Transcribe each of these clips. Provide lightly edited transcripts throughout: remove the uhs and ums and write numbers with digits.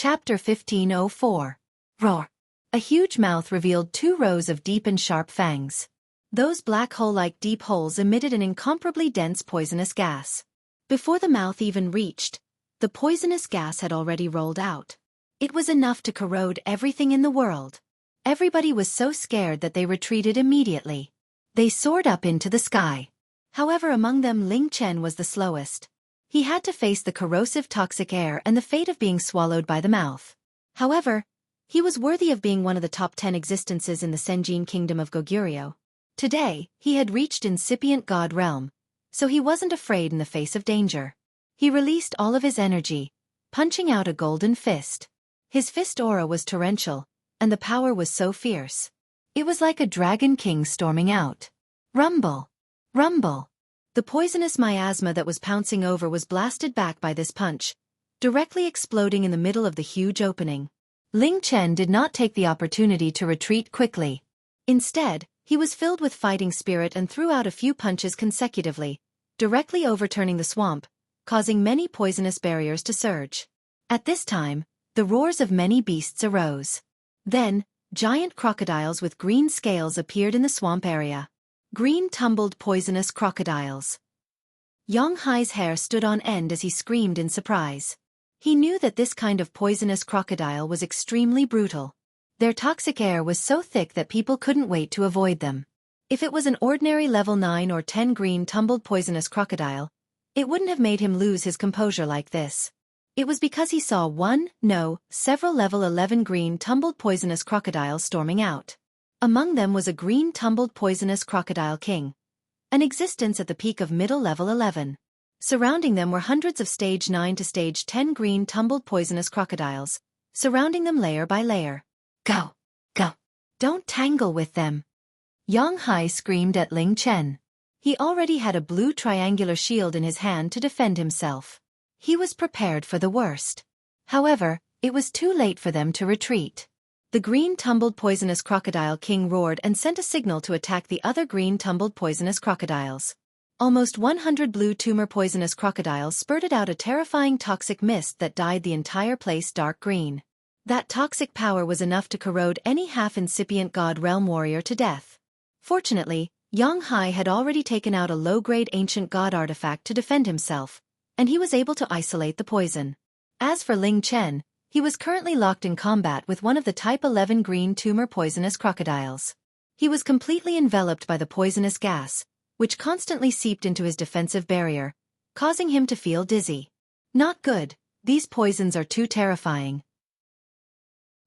Chapter 1504. Roar. A huge mouth revealed 2 rows of deep and sharp fangs. Those black hole-like deep holes emitted an incomparably dense poisonous gas. Before the mouth even reached, the poisonous gas had already rolled out. It was enough to corrode everything in the world. Everybody was so scared that they retreated immediately. They soared up into the sky. However, among them Ling Chen was the slowest. He had to face the corrosive toxic air and the fate of being swallowed by the mouth. However, he was worthy of being one of the top 10 existences in the Senjin kingdom of Goguryeo. Today, he had reached incipient god realm, so he wasn't afraid in the face of danger. He released all of his energy, punching out a golden fist. His fist aura was torrential, and the power was so fierce. It was like a dragon king storming out. Rumble! Rumble! The poisonous miasma that was pouncing over was blasted back by this punch, directly exploding in the middle of the huge opening. Ling Chen did not take the opportunity to retreat quickly. Instead, he was filled with fighting spirit and threw out a few punches consecutively, directly overturning the swamp, causing many poisonous barriers to surge. At this time, the roars of many beasts arose. Then, giant crocodiles with green scales appeared in the swamp area. Green tumbled poisonous crocodiles. Xianxia's hair stood on end as he screamed in surprise. He knew that this kind of poisonous crocodile was extremely brutal. Their toxic air was so thick that people couldn't wait to avoid them. If it was an ordinary level 9 or 10 green tumbled poisonous crocodile, it wouldn't have made him lose his composure like this. It was because he saw several level 11 green tumbled poisonous crocodiles storming out. Among them was a green tumbled poisonous crocodile king, an existence at the peak of middle level 11. Surrounding them were hundreds of stage 9 to stage 10 green tumbled poisonous crocodiles, surrounding them layer by layer. Go! Go! Don't tangle with them! Xianxia screamed at Ling Chen. He already had a blue triangular shield in his hand to defend himself. He was prepared for the worst. However, it was too late for them to retreat. The green tumbled poisonous crocodile king roared and sent a signal to attack the other green tumbled poisonous crocodiles. Almost 100 blue tumor poisonous crocodiles spurted out a terrifying toxic mist that dyed the entire place dark green. That toxic power was enough to corrode any half-incipient god realm warrior to death. Fortunately, Xianxia had already taken out a low-grade ancient god artifact to defend himself, and he was able to isolate the poison. As for Ling Chen, he was currently locked in combat with one of the type 11 green tumor poisonous crocodiles. He was completely enveloped by the poisonous gas, which constantly seeped into his defensive barrier, causing him to feel dizzy. Not good, these poisons are too terrifying.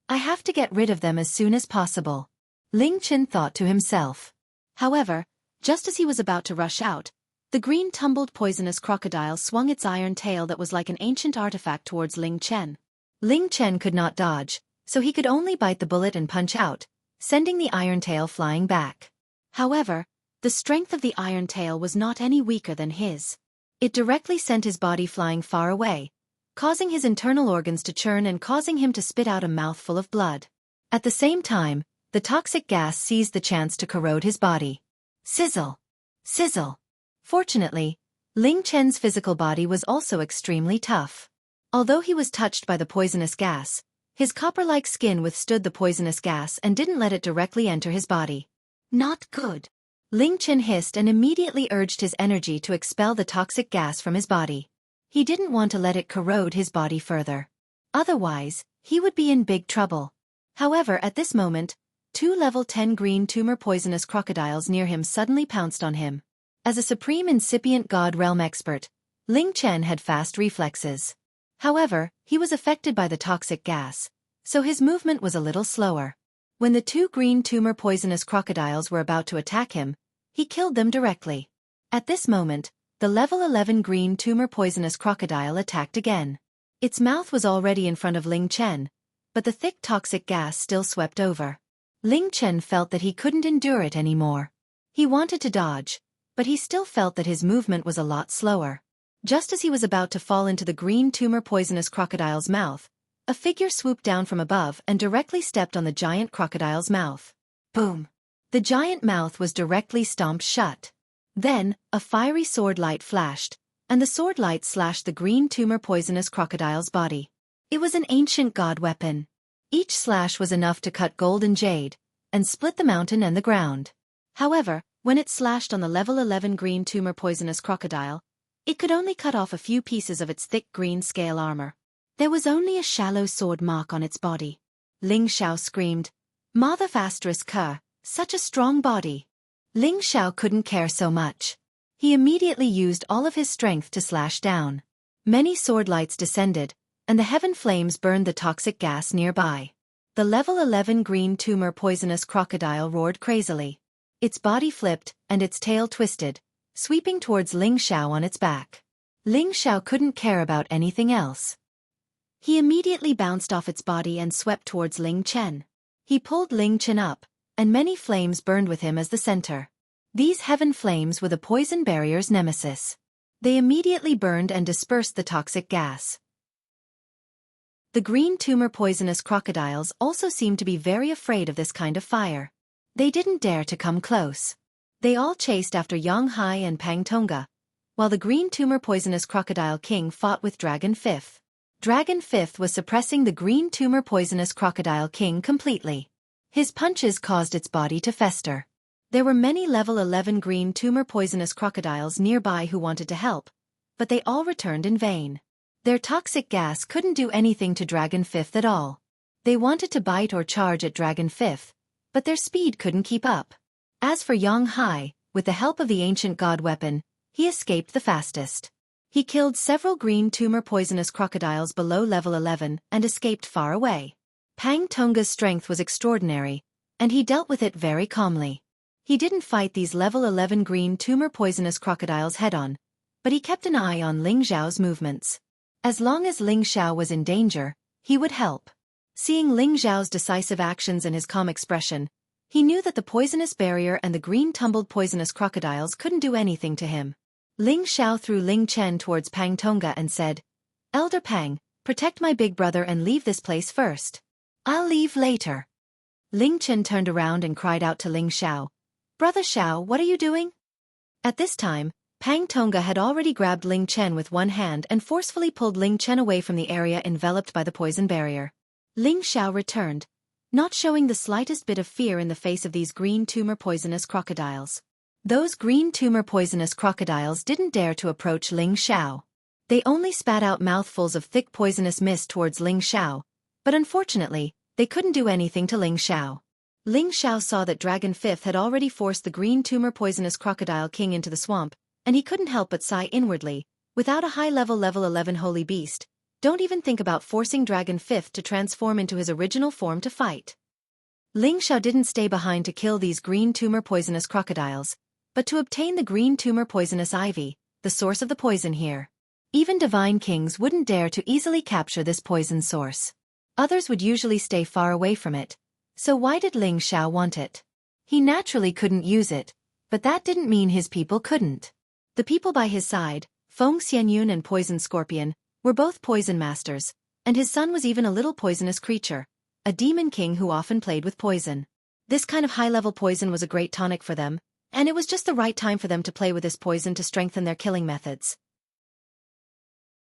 I have to get rid of them as soon as possible, Ling Chen thought to himself. However, just as he was about to rush out, the green tumbled poisonous crocodile swung its iron tail that was like an ancient artifact towards Ling Chen. Ling Chen could not dodge, so he could only bite the bullet and punch out, sending the iron tail flying back. However, the strength of the iron tail was not any weaker than his. It directly sent his body flying far away, causing his internal organs to churn and causing him to spit out a mouthful of blood. At the same time, the toxic gas seized the chance to corrode his body. Sizzle! Sizzle! Fortunately, Ling Chen's physical body was also extremely tough. Although he was touched by the poisonous gas, his copper-like skin withstood the poisonous gas and didn't let it directly enter his body. Not good. Ling Chen hissed and immediately urged his energy to expel the toxic gas from his body. He didn't want to let it corrode his body further. Otherwise, he would be in big trouble. However, at this moment, 2 level 10 green tumor poisonous crocodiles near him suddenly pounced on him. As a supreme incipient god realm expert, Ling Chen had fast reflexes. However, he was affected by the toxic gas, so his movement was a little slower. When the 2 green tumor poisonous crocodiles were about to attack him, he killed them directly. At this moment, the level 11 green tumor poisonous crocodile attacked again. Its mouth was already in front of Ling Chen, but the thick toxic gas still swept over. Ling Chen felt that he couldn't endure it anymore. He wanted to dodge, but he still felt that his movement was a lot slower. Just as he was about to fall into the green tumor poisonous crocodile's mouth, a figure swooped down from above and directly stepped on the giant crocodile's mouth. Boom! The giant mouth was directly stomped shut. Then, a fiery sword light flashed, and the sword light slashed the green tumor poisonous crocodile's body. It was an ancient god weapon. Each slash was enough to cut gold and jade, and split the mountain and the ground. However, when it slashed on the level 11 green tumor poisonous crocodile, it could only cut off a few pieces of its thick green scale armor. There was only a shallow sword mark on its body. Ling Xiao screamed, "Mother *Ker, such a strong body." Ling Xiao couldn't care so much. He immediately used all of his strength to slash down. Many sword lights descended, and the heaven flames burned the toxic gas nearby. The level 11 green tumor poisonous crocodile roared crazily. Its body flipped, and its tail twisted, sweeping towards Ling Xiao on its back. Ling Xiao couldn't care about anything else. He immediately bounced off its body and swept towards Ling Chen. He pulled Ling Chen up, and many flames burned with him as the center. These heaven flames were the poison barrier's nemesis. They immediately burned and dispersed the toxic gas. The green tumor poisonous crocodiles also seemed to be very afraid of this kind of fire. They didn't dare to come close. They all chased after Xianxia and Pang Tonga, while the green tumor poisonous crocodile king fought with Dragon Fifth. Dragon Fifth was suppressing the green tumor poisonous crocodile king completely. His punches caused its body to fester. There were many level 11 green tumor poisonous crocodiles nearby who wanted to help, but they all returned in vain. Their toxic gas couldn't do anything to Dragon Fifth at all. They wanted to bite or charge at Dragon Fifth, but their speed couldn't keep up. As for Xianxia, with the help of the ancient god weapon, he escaped the fastest. He killed several green tumor poisonous crocodiles below level 11 and escaped far away. Pang Tonga's strength was extraordinary, and he dealt with it very calmly. He didn't fight these level 11 green tumor poisonous crocodiles head-on, but he kept an eye on Ling Xiao's movements. As long as Ling Xiao was in danger, he would help. Seeing Ling Xiao's decisive actions and his calm expression, he knew that the poisonous barrier and the green tumbled poisonous crocodiles couldn't do anything to him. Ling Xiao threw Ling Chen towards Pang Tonga and said, "Elder Pang, protect my big brother and leave this place first. I'll leave later." Ling Chen turned around and cried out to Ling Xiao, "Brother Xiao, what are you doing?" At this time, Pang Tonga had already grabbed Ling Chen with one hand and forcefully pulled Ling Chen away from the area enveloped by the poison barrier. Ling Xiao returned, not showing the slightest bit of fear in the face of these green tumor poisonous crocodiles. Those green tumor poisonous crocodiles didn't dare to approach Ling Xiao. They only spat out mouthfuls of thick poisonous mist towards Ling Xiao, but unfortunately, they couldn't do anything to Ling Xiao. Ling Xiao saw that Dragon Fifth had already forced the green tumor poisonous crocodile king into the swamp, and he couldn't help but sigh inwardly, "Without a high-level level 11 holy beast, don't even think about forcing Dragon Fifth to transform into his original form to fight." Ling Xiao didn't stay behind to kill these green tumor poisonous crocodiles, but to obtain the green tumor poisonous ivy, the source of the poison here. Even divine kings wouldn't dare to easily capture this poison source. Others would usually stay far away from it, so why did Ling Xiao want it? He naturally couldn't use it, but that didn't mean his people couldn't. The people by his side, Feng Xianyun and Poison Scorpion, were both poison masters, and his son was even a little poisonous creature, a demon king who often played with poison. This kind of high-level poison was a great tonic for them, and it was just the right time for them to play with this poison to strengthen their killing methods.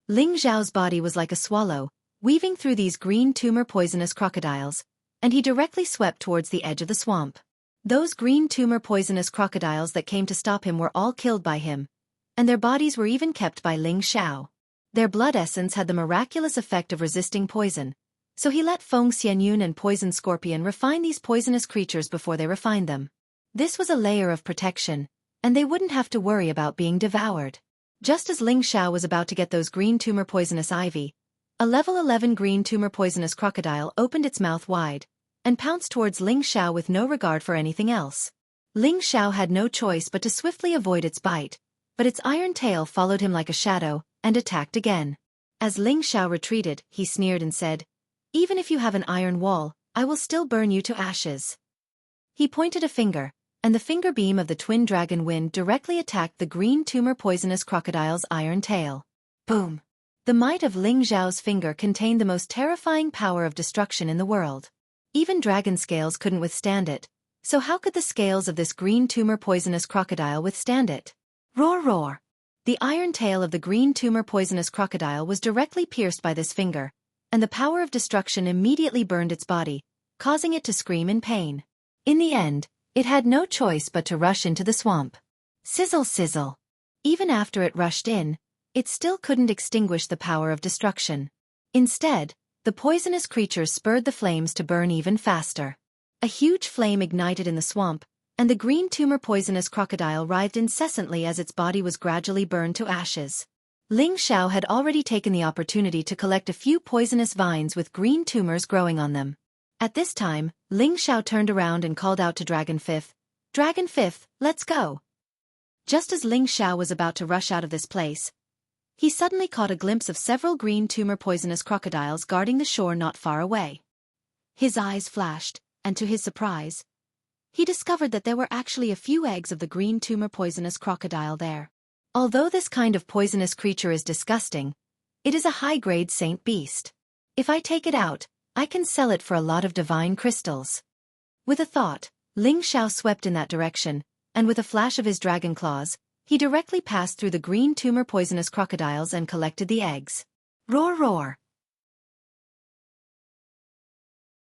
Ling Xiao's body was like a swallow, weaving through these green tumor poisonous crocodiles, and he directly swept towards the edge of the swamp. Those green tumor poisonous crocodiles that came to stop him were all killed by him, and their bodies were even kept by Ling Xiao. Their blood essence had the miraculous effect of resisting poison, so he let Feng Xianyun and Poison Scorpion refine these poisonous creatures before they refined them. This was a layer of protection, and they wouldn't have to worry about being devoured. Just as Ling Xiao was about to get those green tumor poisonous ivy, a level 11 green tumor poisonous crocodile opened its mouth wide, and pounced towards Ling Xiao with no regard for anything else. Ling Xiao had no choice but to swiftly avoid its bite, but its iron tail followed him like a shadow, and attacked again. As Ling Xiao retreated, he sneered and said, "Even if you have an iron wall, I will still burn you to ashes." He pointed a finger, and the finger beam of the twin dragon wind directly attacked the green tumor poisonous crocodile's iron tail. Boom! The might of Ling Xiao's finger contained the most terrifying power of destruction in the world. Even dragon scales couldn't withstand it, so how could the scales of this green tumor poisonous crocodile withstand it? Roar roar! The iron tail of the green tumor poisonous crocodile was directly pierced by this finger, and the power of destruction immediately burned its body, causing it to scream in pain. In the end, it had no choice but to rush into the swamp. Sizzle sizzle. Even after it rushed in, it still couldn't extinguish the power of destruction. Instead, the poisonous creature spurred the flames to burn even faster. A huge flame ignited in the swamp, and the green tumor poisonous crocodile writhed incessantly as its body was gradually burned to ashes. Ling Xiao had already taken the opportunity to collect a few poisonous vines with green tumors growing on them. At this time, Ling Xiao turned around and called out to Dragon Fifth, "Dragon Fifth, let's go!" Just as Ling Xiao was about to rush out of this place, he suddenly caught a glimpse of several green tumor poisonous crocodiles guarding the shore not far away. His eyes flashed, and to his surprise, he discovered that there were actually a few eggs of the green tumor poisonous crocodile there. Although this kind of poisonous creature is disgusting, it is a high-grade saint beast. If I take it out, I can sell it for a lot of divine crystals. With a thought, Ling Xiao swept in that direction, and with a flash of his dragon claws, he directly passed through the green tumor poisonous crocodiles and collected the eggs. Roar roar!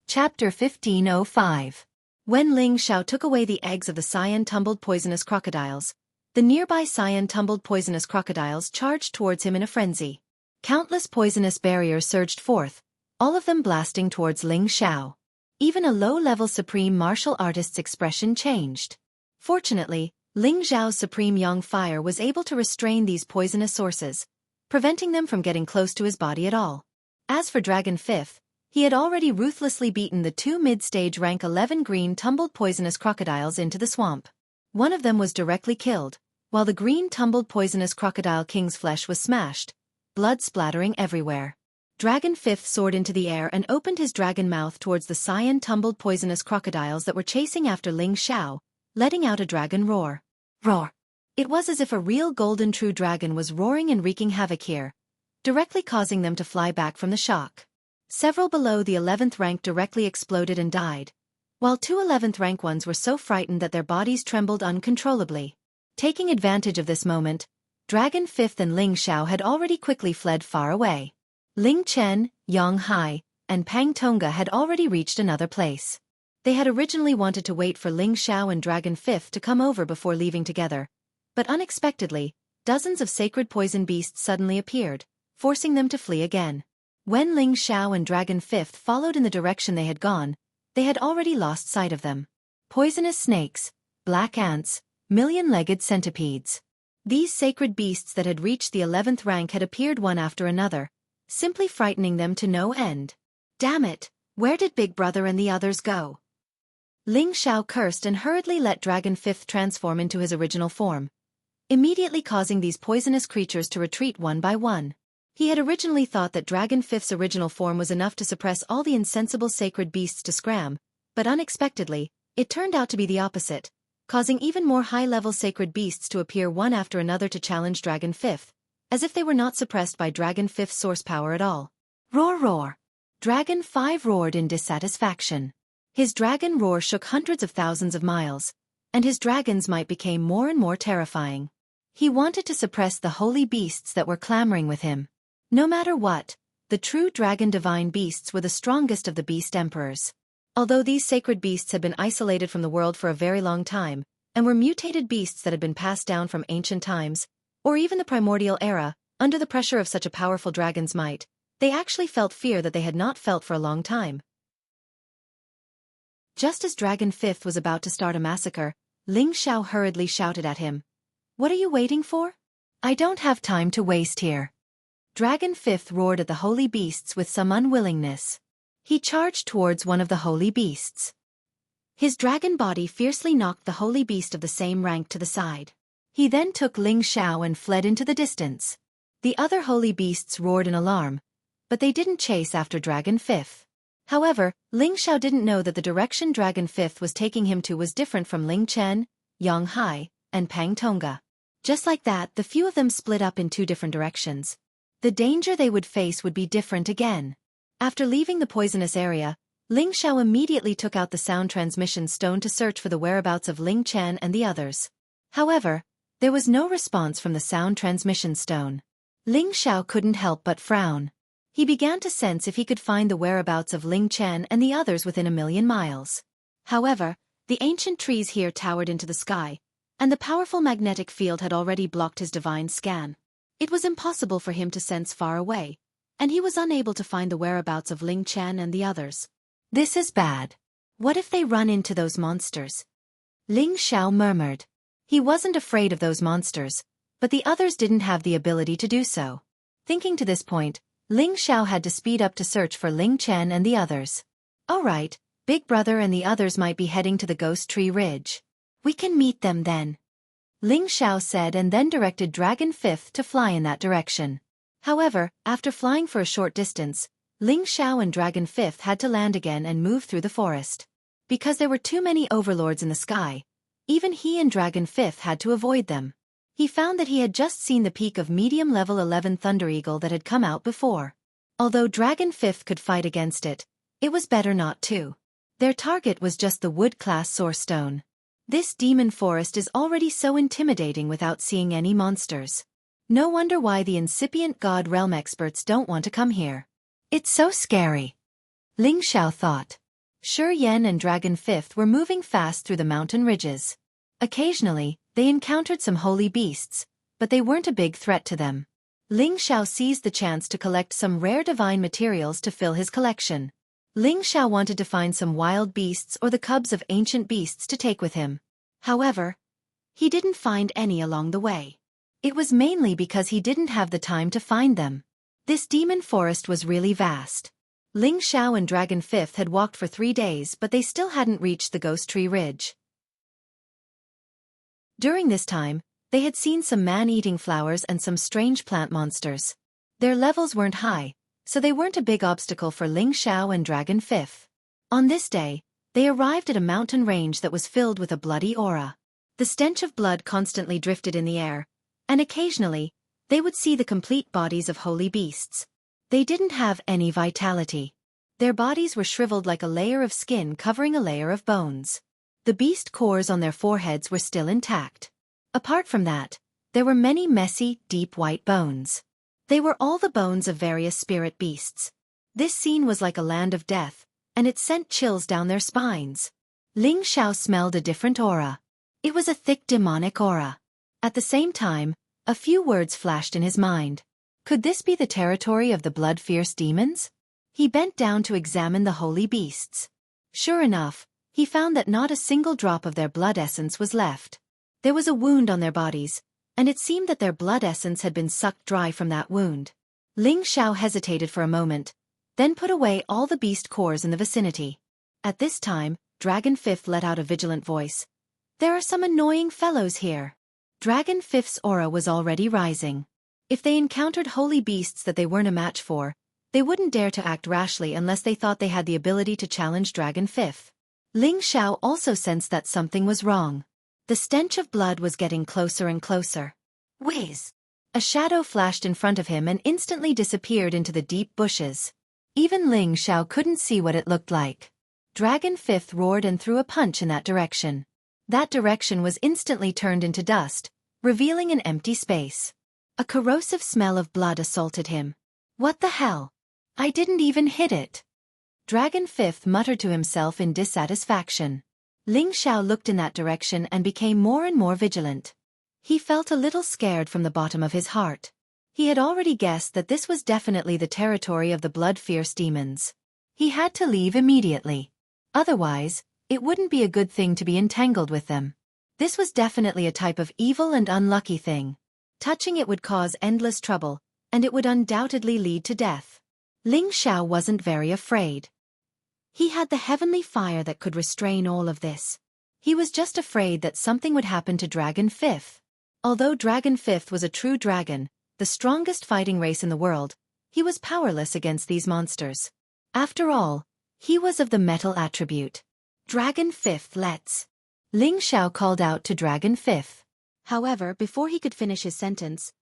Chapter 1505. When Ling Xiao took away the eggs of the cyan-tumbled poisonous crocodiles, the nearby cyan-tumbled poisonous crocodiles charged towards him in a frenzy. Countless poisonous barriers surged forth, all of them blasting towards Ling Xiao. Even a low-level supreme martial artist's expression changed. Fortunately, Ling Xiao's supreme yang fire was able to restrain these poisonous sources, preventing them from getting close to his body at all. As for Dragon Fifth, he had already ruthlessly beaten the two mid-stage rank 11 green tumbled poisonous crocodiles into the swamp. One of them was directly killed, while the green tumbled poisonous crocodile king's flesh was smashed, blood splattering everywhere. Dragon Fifth soared into the air and opened his dragon mouth towards the cyan-tumbled poisonous crocodiles that were chasing after Ling Xiao, letting out a dragon roar. Roar! It was as if a real golden true dragon was roaring and wreaking havoc here, directly causing them to fly back from the shock. Several below the 11th rank directly exploded and died, while two 11th rank ones were so frightened that their bodies trembled uncontrollably. Taking advantage of this moment, Dragon Fifth and Ling Xiao had already quickly fled far away. Ling Chen, Yang Hai, and Pang Tonga had already reached another place. They had originally wanted to wait for Ling Xiao and Dragon Fifth to come over before leaving together, but unexpectedly, dozens of sacred poison beasts suddenly appeared, forcing them to flee again. When Ling Xiao and Dragon Fifth followed in the direction they had gone, they had already lost sight of them. Poisonous snakes, black ants, million-legged centipedes. These sacred beasts that had reached the 11th rank had appeared one after another, simply frightening them to no end. Damn it, where did Big Brother and the others go? Ling Xiao cursed and hurriedly let Dragon Fifth transform into his original form, immediately causing these poisonous creatures to retreat one by one. He had originally thought that Dragon Fifth's original form was enough to suppress all the insensible sacred beasts to scram, but unexpectedly, it turned out to be the opposite, causing even more high-level sacred beasts to appear one after another to challenge Dragon Fifth, as if they were not suppressed by Dragon Fifth's source power at all. Roar roar! Dragon 5 roared in dissatisfaction. His dragon roar shook hundreds of thousands of miles, and his dragon's might became more and more terrifying. He wanted to suppress the holy beasts that were clamoring with him. No matter what, the true dragon divine beasts were the strongest of the beast emperors. Although these sacred beasts had been isolated from the world for a very long time, and were mutated beasts that had been passed down from ancient times, or even the primordial era, under the pressure of such a powerful dragon's might, they actually felt fear that they had not felt for a long time. Just as Dragon Fifth was about to start a massacre, Ling Xiao hurriedly shouted at him. "What are you waiting for? I don't have time to waste here." Dragon Fifth roared at the holy beasts with some unwillingness. He charged towards one of the holy beasts. His dragon body fiercely knocked the holy beast of the same rank to the side. He then took Ling Xiao and fled into the distance. The other holy beasts roared in alarm, but they didn't chase after Dragon Fifth. However, Ling Xiao didn't know that the direction Dragon Fifth was taking him to was different from Ling Chen, Yang Hai, and Pang Tonga. Just like that, the few of them split up in two different directions. The danger they would face would be different again. After leaving the poisonous area, Ling Xiao immediately took out the sound transmission stone to search for the whereabouts of Ling Chen and the others. However, there was no response from the sound transmission stone. Ling Xiao couldn't help but frown. He began to sense if he could find the whereabouts of Ling Chen and the others within 1,000,000 miles. However, the ancient trees here towered into the sky, and the powerful magnetic field had already blocked his divine scan. It was impossible for him to sense far away, and he was unable to find the whereabouts of Ling Chen and the others. This is bad. What if they run into those monsters? Ling Xiao murmured. He wasn't afraid of those monsters, but the others didn't have the ability to do so. Thinking to this point, Ling Xiao had to speed up to search for Ling Chen and the others. All right, Big Brother and the others might be heading to the Ghost Tree Ridge. We can meet them then, Ling Xiao said, and then directed Dragon Fifth to fly in that direction. However, after flying for a short distance, Ling Xiao and Dragon Fifth had to land again and move through the forest. Because there were too many overlords in the sky, even he and Dragon Fifth had to avoid them. He found that he had just seen the peak of medium level 11 Thunder Eagle that had come out before. Although Dragon Fifth could fight against it, it was better not to. Their target was just the wood-class Soarstone. This demon forest is already so intimidating without seeing any monsters. No wonder why the incipient God Realm experts don't want to come here. It's so scary, Ling Xiao thought. Shi Yan and Dragon Fifth were moving fast through the mountain ridges. Occasionally, they encountered some holy beasts, but they weren't a big threat to them. Ling Xiao seized the chance to collect some rare divine materials to fill his collection. Ling Xiao wanted to find some wild beasts or the cubs of ancient beasts to take with him. However, he didn't find any along the way. It was mainly because he didn't have the time to find them. This demon forest was really vast. Ling Xiao and Dragon Fifth had walked for 3 days, but they still hadn't reached the Ghost Tree Ridge. During this time, they had seen some man-eating flowers and some strange plant monsters. Their levels weren't high, so they weren't a big obstacle for Ling Xiao and Dragon Fifth. On this day, they arrived at a mountain range that was filled with a bloody aura. The stench of blood constantly drifted in the air, and occasionally, they would see the complete bodies of holy beasts. They didn't have any vitality. Their bodies were shriveled like a layer of skin covering a layer of bones. The beast cores on their foreheads were still intact. Apart from that, there were many messy, deep white bones. They were all the bones of various spirit beasts. This scene was like a land of death, and it sent chills down their spines. Ling Xiao smelled a different aura. It was a thick demonic aura. At the same time, a few words flashed in his mind. Could this be the territory of the blood-fierce demons? He bent down to examine the holy beasts. Sure enough, he found that not a single drop of their blood essence was left. There was a wound on their bodies, and it seemed that their blood essence had been sucked dry from that wound. Ling Xiao hesitated for a moment, then put away all the beast cores in the vicinity. At this time, Dragon Fifth let out a vigilant voice. There are some annoying fellows here. Dragon Fifth's aura was already rising. If they encountered holy beasts that they weren't a match for, they wouldn't dare to act rashly unless they thought they had the ability to challenge Dragon Fifth. Ling Xiao also sensed that something was wrong. The stench of blood was getting closer and closer. Whiz! A shadow flashed in front of him and instantly disappeared into the deep bushes. Even Ling Xiao couldn't see what it looked like. Dragon Fifth roared and threw a punch in that direction. That direction was instantly turned into dust, revealing an empty space. A corrosive smell of blood assaulted him. What the hell? I didn't even hit it. Dragon Fifth muttered to himself in dissatisfaction. Ling Xiao looked in that direction and became more and more vigilant. He felt a little scared from the bottom of his heart. He had already guessed that this was definitely the territory of the blood-fierce demons. He had to leave immediately. Otherwise, it wouldn't be a good thing to be entangled with them. This was definitely a type of evil and unlucky thing. Touching it would cause endless trouble, and it would undoubtedly lead to death. Ling Xiao wasn't very afraid. He had the heavenly fire that could restrain all of this. He was just afraid that something would happen to Dragon Fifth. Although Dragon Fifth was a true dragon, the strongest fighting race in the world, he was powerless against these monsters. After all, he was of the metal attribute. Dragon Fifth, let's. Ling Xiao called out to Dragon Fifth. However, before he could finish his sentence,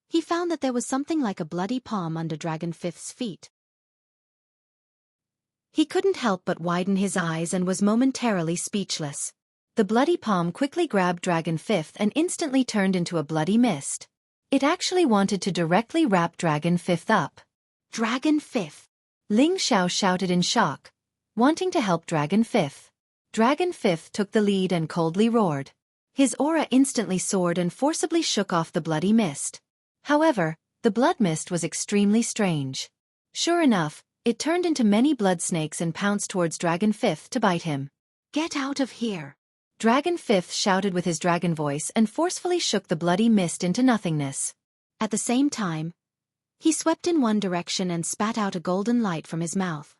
he found that there was something like a bloody palm under Dragon Fifth's feet. He couldn't help but widen his eyes and was momentarily speechless. The bloody palm quickly grabbed Dragon Fifth and instantly turned into a bloody mist. It actually wanted to directly wrap Dragon Fifth up. Dragon Fifth! Ling Xiao shouted in shock, wanting to help Dragon Fifth. Dragon Fifth took the lead and coldly roared. His aura instantly soared and forcibly shook off the bloody mist. However, the blood mist was extremely strange. Sure enough, it turned into many blood snakes and pounced towards Dragon Fifth to bite him. Get out of here! Dragon Fifth shouted with his dragon voice and forcefully shook the bloody mist into nothingness. At the same time, he swept in one direction and spat out a golden light from his mouth.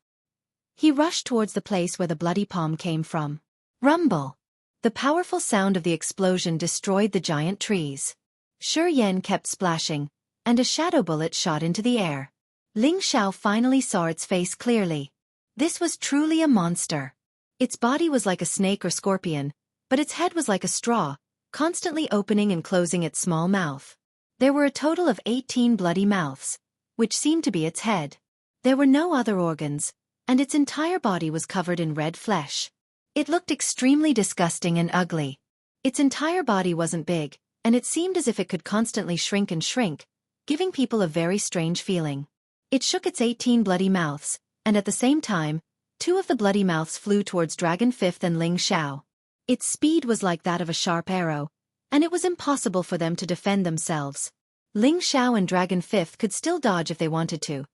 He rushed towards the place where the bloody palm came from. Rumble! The powerful sound of the explosion destroyed the giant trees. Shi Yan kept splashing, and a shadow bullet shot into the air. Ling Xiao finally saw its face clearly. This was truly a monster. Its body was like a snake or scorpion, but its head was like a straw, constantly opening and closing its small mouth. There were a total of 18 bloody mouths, which seemed to be its head. There were no other organs, and its entire body was covered in red flesh. It looked extremely disgusting and ugly. Its entire body wasn't big, and it seemed as if it could constantly shrink and shrink, giving people a very strange feeling. It shook its 18 bloody mouths, and at the same time, 2 of the bloody mouths flew towards Dragon Fifth and Ling Xiao. Its speed was like that of a sharp arrow, and it was impossible for them to defend themselves. Ling Xiao and Dragon Fifth could still dodge if they wanted to,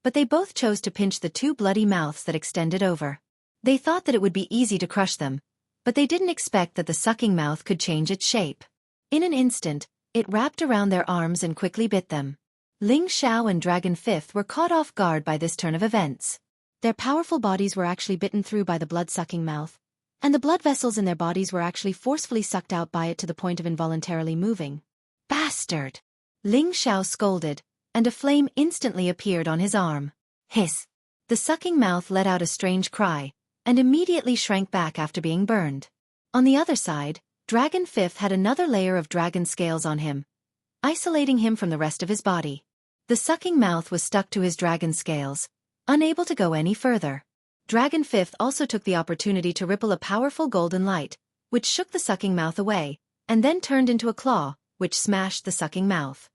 but they both chose to pinch the 2 bloody mouths that extended over. They thought that it would be easy to crush them, but they didn't expect that the sucking mouth could change its shape. In an instant, it wrapped around their arms and quickly bit them. Ling Xiao and Dragon Fifth were caught off guard by this turn of events. Their powerful bodies were actually bitten through by the blood-sucking mouth, and the blood vessels in their bodies were actually forcefully sucked out by it to the point of involuntarily moving. Bastard! Ling Xiao scolded, and a flame instantly appeared on his arm. Hiss! The sucking mouth let out a strange cry, and immediately shrank back after being burned. On the other side, Dragon Fifth had another layer of dragon scales on him, isolating him from the rest of his body. The sucking mouth was stuck to his dragon scales, unable to go any further. Dragon Fifth also took the opportunity to ripple a powerful golden light, which shook the sucking mouth away, and then turned into a claw, which smashed the sucking mouth.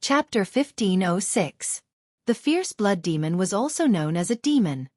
Chapter 1506. The fierce blood demon was also known as a demon.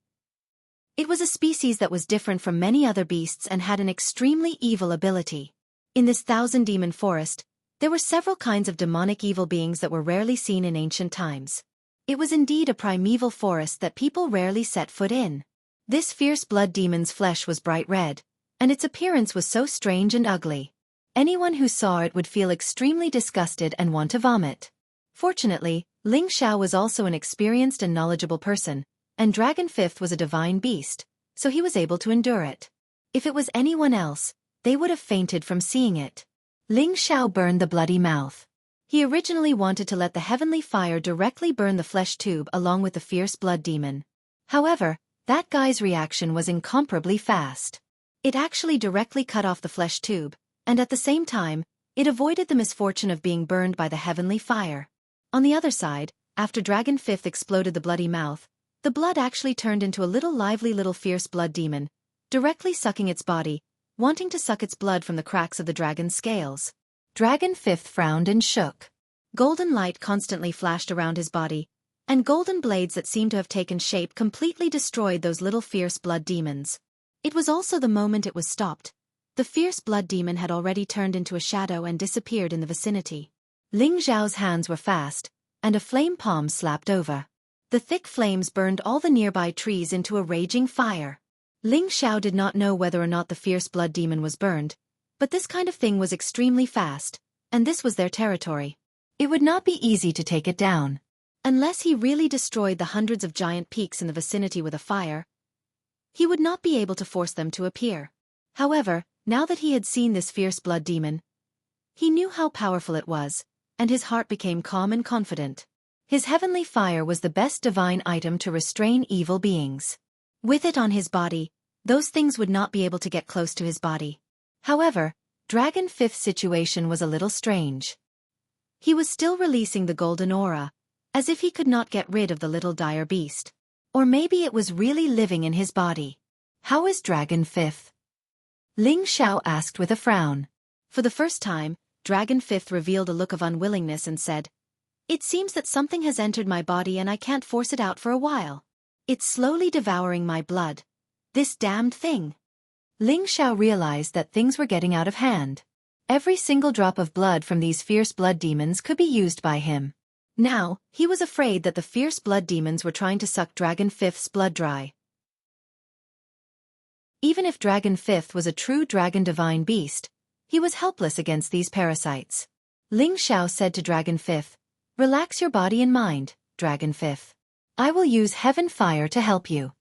It was a species that was different from many other beasts and had an extremely evil ability. In this 1,000-demon forest, there were several kinds of demonic evil beings that were rarely seen in ancient times. It was indeed a primeval forest that people rarely set foot in. This fierce blood demon's flesh was bright red, and its appearance was so strange and ugly. Anyone who saw it would feel extremely disgusted and want to vomit. Fortunately, Ling Xiao was also an experienced and knowledgeable person, and Dragon Fifth was a divine beast, so he was able to endure it. If it was anyone else, they would have fainted from seeing it. Ling Xiao burned the bloody mouth. He originally wanted to let the heavenly fire directly burn the flesh tube along with the fierce blood demon. However, that guy's reaction was incomparably fast. It actually directly cut off the flesh tube, and at the same time, it avoided the misfortune of being burned by the heavenly fire. On the other side, after Dragon Fifth exploded the bloody mouth, the blood actually turned into a lively little fierce blood demon, directly sucking its body, wanting to suck its blood from the cracks of the dragon's scales. Dragon Fifth frowned and shook. Golden light constantly flashed around his body, and golden blades that seemed to have taken shape completely destroyed those little fierce blood demons. It was also the moment it was stopped. The fierce blood demon had already turned into a shadow and disappeared in the vicinity. Ling Xiao's hands were fast, and a flame palm slapped over. The thick flames burned all the nearby trees into a raging fire. Ling Xiao did not know whether or not the fierce blood demon was burned, but this kind of thing was extremely fast, and this was their territory. It would not be easy to take it down. Unless he really destroyed the hundreds of giant peaks in the vicinity with a fire, he would not be able to force them to appear. However, now that he had seen this fierce blood demon, he knew how powerful it was, and his heart became calm and confident. His heavenly fire was the best divine item to restrain evil beings. With it on his body, those things would not be able to get close to his body. However, Dragon Fifth's situation was a little strange. He was still releasing the golden aura, as if he could not get rid of the little dire beast. Or maybe it was really living in his body. How is Dragon Fifth? Ling Xiao asked with a frown. For the first time, Dragon Fifth revealed a look of unwillingness and said, It seems that something has entered my body and I can't force it out for a while. It's slowly devouring my blood. This damned thing. Ling Xiao realized that things were getting out of hand. Every single drop of blood from these fierce blood demons could be used by him. Now, he was afraid that the fierce blood demons were trying to suck Dragon Fifth's blood dry. Even if Dragon Fifth was a true dragon divine beast, he was helpless against these parasites. Ling Xiao said to Dragon Fifth, "Relax your body and mind, Dragon Fifth. I will use heaven fire to help you."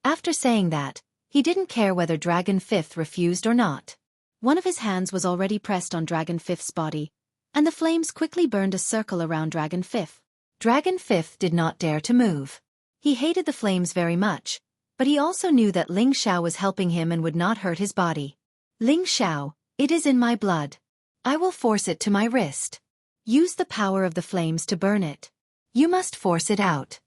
After saying that, he didn't care whether Dragon Fifth refused or not. One of his hands was already pressed on Dragon Fifth's body, and the flames quickly burned a circle around Dragon Fifth. Dragon Fifth did not dare to move. He hated the flames very much, but he also knew that Ling Xiao was helping him and would not hurt his body. "Ling Xiao, it is in my blood. I will force it to my wrist. Use the power of the flames to burn it. You must force it out."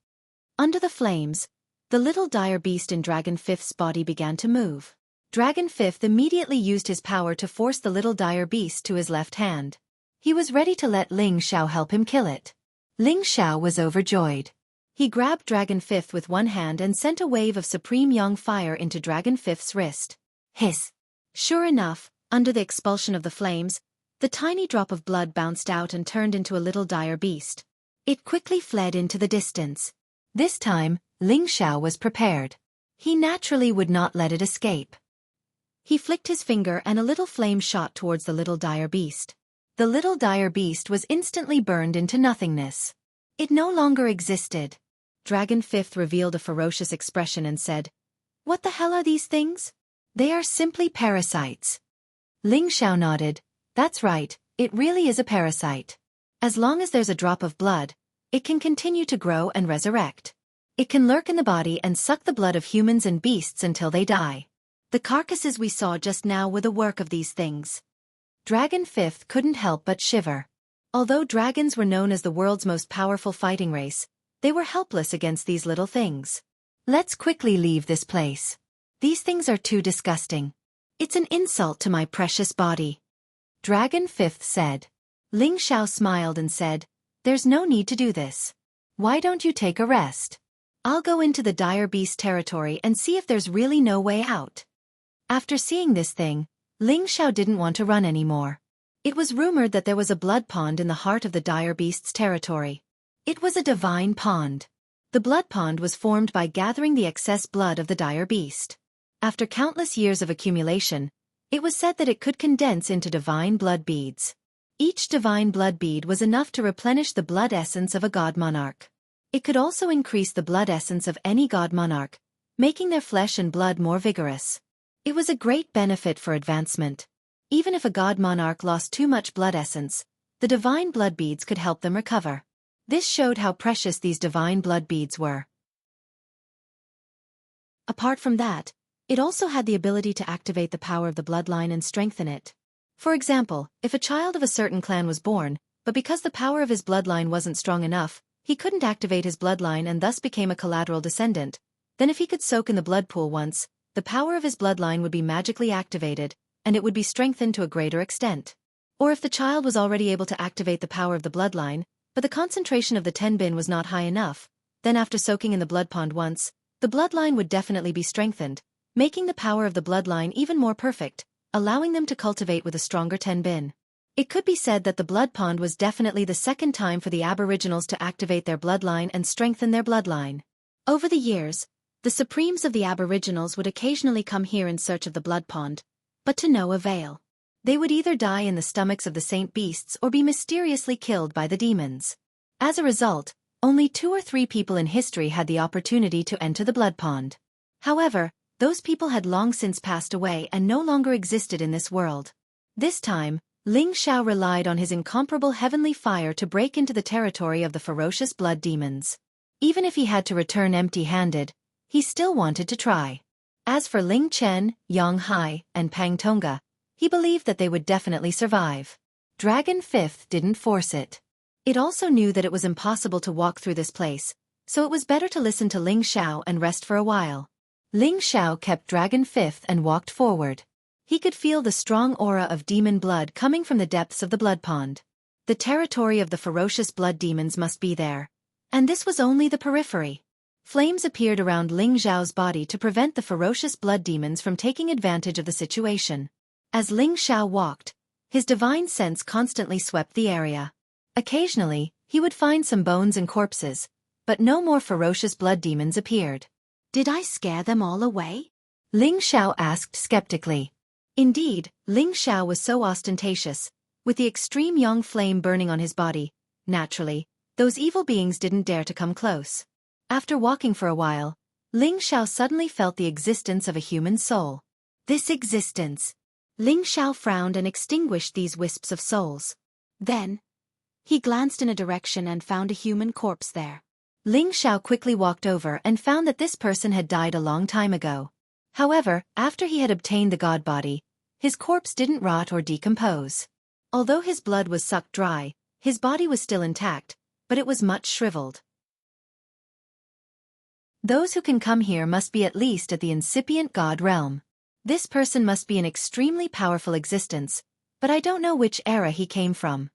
Under the flames, the little dire beast in Dragon Fifth's body began to move. Dragon Fifth immediately used his power to force the little dire beast to his left hand. He was ready to let Ling Xiao help him kill it. Ling Xiao was overjoyed. He grabbed Dragon Fifth with one hand and sent a wave of supreme yang fire into Dragon Fifth's wrist. Hiss! Sure enough, under the expulsion of the flames, the tiny drop of blood bounced out and turned into a little dire beast. It quickly fled into the distance. This time, Ling Xiao was prepared. He naturally would not let it escape. He flicked his finger and a little flame shot towards the little dire beast. The little dire beast was instantly burned into nothingness. It no longer existed. Dragon Fifth revealed a ferocious expression and said, "What the hell are these things?" "They are simply parasites." Ling Xiao nodded. "That's right, it really is a parasite. As long as there's a drop of blood, it can continue to grow and resurrect. It can lurk in the body and suck the blood of humans and beasts until they die. The carcasses we saw just now were the work of these things." Dragon Fifth couldn't help but shiver. Although dragons were known as the world's most powerful fighting race, they were helpless against these little things. "Let's quickly leave this place. These things are too disgusting. It's an insult to my precious body," Dragon Fifth said. Ling Xiao smiled and said, "There's no need to do this. Why don't you take a rest? I'll go into the dire beast territory and see if there's really no way out." After seeing this thing, Ling Xiao didn't want to run anymore. It was rumored that there was a blood pond in the heart of the dire beast's territory. It was a divine pond. The blood pond was formed by gathering the excess blood of the dire beast. After countless years of accumulation, it was said that it could condense into divine blood beads. Each divine blood bead was enough to replenish the blood essence of a god monarch. It could also increase the blood essence of any god monarch, making their flesh and blood more vigorous. It was a great benefit for advancement. Even if a god monarch lost too much blood essence, the divine blood beads could help them recover. This showed how precious these divine blood beads were. Apart from that, it also had the ability to activate the power of the bloodline and strengthen it. For example, if a child of a certain clan was born, but because the power of his bloodline wasn't strong enough, he couldn't activate his bloodline and thus became a collateral descendant, then if he could soak in the blood pool once, the power of his bloodline would be magically activated, and it would be strengthened to a greater extent. Or if the child was already able to activate the power of the bloodline, but the concentration of the tenbin was not high enough, then after soaking in the blood pond once, the bloodline would definitely be strengthened, making the power of the bloodline even more perfect, allowing them to cultivate with a stronger tenbin. It could be said that the blood pond was definitely the second time for the Aboriginals to activate their bloodline and strengthen their bloodline. Over the years, the Supremes of the Aboriginals would occasionally come here in search of the blood pond, but to no avail. They would either die in the stomachs of the saint beasts or be mysteriously killed by the demons. As a result, only 2 or 3 people in history had the opportunity to enter the blood pond. However, those people had long since passed away and no longer existed in this world. This time, Ling Xiao relied on his incomparable heavenly fire to break into the territory of the ferocious blood demons. Even if he had to return empty-handed, he still wanted to try. As for Ling Chen, Yang Hai, and Pang Tonga, he believed that they would definitely survive. Dragon Fifth didn't force it. It also knew that it was impossible to walk through this place, so it was better to listen to Ling Xiao and rest for a while. Ling Xiao kept Dragon Fifth and walked forward. He could feel the strong aura of demon blood coming from the depths of the blood pond. The territory of the ferocious blood demons must be there. And this was only the periphery. Flames appeared around Ling Xiao's body to prevent the ferocious blood demons from taking advantage of the situation. As Ling Xiao walked, his divine sense constantly swept the area. Occasionally, he would find some bones and corpses, but no more ferocious blood demons appeared. Did I scare them all away? Ling Xiao asked skeptically. Indeed, Ling Xiao was so ostentatious, with the extreme yang flame burning on his body. Naturally, those evil beings didn't dare to come close. After walking for a while, Ling Xiao suddenly felt the existence of a human soul. This existence. Ling Xiao frowned and extinguished these wisps of souls. Then, he glanced in a direction and found a human corpse there. Ling Xiao quickly walked over and found that this person had died a long time ago. However, after he had obtained the god body, his corpse didn't rot or decompose. Although his blood was sucked dry, his body was still intact, but it was much shriveled. Those who can come here must be at least at the incipient god realm. This person must be an extremely powerful existence, but I don't know which era he came from.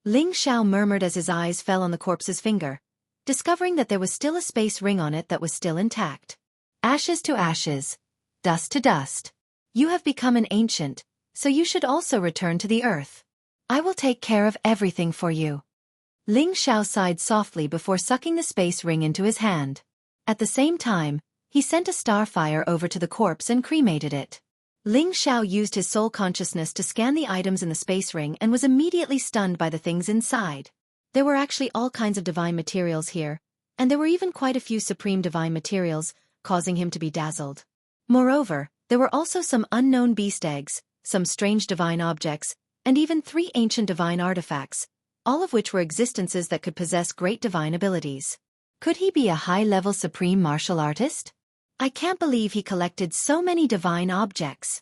Ling Xiao murmured as his eyes fell on the corpse's finger, discovering that there was still a space ring on it that was still intact. Ashes to ashes, dust to dust. You have become an ancient, so you should also return to the earth. I will take care of everything for you. Ling Xiao sighed softly before sucking the space ring into his hand. At the same time, he sent a starfire over to the corpse and cremated it. Ling Xiao used his soul consciousness to scan the items in the space ring and was immediately stunned by the things inside. There were actually all kinds of divine materials here, and there were even quite a few supreme divine materials, causing him to be dazzled. Moreover, there were also some unknown beast eggs, some strange divine objects, and even 3 ancient divine artifacts, all of which were existences that could possess great divine abilities. Could he be a high-level supreme martial artist? I can't believe he collected so many divine objects.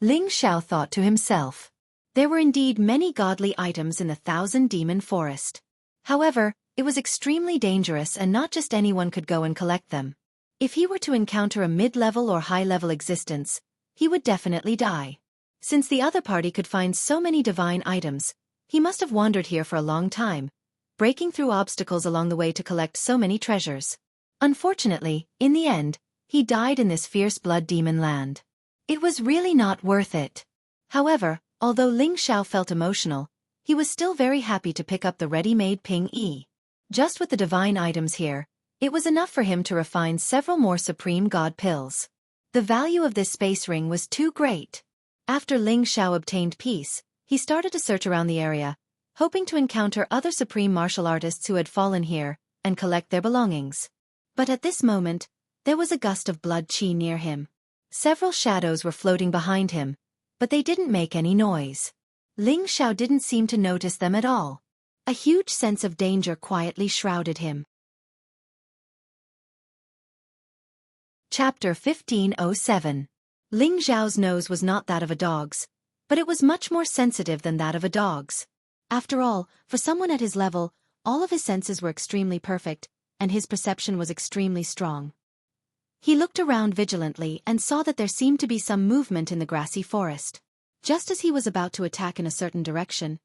Ling Xiao thought to himself. There were indeed many godly items in the 1,000-demon forest. However, it was extremely dangerous and not just anyone could go and collect them. If he were to encounter a mid-level or high-level existence, he would definitely die. Since the other party could find so many divine items, he must have wandered here for a long time, breaking through obstacles along the way to collect so many treasures. Unfortunately, in the end, he died in this fierce blood demon land. It was really not worth it. However, although Ling Xiao felt emotional, he was still very happy to pick up the ready-made Ping Yi. Just with the divine items here, it was enough for him to refine several more supreme god pills. The value of this space ring was too great. After Ling Xiao obtained peace, he started to search around the area, hoping to encounter other supreme martial artists who had fallen here, and collect their belongings. But at this moment, there was a gust of blood qi near him. Several shadows were floating behind him, but they didn't make any noise. Ling Xiao didn't seem to notice them at all. A huge sense of danger quietly shrouded him. Chapter 1507. Ling Xiao's nose was not that of a dog's, but it was much more sensitive than that of a dog's. After all, for someone at his level, all of his senses were extremely perfect, and his perception was extremely strong. He looked around vigilantly and saw that there seemed to be some movement in the grassy forest. Just as he was about to attack in a certain direction,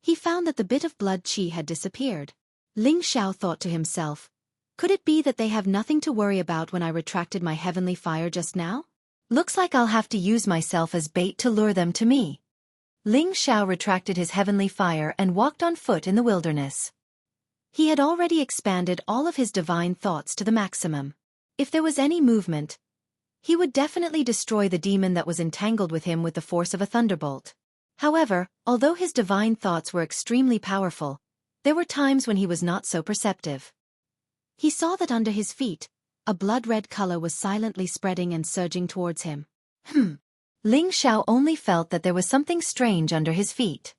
he found that the bit of blood qi had disappeared. Ling Xiao thought to himself, could it be that they have nothing to worry about when I retracted my heavenly fire just now? Looks like I'll have to use myself as bait to lure them to me. Ling Xiao retracted his heavenly fire and walked on foot in the wilderness. He had already expanded all of his divine thoughts to the maximum. If there was any movement, he would definitely destroy the demon that was entangled with him with the force of a thunderbolt. However, although his divine thoughts were extremely powerful, there were times when he was not so perceptive. He saw that under his feet, a blood-red color was silently spreading and surging towards him. Ling Xiao only felt that there was something strange under his feet.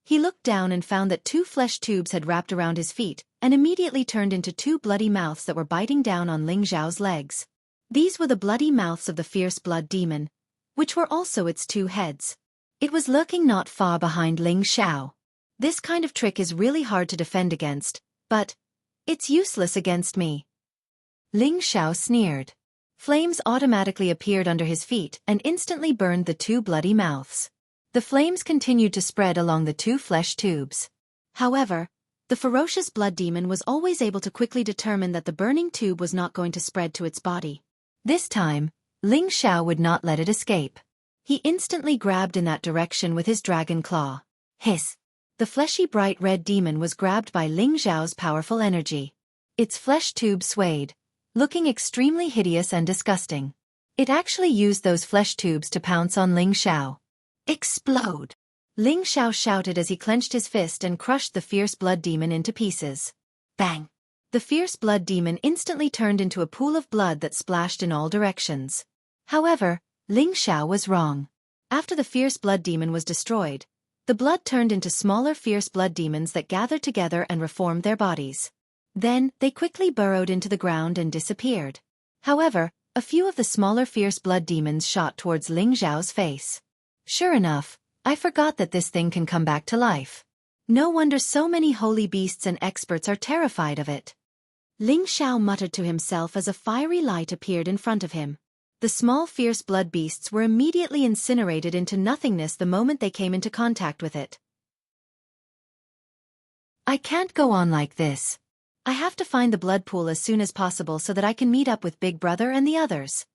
He looked down and found that 2 flesh tubes had wrapped around his feet and immediately turned into 2 bloody mouths that were biting down on Ling Xiao's legs. These were the bloody mouths of the fierce blood demon, which were also its 2 heads. It was lurking not far behind Ling Xiao. This kind of trick is really hard to defend against, but it's useless against me. Ling Xiao sneered. Flames automatically appeared under his feet and instantly burned the 2 bloody mouths. The flames continued to spread along the two flesh tubes. However, the ferocious blood demon was always able to quickly determine that the burning tube was not going to spread to its body. This time, Ling Xiao would not let it escape. He instantly grabbed in that direction with his dragon claw. Hiss! The fleshy bright red demon was grabbed by Ling Xiao's powerful energy. Its flesh tube swayed, looking extremely hideous and disgusting. It actually used those flesh tubes to pounce on Ling Xiao. Explode! Ling Xiao shouted as he clenched his fist and crushed the fierce blood demon into pieces. Bang! The fierce blood demon instantly turned into a pool of blood that splashed in all directions. However, Ling Xiao was wrong. After the fierce blood demon was destroyed, the blood turned into smaller fierce blood demons that gathered together and reformed their bodies. Then, they quickly burrowed into the ground and disappeared. However, a few of the smaller fierce blood demons shot towards Ling Xiao's face. Sure enough, I forgot that this thing can come back to life. No wonder so many holy beasts and experts are terrified of it. Ling Xiao muttered to himself as a fiery light appeared in front of him. The small fierce blood beasts were immediately incinerated into nothingness the moment they came into contact with it. I can't go on like this. I have to find the blood pool as soon as possible so that I can meet up with Big Brother and the others.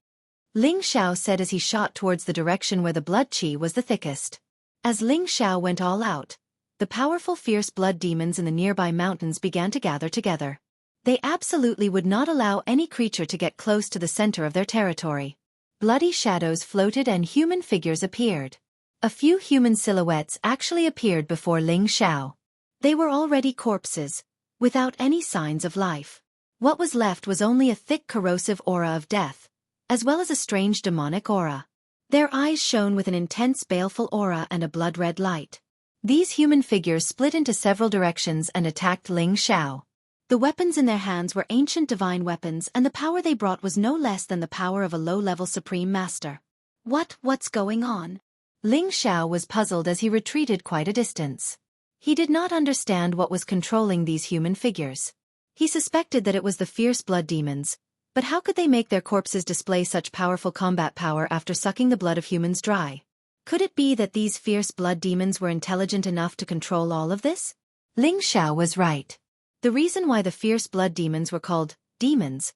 Ling Xiao said as he shot towards the direction where the blood qi was the thickest. As Ling Xiao went all out, the powerful fierce blood demons in the nearby mountains began to gather together. They absolutely would not allow any creature to get close to the center of their territory. Bloody shadows floated and human figures appeared. A few human silhouettes actually appeared before Ling Xiao. They were already corpses, without any signs of life. What was left was only a thick corrosive aura of death, as well as a strange demonic aura. Their eyes shone with an intense baleful aura and a blood-red light. These human figures split into several directions and attacked Ling Xiao. The weapons in their hands were ancient divine weapons, and the power they brought was no less than the power of a low-level supreme master. What's going on? Ling Xiao was puzzled as he retreated quite a distance. He did not understand what was controlling these human figures. He suspected that it was the fierce blood demons, but how could they make their corpses display such powerful combat power after sucking the blood of humans dry? Could it be that these fierce blood demons were intelligent enough to control all of this? Ling Xiao was right. The reason why the fierce blood demons were called demons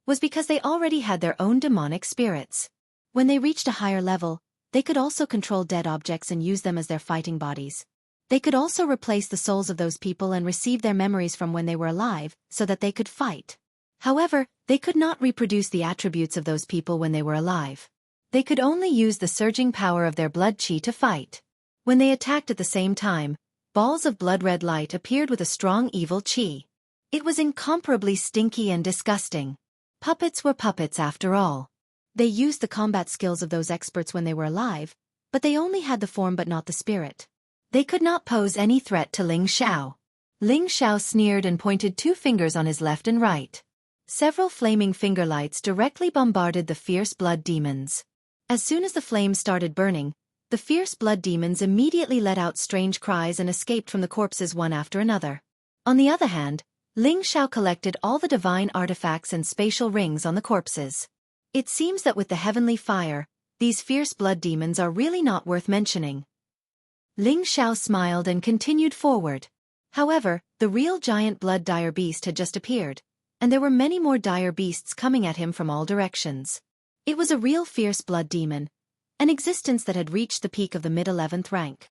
was because they already had their own demonic spirits. When they reached a higher level, they could also control dead objects and use them as their fighting bodies. They could also replace the souls of those people and receive their memories from when they were alive, so that they could fight. However, they could not reproduce the attributes of those people when they were alive. They could only use the surging power of their blood qi to fight. When they attacked at the same time, balls of blood-red light appeared with a strong evil qi. It was incomparably stinky and disgusting. Puppets were puppets after all. They used the combat skills of those experts when they were alive, but they only had the form but not the spirit. They could not pose any threat to Ling Xiao. Ling Xiao sneered and pointed two fingers on his left and right. Several flaming finger lights directly bombarded the fierce blood demons. As soon as the flames started burning, the fierce blood demons immediately let out strange cries and escaped from the corpses one after another. On the other hand, Ling Xiao collected all the divine artifacts and spatial rings on the corpses. It seems that with the heavenly fire, these fierce blood demons are really not worth mentioning. Ling Xiao smiled and continued forward. However, the real giant blood dire beast had just appeared, and there were many more dire beasts coming at him from all directions. It was a real fierce blood demon, an existence that had reached the peak of the mid-11th rank.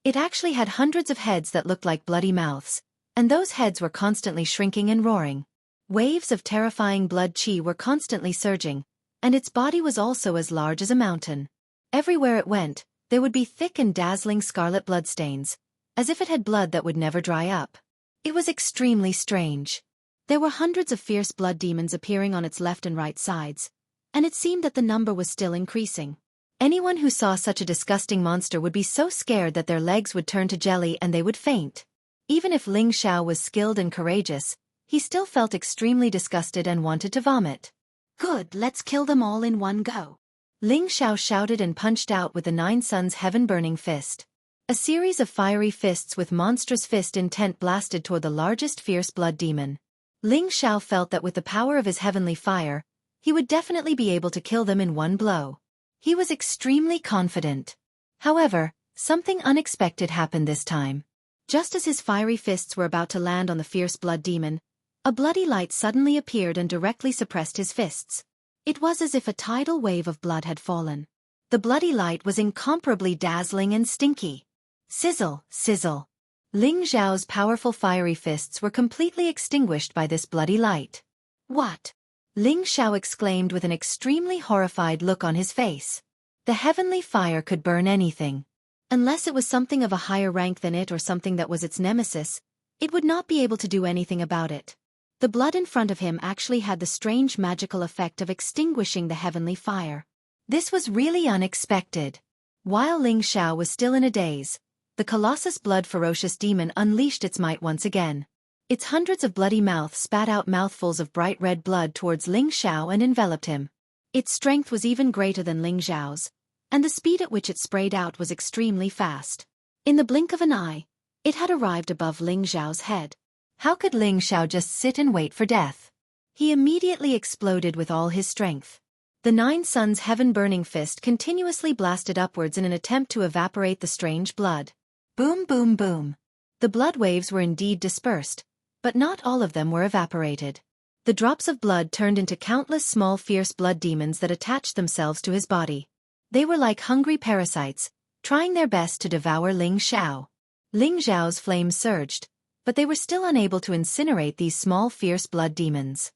It actually had hundreds of heads that looked like bloody mouths, and those heads were constantly shrinking and roaring. Waves of terrifying blood qi were constantly surging, and its body was also as large as a mountain. Everywhere it went, there would be thick and dazzling scarlet bloodstains, as if it had blood that would never dry up. It was extremely strange. There were hundreds of fierce blood demons appearing on its left and right sides, and it seemed that the number was still increasing. Anyone who saw such a disgusting monster would be so scared that their legs would turn to jelly and they would faint. Even if Ling Xiao was skilled and courageous, he still felt extremely disgusted and wanted to vomit. Good, let's kill them all in one go. Ling Xiao shouted and punched out with the Nine Suns heaven-burning fist. A series of fiery fists with monstrous fist intent blasted toward the largest fierce blood demon. Ling Xiao felt that with the power of his heavenly fire, he would definitely be able to kill them in one blow. He was extremely confident. However, something unexpected happened this time. Just as his fiery fists were about to land on the fierce blood demon, a bloody light suddenly appeared and directly suppressed his fists. It was as if a tidal wave of blood had fallen. The bloody light was incomparably dazzling and stinky. Sizzle, sizzle. Ling Xiao's powerful fiery fists were completely extinguished by this bloody light. What? Ling Xiao exclaimed with an extremely horrified look on his face. The heavenly fire could burn anything. Unless it was something of a higher rank than it or something that was its nemesis, it would not be able to do anything about it. The blood in front of him actually had the strange magical effect of extinguishing the heavenly fire. This was really unexpected. While Ling Xiao was still in a daze, the Colossus Blood ferocious demon unleashed its might once again. Its hundreds of bloody mouths spat out mouthfuls of bright red blood towards Ling Xiao and enveloped him. Its strength was even greater than Ling Xiao's, and the speed at which it sprayed out was extremely fast. In the blink of an eye, it had arrived above Ling Xiao's head. How could Ling Xiao just sit and wait for death? He immediately exploded with all his strength. The Nine Suns' heaven-burning fist continuously blasted upwards in an attempt to evaporate the strange blood. Boom, boom, boom. The blood waves were indeed dispersed, but not all of them were evaporated. The drops of blood turned into countless small fierce blood demons that attached themselves to his body. They were like hungry parasites, trying their best to devour Ling Xiao. Ling Xiao's flames surged, but they were still unable to incinerate these small fierce blood demons.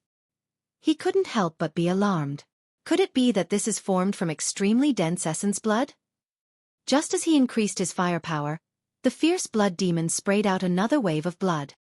He couldn't help but be alarmed. Could it be that this is formed from extremely dense essence blood? Just as he increased his firepower, the fierce blood demon sprayed out another wave of blood.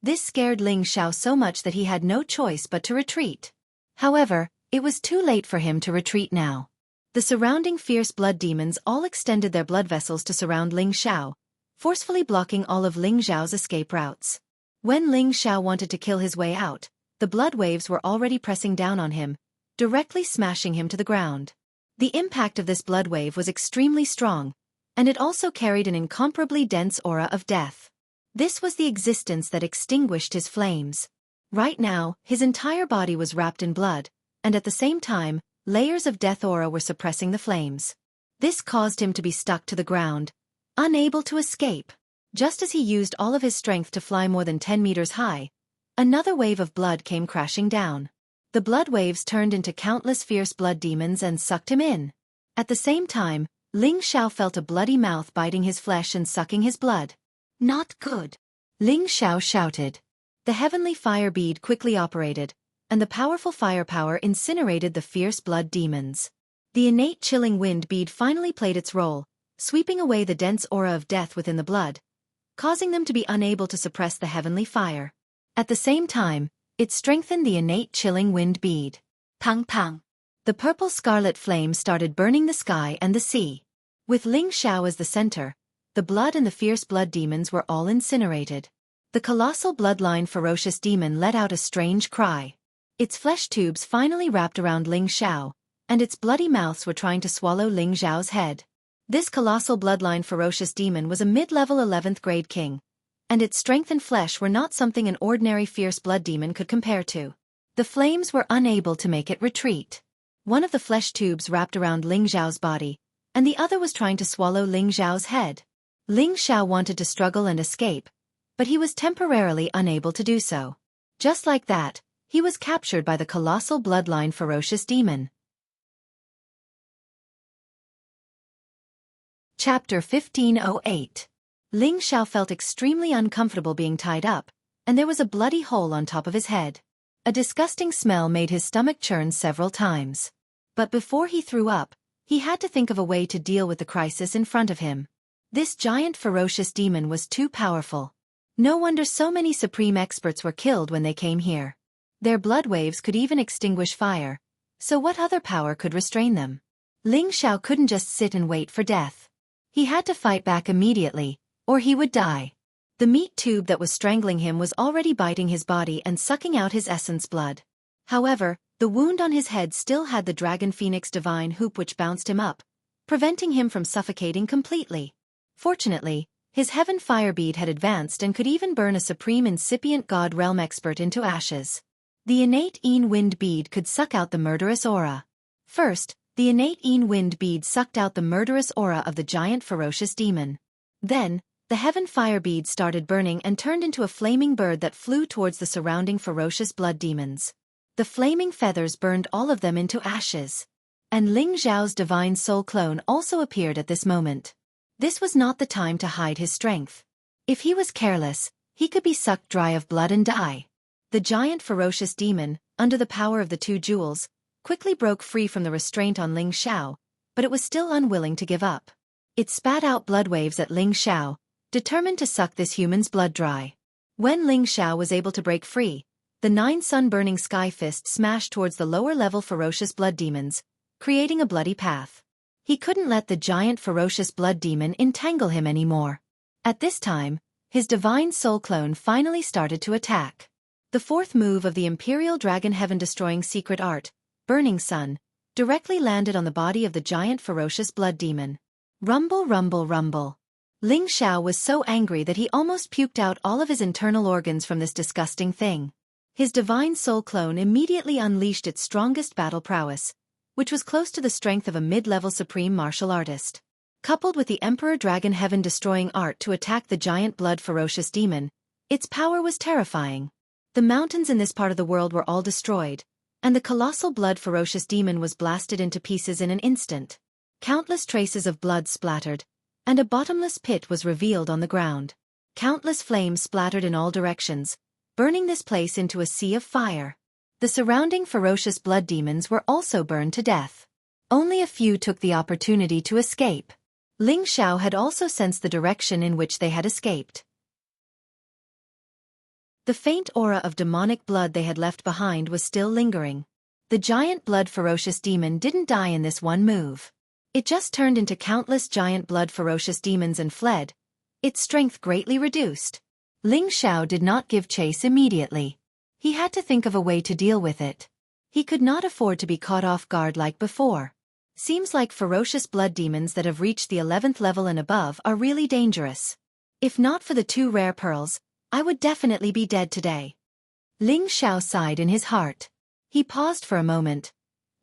This scared Ling Xiao so much that he had no choice but to retreat. However, it was too late for him to retreat now. The surrounding fierce blood demons all extended their blood vessels to surround Ling Xiao, forcefully blocking all of Ling Xiao's escape routes. When Ling Xiao wanted to kill his way out, the blood waves were already pressing down on him, directly smashing him to the ground. The impact of this blood wave was extremely strong, and it also carried an incomparably dense aura of death. This was the existence that extinguished his flames. Right now, his entire body was wrapped in blood, and at the same time, layers of death aura were suppressing the flames. This caused him to be stuck to the ground, unable to escape. Just as he used all of his strength to fly more than 10 meters high, another wave of blood came crashing down. The blood waves turned into countless fierce blood demons and sucked him in. At the same time, Ling Xiao felt a bloody mouth biting his flesh and sucking his blood. Not good. Ling Xiao shouted. The heavenly fire bead quickly operated, and the powerful firepower incinerated the fierce blood demons. The innate chilling wind bead finally played its role, sweeping away the dense aura of death within the blood, causing them to be unable to suppress the heavenly fire. At the same time, it strengthened the innate chilling wind bead. Pang pang. The purple-scarlet flame started burning the sky and the sea. With Ling Xiao as the center, the blood and the fierce blood demons were all incinerated. The colossal bloodline ferocious demon let out a strange cry. Its flesh tubes finally wrapped around Ling Xiao, and its bloody mouths were trying to swallow Ling Xiao's head. This colossal bloodline ferocious demon was a mid-level 11th grade king, and its strength and flesh were not something an ordinary fierce blood demon could compare to. The flames were unable to make it retreat. One of the flesh tubes wrapped around Ling Xiao's body, and the other was trying to swallow Ling Xiao's head. Ling Xiao wanted to struggle and escape, but he was temporarily unable to do so. Just like that, he was captured by the colossal bloodline ferocious demon. Chapter 1508. Ling Xiao felt extremely uncomfortable being tied up, and there was a bloody hole on top of his head. A disgusting smell made his stomach churn several times. But before he threw up, he had to think of a way to deal with the crisis in front of him. This giant ferocious demon was too powerful. No wonder so many supreme experts were killed when they came here. Their blood waves could even extinguish fire, so what other power could restrain them? Ling Xiao couldn't just sit and wait for death. He had to fight back immediately, or he would die. The meat tube that was strangling him was already biting his body and sucking out his essence blood. However, the wound on his head still had the Dragon Phoenix divine hoop which bounced him up, preventing him from suffocating completely. Fortunately, his heaven fire bead had advanced and could even burn a supreme incipient god realm expert into ashes. The innate Een wind bead could suck out the murderous aura. First, the innate wind bead sucked out the murderous aura of the giant ferocious demon. Then, the heaven fire bead started burning and turned into a flaming bird that flew towards the surrounding ferocious blood demons. The flaming feathers burned all of them into ashes. And Ling Xiao's divine soul clone also appeared at this moment. This was not the time to hide his strength. If he was careless, he could be sucked dry of blood and die. The giant ferocious demon, under the power of the two jewels, quickly broke free from the restraint on Ling Xiao, but it was still unwilling to give up. It spat out blood waves at Ling Xiao, determined to suck this human's blood dry. When Ling Xiao was able to break free, the 9 sun-burning sky fist smashed towards the lower-level ferocious blood demons, creating a bloody path. He couldn't let the giant ferocious blood demon entangle him anymore. At this time, his divine soul clone finally started to attack. The fourth move of the Imperial Dragon Heaven-destroying secret art, Burning Sun, directly landed on the body of the giant ferocious blood demon. Rumble, rumble, rumble. Ling Xiao was so angry that he almost puked out all of his internal organs from this disgusting thing. His divine soul clone immediately unleashed its strongest battle prowess, which was close to the strength of a mid-level supreme martial artist. Coupled with the Emperor Dragon Heaven-destroying art to attack the giant blood ferocious demon, its power was terrifying. The mountains in this part of the world were all destroyed, and the colossal blood ferocious demon was blasted into pieces in an instant. Countless traces of blood splattered, and a bottomless pit was revealed on the ground. Countless flames splattered in all directions, burning this place into a sea of fire. The surrounding ferocious blood demons were also burned to death. Only a few took the opportunity to escape. Ling Xiao had also sensed the direction in which they had escaped. The faint aura of demonic blood they had left behind was still lingering. The giant blood ferocious demon didn't die in this one move. It just turned into countless giant blood ferocious demons and fled, its strength greatly reduced. Ling Xiao did not give chase immediately. He had to think of a way to deal with it. He could not afford to be caught off guard like before. Seems like ferocious blood demons that have reached the 11th level and above are really dangerous. If not for the 2 rare pearls, I would definitely be dead today. Ling Xiao sighed in his heart. He paused for a moment,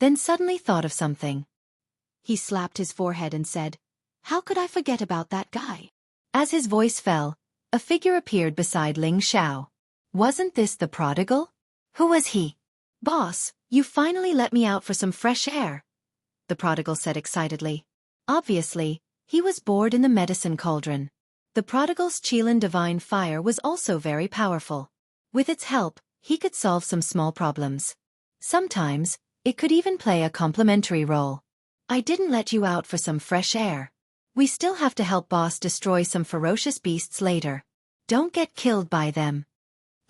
then suddenly thought of something. He slapped his forehead and said, "How could I forget about that guy?" As his voice fell, a figure appeared beside Ling Xiao. Wasn't this the prodigal? Who was he? "Boss, you finally let me out for some fresh air," the prodigal said excitedly. Obviously, he was bored in the medicine cauldron. The prodigal's Qilin divine fire was also very powerful. With its help, he could solve some small problems. Sometimes, it could even play a complementary role. "I didn't let you out for some fresh air. We still have to help boss destroy some ferocious beasts later. Don't get killed by them,"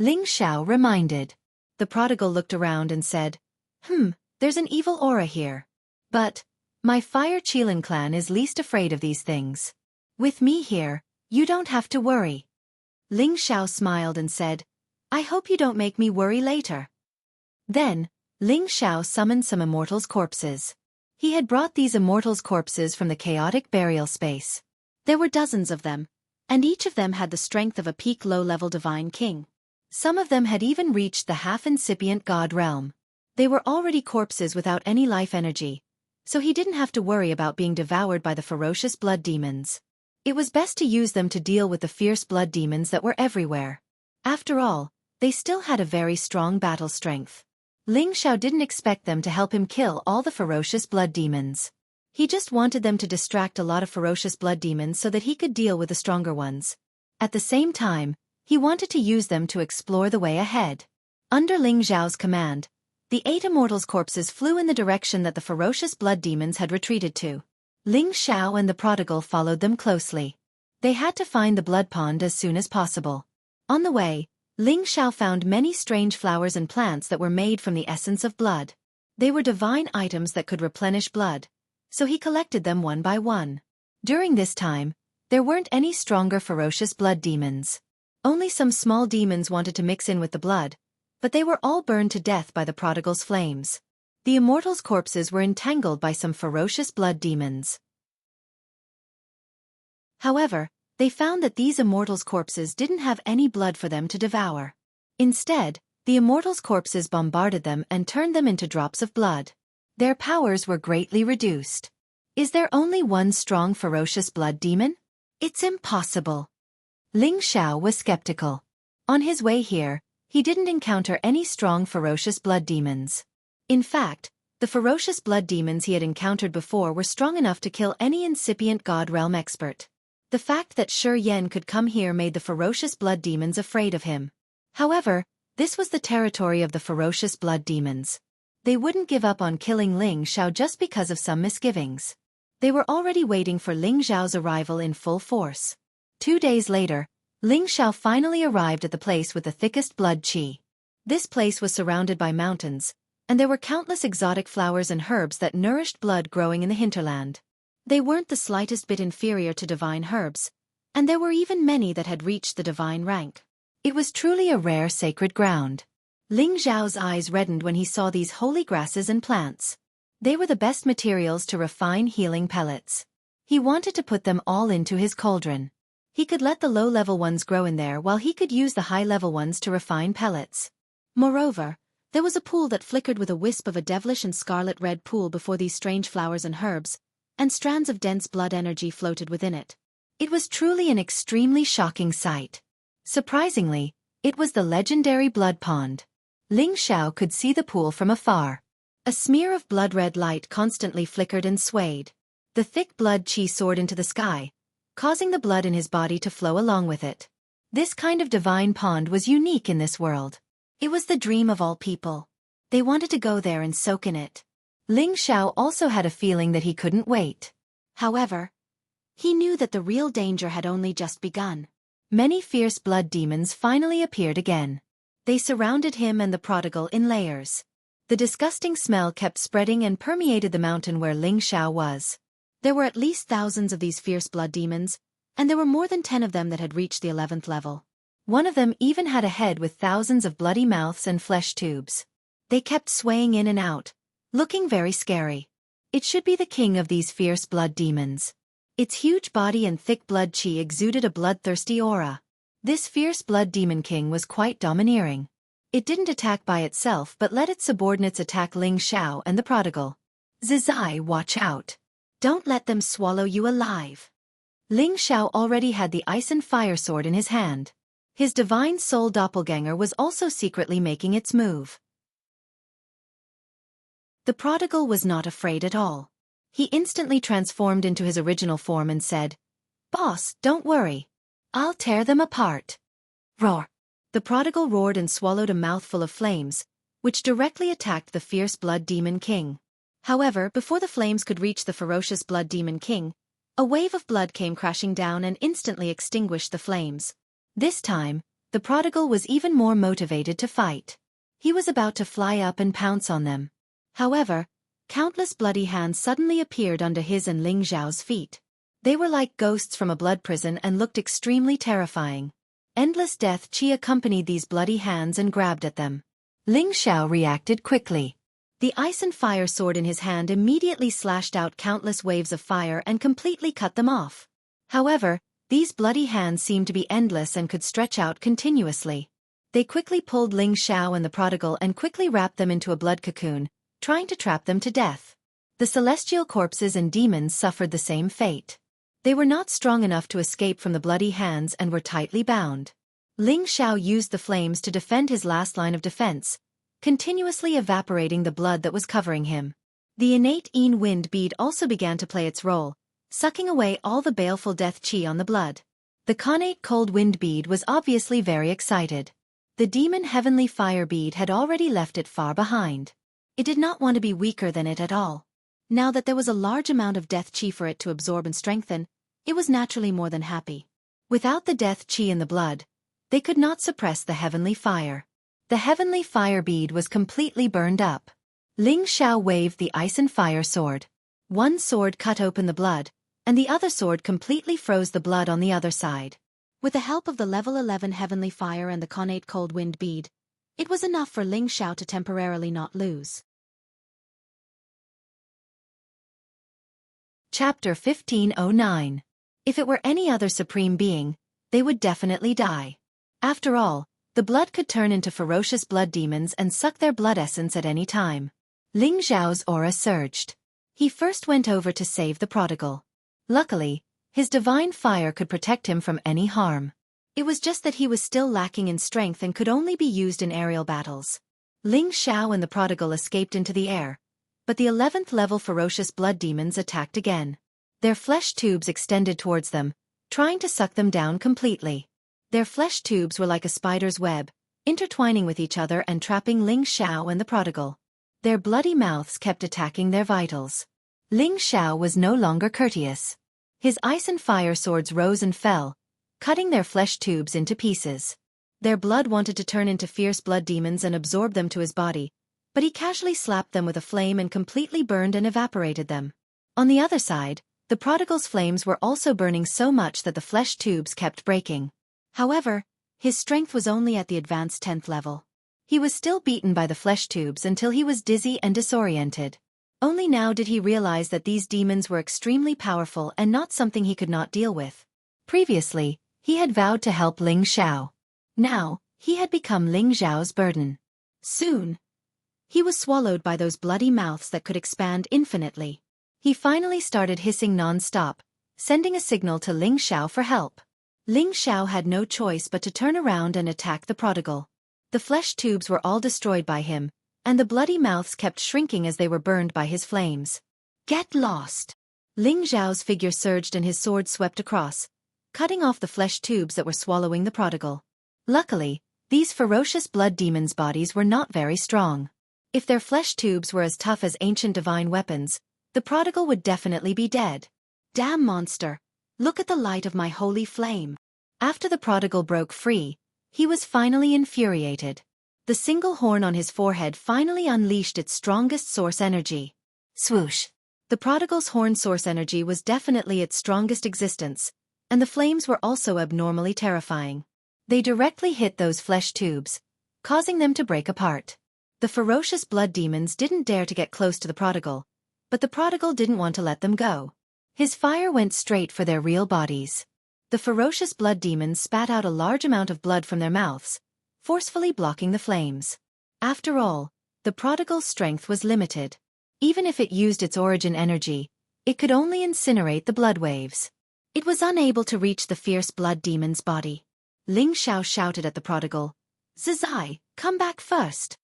Ling Xiao reminded. The prodigal looked around and said, "There's an evil aura here. But, my Fire Qilin clan is least afraid of these things. With me here, you don't have to worry." Ling Xiao smiled and said, "I hope you don't make me worry later." Then, Ling Xiao summoned some immortals' corpses. He had brought these immortals' corpses from the chaotic burial space. There were dozens of them, and each of them had the strength of a peak low-level divine king. Some of them had even reached the half-incipient god realm. They were already corpses without any life energy, so he didn't have to worry about being devoured by the ferocious blood demons. It was best to use them to deal with the fierce blood demons that were everywhere. After all, they still had a very strong battle strength. Ling Xiao didn't expect them to help him kill all the ferocious blood demons. He just wanted them to distract a lot of ferocious blood demons so that he could deal with the stronger ones. At the same time, he wanted to use them to explore the way ahead. Under Ling Xiao's command, the 8 immortals' corpses flew in the direction that the ferocious blood demons had retreated to. Ling Xiao and the prodigal followed them closely. They had to find the blood pond as soon as possible. On the way, Ling Xiao found many strange flowers and plants that were made from the essence of blood. They were divine items that could replenish blood, so he collected them one by one. During this time, there weren't any stronger ferocious blood demons. Only some small demons wanted to mix in with the blood, but they were all burned to death by the prodigal's flames. The immortals' corpses were entangled by some ferocious blood demons. However, they found that these immortals' corpses didn't have any blood for them to devour. Instead, the immortals' corpses bombarded them and turned them into drops of blood. Their powers were greatly reduced. Is there only one strong ferocious blood demon? It's impossible. Ling Xiao was skeptical. On his way here, he didn't encounter any strong ferocious blood demons. In fact, the ferocious blood demons he had encountered before were strong enough to kill any incipient God realm expert. The fact that Shi Yan could come here made the ferocious blood demons afraid of him. However, this was the territory of the ferocious blood demons. They wouldn't give up on killing Ling Xiao just because of some misgivings. They were already waiting for Ling Xiao's arrival in full force. 2 days later, Ling Xiao finally arrived at the place with the thickest blood qi. This place was surrounded by mountains, and there were countless exotic flowers and herbs that nourished blood growing in the hinterland. They weren't the slightest bit inferior to divine herbs, and there were even many that had reached the divine rank. It was truly a rare sacred ground. Ling Xiao's eyes reddened when he saw these holy grasses and plants. They were the best materials to refine healing pellets. He wanted to put them all into his cauldron. He could let the low-level ones grow in there while he could use the high-level ones to refine pellets. Moreover, there was a pool that flickered with a wisp of a devilish and scarlet-red pool before these strange flowers and herbs, and strands of dense blood energy floated within it. It was truly an extremely shocking sight. Surprisingly, it was the legendary blood pond. Ling Xiao could see the pool from afar. A smear of blood-red light constantly flickered and swayed. The thick blood qi soared into the sky, causing the blood in his body to flow along with it. This kind of divine pond was unique in this world. It was the dream of all people. They wanted to go there and soak in it. Ling Xiao also had a feeling that he couldn't wait. However, he knew that the real danger had only just begun. Many fierce blood demons finally appeared again. They surrounded him and the prodigal in layers. The disgusting smell kept spreading and permeated the mountain where Ling Xiao was. There were at least thousands of these fierce blood demons, and there were more than 10 of them that had reached the 11th level. One of them even had a head with thousands of bloody mouths and flesh tubes. They kept swaying in and out, looking very scary. It should be the king of these fierce blood demons. Its huge body and thick blood qi exuded a bloodthirsty aura. This fierce blood demon king was quite domineering. It didn't attack by itself but let its subordinates attack Ling Xiao and the prodigal. Zizai, watch out. Don't let them swallow you alive. Ling Xiao already had the ice and fire sword in his hand. His divine soul doppelganger was also secretly making its move. The prodigal was not afraid at all. He instantly transformed into his original form and said, "Boss, don't worry. I'll tear them apart." Roar! The prodigal roared and swallowed a mouthful of flames, which directly attacked the fierce blood demon king. However, before the flames could reach the ferocious blood demon king, a wave of blood came crashing down and instantly extinguished the flames. This time, the prodigal was even more motivated to fight. He was about to fly up and pounce on them. However, countless bloody hands suddenly appeared under his and Ling Xiao's feet. They were like ghosts from a blood prison and looked extremely terrifying. Endless death qi accompanied these bloody hands and grabbed at them. Ling Xiao reacted quickly. The ice and fire sword in his hand immediately slashed out countless waves of fire and completely cut them off. However, these bloody hands seemed to be endless and could stretch out continuously. They quickly pulled Ling Xiao and the prodigal and quickly wrapped them into a blood cocoon, trying to trap them to death. The celestial corpses and demons suffered the same fate. They were not strong enough to escape from the bloody hands and were tightly bound. Ling Xiao used the flames to defend his last line of defense, continuously evaporating the blood that was covering him. The innate Yin wind bead also began to play its role, sucking away all the baleful death qi on the blood. The connate cold wind bead was obviously very excited. The demon heavenly fire bead had already left it far behind. It did not want to be weaker than it at all. Now that there was a large amount of death qi for it to absorb and strengthen, it was naturally more than happy. Without the death qi in the blood, they could not suppress the heavenly fire. The heavenly fire bead was completely burned up. Ling Xiao waved the ice and fire sword. One sword cut open the blood, and the other sword completely froze the blood on the other side. With the help of the level 11 heavenly fire and the connate cold wind bead, it was enough for Ling Xiao to temporarily not lose. Chapter 1509. If it were any other supreme being, they would definitely die. After all, the blood could turn into ferocious blood demons and suck their blood essence at any time. Ling Xiao's aura surged. He first went over to save the prodigal. Luckily, his divine fire could protect him from any harm. It was just that he was still lacking in strength and could only be used in aerial battles. Ling Xiao and the prodigal escaped into the air, but the 11th level ferocious blood demons attacked again. Their flesh tubes extended towards them, trying to suck them down completely. Their flesh tubes were like a spider's web, intertwining with each other and trapping Ling Xiao and the prodigal. Their bloody mouths kept attacking their vitals. Ling Xiao was no longer courteous. His ice and fire swords rose and fell, cutting their flesh tubes into pieces. Their blood wanted to turn into fierce blood demons and absorb them to his body, but he casually slapped them with a flame and completely burned and evaporated them. On the other side, the prodigal's flames were also burning so much that the flesh tubes kept breaking. However, his strength was only at the advanced 10th level. He was still beaten by the flesh tubes until he was dizzy and disoriented. Only now did he realize that these demons were extremely powerful and not something he could not deal with. Previously, he had vowed to help Ling Xiao. Now, he had become Ling Xiao's burden. Soon, he was swallowed by those bloody mouths that could expand infinitely. He finally started hissing non-stop, sending a signal to Ling Xiao for help. Ling Xiao had no choice but to turn around and attack the prodigal. The flesh tubes were all destroyed by him, and the bloody mouths kept shrinking as they were burned by his flames. Get lost! Ling Xiao's figure surged and his sword swept across, cutting off the flesh tubes that were swallowing the prodigal. Luckily, these ferocious blood demons' bodies were not very strong. If their flesh tubes were as tough as ancient divine weapons, the prodigal would definitely be dead. Damn monster! Look at the light of my holy flame! After the prodigal broke free, he was finally infuriated. The single horn on his forehead finally unleashed its strongest source energy. Swoosh! The prodigal's horn source energy was definitely its strongest existence, and the flames were also abnormally terrifying. They directly hit those flesh tubes, causing them to break apart. The ferocious blood demons didn't dare to get close to the prodigal, but the prodigal didn't want to let them go. His fire went straight for their real bodies. The ferocious blood demons spat out a large amount of blood from their mouths, forcefully blocking the flames. After all, the prodigal's strength was limited. Even if it used its origin energy, it could only incinerate the blood waves. It was unable to reach the fierce blood demon's body. Ling Xiao shouted at the prodigal, "Zizai, come back first!"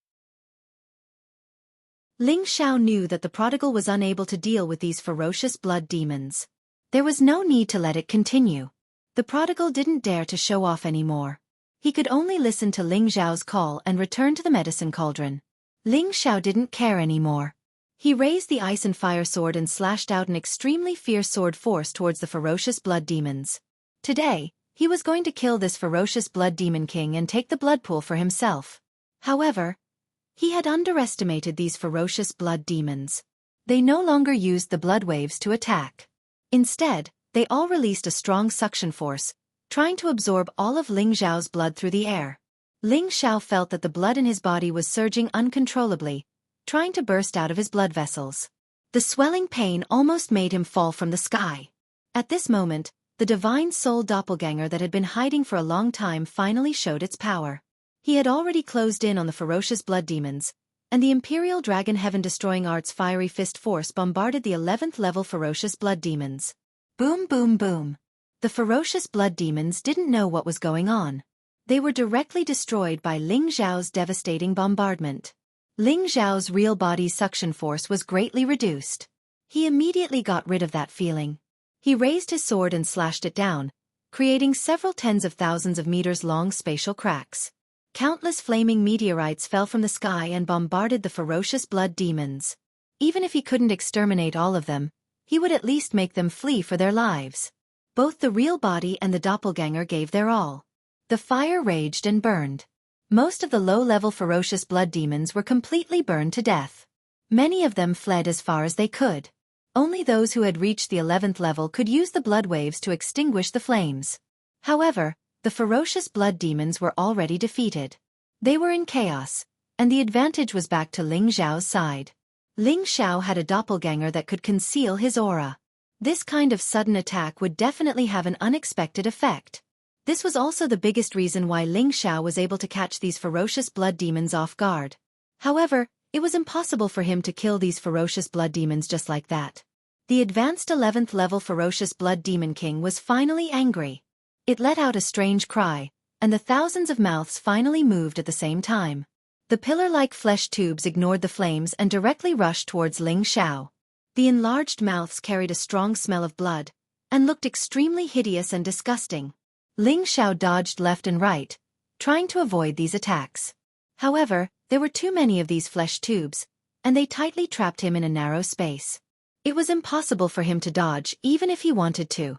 Ling Xiao knew that the prodigal was unable to deal with these ferocious blood demons. There was no need to let it continue. The prodigal didn't dare to show off anymore. He could only listen to Ling Xiao's call and return to the medicine cauldron. Ling Xiao didn't care anymore. He raised the ice and fire sword and slashed out an extremely fierce sword force towards the ferocious blood demons. Today, he was going to kill this ferocious blood demon king and take the blood pool for himself. However, he had underestimated these ferocious blood demons. They no longer used the blood waves to attack. Instead, they all released a strong suction force, trying to absorb all of Ling Xiao's blood through the air. Ling Xiao felt that the blood in his body was surging uncontrollably, trying to burst out of his blood vessels. The swelling pain almost made him fall from the sky. At this moment, the divine soul doppelganger that had been hiding for a long time finally showed its power. He had already closed in on the ferocious blood demons, and the Imperial Dragon Heaven-destroying art's fiery fist force bombarded the 11th level ferocious blood demons. Boom boom boom. The ferocious blood demons didn't know what was going on. They were directly destroyed by Ling Xiao's devastating bombardment. Ling Xiao's real body's suction force was greatly reduced. He immediately got rid of that feeling. He raised his sword and slashed it down, creating several tens of thousands of meters long spatial cracks. Countless flaming meteorites fell from the sky and bombarded the ferocious blood demons. Even if he couldn't exterminate all of them, he would at least make them flee for their lives. Both the real body and the doppelganger gave their all. The fire raged and burned. Most of the low-level ferocious blood demons were completely burned to death. Many of them fled as far as they could. Only those who had reached the 11th level could use the blood waves to extinguish the flames. However, the ferocious blood demons were already defeated. They were in chaos, and the advantage was back to Ling Xiao's side. Ling Xiao had a doppelganger that could conceal his aura. This kind of sudden attack would definitely have an unexpected effect. This was also the biggest reason why Ling Xiao was able to catch these ferocious blood demons off guard. However, It was impossible for him to kill these ferocious blood demons just like that. The advanced 11th level ferocious blood demon king was finally angry. It let out a strange cry, and the thousands of mouths finally moved at the same time. The pillar-like flesh tubes ignored the flames and directly rushed towards Ling Xiao. The enlarged mouths carried a strong smell of blood, and looked extremely hideous and disgusting. Ling Xiao dodged left and right, trying to avoid these attacks. However, there were too many of these flesh tubes, and they tightly trapped him in a narrow space. It was impossible for him to dodge even if he wanted to.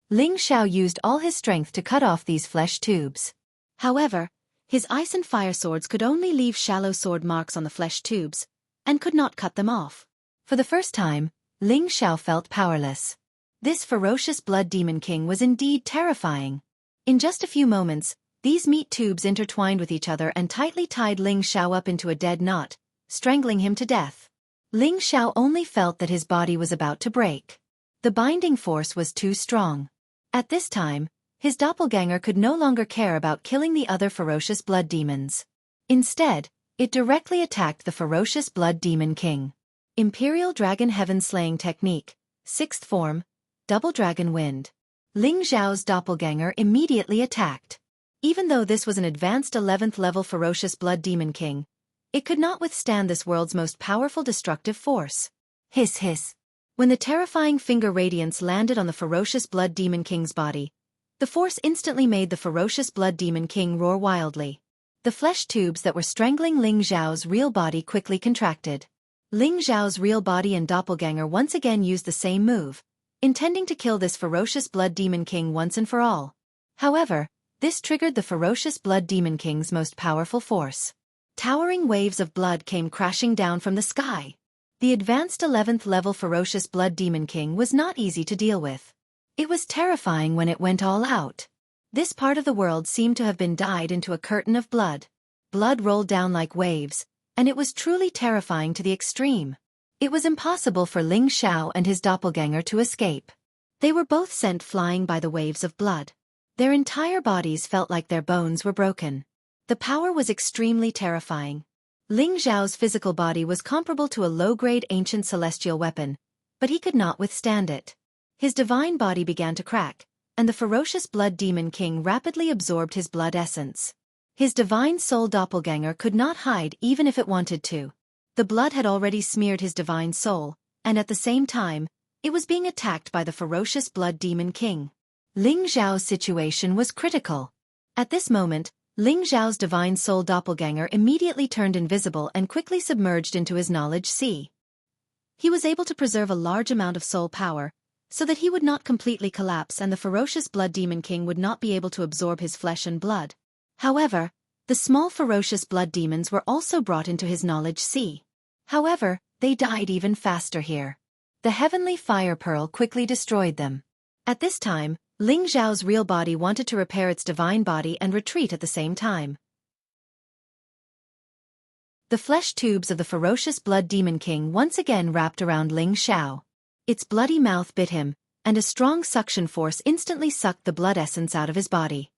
Ling Xiao used all his strength to cut off these flesh tubes. However, his ice and fire swords could only leave shallow sword marks on the flesh tubes, and could not cut them off. For the first time, Ling Xiao felt powerless. This ferocious blood demon king was indeed terrifying. In just a few moments, these meat tubes intertwined with each other and tightly tied Ling Xiao up into a dead knot, strangling him to death. Ling Xiao only felt that his body was about to break. The binding force was too strong. At this time, his doppelganger could no longer care about killing the other ferocious blood demons. Instead, it directly attacked the ferocious blood demon king. Imperial Dragon Heaven Slaying Technique, 6th form, Double Dragon Wind. Ling Xiao's doppelganger immediately attacked. Even though this was an advanced 11th level ferocious blood demon king, it could not withstand this world's most powerful destructive force. Hiss hiss. When the terrifying finger radiance landed on the ferocious blood demon king's body, the force instantly made the ferocious blood demon king roar wildly. The flesh tubes that were strangling Ling Xiao's real body quickly contracted. Ling Xiao's real body and doppelganger once again used the same move, intending to kill this ferocious blood demon king once and for all. However, this triggered the ferocious blood demon king's most powerful force. Towering waves of blood came crashing down from the sky. The advanced 11th level ferocious blood demon king was not easy to deal with. It was terrifying when it went all out. This part of the world seemed to have been dyed into a curtain of blood. Blood rolled down like waves, and it was truly terrifying to the extreme. It was impossible for Ling Xiao and his doppelganger to escape. They were both sent flying by the waves of blood. Their entire bodies felt like their bones were broken. The power was extremely terrifying. Ling Xiao's physical body was comparable to a low-grade ancient celestial weapon, but he could not withstand it. His divine body began to crack, and the ferocious blood demon king rapidly absorbed his blood essence. His divine soul doppelganger could not hide even if it wanted to. The blood had already smeared his divine soul, and at the same time, it was being attacked by the ferocious blood demon king. Ling Xiao's situation was critical. At this moment, Ling Xiao's divine soul doppelganger immediately turned invisible and quickly submerged into his knowledge sea. He was able to preserve a large amount of soul power, so that he would not completely collapse and the ferocious blood demon king would not be able to absorb his flesh and blood. However, the small ferocious blood demons were also brought into his knowledge sea. However, they died even faster here. The heavenly fire pearl quickly destroyed them. At this time, Ling Xiao's real body wanted to repair its divine body and retreat at the same time. The flesh tubes of the ferocious blood demon king once again wrapped around Ling Xiao. Its bloody mouth bit him, and a strong suction force instantly sucked the blood essence out of his body.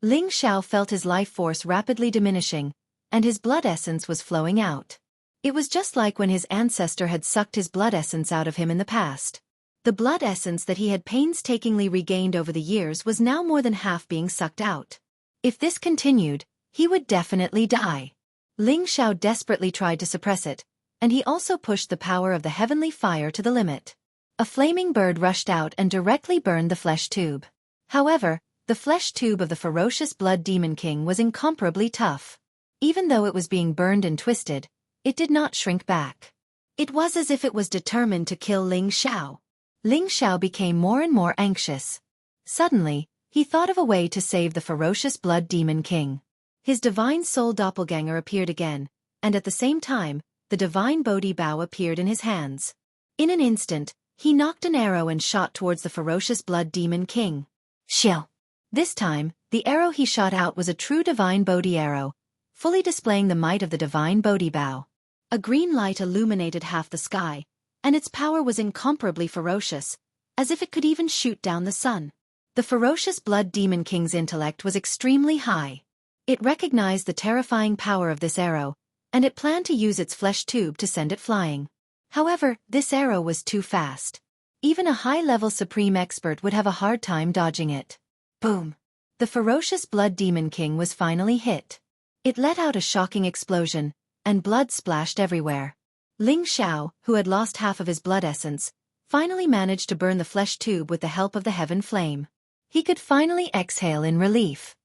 Ling Xiao felt his life force rapidly diminishing, and his blood essence was flowing out. It was just like when his ancestor had sucked his blood essence out of him in the past. The blood essence that he had painstakingly regained over the years was now more than half being sucked out. If this continued, he would definitely die. Ling Xiao desperately tried to suppress it, and he also pushed the power of the heavenly fire to the limit. A flaming bird rushed out and directly burned the flesh tube. However, the flesh tube of the ferocious blood demon king was incomparably tough. Even though it was being burned and twisted, it did not shrink back. It was as if it was determined to kill Ling Xiao. Ling Xiao became more and more anxious. Suddenly, he thought of a way to save the ferocious blood demon king. His divine soul doppelganger appeared again, and at the same time, the divine Bodhi bow appeared in his hands. In an instant, he knocked an arrow and shot towards the ferocious blood demon king. Xiao! This time, the arrow he shot out was a true divine Bodhi arrow, fully displaying the might of the divine Bodhi bow. A green light illuminated half the sky, and its power was incomparably ferocious, as if it could even shoot down the sun. The ferocious blood demon king's intellect was extremely high. It recognized the terrifying power of this arrow, and it planned to use its flesh tube to send it flying. However, this arrow was too fast. Even a high-level supreme expert would have a hard time dodging it. Boom! The ferocious Blood Demon King was finally hit. It let out a shocking explosion, and blood splashed everywhere. Ling Xiao, who had lost half of his blood essence, finally managed to burn the flesh tube with the help of the heaven flame. He could finally exhale in relief.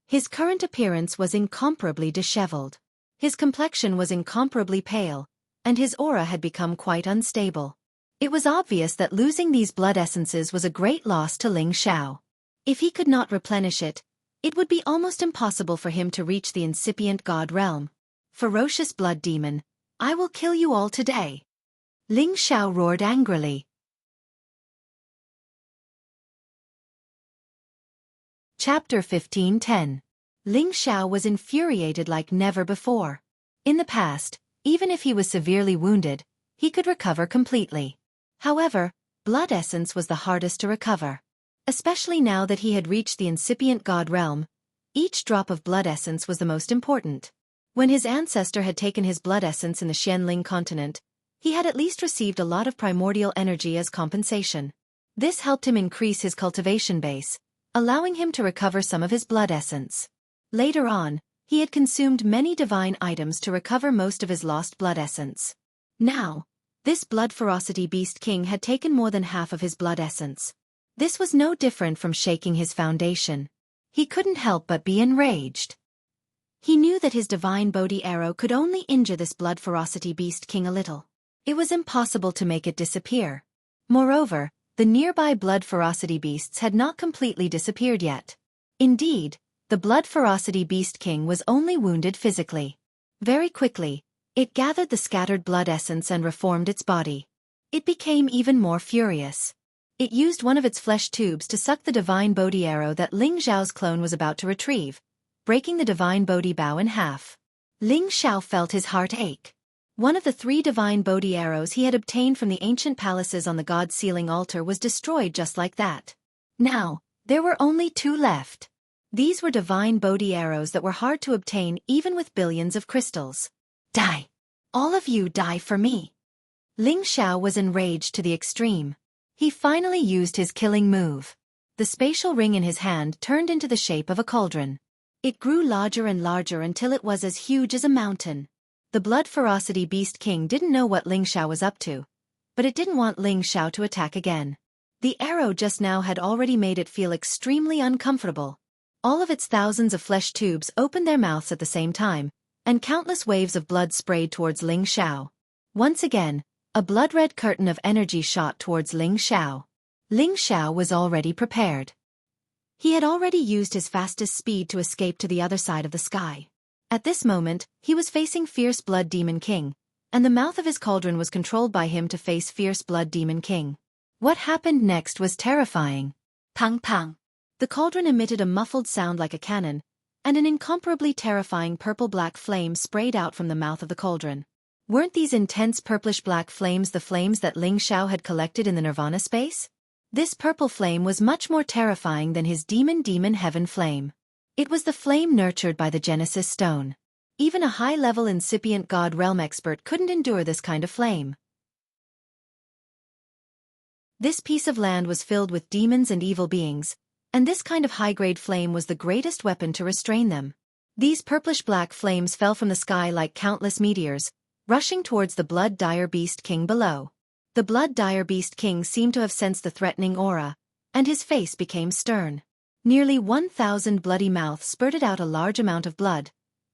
His current appearance was incomparably disheveled. His complexion was incomparably pale, and his aura had become quite unstable. It was obvious that losing these blood essences was a great loss to Ling Xiao. If he could not replenish it, it would be almost impossible for him to reach the incipient god realm. Ferocious blood demon, I will kill you all today. Ling Xiao roared angrily. Chapter 15:10. Ling Xiao was infuriated like never before. In the past, even if he was severely wounded, he could recover completely. However, blood essence was the hardest to recover. Especially now that he had reached the incipient god realm, each drop of blood essence was the most important. When his ancestor had taken his blood essence in the Xianling continent, he had at least received a lot of primordial energy as compensation. This helped him increase his cultivation base, allowing him to recover some of his blood essence. Later on, he had consumed many divine items to recover most of his lost blood essence. Now, this blood ferocity beast king had taken more than half of his blood essence. This was no different from shaking his foundation. He couldn't help but be enraged. He knew that his divine Bodhi arrow could only injure this blood ferocity beast king a little. It was impossible to make it disappear. Moreover, the nearby blood ferocity beasts had not completely disappeared yet. Indeed, the blood ferocity beast king was only wounded physically. Very quickly, it gathered the scattered blood essence and reformed its body. It became even more furious. It used one of its flesh tubes to suck the divine Bodhi arrow that Ling Xiao's clone was about to retrieve, breaking the divine Bodhi bow in half. Ling Xiao felt his heart ache. One of the 3 divine Bodhi arrows he had obtained from the ancient palaces on the god's sealing altar was destroyed just like that. Now, there were only 2 left. These were divine Bodhi arrows that were hard to obtain even with billions of crystals. Die! All of you die for me! Ling Xiao was enraged to the extreme. He finally used his killing move. The spatial ring in his hand turned into the shape of a cauldron. It grew larger and larger until it was as huge as a mountain. The blood ferocity beast king didn't know what Ling Xiao was up to, but it didn't want Ling Xiao to attack again. The arrow just now had already made it feel extremely uncomfortable. All of its thousands of flesh tubes opened their mouths at the same time, and countless waves of blood sprayed towards Ling Xiao. Once again, a blood-red curtain of energy shot towards Ling Xiao. Ling Xiao was already prepared. He had already used his fastest speed to escape to the other side of the sky. At this moment, he was facing Fierce Blood Demon King, and the mouth of his cauldron was controlled by him to face Fierce Blood Demon King. What happened next was terrifying. Pang pang. The cauldron emitted a muffled sound like a cannon, and an incomparably terrifying purple-black flame sprayed out from the mouth of the cauldron. Weren't these intense purplish-black flames the flames that Ling Xiao had collected in the Nirvana space? This purple flame was much more terrifying than his demon heaven flame. It was the flame nurtured by the Genesis Stone. Even a high-level incipient god realm expert couldn't endure this kind of flame. This piece of land was filled with demons and evil beings, and this kind of high-grade flame was the greatest weapon to restrain them. These purplish-black flames fell from the sky like countless meteors, rushing towards the blood-dire beast king below. The blood-dire beast king seemed to have sensed the threatening aura, and his face became stern. Nearly 1,000 bloody mouths spurted out a large amount of blood,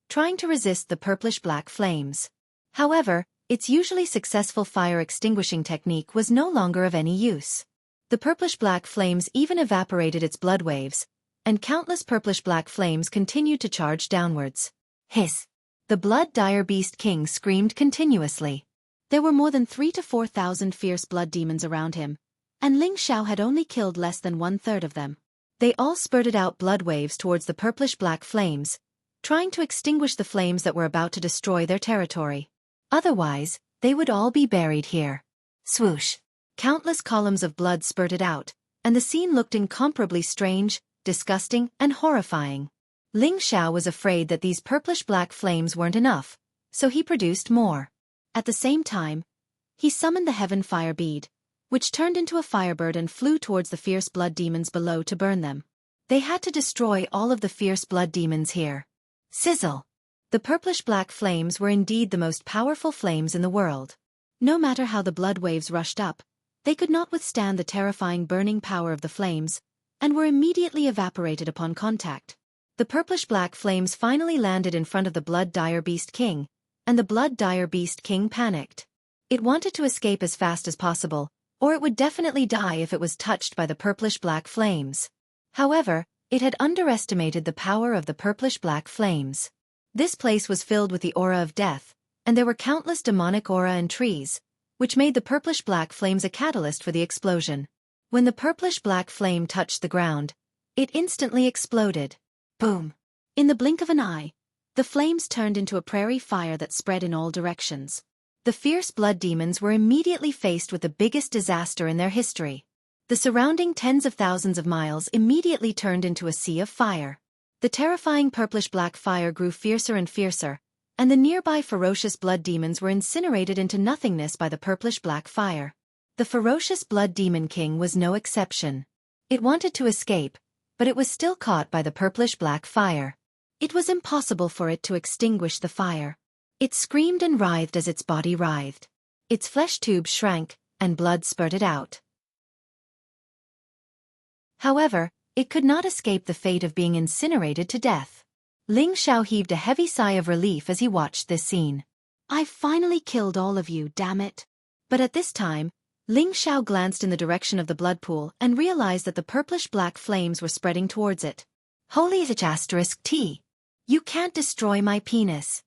trying to resist the purplish-black flames. However, its usually successful fire-extinguishing technique was no longer of any use. The purplish-black flames even evaporated its blood waves, and countless purplish-black flames continued to charge downwards. Hiss! The blood-dire beast king screamed continuously. There were more than 3,000 to 4,000 fierce blood demons around him, and Ling Xiao had only killed less than 1/3 of them. They all spurted out blood waves towards the purplish-black flames, trying to extinguish the flames that were about to destroy their territory. Otherwise, they would all be buried here. Swoosh! Countless columns of blood spurted out, and the scene looked incomparably strange, disgusting, and horrifying. Ling Xiao was afraid that these purplish-black flames weren't enough, so he produced more. At the same time, he summoned the heaven fire bead, which turned into a firebird and flew towards the fierce blood demons below to burn them. They had to destroy all of the fierce blood demons here. Sizzle! The purplish-black flames were indeed the most powerful flames in the world. No matter how the blood waves rushed up, they could not withstand the terrifying burning power of the flames, and were immediately evaporated upon contact. The purplish-black flames finally landed in front of the Blood-Dire Beast King, and the Blood-Dire Beast King panicked. It wanted to escape as fast as possible, or it would definitely die if it was touched by the purplish-black flames. However, it had underestimated the power of the purplish-black flames. This place was filled with the aura of death, and there were countless demonic aura and trees, which made the purplish-black flames a catalyst for the explosion. When the purplish-black flame touched the ground, it instantly exploded. Boom! In the blink of an eye, the flames turned into a prairie fire that spread in all directions. The fierce blood demons were immediately faced with the biggest disaster in their history. The surrounding tens of thousands of miles immediately turned into a sea of fire. The terrifying purplish-black fire grew fiercer and fiercer, and the nearby ferocious blood demons were incinerated into nothingness by the purplish-black fire. The ferocious blood demon king was no exception. It wanted to escape, but it was still caught by the purplish-black fire. It was impossible for it to extinguish the fire. It screamed and writhed as its body writhed. Its flesh tubes shrank, and blood spurted out. However, it could not escape the fate of being incinerated to death. Ling Xiao heaved a heavy sigh of relief as he watched this scene. I finally killed all of you, damn it. But at this time, Ling Xiao glanced in the direction of the blood pool and realized that the purplish-black flames were spreading towards it. Holy *T! You can't destroy my penis!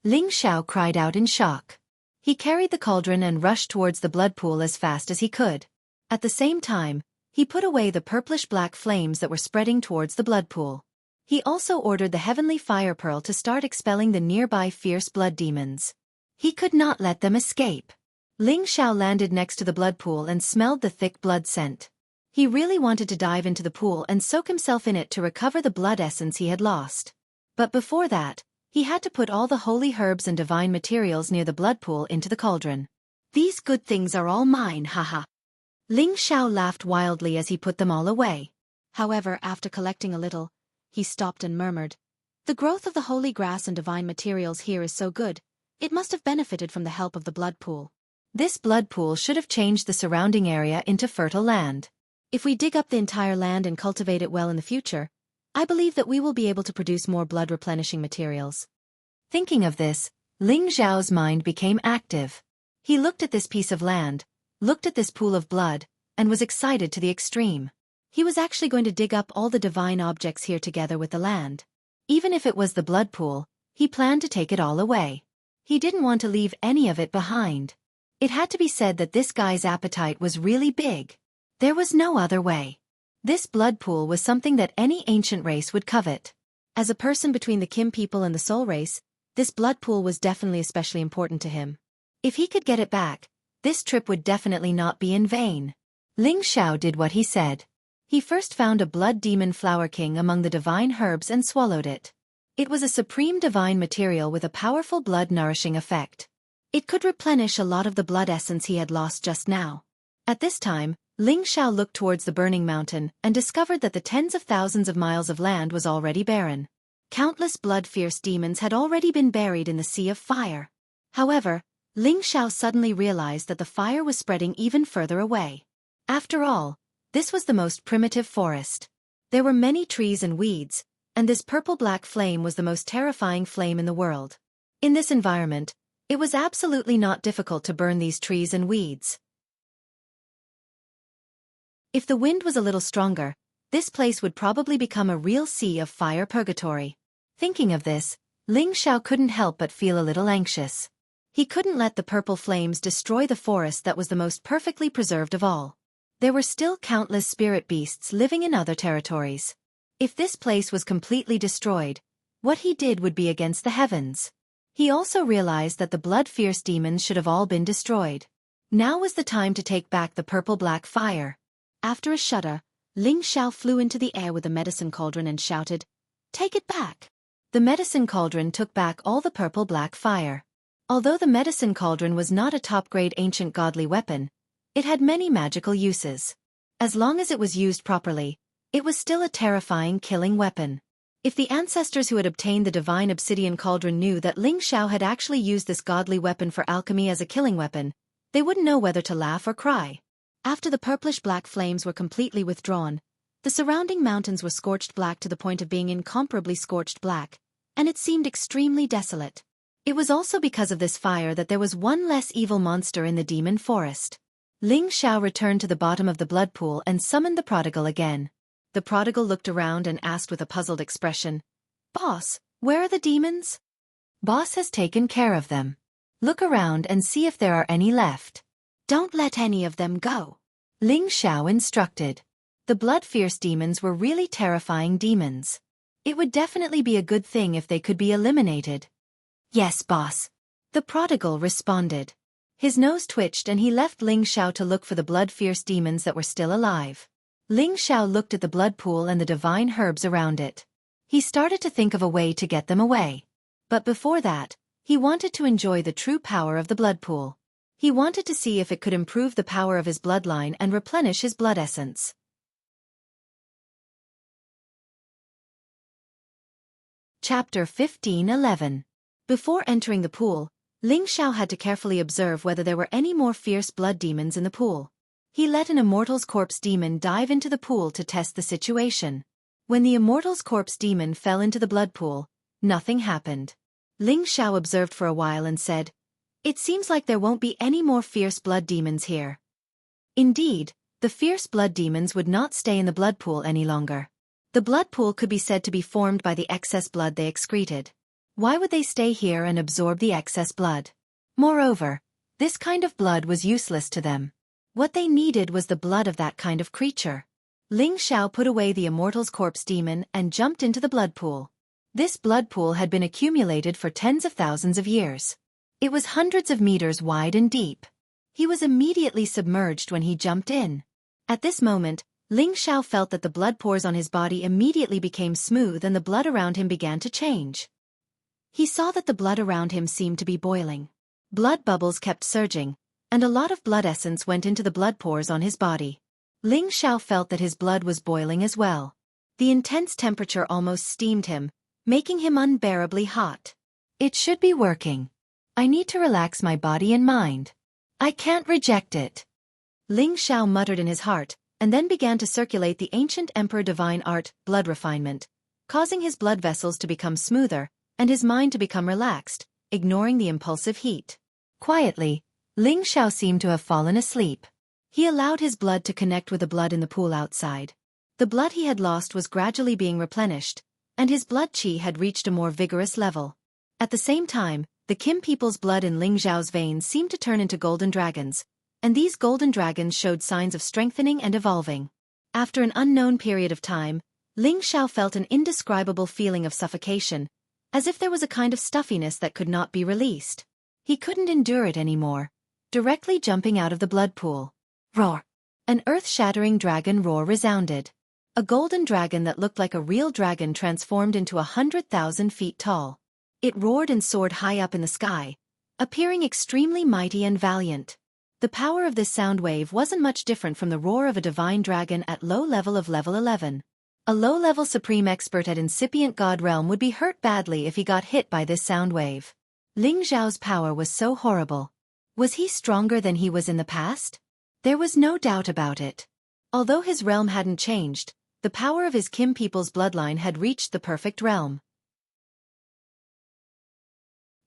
Ling Xiao cried out in shock. He carried the cauldron and rushed towards the blood pool as fast as he could. At the same time, he put away the purplish-black flames that were spreading towards the blood pool. He also ordered the heavenly fire pearl to start expelling the nearby fierce blood demons. He could not let them escape. Ling Xiao landed next to the blood pool and smelled the thick blood scent. He really wanted to dive into the pool and soak himself in it to recover the blood essence he had lost. But before that, he had to put all the holy herbs and divine materials near the blood pool into the cauldron. These good things are all mine, haha. Ling Xiao laughed wildly as he put them all away. However, after collecting a little, he stopped and murmured, the growth of the holy grass and divine materials here is so good, it must have benefited from the help of the blood pool. This blood pool should have changed the surrounding area into fertile land. If we dig up the entire land and cultivate it well in the future, I believe that we will be able to produce more blood-replenishing materials. Thinking of this, Ling Xiao's mind became active. He looked at this piece of land, looked at this pool of blood, and was excited to the extreme. He was actually going to dig up all the divine objects here together with the land. Even if it was the blood pool, he planned to take it all away. He didn't want to leave any of it behind. It had to be said that this guy's appetite was really big. There was no other way. This blood pool was something that any ancient race would covet. As a person between the Kim people and the Soul race, this blood pool was definitely especially important to him. If he could get it back, this trip would definitely not be in vain. Ling Xiao did what he said. He first found a blood demon flower king among the divine herbs and swallowed it. It was a supreme divine material with a powerful blood-nourishing effect. It could replenish a lot of the blood essence he had lost just now. At this time, Ling Xiao looked towards the burning mountain and discovered that the tens of thousands of miles of land was already barren. Countless blood-fierce demons had already been buried in the sea of fire. However, Ling Xiao suddenly realized that the fire was spreading even further away. After all, this was the most primitive forest. There were many trees and weeds, and this purple-black flame was the most terrifying flame in the world. In this environment, it was absolutely not difficult to burn these trees and weeds. If the wind was a little stronger, this place would probably become a real sea of fire purgatory. Thinking of this, Ling Xiao couldn't help but feel a little anxious. He couldn't let the purple flames destroy the forest that was the most perfectly preserved of all. There were still countless spirit beasts living in other territories. If this place was completely destroyed, what he did would be against the heavens. He also realized that the blood-fierce demons should have all been destroyed. Now was the time to take back the purple-black fire. After a shudder, Ling Xiao flew into the air with the medicine cauldron and shouted, Take it back. The medicine cauldron took back all the purple-black fire. Although the medicine cauldron was not a top-grade ancient godly weapon, it had many magical uses. As long as it was used properly, it was still a terrifying killing weapon. If the ancestors who had obtained the divine obsidian cauldron knew that Ling Xiao had actually used this godly weapon for alchemy as a killing weapon, they wouldn't know whether to laugh or cry. After the purplish-black flames were completely withdrawn, the surrounding mountains were scorched black to the point of being incomparably scorched black, and it seemed extremely desolate. It was also because of this fire that there was one less evil monster in the demon forest. Ling Xiao returned to the bottom of the blood pool and summoned the prodigal again. The prodigal looked around and asked with a puzzled expression, "Boss, where are the demons?" "Boss has taken care of them. Look around and see if there are any left." "Don't let any of them go," Ling Xiao instructed. The blood-fierce demons were really terrifying demons. It would definitely be a good thing if they could be eliminated. "Yes, boss," the prodigal responded. His nose twitched and he left Ling Xiao to look for the blood-fierce demons that were still alive. Ling Xiao looked at the blood pool and the divine herbs around it. He started to think of a way to get them away. But before that, he wanted to enjoy the true power of the blood pool. He wanted to see if it could improve the power of his bloodline and replenish his blood essence. Chapter 15:11. Before entering the pool, Ling Xiao had to carefully observe whether there were any more fierce blood demons in the pool. He let an Immortal's Corpse demon dive into the pool to test the situation. When the Immortal's Corpse demon fell into the blood pool, nothing happened. Ling Xiao observed for a while and said, "It seems like there won't be any more fierce blood demons here." Indeed, the fierce blood demons would not stay in the blood pool any longer. The blood pool could be said to be formed by the excess blood they excreted. Why would they stay here and absorb the excess blood? Moreover, this kind of blood was useless to them. What they needed was the blood of that kind of creature. Ling Xiao put away the Immortal's Corpse demon and jumped into the blood pool. This blood pool had been accumulated for tens of thousands of years. It was hundreds of meters wide and deep. He was immediately submerged when he jumped in. At this moment, Ling Xiao felt that the blood pores on his body immediately became smooth and the blood around him began to change. He saw that the blood around him seemed to be boiling. Blood bubbles kept surging, and a lot of blood essence went into the blood pores on his body. Ling Xiao felt that his blood was boiling as well. The intense temperature almost steamed him, making him unbearably hot. It should be working. I need to relax my body and mind. I can't reject it. Ling Xiao muttered in his heart, and then began to circulate the ancient emperor divine art, blood refinement, causing his blood vessels to become smoother, and his mind to become relaxed, ignoring the impulsive heat. Quietly, Ling Xiao seemed to have fallen asleep. He allowed his blood to connect with the blood in the pool outside. The blood he had lost was gradually being replenished, and his blood qi had reached a more vigorous level. At the same time, the Kim people's blood in Ling Xiao's veins seemed to turn into golden dragons, and these golden dragons showed signs of strengthening and evolving. After an unknown period of time, Ling Xiao felt an indescribable feeling of suffocation, as if there was a kind of stuffiness that could not be released. He couldn't endure it anymore. Directly jumping out of the blood pool. Roar! An earth-shattering dragon roar resounded. A golden dragon that looked like a real dragon transformed into 100,000 feet tall. It roared and soared high up in the sky, appearing extremely mighty and valiant. The power of this sound wave wasn't much different from the roar of a divine dragon at low level of level 11. A low-level supreme expert at incipient god realm would be hurt badly if he got hit by this sound wave. Ling Xiao's power was so horrible. Was he stronger than he was in the past? There was no doubt about it. Although his realm hadn't changed, the power of his Kim people's bloodline had reached the perfect realm.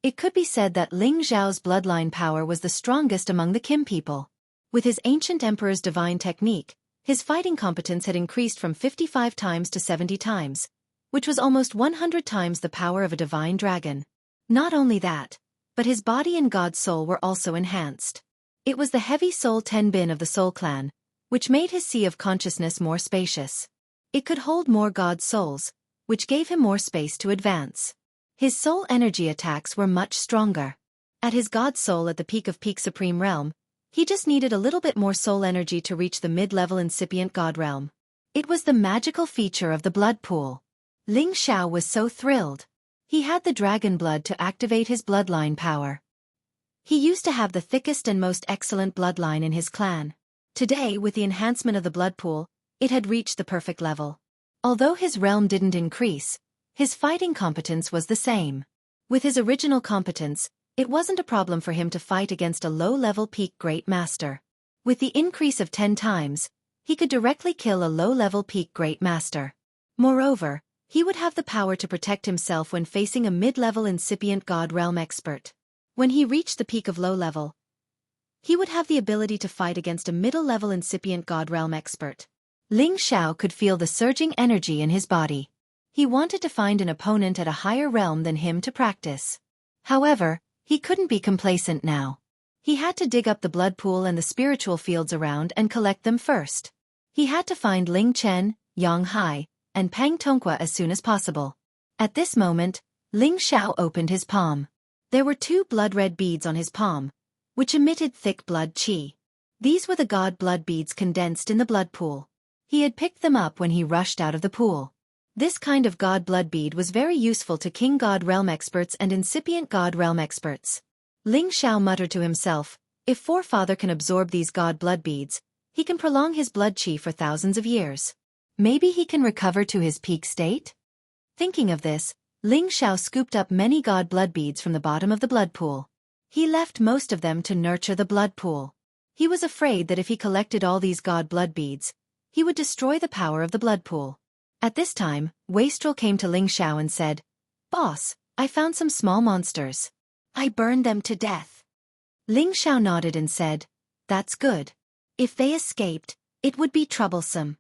It could be said that Ling Xiao's bloodline power was the strongest among the Kim people. With his ancient emperor's divine technique, his fighting competence had increased from 55 times to 70 times, which was almost 100 times the power of a divine dragon. Not only that, but his body and god soul were also enhanced. It was the heavy soul Tenbin of the Soul Clan, which made his sea of consciousness more spacious. It could hold more god souls, which gave him more space to advance. His soul energy attacks were much stronger. At his god soul at the peak of peak supreme realm, he just needed a little bit more soul energy to reach the mid-level incipient god realm. It was the magical feature of the blood pool. Ling Xiao was so thrilled. He had the dragon blood to activate his bloodline power. He used to have the thickest and most excellent bloodline in his clan. Today, with the enhancement of the blood pool, it had reached the perfect level. Although his realm didn't increase, his fighting competence was the same. With his original competence, it wasn't a problem for him to fight against a low-level peak Great Master. With the increase of 10 times, he could directly kill a low-level peak Great Master. Moreover, he would have the power to protect himself when facing a mid-level incipient God Realm expert. When he reached the peak of low level, he would have the ability to fight against a middle-level incipient God Realm expert. Ling Xiao could feel the surging energy in his body. He wanted to find an opponent at a higher realm than him to practice. However, he couldn't be complacent now. He had to dig up the blood pool and the spiritual fields around and collect them first. He had to find Ling Chen, Yang Hai, and Pang Tongqua as soon as possible. At this moment, Ling Xiao opened his palm. There were 2 blood-red beads on his palm, which emitted thick blood qi. These were the god blood beads condensed in the blood pool. He had picked them up when he rushed out of the pool. This kind of god blood bead was very useful to King God Realm experts and incipient God Realm experts. Ling Xiao muttered to himself, if Forefather can absorb these god blood beads, he can prolong his blood qi for thousands of years. Maybe he can recover to his peak state? Thinking of this, Ling Xiao scooped up many god blood beads from the bottom of the blood pool. He left most of them to nurture the blood pool. He was afraid that if he collected all these god blood beads, he would destroy the power of the blood pool. At this time, Wastrel came to Ling Xiao and said, "Boss, I found some small monsters. I burned them to death." Ling Xiao nodded and said, "That's good. If they escaped, it would be troublesome."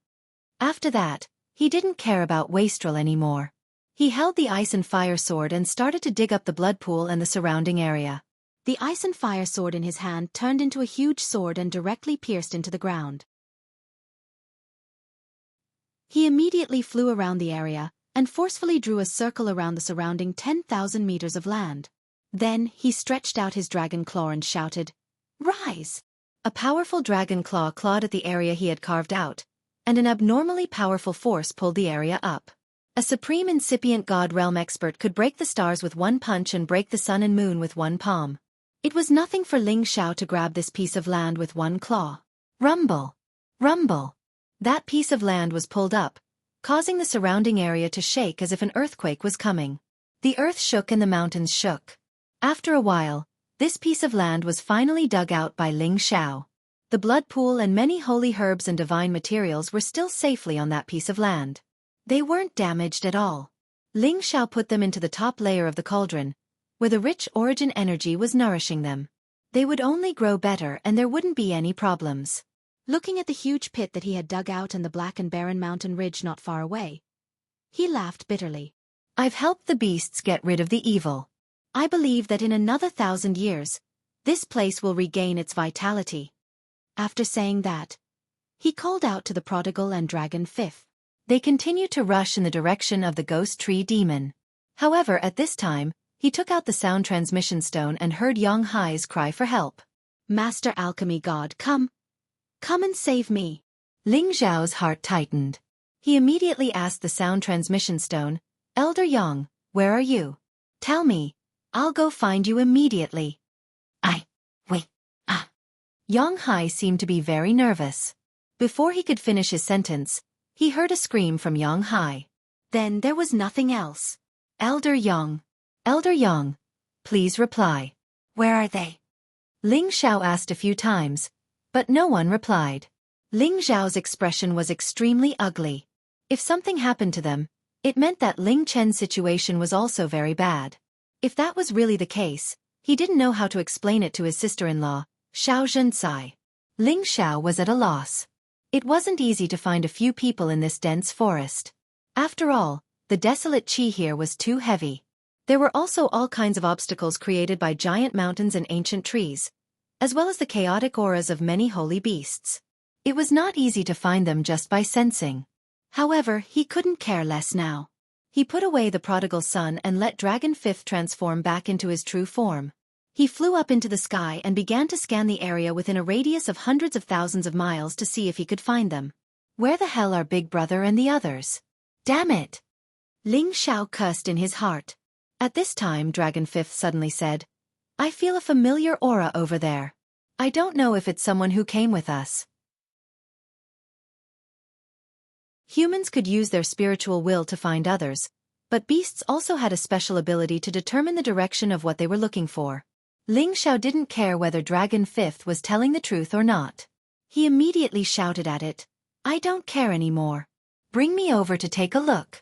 After that, he didn't care about Wastrel anymore. He held the ice and fire sword and started to dig up the blood pool and the surrounding area. The ice and fire sword in his hand turned into a huge sword and directly pierced into the ground. He immediately flew around the area and forcefully drew a circle around the surrounding 10,000 meters of land. Then, he stretched out his dragon claw and shouted, "Rise!" A powerful dragon claw clawed at the area he had carved out, and an abnormally powerful force pulled the area up. A supreme incipient God Realm expert could break the stars with one punch and break the sun and moon with one palm. It was nothing for Ling Xiao to grab this piece of land with one claw. Rumble! Rumble! That piece of land was pulled up, causing the surrounding area to shake as if an earthquake was coming. The earth shook and the mountains shook. After a while, this piece of land was finally dug out by Ling Xiao. The blood pool and many holy herbs and divine materials were still safely on that piece of land. They weren't damaged at all. Ling Xiao put them into the top layer of the cauldron, where the rich origin energy was nourishing them. They would only grow better and there wouldn't be any problems. Looking at the huge pit that he had dug out and the black and barren mountain ridge not far away, he laughed bitterly. "I've helped the beasts get rid of the evil. I believe that in another 1,000 years, this place will regain its vitality." After saying that, he called out to the prodigal and dragon fifth. They continued to rush in the direction of the ghost tree demon. However, at this time, he took out the sound transmission stone and heard Yang Hai's cry for help. "Master Alchemy God, come! Come and save me!" Ling Xiao's heart tightened. He immediately asked the sound transmission stone, "Elder Yang, where are you? Tell me. I'll go find you immediately." Yang Hai seemed to be very nervous. Before he could finish his sentence, he heard a scream from Yang Hai. Then there was nothing else. Elder Yang, please reply. Where are they?" Ling Xiao asked a few times, but no one replied. Ling Xiao's expression was extremely ugly. If something happened to them, it meant that Ling Chen's situation was also very bad. If that was really the case, he didn't know how to explain it to his sister-in-law, Xiao Zhensai. Ling Xiao was at a loss. It wasn't easy to find a few people in this dense forest. After all, the desolate qi here was too heavy. There were also all kinds of obstacles created by giant mountains and ancient trees, as well as the chaotic auras of many holy beasts. It was not easy to find them just by sensing. However, he couldn't care less now. He put away the prodigal son and let Dragon Fifth transform back into his true form. He flew up into the sky and began to scan the area within a radius of hundreds of thousands of miles to see if he could find them. Where the hell are Big Brother and the others? Damn it! Ling Xiao cursed in his heart. At this time Dragon Fifth suddenly said, "I feel a familiar aura over there. I don't know if it's someone who came with us." Humans could use their spiritual will to find others, but beasts also had a special ability to determine the direction of what they were looking for. Ling Xiao didn't care whether Dragon Fifth was telling the truth or not. He immediately shouted at it, "I don't care anymore. Bring me over to take a look."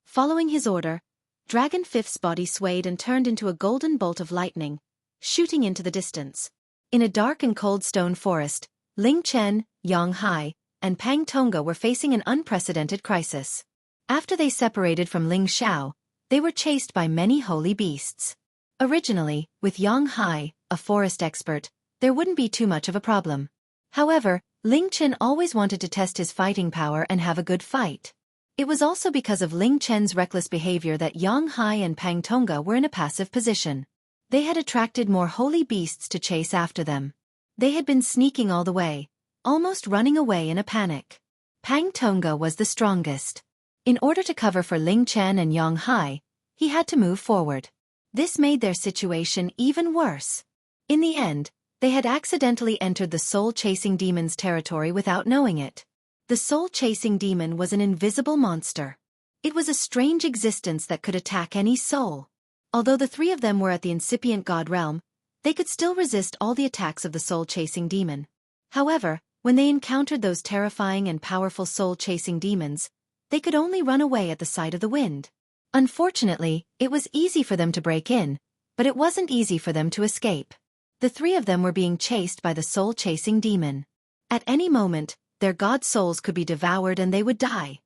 Following his order, Dragon Fifth's body swayed and turned into a golden bolt of lightning, shooting into the distance. In a dark and cold stone forest, Ling Chen, Yang Hai, and Pang Tonga were facing an unprecedented crisis. After they separated from Ling Xiao, they were chased by many holy beasts. Originally, with Yang Hai, a forest expert, there wouldn't be too much of a problem. However, Ling Chen always wanted to test his fighting power and have a good fight. It was also because of Ling Chen's reckless behavior that Yang Hai and Pang Tonga were in a passive position. They had attracted more holy beasts to chase after them. They had been sneaking all the way, almost running away in a panic. Pang Tonga was the strongest. In order to cover for Ling Chen and Yang Hai, he had to move forward. This made their situation even worse. In the end, they had accidentally entered the soul-chasing demon's territory without knowing it. The soul-chasing demon was an invisible monster. It was a strange existence that could attack any soul. Although the three of them were at the incipient god realm, they could still resist all the attacks of the soul-chasing demon. However, when they encountered those terrifying and powerful soul-chasing demons, they could only run away at the sight of the wind. Unfortunately, it was easy for them to break in, but it wasn't easy for them to escape. The three of them were being chased by the soul-chasing demon. At any moment, their god souls could be devoured and they would die.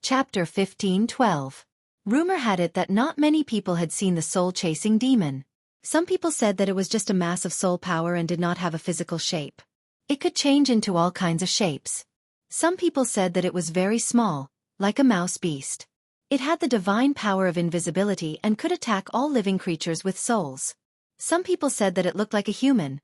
Chapter 15:12. Rumor had it that not many people had seen the soul-chasing demon. Some people said that it was just a mass of soul power and did not have a physical shape. It could change into all kinds of shapes. Some people said that it was very small, like a mouse beast. It had the divine power of invisibility and could attack all living creatures with souls. Some people said that it looked like a human.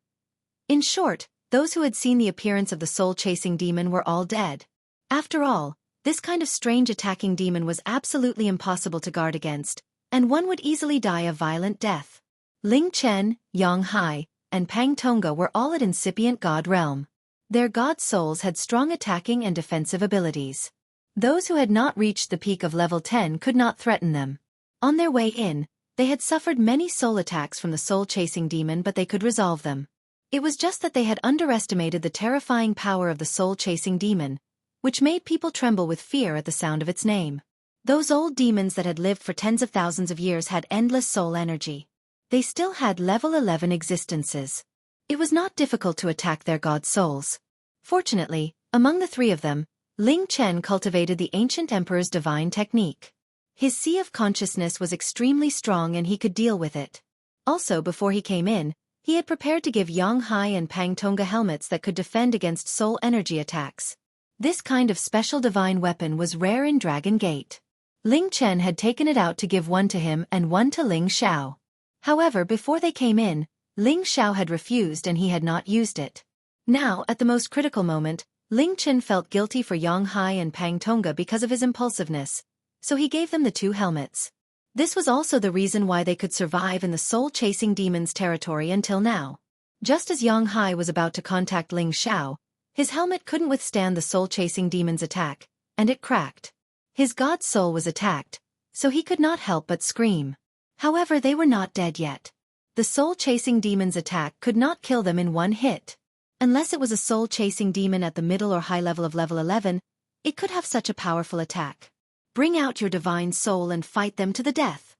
In short, those who had seen the appearance of the soul-chasing demon were all dead. After all, this kind of strange attacking demon was absolutely impossible to guard against, and one would easily die a violent death. Ling Chen, Yang Hai, and Pang Tonga were all at incipient god realm. Their god souls had strong attacking and defensive abilities. Those who had not reached the peak of level 10 could not threaten them. On their way in, they had suffered many soul attacks from the soul-chasing demon, but they could resolve them. It was just that they had underestimated the terrifying power of the soul-chasing demon, which made people tremble with fear at the sound of its name. Those old demons that had lived for tens of thousands of years had endless soul energy. They still had level 11 existences. It was not difficult to attack their god souls. Fortunately, among the three of them, Ling Chen cultivated the ancient emperor's divine technique. His sea of consciousness was extremely strong and he could deal with it. Also, before he came in, he had prepared to give Yang Hai and Pang Tonga helmets that could defend against soul energy attacks. This kind of special divine weapon was rare in Dragon Gate. Ling Chen had taken it out to give one to him and one to Ling Xiao. However, before they came in, Ling Xiao had refused and he had not used it. Now, at the most critical moment, Ling Chen felt guilty for Yang Hai and Pang Tonga because of his impulsiveness, so he gave them the two helmets. This was also the reason why they could survive in the soul-chasing demon's territory until now. Just as Yang Hai was about to contact Ling Xiao, his helmet couldn't withstand the soul-chasing demon's attack, and it cracked. His god soul was attacked, so he could not help but scream. However, they were not dead yet. The soul-chasing demon's attack could not kill them in one hit. Unless it was a soul-chasing demon at the middle or high level of level 11, it could have such a powerful attack. Bring out your divine soul and fight them to the death.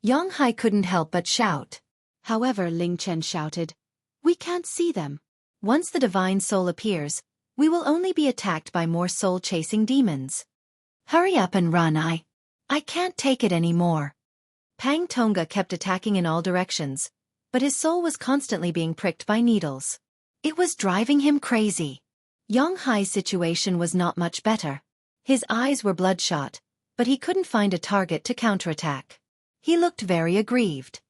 Yang Hai couldn't help but shout. However, Ling Chen shouted, "We can't see them. Once the divine soul appears, we will only be attacked by more soul-chasing demons. Hurry up and run, I can't take it anymore." Pang Tonga kept attacking in all directions, but his soul was constantly being pricked by needles. It was driving him crazy. Yang Hai's situation was not much better. His eyes were bloodshot, but he couldn't find a target to counterattack. He looked very aggrieved.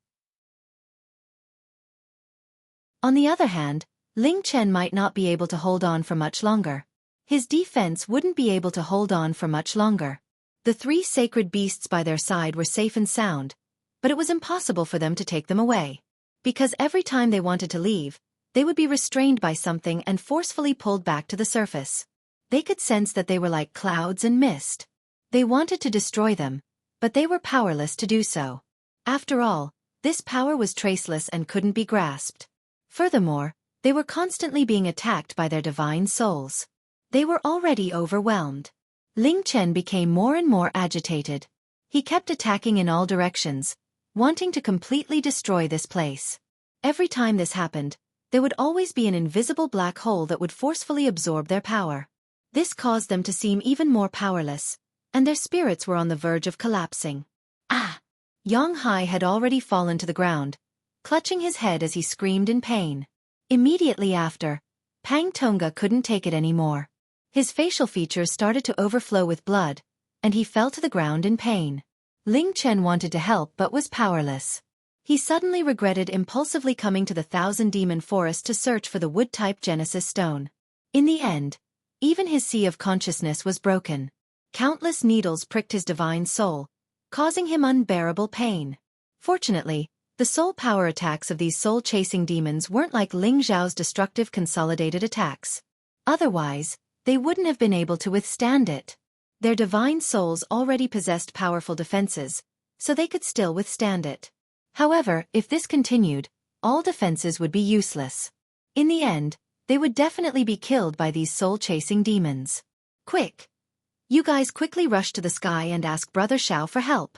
On the other hand, Ling Chen might not be able to hold on for much longer. His defense wouldn't be able to hold on for much longer. The three sacred beasts by their side were safe and sound, but it was impossible for them to take them away. Because every time they wanted to leave, they would be restrained by something and forcefully pulled back to the surface. They could sense that they were like clouds and mist. They wanted to destroy them, but they were powerless to do so. After all, this power was traceless and couldn't be grasped. Furthermore, they were constantly being attacked by their divine souls. They were already overwhelmed. Ling Chen became more and more agitated. He kept attacking in all directions, wanting to completely destroy this place. Every time this happened, there would always be an invisible black hole that would forcefully absorb their power. This caused them to seem even more powerless, and their spirits were on the verge of collapsing. Ah! Xianxia had already fallen to the ground, clutching his head as he screamed in pain. Immediately after, Pang Tongga couldn't take it anymore. His facial features started to overflow with blood, and he fell to the ground in pain. Ling Chen wanted to help but was powerless. He suddenly regretted impulsively coming to the Thousand Demon Forest to search for the wood-type Genesis stone. In the end, even his sea of consciousness was broken. Countless needles pricked his divine soul, causing him unbearable pain. Fortunately, the soul power attacks of these soul-chasing demons weren't like Ling Zhao's destructive consolidated attacks. Otherwise, they wouldn't have been able to withstand it. Their divine souls already possessed powerful defenses, so they could still withstand it. However, if this continued, all defenses would be useless. In the end, they would definitely be killed by these soul-chasing demons. Quick! You guys quickly rush to the sky and ask Brother Xiao for help.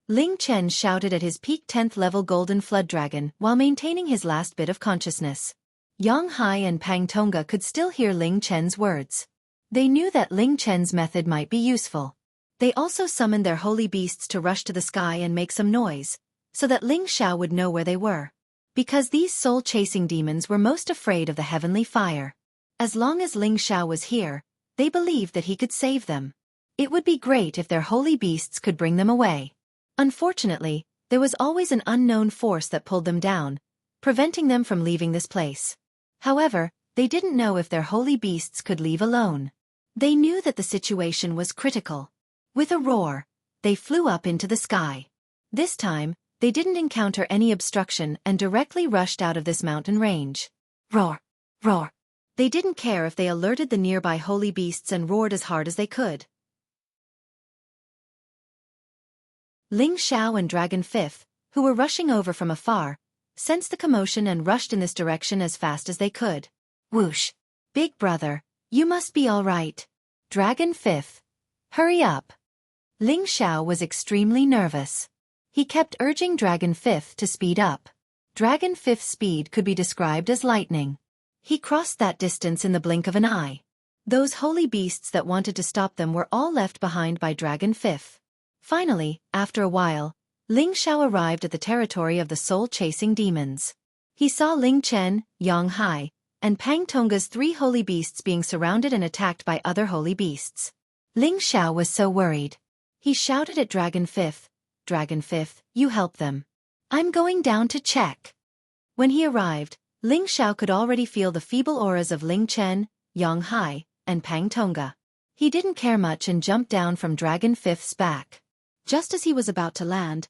Ling Chen shouted at his peak 10th level golden flood dragon while maintaining his last bit of consciousness. Xianxia and Pang Tongga could still hear Ling Chen's words. They knew that Ling Chen's method might be useful. They also summoned their holy beasts to rush to the sky and make some noise, so that Ling Xiao would know where they were. Because these soul-chasing demons were most afraid of the heavenly fire. As long as Ling Xiao was here, they believed that he could save them. It would be great if their holy beasts could bring them away. Unfortunately, there was always an unknown force that pulled them down, preventing them from leaving this place. However, they didn't know if their holy beasts could leave alone. They knew that the situation was critical. With a roar, they flew up into the sky. This time, they didn't encounter any obstruction and directly rushed out of this mountain range. Roar! Roar! They didn't care if they alerted the nearby holy beasts and roared as hard as they could. Ling Xiao and Dragon Fifth, who were rushing over from afar, sensed the commotion and rushed in this direction as fast as they could. Whoosh! Big brother, you must be all right. Dragon Fifth, hurry up. Ling Xiao was extremely nervous. He kept urging Dragon Fifth to speed up. Dragon Fifth's speed could be described as lightning. He crossed that distance in the blink of an eye. Those holy beasts that wanted to stop them were all left behind by Dragon Fifth. Finally, after a while, Ling Xiao arrived at the territory of the soul-chasing demons. He saw Ling Chen, Xianxia, and Pang Tongga's three holy beasts being surrounded and attacked by other holy beasts. Ling Xiao was so worried. He shouted at Dragon Fifth, "Dragon Fifth, you help them. I'm going down to check." When he arrived, Ling Xiao could already feel the feeble auras of Ling Chen, Xianxia, and Pang Tongga. He didn't care much and jumped down from Dragon Fifth's back. Just as he was about to land,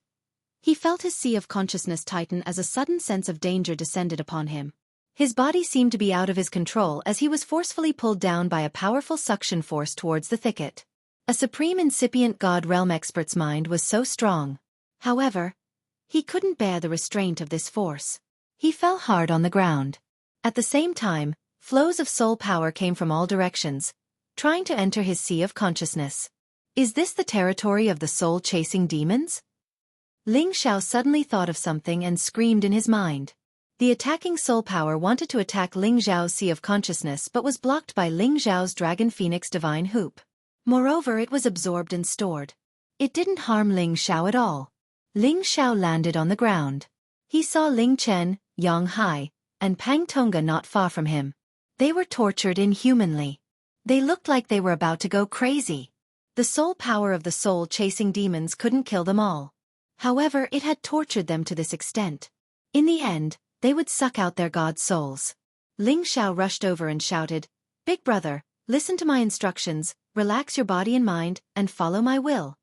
he felt his sea of consciousness tighten as a sudden sense of danger descended upon him. His body seemed to be out of his control as he was forcefully pulled down by a powerful suction force towards the thicket. A supreme incipient god realm expert's mind was so strong. However, he couldn't bear the restraint of this force. He fell hard on the ground. At the same time, flows of soul power came from all directions, trying to enter his sea of consciousness. Is this the territory of the soul-chasing demons? Ling Xiao suddenly thought of something and screamed in his mind. The attacking soul power wanted to attack Ling Zhao's sea of consciousness but was blocked by Ling Zhao's Dragon Phoenix Divine Hoop. Moreover, it was absorbed and stored. It didn't harm Ling Xiao at all. Ling Xiao landed on the ground. He saw Ling Chen, Xianxia, and Pang Tongga not far from him. They were tortured inhumanly. They looked like they were about to go crazy. The soul power of the soul-chasing demons couldn't kill them all. However, it had tortured them to this extent. In the end, they would suck out their god souls. Ling Xiao rushed over and shouted, "Big brother, Listen to my instructions, relax your body and mind, and follow my will.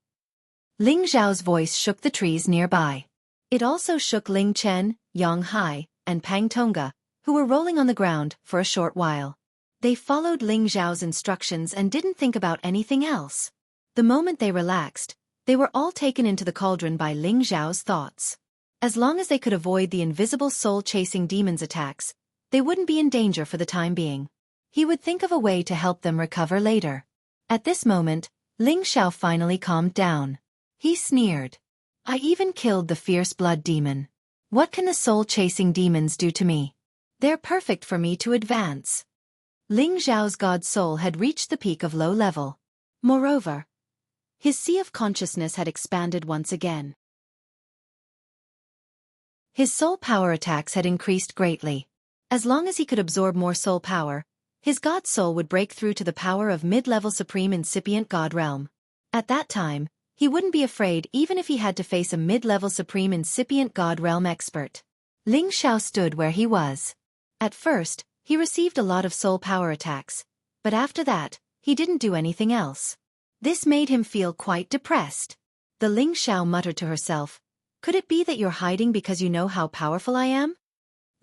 Ling Xiao's voice shook the trees nearby. It also shook Ling Chen, Yang Hai, and Pang Tonga, who were rolling on the ground, for a short while. They followed Ling Xiao's instructions and didn't think about anything else. The moment they relaxed, they were all taken into the cauldron by Ling Xiao's thoughts. As long as they could avoid the invisible soul-chasing demons' attacks, they wouldn't be in danger for the time being. He would think of a way to help them recover later. At this moment, Ling Xiao finally calmed down. He sneered. I even killed the fierce blood demon. What can the soul-chasing demons do to me? They're perfect for me to advance. Ling Xiao's god soul had reached the peak of low level. Moreover, his sea of consciousness had expanded once again. His soul power attacks had increased greatly. As long as he could absorb more soul power, his god soul would break through to the power of mid-level supreme incipient god realm. At that time, he wouldn't be afraid even if he had to face a mid-level supreme incipient god realm expert. Ling Xiao stood where he was. At first, he received a lot of soul power attacks, but after that, he didn't do anything else. This made him feel quite depressed. The Ling Xiao muttered to herself, could it be that you're hiding because you know how powerful I am?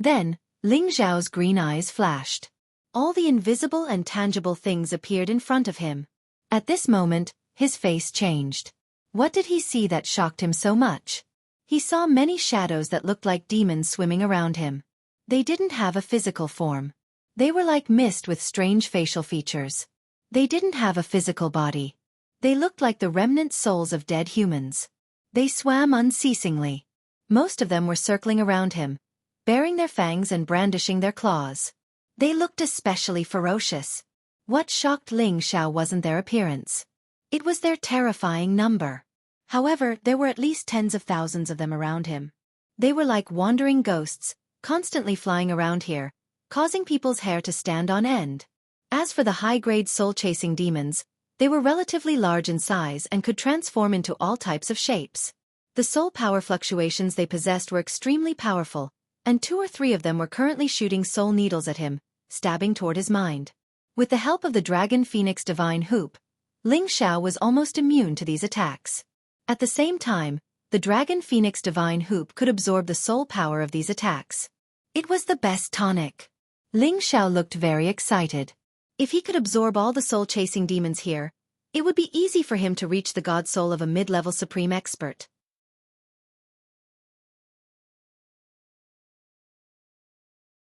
Then, Ling Xiao's green eyes flashed. All the invisible and tangible things appeared in front of him. At this moment, his face changed. What did he see that shocked him so much? He saw many shadows that looked like demons swimming around him. They didn't have a physical form. They were like mist with strange facial features. They didn't have a physical body. They looked like the remnant souls of dead humans. They swam unceasingly. Most of them were circling around him, baring their fangs and brandishing their claws. They looked especially ferocious. What shocked Ling Xiao wasn't their appearance. It was their terrifying number. However, there were at least tens of thousands of them around him. They were like wandering ghosts, constantly flying around here, causing people's hair to stand on end. As for the high-grade soul-chasing demons, they were relatively large in size and could transform into all types of shapes. The soul power fluctuations they possessed were extremely powerful, and 2 or 3 of them were currently shooting soul needles at him, stabbing toward his mind. With the help of the Dragon Phoenix Divine Hoop, Ling Xiao was almost immune to these attacks. At the same time, the Dragon Phoenix Divine Hoop could absorb the soul power of these attacks. It was the best tonic. Ling Xiao looked very excited. If he could absorb all the soul-chasing demons here, it would be easy for him to reach the god soul of a mid-level supreme expert.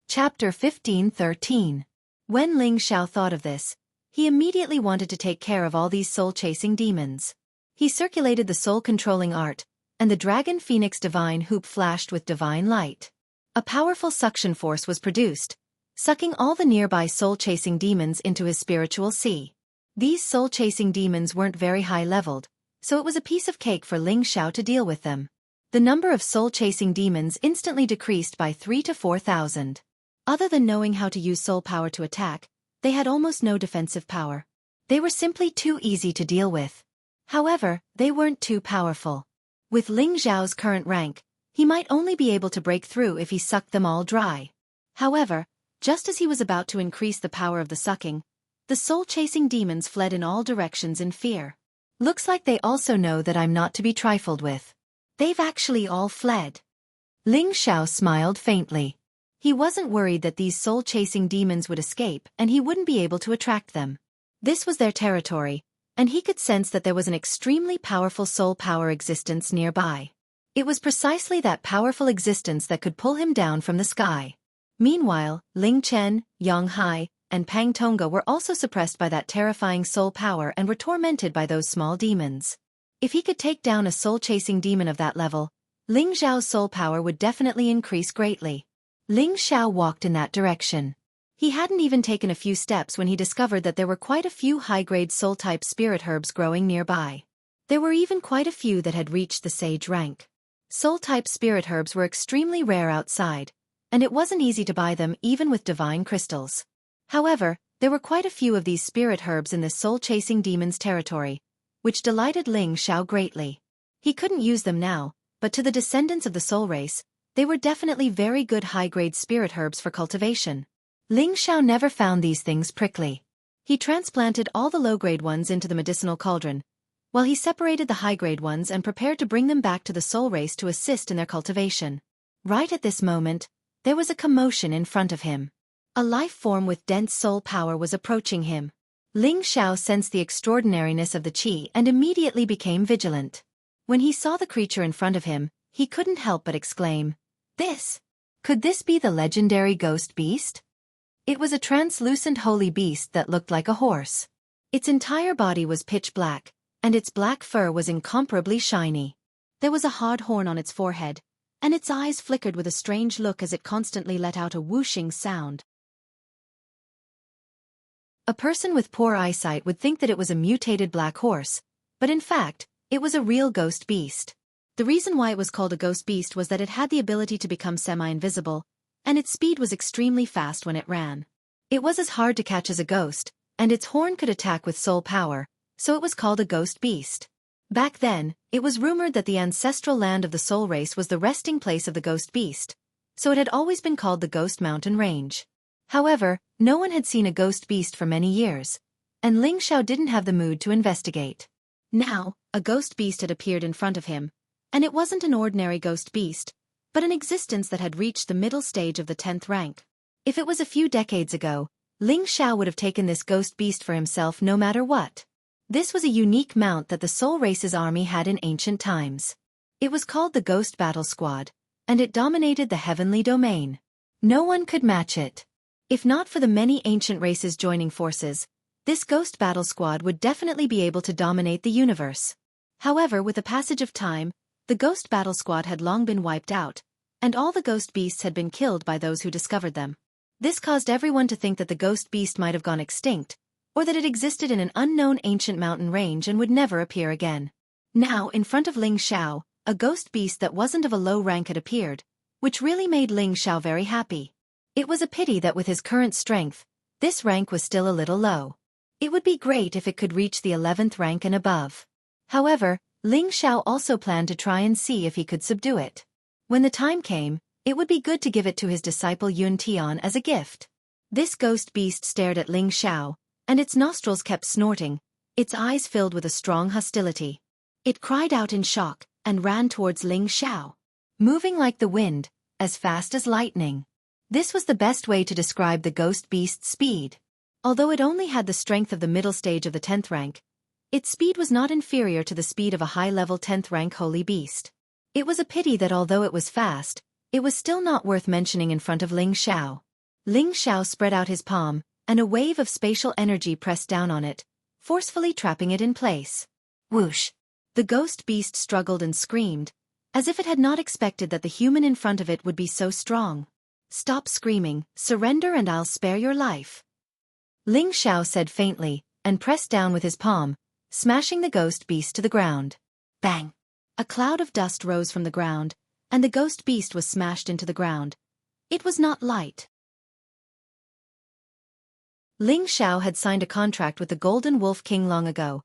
Chapter 15:13. When Ling Xiao thought of this, he immediately wanted to take care of all these soul-chasing demons. He circulated the soul-controlling art, and the Dragon Phoenix Divine Hoop flashed with divine light. A powerful suction force was produced, sucking all the nearby soul-chasing demons into his spiritual sea. These soul-chasing demons weren't very high-leveled, so it was a piece of cake for Ling Xiao to deal with them. The number of soul-chasing demons instantly decreased by 3 to 4,000. Other than knowing how to use soul power to attack, they had almost no defensive power. They were simply too easy to deal with. However, they weren't too powerful. With Ling Xiao's current rank, he might only be able to break through if he sucked them all dry. However, just as he was about to increase the power of the sucking, the soul-chasing demons fled in all directions in fear. Looks like they also know that I'm not to be trifled with. They've actually all fled. Ling Xiao smiled faintly. He wasn't worried that these soul-chasing demons would escape and he wouldn't be able to attract them. This was their territory, and he could sense that there was an extremely powerful soul power existence nearby. It was precisely that powerful existence that could pull him down from the sky. Meanwhile, Ling Chen, Yang Hai, and Pang Tonga were also suppressed by that terrifying soul power and were tormented by those small demons. If he could take down a soul-chasing demon of that level, Ling Xiao's soul power would definitely increase greatly. Ling Xiao walked in that direction. He hadn't even taken a few steps when he discovered that there were quite a few high-grade soul-type spirit herbs growing nearby. There were even quite a few that had reached the sage rank. Soul-type spirit herbs were extremely rare outside, and it wasn't easy to buy them even with divine crystals. However, there were quite a few of these spirit herbs in this soul-chasing demon's territory, which delighted Ling Xiao greatly. He couldn't use them now, but to the descendants of the soul race, they were definitely very good high-grade spirit herbs for cultivation. Ling Xiao never found these things prickly. He transplanted all the low-grade ones into the medicinal cauldron, while he separated the high-grade ones and prepared to bring them back to the soul race to assist in their cultivation. Right at this moment, there was a commotion in front of him. A life form with dense soul power was approaching him. Ling Xiao sensed the extraordinariness of the qi and immediately became vigilant. When he saw the creature in front of him, he couldn't help but exclaim, "This! Could this be the legendary ghost beast?" It was a translucent holy beast that looked like a horse. Its entire body was pitch black, and its black fur was incomparably shiny. There was a hard horn on its forehead, and its eyes flickered with a strange look as it constantly let out a whooshing sound. A person with poor eyesight would think that it was a mutated black horse, but in fact, it was a real ghost beast. The reason why it was called a ghost beast was that it had the ability to become semi-invisible, and its speed was extremely fast when it ran. It was as hard to catch as a ghost, and its horn could attack with soul power, so it was called a ghost beast. Back then, it was rumored that the ancestral land of the soul race was the resting place of the ghost beast, so it had always been called the Ghost Mountain Range. However, no one had seen a ghost beast for many years, and Ling Xiao didn't have the mood to investigate. Now, a ghost beast had appeared in front of him, and it wasn't an ordinary ghost beast, but an existence that had reached the middle stage of the 10th rank. If it was a few decades ago, Ling Xiao would have taken this ghost beast for himself no matter what. This was a unique mount that the Soul Race's army had in ancient times. It was called the Ghost Battle Squad, and it dominated the heavenly domain. No one could match it. If not for the many ancient races joining forces, this Ghost Battle Squad would definitely be able to dominate the universe. However, with the passage of time, the Ghost Battle Squad had long been wiped out, and all the ghost beasts had been killed by those who discovered them. This caused everyone to think that the ghost beast might have gone extinct, or that it existed in an unknown ancient mountain range and would never appear again. Now, in front of Ling Xiao, a ghost beast that wasn't of a low rank had appeared, which really made Ling Xiao very happy. It was a pity that with his current strength, this rank was still a little low. It would be great if it could reach the 11th rank and above. However, Ling Xiao also planned to try and see if he could subdue it. When the time came, it would be good to give it to his disciple Yun Tian as a gift. This ghost beast stared at Ling Xiao, and its nostrils kept snorting, its eyes filled with a strong hostility. It cried out in shock, and ran towards Ling Xiao, moving like the wind, as fast as lightning. This was the best way to describe the ghost beast's speed. Although it only had the strength of the middle stage of the 10th rank, its speed was not inferior to the speed of a high-level 10th rank holy beast. It was a pity that although it was fast, it was still not worth mentioning in front of Ling Xiao. Ling Xiao spread out his palm, and a wave of spatial energy pressed down on it, forcefully trapping it in place. Whoosh! The ghost beast struggled and screamed, as if it had not expected that the human in front of it would be so strong. "Stop screaming, surrender and I'll spare your life," Ling Xiao said faintly, and pressed down with his palm, smashing the ghost beast to the ground. Bang! A cloud of dust rose from the ground, and the ghost beast was smashed into the ground. It was not light. Ling Xiao had signed a contract with the Golden Wolf King long ago,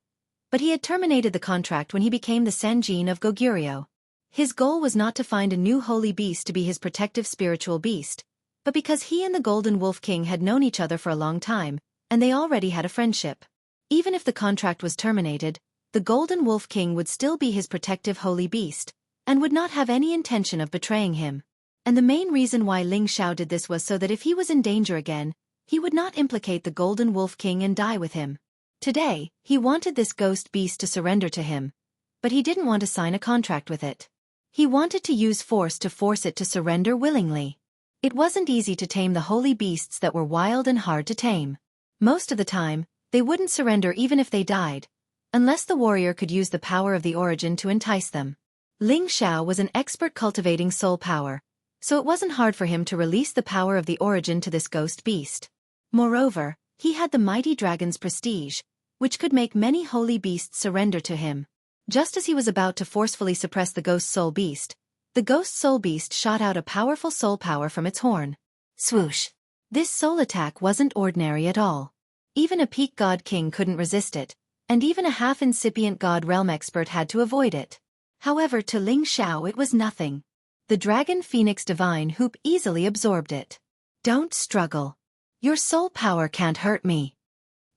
but he had terminated the contract when he became the Sanjin of Goguryeo. His goal was not to find a new holy beast to be his protective spiritual beast, but because he and the Golden Wolf King had known each other for a long time, and they already had a friendship. Even if the contract was terminated, the Golden Wolf King would still be his protective holy beast, and would not have any intention of betraying him. And the main reason why Ling Xiao did this was so that if he was in danger again, he would not implicate the Golden Wolf King and die with him. Today, he wanted this ghost beast to surrender to him, but he didn't want to sign a contract with it. He wanted to use force to force it to surrender willingly. It wasn't easy to tame the holy beasts that were wild and hard to tame. Most of the time, they wouldn't surrender even if they died, unless the warrior could use the power of the origin to entice them. Ling Xiao was an expert cultivating soul power, so it wasn't hard for him to release the power of the origin to this ghost beast. Moreover, he had the mighty dragon's prestige, which could make many holy beasts surrender to him. Just as he was about to forcefully suppress the ghost soul beast, the ghost soul beast shot out a powerful soul power from its horn. Swoosh! This soul attack wasn't ordinary at all. Even a peak god king couldn't resist it, and even a half-incipient god realm expert had to avoid it. However, to Ling Xiao it was nothing. The dragon phoenix divine hoop easily absorbed it. "Don't struggle. Your soul power can't hurt me,"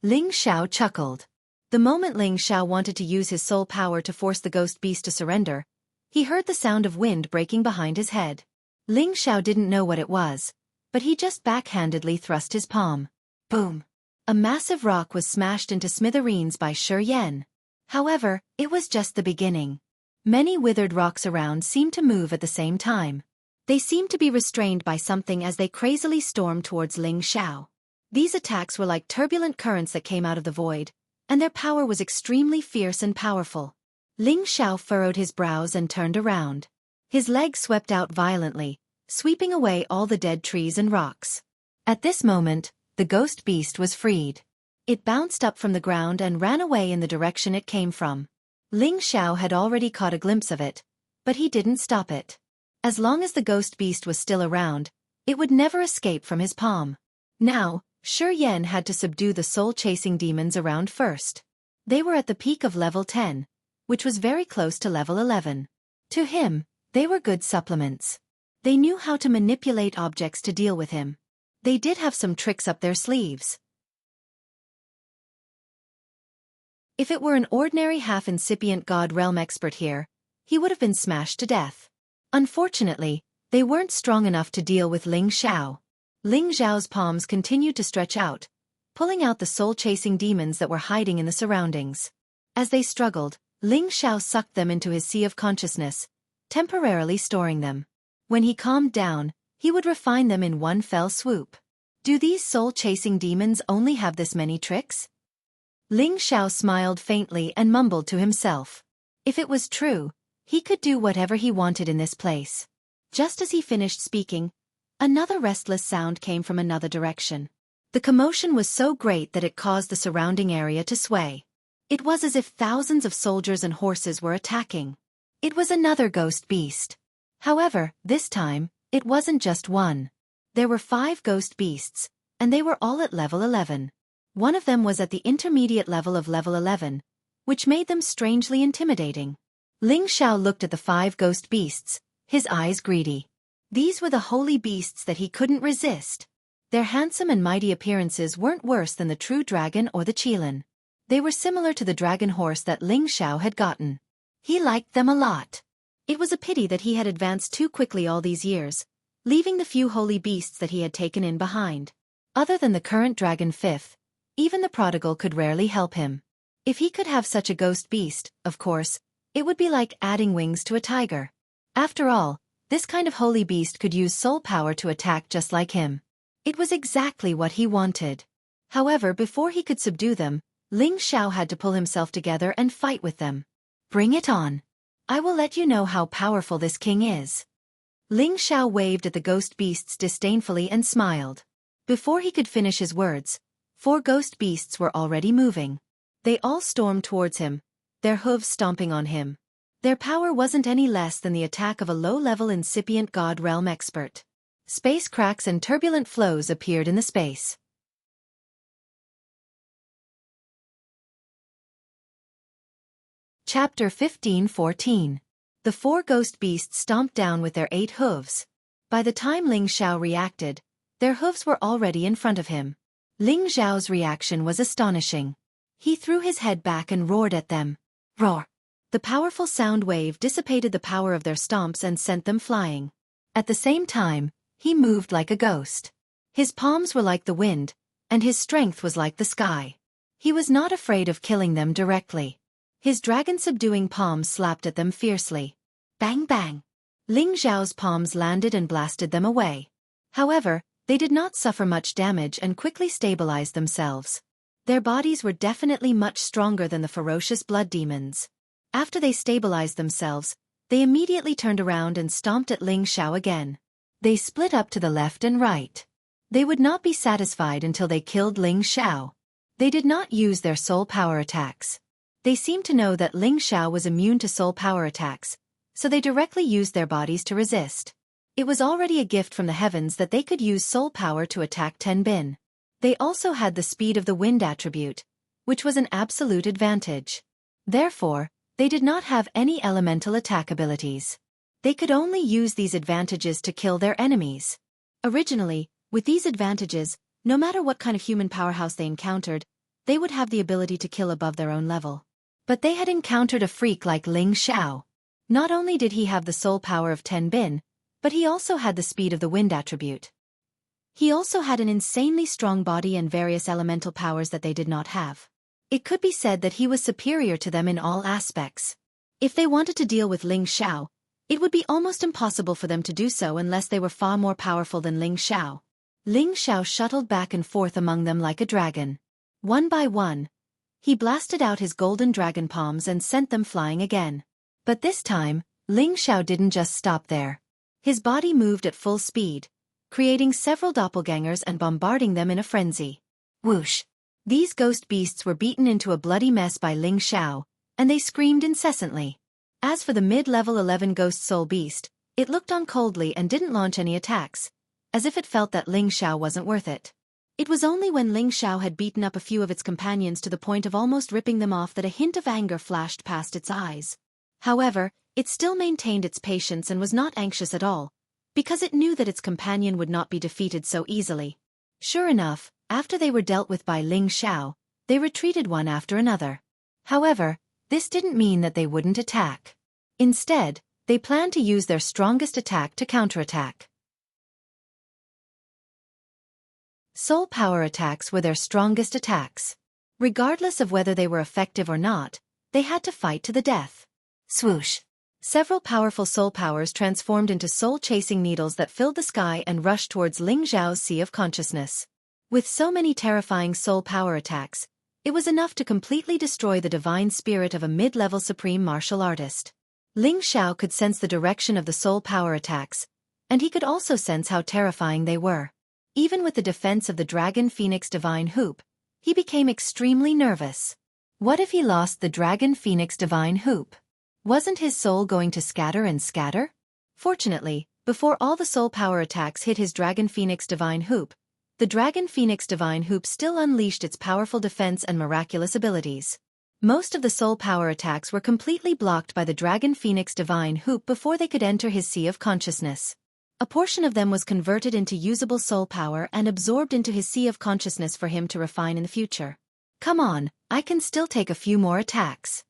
Ling Xiao chuckled. The moment Ling Xiao wanted to use his soul power to force the ghost beast to surrender, he heard the sound of wind breaking behind his head. Ling Xiao didn't know what it was, but he just backhandedly thrust his palm. Boom! A massive rock was smashed into smithereens by Shi Yan. However, it was just the beginning. Many withered rocks around seemed to move at the same time. They seemed to be restrained by something as they crazily stormed towards Ling Xiao. These attacks were like turbulent currents that came out of the void, and their power was extremely fierce and powerful. Ling Xiao furrowed his brows and turned around. His legs swept out violently, sweeping away all the dead trees and rocks. At this moment, the ghost beast was freed. It bounced up from the ground and ran away in the direction it came from. Ling Xiao had already caught a glimpse of it, but he didn't stop it. As long as the ghost beast was still around, it would never escape from his palm. Now, Shi Yan had to subdue the soul-chasing demons around first. They were at the peak of level 10, which was very close to level 11. To him, they were good supplements. They knew how to manipulate objects to deal with him. They did have some tricks up their sleeves. If it were an ordinary half-incipient god realm expert here, he would have been smashed to death. Unfortunately, they weren't strong enough to deal with Ling Xiao. Ling Xiao's palms continued to stretch out, pulling out the soul-chasing demons that were hiding in the surroundings. As they struggled, Ling Xiao sucked them into his sea of consciousness, temporarily storing them. When he calmed down, he would refine them in one fell swoop. Do these soul-chasing demons only have this many tricks? Ling Xiao smiled faintly and mumbled to himself. If it was true, he could do whatever he wanted in this place. Just as he finished speaking, another restless sound came from another direction. The commotion was so great that it caused the surrounding area to sway. It was as if thousands of soldiers and horses were attacking. It was another ghost beast. However, this time, it wasn't just one. There were 5 ghost beasts, and they were all at level 11. One of them was at the intermediate level of level 11, which made them strangely intimidating. Ling Xiao looked at the 5 ghost beasts, his eyes greedy. These were the holy beasts that he couldn't resist. Their handsome and mighty appearances weren't worse than the true dragon or the qilin. They were similar to the dragon horse that Ling Xiao had gotten. He liked them a lot. It was a pity that he had advanced too quickly all these years, leaving the few holy beasts that he had taken in behind. Other than the current dragon 5th, even the prodigal could rarely help him. If he could have such a ghost beast, of course, it would be like adding wings to a tiger. After all, this kind of holy beast could use soul power to attack just like him. It was exactly what he wanted. However, before he could subdue them, Ling Xiao had to pull himself together and fight with them. Bring it on. I will let you know how powerful this king is. Ling Xiao waved at the ghost beasts disdainfully and smiled. Before he could finish his words, 4 ghost beasts were already moving. They all stormed towards him, their hooves stomping on him. Their power wasn't any less than the attack of a low-level incipient god realm expert. Space cracks and turbulent flows appeared in the space. Chapter 15-14. The 4 ghost beasts stomped down with their 8 hooves. By the time Ling Xiao reacted, their hooves were already in front of him. Ling Xiao's reaction was astonishing. He threw his head back and roared at them. Roar! The powerful sound wave dissipated the power of their stomps and sent them flying. At the same time, he moved like a ghost. His palms were like the wind, and his strength was like the sky. He was not afraid of killing them directly. His dragon-subduing palms slapped at them fiercely. Bang bang! Ling Xiao's palms landed and blasted them away. However, they did not suffer much damage and quickly stabilized themselves. Their bodies were definitely much stronger than the ferocious blood demons. After they stabilized themselves, they immediately turned around and stomped at Ling Xiao again. They split up to the left and right. They would not be satisfied until they killed Ling Xiao. They did not use their soul power attacks. They seemed to know that Ling Xiao was immune to soul power attacks, so they directly used their bodies to resist. It was already a gift from the heavens that they could use soul power to attack Ten Bin. They also had the speed of the wind attribute, which was an absolute advantage. Therefore, they did not have any elemental attack abilities. They could only use these advantages to kill their enemies. Originally, with these advantages, no matter what kind of human powerhouse they encountered, they would have the ability to kill above their own level. But they had encountered a freak like Ling Xiao. Not only did he have the soul power of 10 bin, but he also had the speed of the wind attribute. He also had an insanely strong body and various elemental powers that they did not have. It could be said that he was superior to them in all aspects. If they wanted to deal with Ling Xiao, it would be almost impossible for them to do so unless they were far more powerful than Ling Xiao. Ling Xiao shuttled back and forth among them like a dragon. One by one, he blasted out his golden dragon palms and sent them flying again. But this time, Ling Xiao didn't just stop there. His body moved at full speed, creating several doppelgangers and bombarding them in a frenzy. Whoosh! These ghost beasts were beaten into a bloody mess by Ling Xiao, and they screamed incessantly. As for the mid-level 11 ghost soul beast, it looked on coldly and didn't launch any attacks, as if it felt that Ling Xiao wasn't worth it. It was only when Ling Xiao had beaten up a few of its companions to the point of almost ripping them off that a hint of anger flashed past its eyes. However, it still maintained its patience and was not anxious at all, because it knew that its companion would not be defeated so easily. Sure enough, after they were dealt with by Ling Xiao, they retreated one after another. However, this didn't mean that they wouldn't attack. Instead, they planned to use their strongest attack to counterattack. Soul power attacks were their strongest attacks. Regardless of whether they were effective or not, they had to fight to the death. Swoosh! Several powerful soul powers transformed into soul-chasing needles that filled the sky and rushed towards Ling Xiao's sea of consciousness. With so many terrifying soul power attacks, it was enough to completely destroy the divine spirit of a mid-level supreme martial artist. Ling Xiao could sense the direction of the soul power attacks, and he could also sense how terrifying they were. Even with the defense of the Dragon Phoenix Divine Hoop, he became extremely nervous. What if he lost the Dragon Phoenix Divine Hoop? Wasn't his soul going to scatter and scatter? Fortunately, before all the soul power attacks hit his Dragon Phoenix Divine Hoop, the Dragon Phoenix Divine Hoop still unleashed its powerful defense and miraculous abilities. Most of the soul power attacks were completely blocked by the Dragon Phoenix Divine Hoop before they could enter his sea of consciousness. A portion of them was converted into usable soul power and absorbed into his sea of consciousness for him to refine in the future. Come on, I can still take a few more attacks.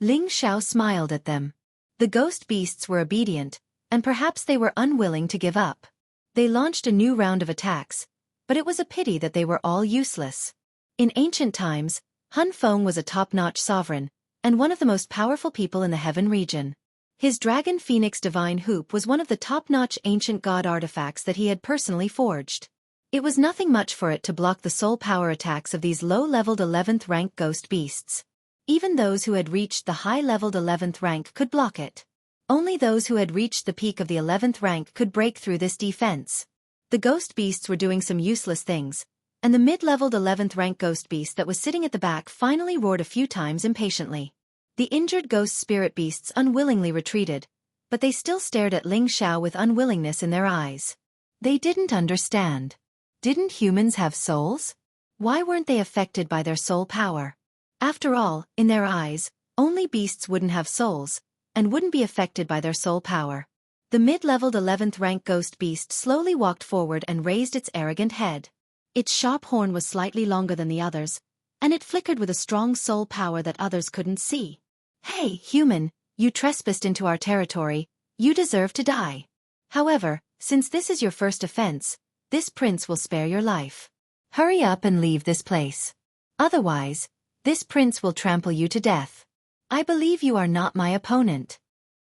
Ling Xiao smiled at them. The ghost beasts were obedient, and perhaps they were unwilling to give up. They launched a new round of attacks, but it was a pity that they were all useless. In ancient times, Hun Feng was a top-notch sovereign, and one of the most powerful people in the Heaven region. His Dragon Phoenix Divine Hoop was one of the top-notch ancient god artifacts that he had personally forged. It was nothing much for it to block the soul power attacks of these low-leveled 11th rank ghost beasts. Even those who had reached the high-leveled 11th rank could block it. Only those who had reached the peak of the 11th rank could break through this defense. The ghost beasts were doing some useless things, and the mid-leveled 11th rank ghost beast that was sitting at the back finally roared a few times impatiently. The injured ghost spirit beasts unwillingly retreated, but they still stared at Ling Xiao with unwillingness in their eyes. They didn't understand. Didn't humans have souls? Why weren't they affected by their soul power? After all, in their eyes, only beasts wouldn't have souls, and wouldn't be affected by their soul power. The mid-leveled 11th rank ghost beast slowly walked forward and raised its arrogant head. Its sharp horn was slightly longer than the others, and it flickered with a strong soul power that others couldn't see. Hey, human, you trespassed into our territory, you deserve to die. However, since this is your first offense, this prince will spare your life. Hurry up and leave this place. Otherwise, this prince will trample you to death. I believe you are not my opponent.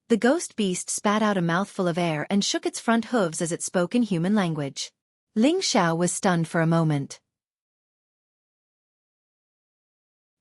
The ghost beast spat out a mouthful of air and shook its front hooves as it spoke in human language. Ling Xiao was stunned for a moment.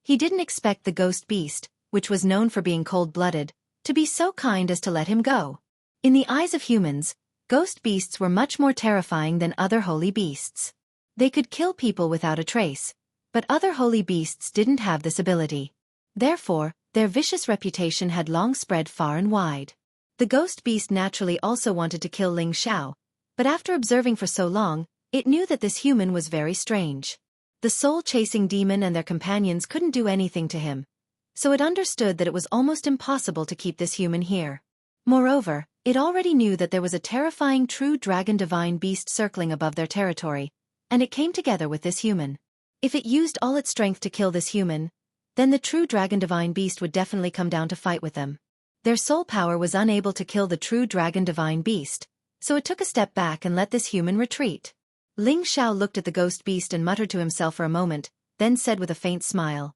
He didn't expect the ghost beast, which was known for being cold-blooded, to be so kind as to let him go. In the eyes of humans, ghost beasts were much more terrifying than other holy beasts. They could kill people without a trace, but other holy beasts didn't have this ability. Therefore, their vicious reputation had long spread far and wide. The ghost beast naturally also wanted to kill Ling Xiao, but after observing for so long, it knew that this human was very strange. The soul-chasing demon and their companions couldn't do anything to him, so it understood that it was almost impossible to keep this human here. Moreover, it already knew that there was a terrifying true dragon divine beast circling above their territory, and it came together with this human. If it used all its strength to kill this human, then the true dragon divine beast would definitely come down to fight with them. Their soul power was unable to kill the true dragon divine beast, so it took a step back and let this human retreat. Ling Xiao looked at the ghost beast and muttered to himself for a moment, then said with a faint smile,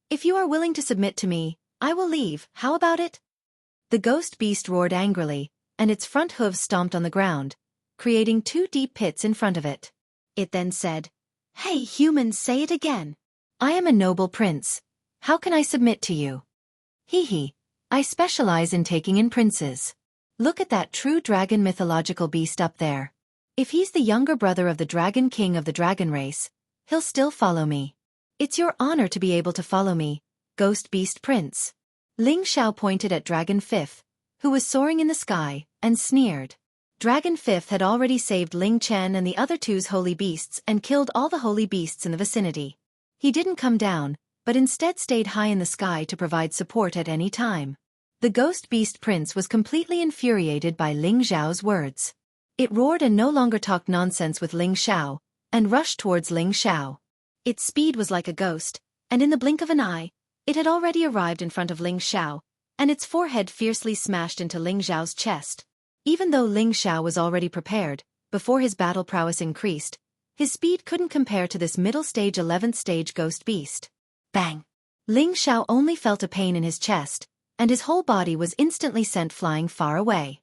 "If you are willing to submit to me, I will leave, how about it?" The ghost beast roared angrily, and its front hooves stomped on the ground, creating 2 deep pits in front of it. It then said, "Hey humans, say it again." "I am a noble prince. How can I submit to you?" "Hee. I specialize in taking in princes. Look at that true dragon mythological beast up there. If he's the younger brother of the dragon king of the dragon race, he'll still follow me. It's your honor to be able to follow me, ghost beast prince." Ling Xiao pointed at Dragon Fifth, who was soaring in the sky, and sneered. Dragon Fifth had already saved Ling Chen and the other 2's holy beasts and killed all the holy beasts in the vicinity. He didn't come down, but instead stayed high in the sky to provide support at any time. The ghost beast prince was completely infuriated by Ling Xiao's words. It roared and no longer talked nonsense with Ling Xiao, and rushed towards Ling Xiao. Its speed was like a ghost, and in the blink of an eye, it had already arrived in front of Ling Xiao, and its forehead fiercely smashed into Ling Xiao's chest. Even though Ling Xiao was already prepared, before his battle prowess increased, his speed couldn't compare to this middle stage 11th stage ghost beast. Bang! Ling Xiao only felt a pain in his chest, and his whole body was instantly sent flying far away.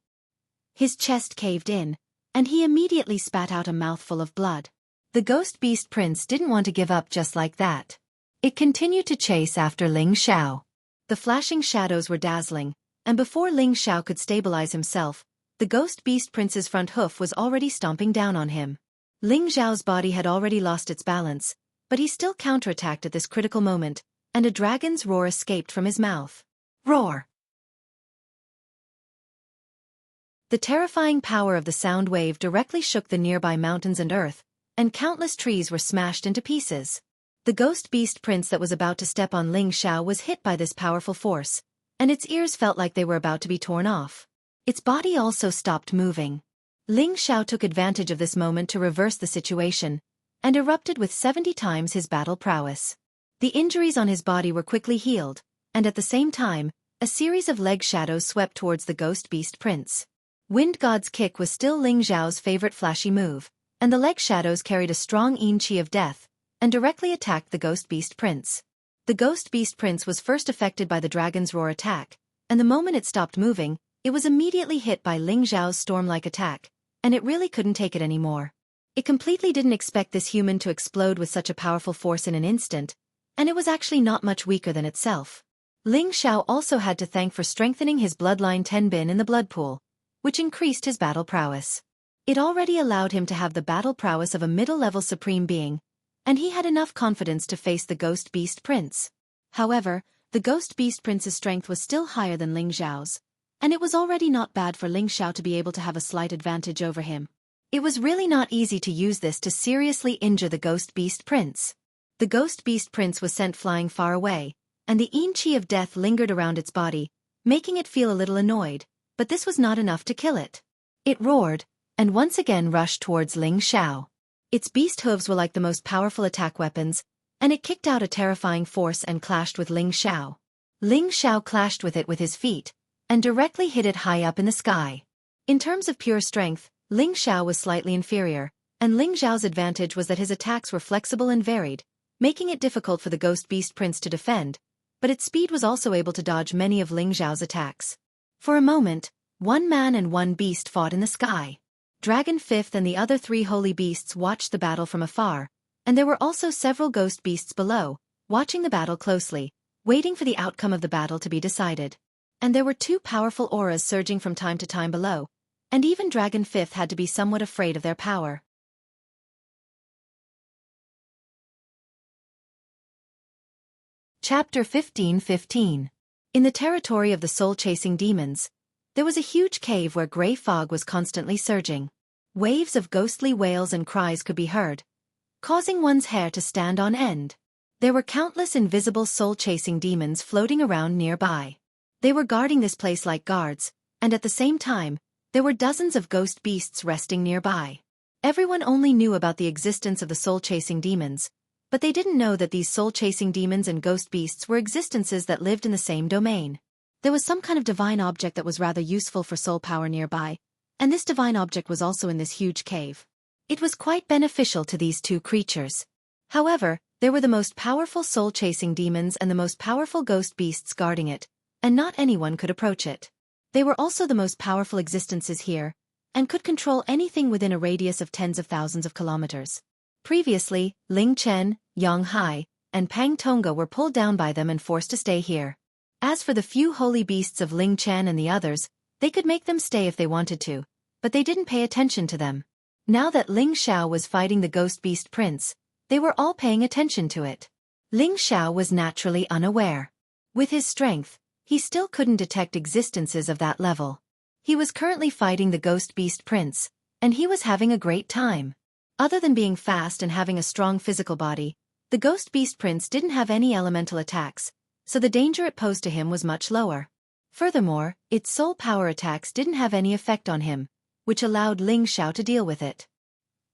His chest caved in, and he immediately spat out a mouthful of blood. The ghost beast prince didn't want to give up just like that. It continued to chase after Ling Xiao. The flashing shadows were dazzling, and before Ling Xiao could stabilize himself, the ghost beast prince's front hoof was already stomping down on him. Ling Xiao's body had already lost its balance, but he still counterattacked at this critical moment, and a dragon's roar escaped from his mouth. Roar! The terrifying power of the sound wave directly shook the nearby mountains and earth, and countless trees were smashed into pieces. The ghost beast prince that was about to step on Ling Xiao was hit by this powerful force, and its ears felt like they were about to be torn off. Its body also stopped moving. Ling Xiao took advantage of this moment to reverse the situation, and erupted with 70 times his battle prowess. The injuries on his body were quickly healed, and at the same time, a series of leg shadows swept towards the ghost beast prince. Wind God's kick was still Ling Xiao's favorite flashy move, and the leg shadows carried a strong yin qi of death, and directly attacked the ghost beast prince. The ghost beast prince was first affected by the dragon's roar attack, and the moment it stopped moving, it was immediately hit by Ling Xiao's storm-like attack, and it really couldn't take it anymore. It completely didn't expect this human to explode with such a powerful force in an instant, and it was actually not much weaker than itself. Ling Xiao also had to thank for strengthening his bloodline Tenbin in the blood pool, which increased his battle prowess. It already allowed him to have the battle prowess of a middle-level supreme being, and he had enough confidence to face the ghost beast prince. However, the ghost beast prince's strength was still higher than Ling Xiao's, and it was already not bad for Ling Xiao to be able to have a slight advantage over him. It was really not easy to use this to seriously injure the ghost beast prince. The ghost beast prince was sent flying far away, and the yin qi of death lingered around its body, making it feel a little annoyed, but this was not enough to kill it. It roared, and once again rushed towards Ling Xiao. Its beast hooves were like the most powerful attack weapons, and it kicked out a terrifying force and clashed with Ling Xiao. Ling Xiao clashed with it with his feet, and directly hit it high up in the sky. In terms of pure strength, Ling Xiao was slightly inferior, and Ling Xiao's advantage was that his attacks were flexible and varied, making it difficult for the ghost beast prince to defend, but its speed was also able to dodge many of Ling Xiao's attacks. For a moment, one man and one beast fought in the sky. Dragon Fifth and the other 3 holy beasts watched the battle from afar, and there were also several ghost beasts below, watching the battle closely, waiting for the outcome of the battle to be decided. And there were 2 powerful auras surging from time to time below, and even Dragon Fifth had to be somewhat afraid of their power. Chapter 15:15. In the territory of the soul-chasing demons, there was a huge cave where gray fog was constantly surging. Waves of ghostly wails and cries could be heard, causing one's hair to stand on end. There were countless invisible soul-chasing demons floating around nearby. They were guarding this place like guards, and at the same time, there were dozens of ghost beasts resting nearby. Everyone only knew about the existence of the soul-chasing demons, But they didn't know that these soul-chasing demons and ghost beasts were existences that lived in the same domain. There was some kind of divine object that was rather useful for soul power nearby, and this divine object was also in this huge cave. It was quite beneficial to these two creatures. However, there were the most powerful soul-chasing demons and the most powerful ghost beasts guarding it, and not anyone could approach it. They were also the most powerful existences here, and could control anything within a radius of tens of thousands of kilometers. Previously, Ling Chen, Yang Hai, and Pang Tonga were pulled down by them and forced to stay here. As for the few holy beasts of Ling Chen and the others, they could make them stay if they wanted to, but they didn't pay attention to them. Now that Ling Xiao was fighting the ghost beast prince, they were all paying attention to it. Ling Xiao was naturally unaware. With his strength, he still couldn't detect existences of that level. He was currently fighting the ghost beast prince, and he was having a great time. Other than being fast and having a strong physical body, the ghost beast prince didn't have any elemental attacks, so the danger it posed to him was much lower. Furthermore, its soul power attacks didn't have any effect on him, which allowed Ling Xiao to deal with it.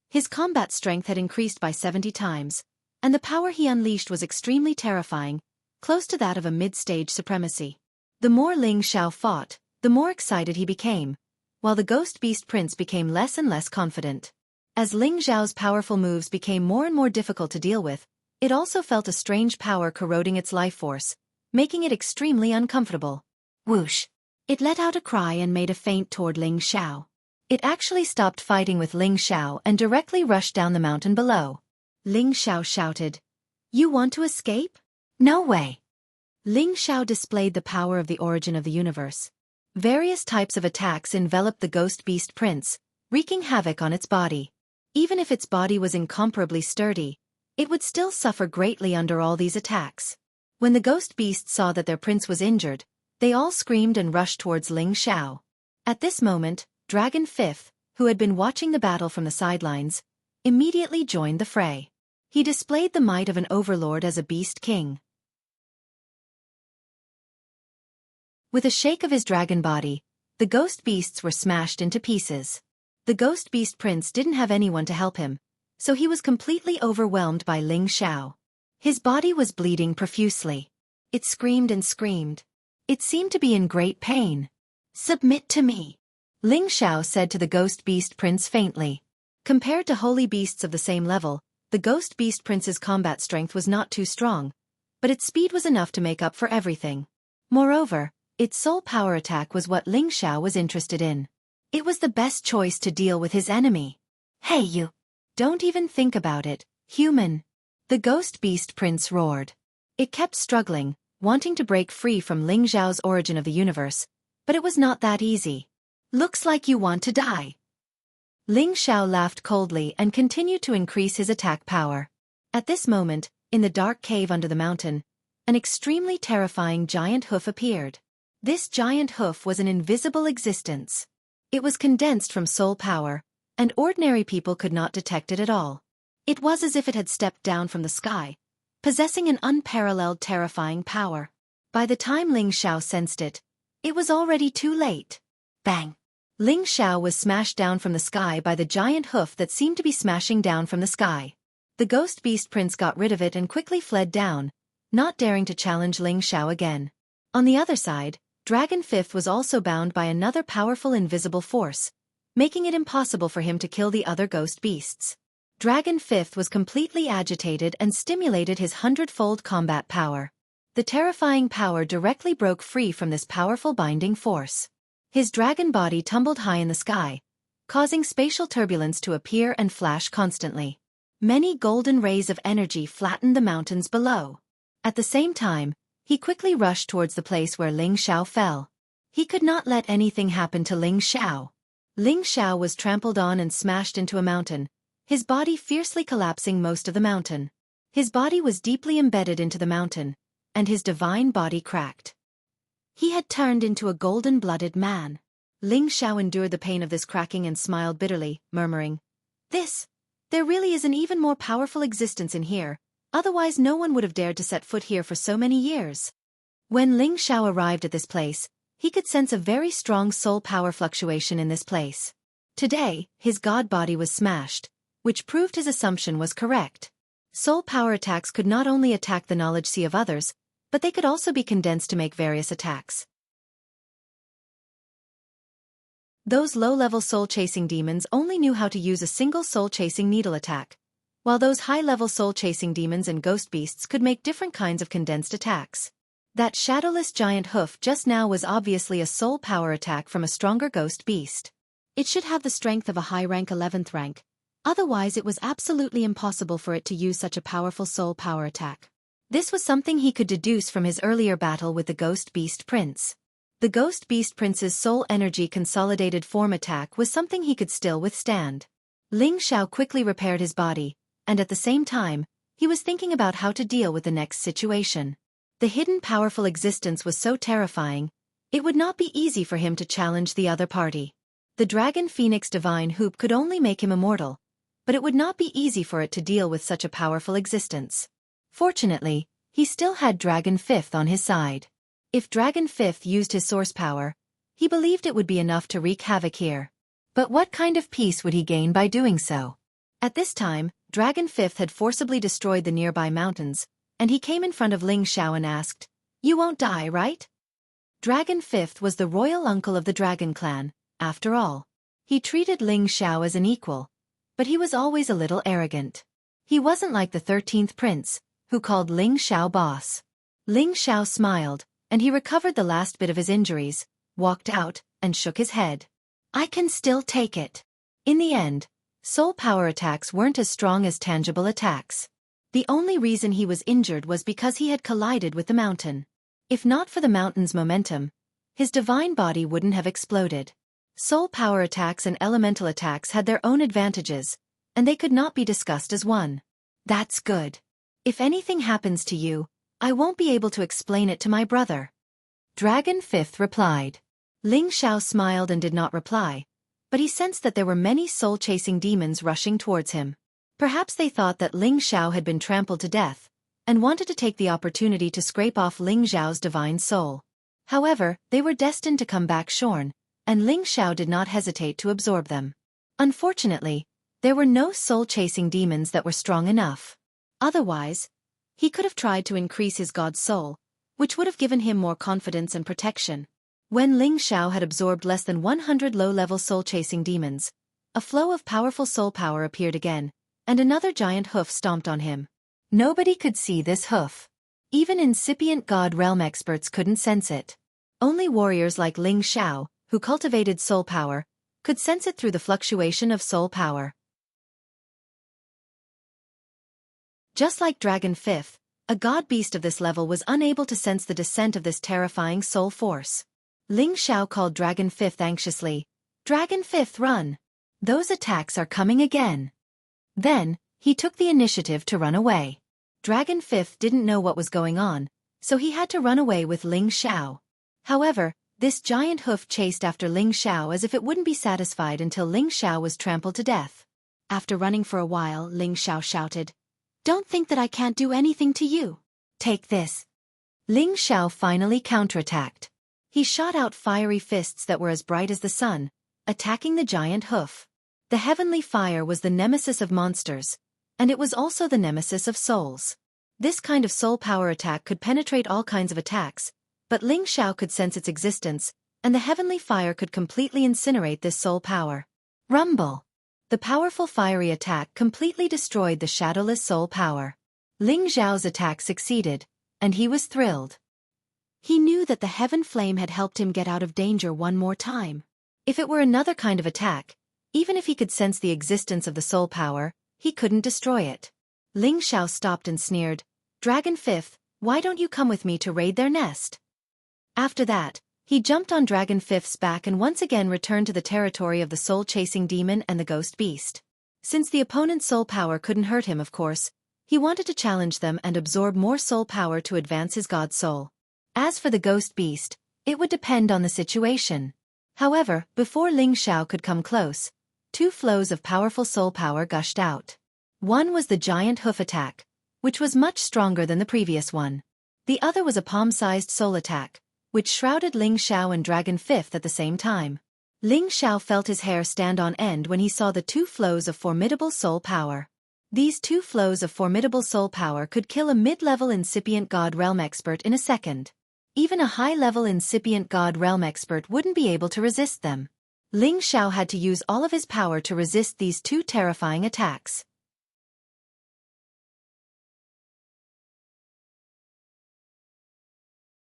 His combat strength had increased by 70 times, and the power he unleashed was extremely terrifying, close to that of a mid-stage supremacy. The more Ling Xiao fought, the more excited he became, while the ghost beast prince became less and less confident. As Ling Xiao's powerful moves became more and more difficult to deal with, it also felt a strange power corroding its life force, making it extremely uncomfortable. Whoosh! It let out a cry and made a feint toward Ling Xiao. It actually stopped fighting with Ling Xiao and directly rushed down the mountain below. Ling Xiao shouted, "You want to escape? No way!" Ling Xiao displayed the power of the origin of the universe. Various types of attacks enveloped the ghost beast prince, wreaking havoc on its body. Even if its body was incomparably sturdy, it would still suffer greatly under all these attacks. When the ghost beasts saw that their prince was injured, they all screamed and rushed towards Ling Xiao. At this moment, Dragon Fifth, who had been watching the battle from the sidelines, immediately joined the fray. He displayed the might of an overlord as a beast king. With a shake of his dragon body, the ghost beasts were smashed into pieces. The ghost beast prince didn't have anyone to help him, so he was completely overwhelmed by Ling Xiao. His body was bleeding profusely. It screamed and screamed. It seemed to be in great pain. "Submit to me," Ling Xiao said to the ghost beast prince faintly. Compared to holy beasts of the same level, the ghost beast prince's combat strength was not too strong, but its speed was enough to make up for everything. Moreover, its soul power attack was what Ling Xiao was interested in. It was the best choice to deal with his enemy. "Hey you! Don't even think about it, human!" The ghost beast prince roared. It kept struggling, wanting to break free from Ling Xiao's origin of the universe, but it was not that easy. "Looks like you want to die." Ling Xiao laughed coldly and continued to increase his attack power. At this moment, in the dark cave under the mountain, an extremely terrifying giant hoof appeared. This giant hoof was an invisible existence. It was condensed from soul power, and ordinary people could not detect it at all. It was as if it had stepped down from the sky, possessing an unparalleled terrifying power. By the time Ling Xiao sensed it, it was already too late. Bang! Ling Xiao was smashed down from the sky by the giant hoof that seemed to be smashing down from the sky. The ghost beast prince got rid of it and quickly fled down, not daring to challenge Ling Xiao again. On the other side, Dragon Fifth was also bound by another powerful invisible force, making it impossible for him to kill the other ghost beasts. Dragon Fifth was completely agitated and stimulated his 100-fold combat power. The terrifying power directly broke free from this powerful binding force. His dragon body tumbled high in the sky, causing spatial turbulence to appear and flash constantly. Many golden rays of energy flattened the mountains below. At the same time, he quickly rushed towards the place where Ling Xiao fell. He could not let anything happen to Ling Xiao. Ling Xiao was trampled on and smashed into a mountain, his body fiercely collapsing most of the mountain. His body was deeply embedded into the mountain, and his divine body cracked. He had turned into a golden-blooded man. Ling Xiao endured the pain of this cracking and smiled bitterly, murmuring, There really is an even more powerful existence in here, otherwise no one would have dared to set foot here for so many years." When Ling Xiao arrived at this place, he could sense a very strong soul power fluctuation in this place. Today, his god body was smashed, which proved his assumption was correct. Soul power attacks could not only attack the knowledge sea of others, but they could also be condensed to make various attacks. Those low-level soul-chasing demons only knew how to use a single soul-chasing needle attack, while those high-level soul-chasing demons and ghost beasts could make different kinds of condensed attacks. That shadowless giant hoof just now was obviously a soul power attack from a stronger ghost beast. It should have the strength of a high-rank 11th rank, otherwise it was absolutely impossible for it to use such a powerful soul power attack. This was something he could deduce from his earlier battle with the Ghost Beast Prince. The Ghost Beast Prince's soul energy consolidated form attack was something he could still withstand. Ling Xiao quickly repaired his body, and at the same time, he was thinking about how to deal with the next situation. The hidden powerful existence was so terrifying, it would not be easy for him to challenge the other party. The Dragon Phoenix Divine Hoop could only make him immortal, but it would not be easy for it to deal with such a powerful existence. Fortunately, he still had Dragon Fifth on his side. If Dragon Fifth used his source power, he believed it would be enough to wreak havoc here. But what kind of peace would he gain by doing so? At this time, Dragon Fifth had forcibly destroyed the nearby mountains, and he came in front of Ling Xiao and asked, "You won't die, right?" Dragon Fifth was the royal uncle of the Dragon Clan, after all. He treated Ling Xiao as an equal, but he was always a little arrogant. He wasn't like the 13th prince, who called Ling Xiao boss. Ling Xiao smiled, and he recovered the last bit of his injuries, walked out, and shook his head. "I can still take it." In the end, soul power attacks weren't as strong as tangible attacks. The only reason he was injured was because he had collided with the mountain. If not for the mountain's momentum, his divine body wouldn't have exploded. Soul power attacks and elemental attacks had their own advantages, and they could not be discussed as one. "That's good. If anything happens to you, I won't be able to explain it to my brother." Dragon Fifth replied. Ling Xiao smiled and did not reply, but he sensed that there were many soul-chasing demons rushing towards him. Perhaps they thought that Ling Xiao had been trampled to death, and wanted to take the opportunity to scrape off Ling Xiao's divine soul. However, they were destined to come back shorn, and Ling Xiao did not hesitate to absorb them. Unfortunately, there were no soul-chasing demons that were strong enough. Otherwise, he could have tried to increase his god's soul, which would have given him more confidence and protection. When Ling Xiao had absorbed less than 100 low-level soul-chasing demons, a flow of powerful soul power appeared again, and another giant hoof stomped on him. Nobody could see this hoof. Even incipient God realm experts couldn't sense it. Only warriors like Ling Xiao, who cultivated soul power, could sense it through the fluctuation of soul power. Just like Dragon Fifth, a god beast of this level was unable to sense the descent of this terrifying soul force. Ling Xiao called Dragon Fifth anxiously, "Dragon Fifth, run! Those attacks are coming again." Then, he took the initiative to run away. Dragon Fifth didn't know what was going on, so he had to run away with Ling Xiao. However, this giant hoof chased after Ling Xiao as if it wouldn't be satisfied until Ling Xiao was trampled to death. After running for a while, Ling Xiao shouted, "Don't think that I can't do anything to you. Take this." Ling Xiao finally counterattacked. He shot out fiery fists that were as bright as the sun, attacking the giant hoof. The heavenly fire was the nemesis of monsters, and it was also the nemesis of souls. This kind of soul power attack could penetrate all kinds of attacks, but Ling Xiao could sense its existence, and the heavenly fire could completely incinerate this soul power. Rumble! The powerful fiery attack completely destroyed the shadowless soul power. Ling Xiao's attack succeeded, and he was thrilled. He knew that the heaven flame had helped him get out of danger one more time. If it were another kind of attack, even if he could sense the existence of the soul power, he couldn't destroy it. Ling Xiao stopped and sneered, "Dragon Fifth, why don't you come with me to raid their nest?" After that, he jumped on Dragon Fifth's back and once again returned to the territory of the soul-chasing demon and the ghost beast. Since the opponent's soul power couldn't hurt him, of course, he wanted to challenge them and absorb more soul power to advance his god soul. As for the ghost beast, it would depend on the situation. However, before Ling Xiao could come close, two flows of powerful soul power gushed out. One was the giant hoof attack, which was much stronger than the previous one. The other was a palm-sized soul attack, which shrouded Ling Xiao and Dragon Fifth at the same time. Ling Xiao felt his hair stand on end when he saw the two flows of formidable soul power. These two flows of formidable soul power could kill a mid-level incipient God Realm expert in a second. Even a high-level incipient God Realm expert wouldn't be able to resist them. Ling Xiao had to use all of his power to resist these two terrifying attacks.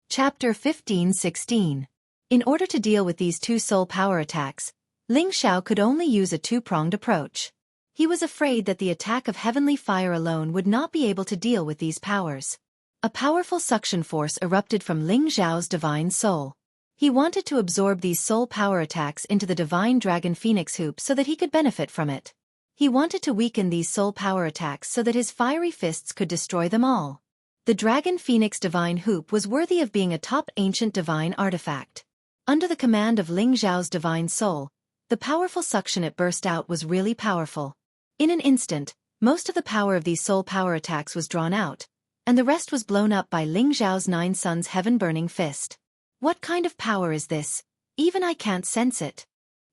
Chapter 15-16. In order to deal with these two soul power attacks, Ling Xiao could only use a two-pronged approach. He was afraid that the attack of heavenly fire alone would not be able to deal with these powers. A powerful suction force erupted from Ling Xiao's divine soul. He wanted to absorb these soul power attacks into the divine dragon phoenix hoop so that he could benefit from it. He wanted to weaken these soul power attacks so that his fiery fists could destroy them all. The dragon phoenix divine hoop was worthy of being a top ancient divine artifact. Under the command of Ling Xiao's divine soul, the powerful suction it burst out was really powerful. In an instant, most of the power of these soul power attacks was drawn out, and the rest was blown up by Ling Xiao's 9 Suns heaven-burning fist. What kind of power is this? Even I can't sense it.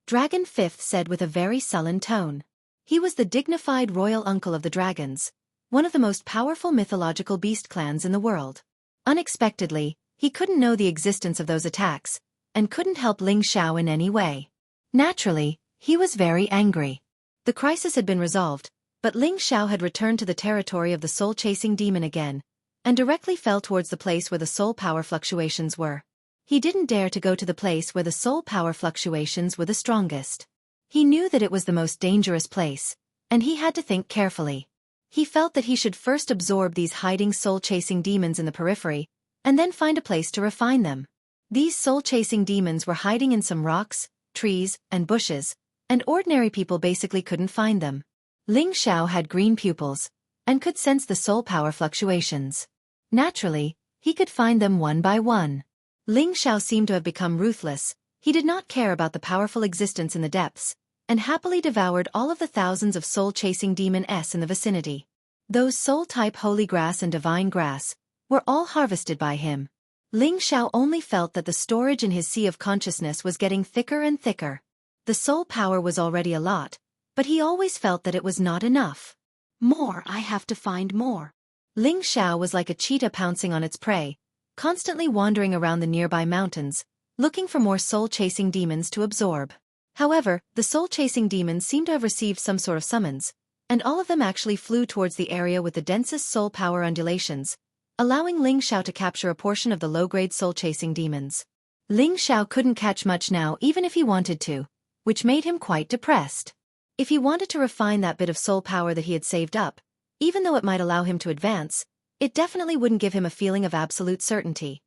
Dragon Fifth said with a very sullen tone. He was the dignified royal uncle of the dragons, one of the most powerful mythological beast clans in the world. Unexpectedly, he couldn't know the existence of those attacks, and couldn't help Ling Xiao in any way. Naturally, he was very angry. The crisis had been resolved, but Ling Xiao had returned to the territory of the soul-chasing demon again, and directly fell towards the place where the soul power fluctuations were. He didn't dare to go to the place where the soul power fluctuations were the strongest. He knew that it was the most dangerous place, and he had to think carefully. He felt that he should first absorb these hiding soul-chasing demons in the periphery, and then find a place to refine them. These soul-chasing demons were hiding in some rocks, trees, and bushes, and ordinary people basically couldn't find them. Ling Xiao had green pupils, and could sense the soul power fluctuations. Naturally, he could find them one by one. Ling Xiao seemed to have become ruthless. He did not care about the powerful existence in the depths, and happily devoured all of the thousands of soul-chasing demon-s in the vicinity. Those soul-type holy grass and divine grass were all harvested by him. Ling Xiao only felt that the storage in his sea of consciousness was getting thicker and thicker. The soul power was already a lot, but he always felt that it was not enough. More, I have to find more. Ling Xiao was like a cheetah pouncing on its prey, constantly wandering around the nearby mountains, looking for more soul-chasing demons to absorb. However, the soul-chasing demons seemed to have received some sort of summons, and all of them actually flew towards the area with the densest soul power undulations, allowing Ling Xiao to capture a portion of the low-grade soul-chasing demons. Ling Xiao couldn't catch much now even if he wanted to, which made him quite depressed. If he wanted to refine that bit of soul power that he had saved up, even though it might allow him to advance, it definitely wouldn't give him a feeling of absolute certainty.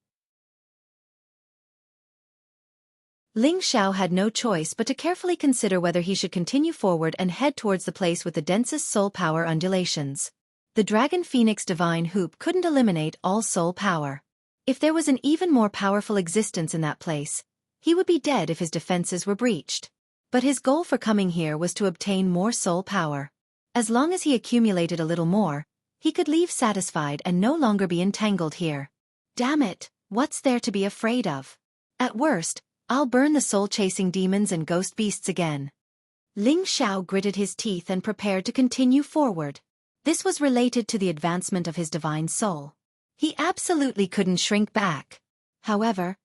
Ling Xiao had no choice but to carefully consider whether he should continue forward and head towards the place with the densest soul power undulations. The Dragon Phoenix Divine Hoop couldn't eliminate all soul power. If there was an even more powerful existence in that place, he would be dead if his defenses were breached. But his goal for coming here was to obtain more soul power. As long as he accumulated a little more, he could leave satisfied and no longer be entangled here. Damn it, what's there to be afraid of? At worst, I'll burn the soul-chasing demons and ghost beasts again. Ling Xiao gritted his teeth and prepared to continue forward. This was related to the advancement of his divine soul. He absolutely couldn't shrink back. However,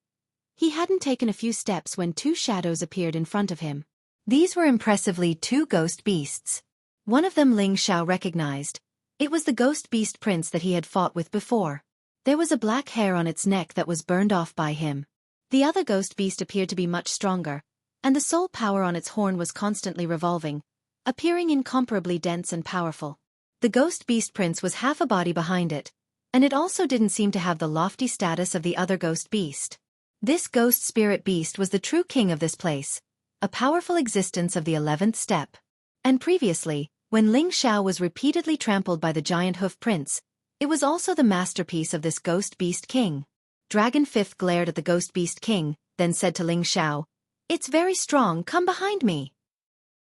he hadn't taken a few steps when two shadows appeared in front of him. These were impressively two ghost beasts. One of them Ling Xiao recognized. It was the ghost beast prince that he had fought with before. There was a black hair on its neck that was burned off by him. The other ghost beast appeared to be much stronger, and the soul power on its horn was constantly revolving, appearing incomparably dense and powerful. The ghost beast prince was half a body behind it, and it also didn't seem to have the lofty status of the other ghost beast. This ghost spirit beast was the true king of this place, a powerful existence of the 11th step. And previously, when Ling Xiao was repeatedly trampled by the giant hoof prince, it was also the masterpiece of this ghost beast king. Dragon Fifth glared at the ghost beast king, then said to Ling Xiao, "It's very strong, come behind me."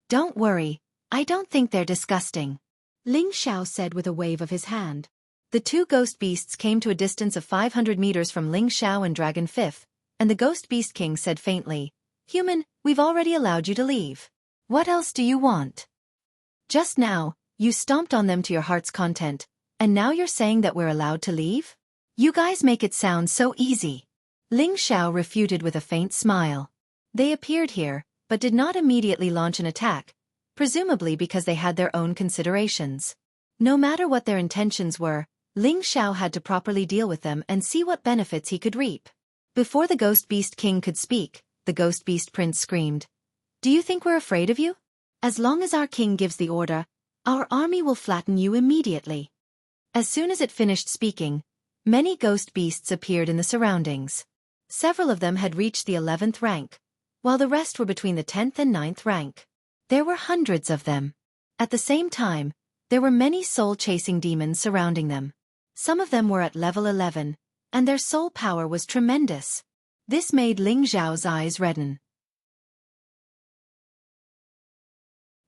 "Don't worry, I don't think they're disgusting," Ling Xiao said with a wave of his hand. The two ghost beasts came to a distance of 500 meters from Ling Xiao and Dragon Fifth, and the ghost beast king said faintly, "Human, we've already allowed you to leave. What else do you want?" Just now, You stomped on them to your heart's content, and now you're saying that we're allowed to leave? You guys make it sound so easy. Ling Xiao refuted with a faint smile. They appeared here, but did not immediately launch an attack, presumably because they had their own considerations. No matter what their intentions were, Ling Xiao had to properly deal with them and see what benefits he could reap. Before the Ghost Beast King could speak, the Ghost Beast Prince screamed, "Do you think we're afraid of you? As long as our king gives the order, our army will flatten you immediately." As soon as it finished speaking, many ghost beasts appeared in the surroundings. Several of them had reached the 11th rank, while the rest were between the 10th and 9th rank. There were hundreds of them. At the same time, there were many soul-chasing demons surrounding them. Some of them were at level 11, and their soul power was tremendous. This made Ling Xiao's eyes redden.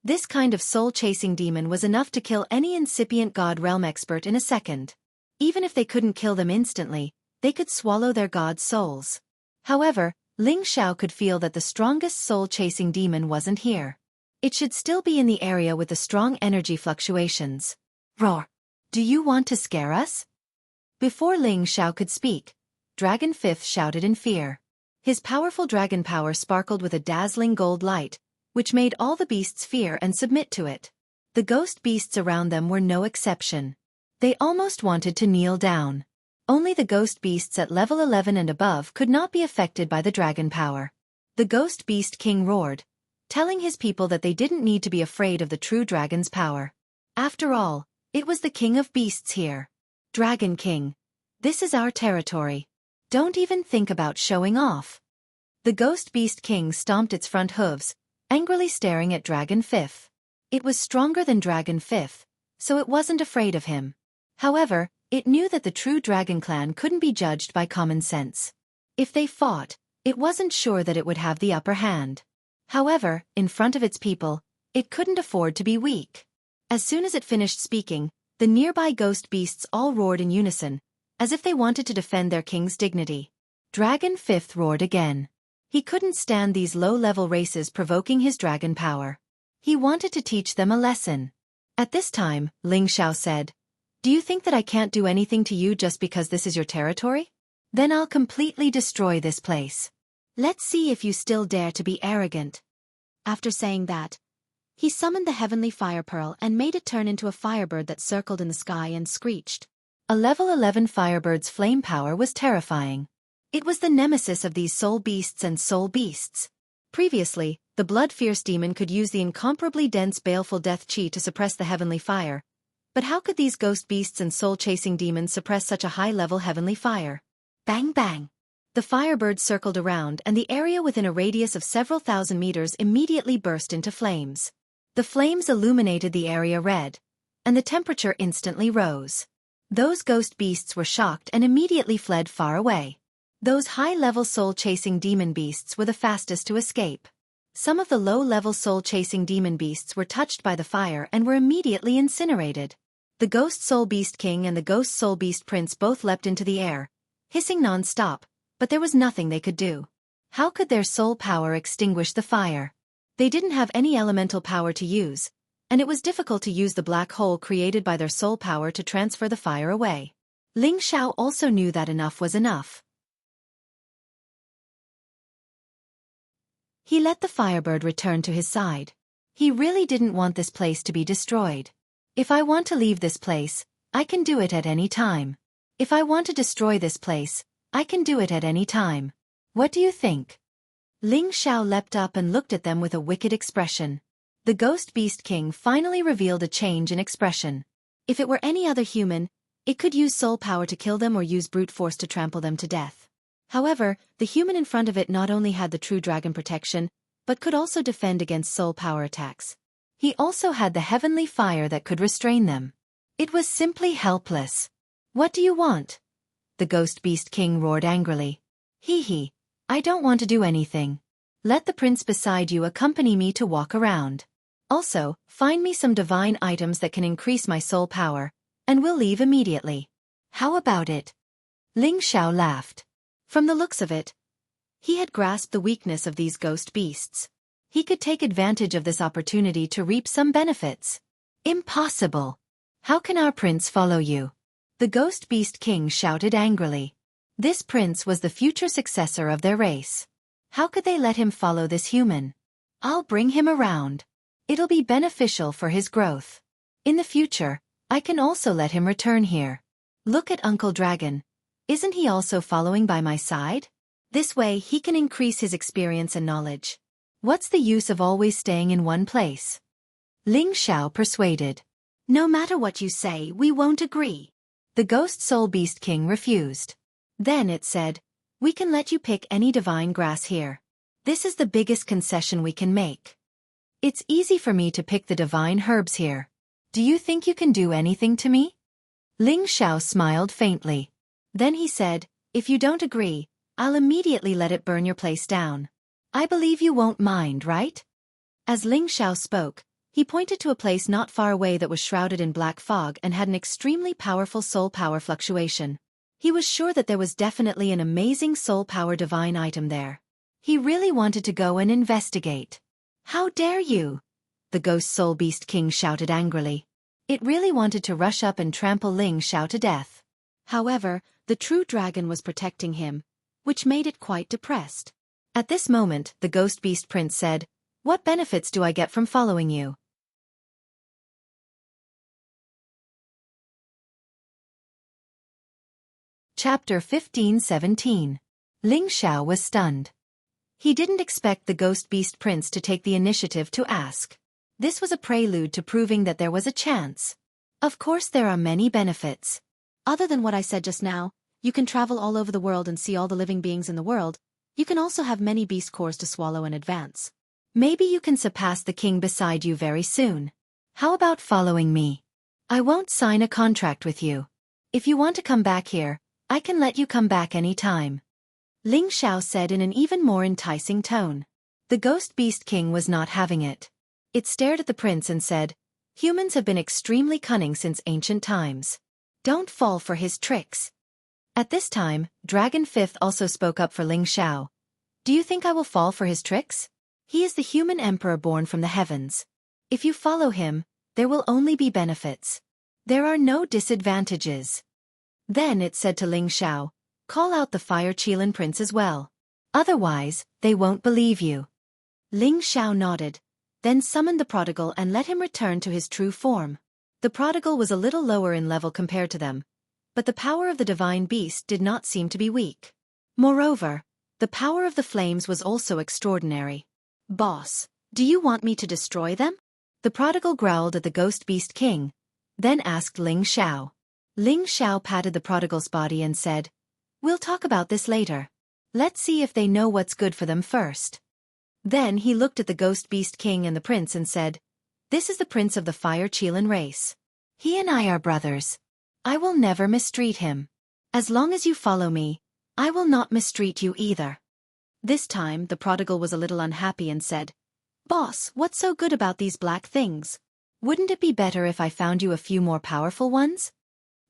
This kind of soul-chasing demon was enough to kill any incipient God Realm expert in a second. Even if they couldn't kill them instantly, they could swallow their god's souls. However, Ling Xiao could feel that the strongest soul-chasing demon wasn't here. It should still be in the area with the strong energy fluctuations. Roar! Do you want to scare us? Before Ling Xiao could speak, Dragon Fifth shouted in fear. His powerful dragon power sparkled with a dazzling gold light, which made all the beasts fear and submit to it. The ghost beasts around them were no exception. They almost wanted to kneel down. Only the ghost beasts at level 11 and above could not be affected by the dragon power. The Ghost Beast King roared, telling his people that they didn't need to be afraid of the true dragon's power. After all, it was the king of beasts here. Dragon King, this is our territory. Don't even think about showing off. The Ghost Beast King stomped its front hooves, angrily staring at Dragon Fifth. It was stronger than Dragon Fifth, so it wasn't afraid of him. However, it knew that the true Dragon Clan couldn't be judged by common sense. If they fought, it wasn't sure that it would have the upper hand. However, in front of its people, it couldn't afford to be weak. As soon as it finished speaking, the nearby ghost beasts all roared in unison, as if they wanted to defend their king's dignity. Dragon Fifth roared again. He couldn't stand these low-level races provoking his dragon power. He wanted to teach them a lesson. At this time, Ling Xiao said, "Do you think that I can't do anything to you just because this is your territory? Then I'll completely destroy this place. Let's see if you still dare to be arrogant." After saying that, he summoned the heavenly fire pearl and made it turn into a firebird that circled in the sky and screeched. A level 11 firebird's flame power was terrifying. It was the nemesis of these soul beasts and soul beasts. Previously, the blood-fierce demon could use the incomparably dense baleful death chi to suppress the heavenly fire. But how could these ghost beasts and soul-chasing demons suppress such a high-level heavenly fire? Bang bang! The firebird circled around and the area within a radius of several thousand meters immediately burst into flames. The flames illuminated the area red, and the temperature instantly rose. Those ghost beasts were shocked and immediately fled far away. Those high-level soul-chasing demon beasts were the fastest to escape. Some of the low-level soul-chasing demon beasts were touched by the fire and were immediately incinerated. The Ghost Soul Beast King and the Ghost Soul Beast Prince both leapt into the air, hissing non-stop, but there was nothing they could do. How could their soul power extinguish the fire? They didn't have any elemental power to use, and it was difficult to use the black hole created by their soul power to transfer the fire away. Ling Xiao also knew that enough was enough. He let the firebird return to his side. He really didn't want this place to be destroyed. If I want to leave this place, I can do it at any time. If I want to destroy this place, I can do it at any time. What do you think? Ling Xiao leapt up and looked at them with a wicked expression. The Ghost Beast King finally revealed a change in expression. If it were any other human, it could use soul power to kill them or use brute force to trample them to death. However, the human in front of it not only had the true dragon protection, but could also defend against soul power attacks. He also had the heavenly fire that could restrain them. It was simply helpless. What do you want? The Ghost Beast King roared angrily. Hee, I don't want to do anything. Let the prince beside you accompany me to walk around. Also, find me some divine items that can increase my soul power, and we'll leave immediately. How about it? Ling Xiao laughed. From the looks of it, he had grasped the weakness of these ghost beasts. He could take advantage of this opportunity to reap some benefits. Impossible! How can our prince follow you? The Ghost Beast King shouted angrily. This prince was the future successor of their race. How could they let him follow this human? I'll bring him around. It'll be beneficial for his growth. In the future, I can also let him return here. Look at Uncle Dragon. Isn't he also following by my side? This way he can increase his experience and knowledge. What's the use of always staying in one place? Ling Xiao persuaded. No matter what you say, we won't agree. The Ghost Soul Beast King refused. Then it said, we can let you pick any divine grass here. This is the biggest concession we can make. It's easy for me to pick the divine herbs here. Do you think you can do anything to me? Ling Xiao smiled faintly. Then he said, if you don't agree, I'll immediately let it burn your place down. I believe you won't mind, right? As Ling Xiao spoke, he pointed to a place not far away that was shrouded in black fog and had an extremely powerful soul power fluctuation. He was sure that there was definitely an amazing soul power divine item there. He really wanted to go and investigate. How dare you? The Ghost Soul Beast King shouted angrily. It really wanted to rush up and trample Ling Xiao to death. However, the true dragon was protecting him, which made it quite depressed. At this moment, the Ghost Beast Prince said, what benefits do I get from following you? Chapter 15-17. Ling Xiao was stunned. He didn't expect the Ghost Beast Prince to take the initiative to ask. This was a prelude to proving that there was a chance. Of course there are many benefits. Other than what I said just now, you can travel all over the world and see all the living beings in the world. You can also have many beast cores to swallow in advance. Maybe you can surpass the king beside you very soon. How about following me? I won't sign a contract with you. If you want to come back here, I can let you come back any time. Ling Xiao said in an even more enticing tone. The Ghost Beast King was not having it. It stared at the prince and said, humans have been extremely cunning since ancient times. Don't fall for his tricks. At this time, Dragon Fifth also spoke up for Ling Xiao. Do you think I will fall for his tricks? He is the human emperor born from the heavens. If you follow him, there will only be benefits. There are no disadvantages. Then it said to Ling Xiao, call out the Fire Qilin Prince as well. Otherwise, they won't believe you. Ling Xiao nodded, then summoned the prodigal and let him return to his true form. The prodigal was a little lower in level compared to them, but the power of the divine beast did not seem to be weak. Moreover, the power of the flames was also extraordinary. Boss, do you want me to destroy them? The prodigal growled at the Ghost Beast King, then asked Ling Xiao. Ling Xiao patted the prodigal's body and said, we'll talk about this later. Let's see if they know what's good for them first. Then he looked at the Ghost Beast King and the prince and said, this is the prince of the Fire Qilin race. He and I are brothers. I will never mistreat him. As long as you follow me, I will not mistreat you either. This time the prodigal was a little unhappy and said, boss, what's so good about these black things? Wouldn't it be better if I found you a few more powerful ones?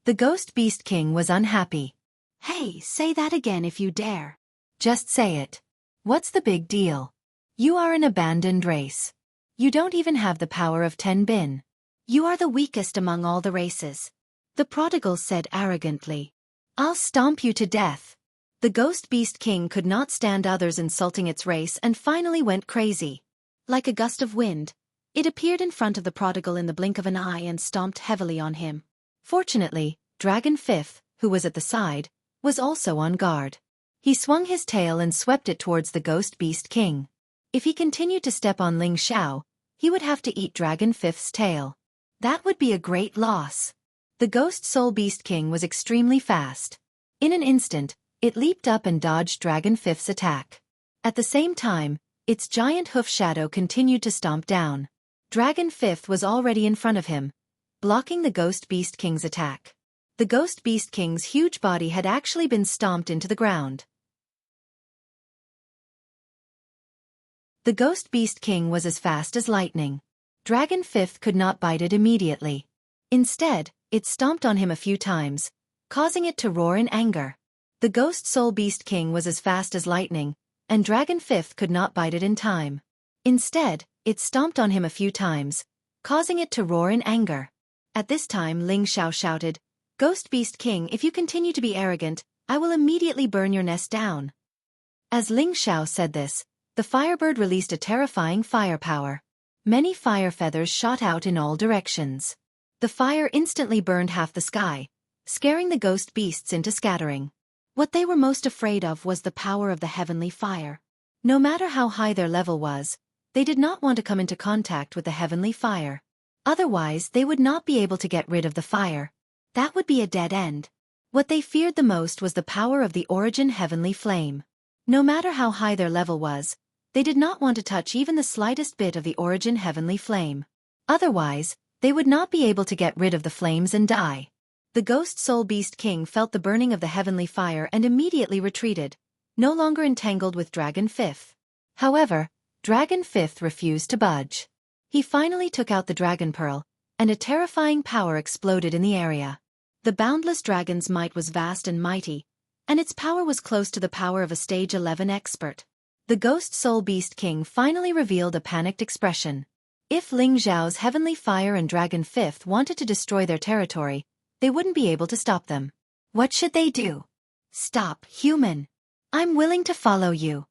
The Ghost Beast King was unhappy. Hey, say that again if you dare. Just say it. What's the big deal? You are an abandoned race. You don't even have the power of 10 bin. You are the weakest among all the races. The prodigal said arrogantly. I'll stomp you to death. The Ghost Beast King could not stand others insulting its race and finally went crazy. Like a gust of wind, it appeared in front of the prodigal in the blink of an eye and stomped heavily on him. Fortunately, Dragon Fifth, who was at the side, was also on guard. He swung his tail and swept it towards the Ghost Beast King. If he continued to step on Ling Xiao, he would have to eat Dragon Fifth's tail. That would be a great loss. The Ghost Soul Beast King was extremely fast. In an instant, it leaped up and dodged Dragon Fifth's attack. At the same time, its giant hoof shadow continued to stomp down. Dragon Fifth was already in front of him, blocking the Ghost Beast King's attack. The Ghost Beast King's huge body had actually been stomped into the ground. The Ghost Beast King was as fast as lightning. Dragon Fifth could not bite it immediately. Instead, it stomped on him a few times, causing it to roar in anger. The Ghost Soul Beast King was as fast as lightning, and Dragon Fifth could not bite it in time. Instead, it stomped on him a few times, causing it to roar in anger. At this time Ling Xiao shouted, "Ghost Beast King, if you continue to be arrogant, I will immediately burn your nest down." As Ling Xiao said this, the firebird released a terrifying firepower. Many fire feathers shot out in all directions. The fire instantly burned half the sky, scaring the ghost beasts into scattering. What they were most afraid of was the power of the heavenly fire. No matter how high their level was, they did not want to come into contact with the heavenly fire. Otherwise, they would not be able to get rid of the fire. That would be a dead end. What they feared the most was the power of the origin heavenly flame. No matter how high their level was, they did not want to touch even the slightest bit of the origin heavenly flame. Otherwise, they would not be able to get rid of the flames and die. The Ghost Soul Beast King felt the burning of the heavenly fire and immediately retreated, no longer entangled with Dragon Fifth. However, Dragon Fifth refused to budge. He finally took out the Dragon Pearl, and a terrifying power exploded in the area. The boundless dragon's might was vast and mighty, and its power was close to the power of a Stage 11 expert. The Ghost Soul Beast King finally revealed a panicked expression. If Ling Xiao's heavenly fire and Dragon Fifth wanted to destroy their territory, they wouldn't be able to stop them. What should they do? "Stop, human! I'm willing to follow you,"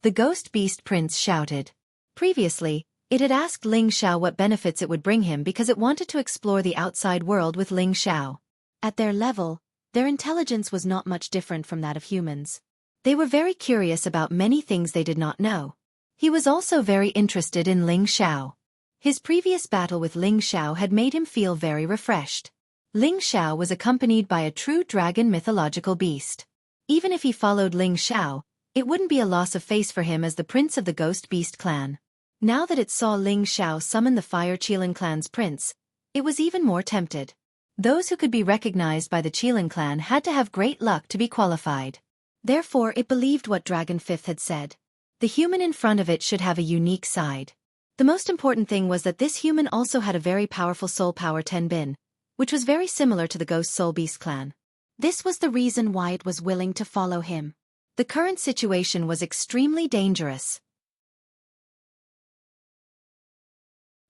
the Ghost Beast Prince shouted. Previously, it had asked Ling Xiao what benefits it would bring him because it wanted to explore the outside world with Ling Xiao. At their level, their intelligence was not much different from that of humans. They were very curious about many things they did not know. He was also very interested in Ling Xiao. His previous battle with Ling Xiao had made him feel very refreshed. Ling Xiao was accompanied by a true dragon mythological beast. Even if he followed Ling Xiao, it wouldn't be a loss of face for him as the prince of the Ghost Beast clan. Now that it saw Ling Xiao summon the Fire Qilin clan's prince, it was even more tempted. Those who could be recognized by the Qilin clan had to have great luck to be qualified. Therefore it believed what Dragon Fifth had said. The human in front of it should have a unique side. The most important thing was that this human also had a very powerful soul power 10 bin, which was very similar to the Ghost Soul Beast clan. This was the reason why it was willing to follow him. The current situation was extremely dangerous.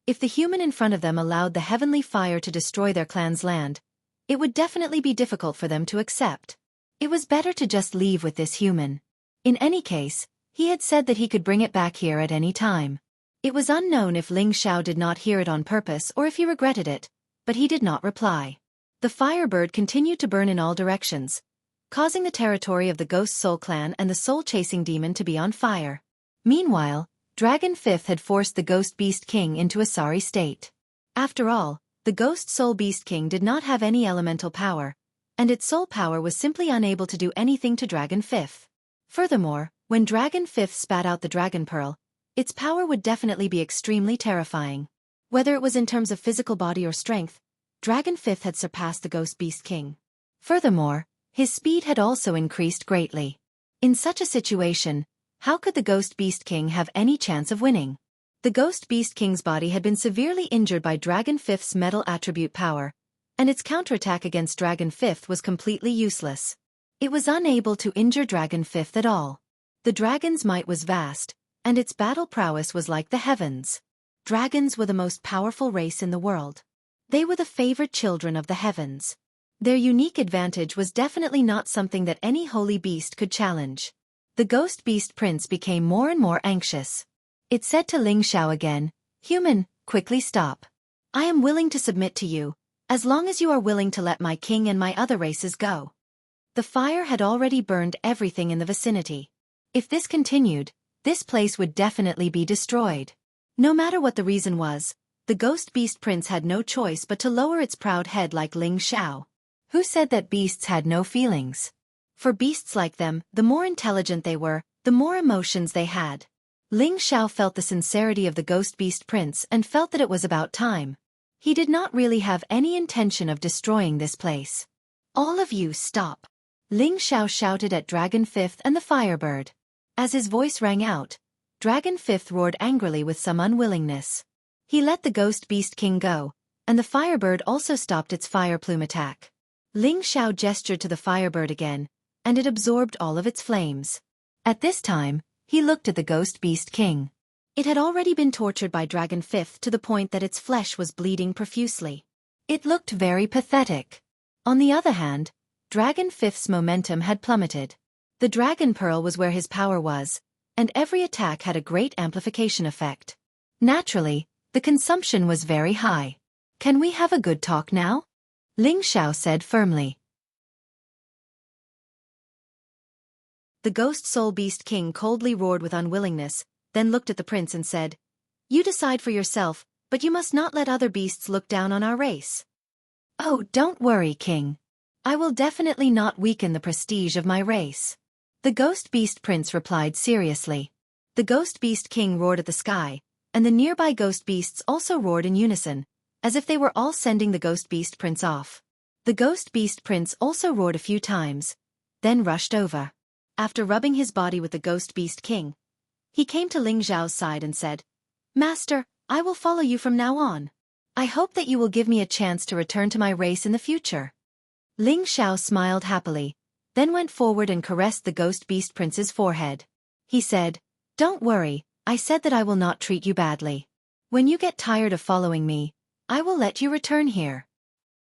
If the human in front of them allowed the heavenly fire to destroy their clan's land, it would definitely be difficult for them to accept. It was better to just leave with this human. In any case, he had said that he could bring it back here at any time. It was unknown if Ling Xiao did not hear it on purpose or if he regretted it, but he did not reply. The firebird continued to burn in all directions, causing the territory of the Ghost Soul clan and the soul-chasing demon to be on fire. Meanwhile, Dragon Fifth had forced the Ghost Beast King into a sorry state. After all, the Ghost Soul Beast King did not have any elemental power, and its soul power was simply unable to do anything to Dragon Fifth. Furthermore, when Dragon Fifth spat out the Dragon Pearl, its power would definitely be extremely terrifying. Whether it was in terms of physical body or strength, Dragon Fifth had surpassed the Ghost Beast King. Furthermore, his speed had also increased greatly. In such a situation, how could the Ghost Beast King have any chance of winning? The Ghost Beast King's body had been severely injured by Dragon Fifth's metal attribute power, and its counterattack against Dragon Fifth was completely useless. It was unable to injure Dragon Fifth at all. The dragon's might was vast, and its battle prowess was like the heavens. Dragons were the most powerful race in the world. They were the favored children of the heavens. Their unique advantage was definitely not something that any holy beast could challenge. The Ghost Beast Prince became more and more anxious. It said to Ling Xiao again, "Human, quickly stop. I am willing to submit to you, as long as you are willing to let my king and my other races go." The fire had already burned everything in the vicinity. If this continued, this place would definitely be destroyed. No matter what the reason was, the Ghost Beast Prince had no choice but to lower its proud head like Ling Xiao. Who said that beasts had no feelings? For beasts like them, the more intelligent they were, the more emotions they had. Ling Xiao felt the sincerity of the Ghost Beast Prince and felt that it was about time. He did not really have any intention of destroying this place. "All of you stop!" Ling Xiao shouted at Dragon Fifth and the Firebird. As his voice rang out, Dragon Fifth roared angrily with some unwillingness. He let the Ghost Beast King go, and the Firebird also stopped its fire plume attack. Ling Xiao gestured to the Firebird again, and it absorbed all of its flames. At this time, he looked at the Ghost Beast King. It had already been tortured by Dragon Fifth to the point that its flesh was bleeding profusely. It looked very pathetic. On the other hand, Dragon Fifth's momentum had plummeted. The Dragon Pearl was where his power was, and every attack had a great amplification effect. Naturally, the consumption was very high. Can we have a good talk now? Ling Xiao said firmly. The Ghost Soul Beast King coldly roared with unwillingness, then looked at the prince and said, "You decide for yourself, but you must not let other beasts look down on our race." "Oh, don't worry, King. I will definitely not weaken the prestige of my race," the Ghost Beast Prince replied seriously. The Ghost Beast King roared at the sky, and the nearby ghost beasts also roared in unison, as if they were all sending the Ghost Beast Prince off. The Ghost Beast Prince also roared a few times, then rushed over. After rubbing his body with the Ghost Beast King, he came to Ling Xiao's side and said, "Master, I will follow you from now on. I hope that you will give me a chance to return to my race in the future." Ling Xiao smiled happily, then went forward and caressed the Ghost Beast Prince's forehead. He said, "Don't worry, I said that I will not treat you badly. When you get tired of following me, I will let you return here."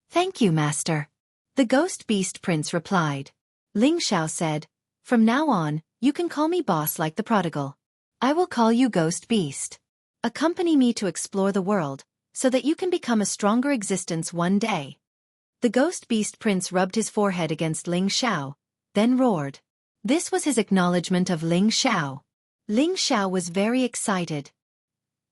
"Thank you, Master," the Ghost Beast Prince replied. Ling Xiao said, "From now on, you can call me boss like the prodigal. I will call you Ghost Beast. Accompany me to explore the world, so that you can become a stronger existence one day." The Ghost Beast Prince rubbed his forehead against Ling Xiao, then roared. This was his acknowledgement of Ling Xiao. Ling Xiao was very excited.